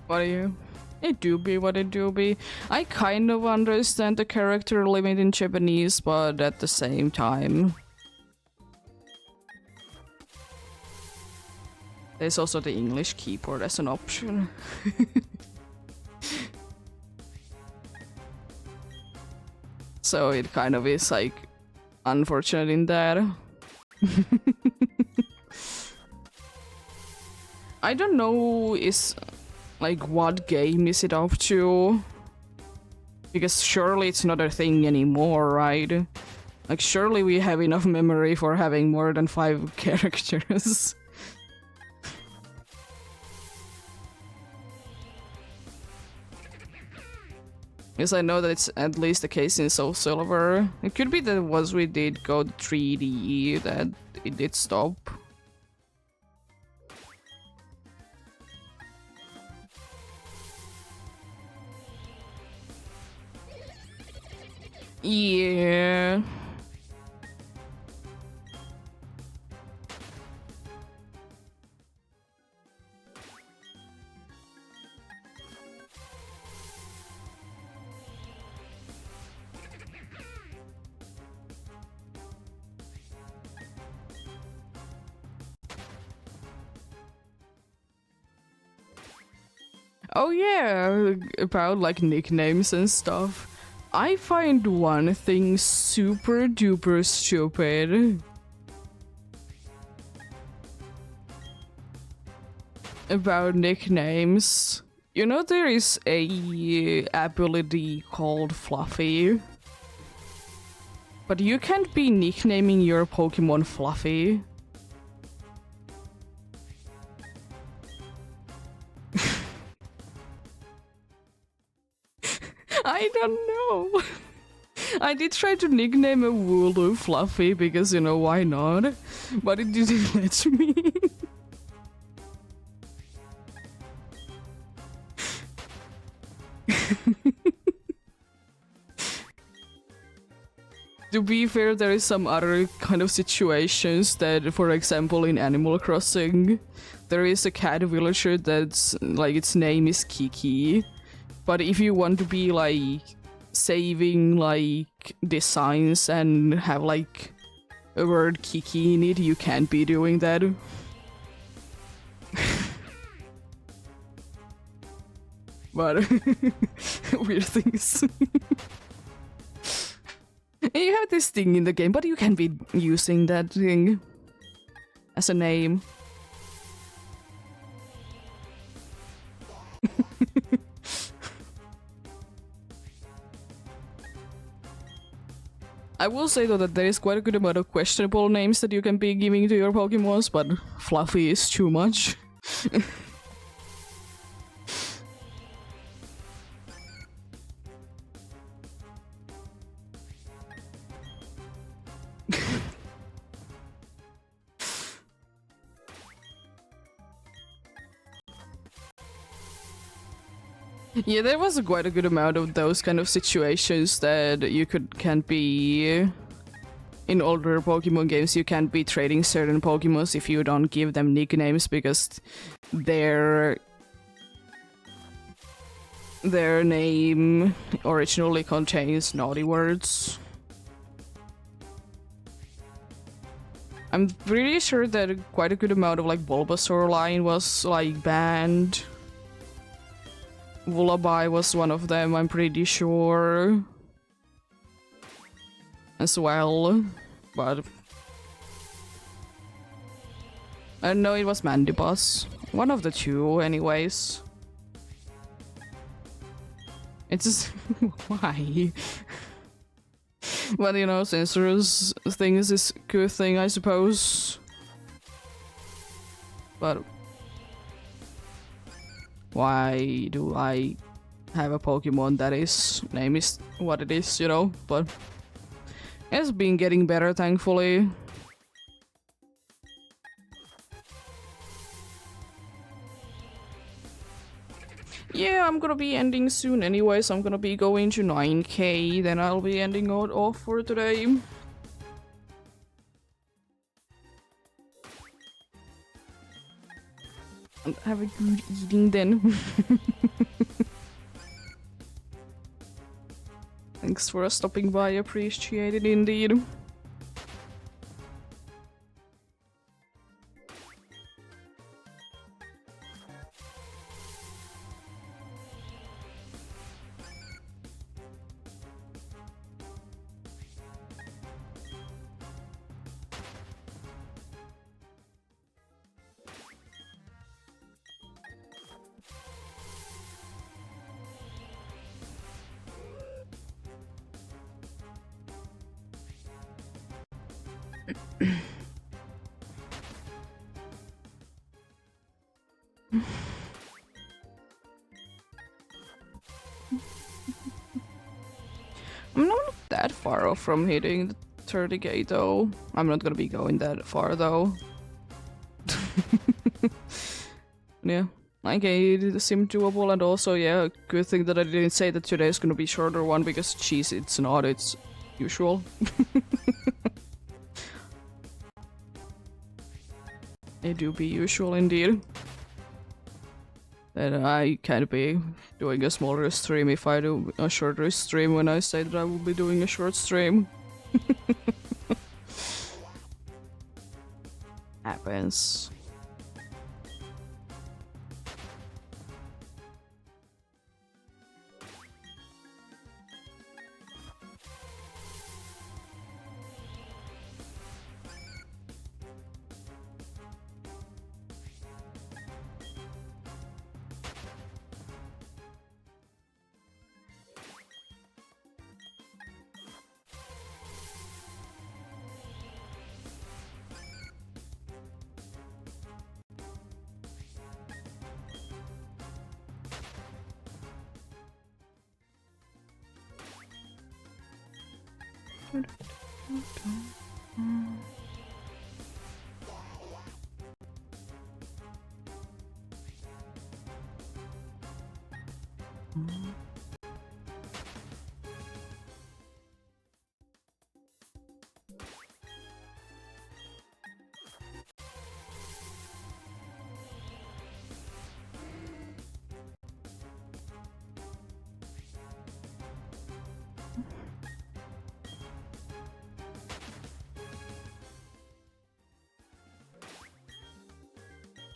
What are you? It do be what it do be. I kind of understand the character limit in Japanese, but at the same time, there's also the English keyboard as an option. So it kind of is like unfortunate in that. I don't know like what game is it up to? Because surely it's not a thing anymore, right? Like surely we have enough memory for having more than 5 characters. Yes, I know that it's at least the case in Soul Silver. It could be that once we did go 3D that it did stop. Yeah. Oh yeah, about like nicknames and stuff. I find one thing super duper stupid about nicknames. You know there is a ability called Fluffy, but you can't be nicknaming your Pokemon Fluffy. I don't know. I did try to nickname a Wooloo Fluffy because, you know, why not? But it didn't let me. To be fair, there is some other kind of situations that, for example, in Animal Crossing, there is a cat villager that's, like, its name is Kiki. But if you want to be, like, saving, like, designs and have, like, a word Kiki in it, you can't be doing that. But weird things. You have this thing in the game, but you can be using that thing as a name. I will say though that there is quite a good amount of questionable names that you can be giving to your Pokemons, but Fluffy is too much. Yeah, there was quite a good amount of those kind of situations that you can't be... In older Pokemon games, you can't be trading certain Pokemons if you don't give them nicknames because their name originally contains naughty words. I'm pretty sure that quite a good amount of like Bulbasaur line was like banned. Lullaby was one of them, I'm pretty sure. As well, but... no, it was Mandibus. One of the two, anyways. It's just... why? But you know, censors things is a good thing, I suppose. But... why do I have a Pokemon that is... name is what it is, you know? But... it's been getting better, thankfully. Yeah, I'm gonna be ending soon anyways. I'm gonna be going to 9k, then I'll be ending out off for today. And have a good eating then. Thanks for stopping by, appreciate it indeed. I'm not that far off from hitting the 30k though. I'm not gonna be going that far though. Yeah, 9k seemed doable, and also, yeah, good thing that I didn't say that today is gonna be shorter one, because geez, it's not, it's usual. It do be usual indeed. And I can't be doing a smaller stream if I do a shorter stream when I say that I will be doing a short stream. Happens.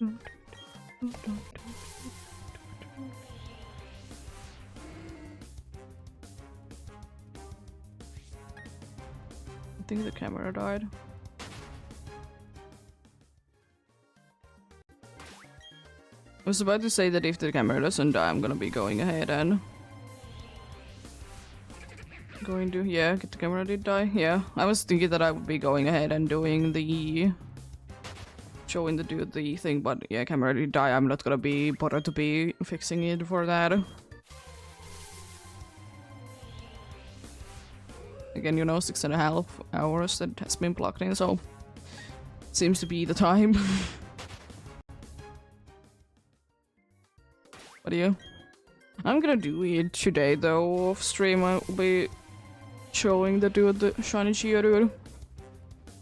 I think the camera died. I was about to say that if the camera doesn't die, I'm gonna be going ahead and going to, yeah, the camera did die. Yeah, I was thinking that I would be going ahead and doing the showing the dude the thing, but yeah, camera did die. I'm not gonna be bothered to be fixing it for that. Again, you know, 6.5 hours that has been plugged in, so seems to be the time. What do you? I'm gonna do it today though. Off stream, I'll be showing the dude the shiny Geodude.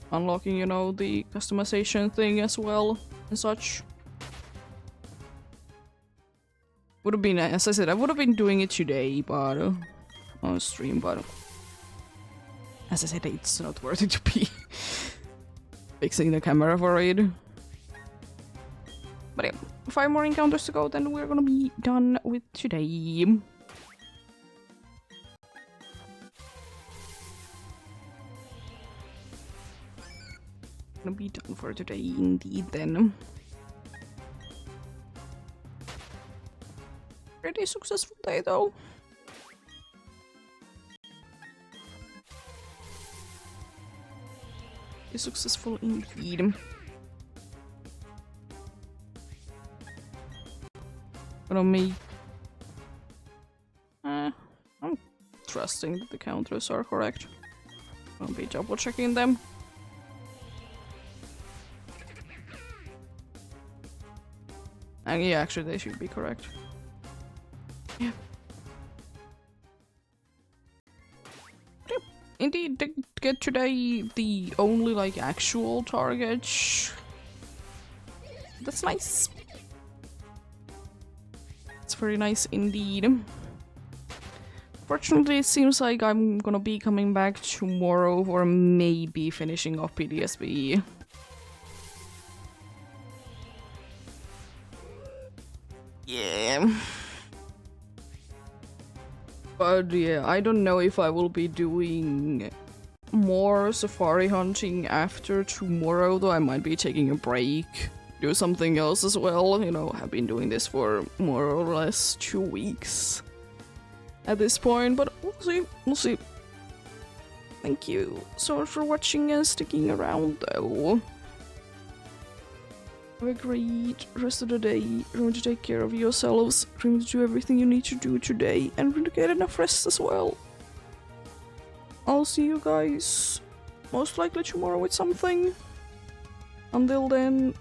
Unlocking, you know, the customization thing as well and such. Would have been, as I said, I would have been doing it today, but on stream, but as I said, it's not worth it to be fixing the camera for it. But yeah, 5 more encounters to go, then we're gonna be done with today. Gonna be done for today indeed then. Pretty successful day though. Pretty successful indeed. Gonna make I'm trusting that the counters are correct. I'll be double checking them. And yeah, actually they should be correct. Yeah. Indeed, to get today the only like actual target. That's nice. It's very nice indeed. Fortunately, it seems like I'm gonna be coming back tomorrow or maybe finishing off PDSB. Yeah. But yeah, I don't know if I will be doing more safari hunting after tomorrow, though I might be taking a break. Do something else as well, you know, I've been doing this for more or less 2 weeks at this point, but we'll see. Thank you so much for watching and sticking around though. Have a great rest of the day. Remember to take care of yourselves. Remember to do everything you need to do today and really get enough rest as well. I'll see you guys most likely tomorrow with something. Until then,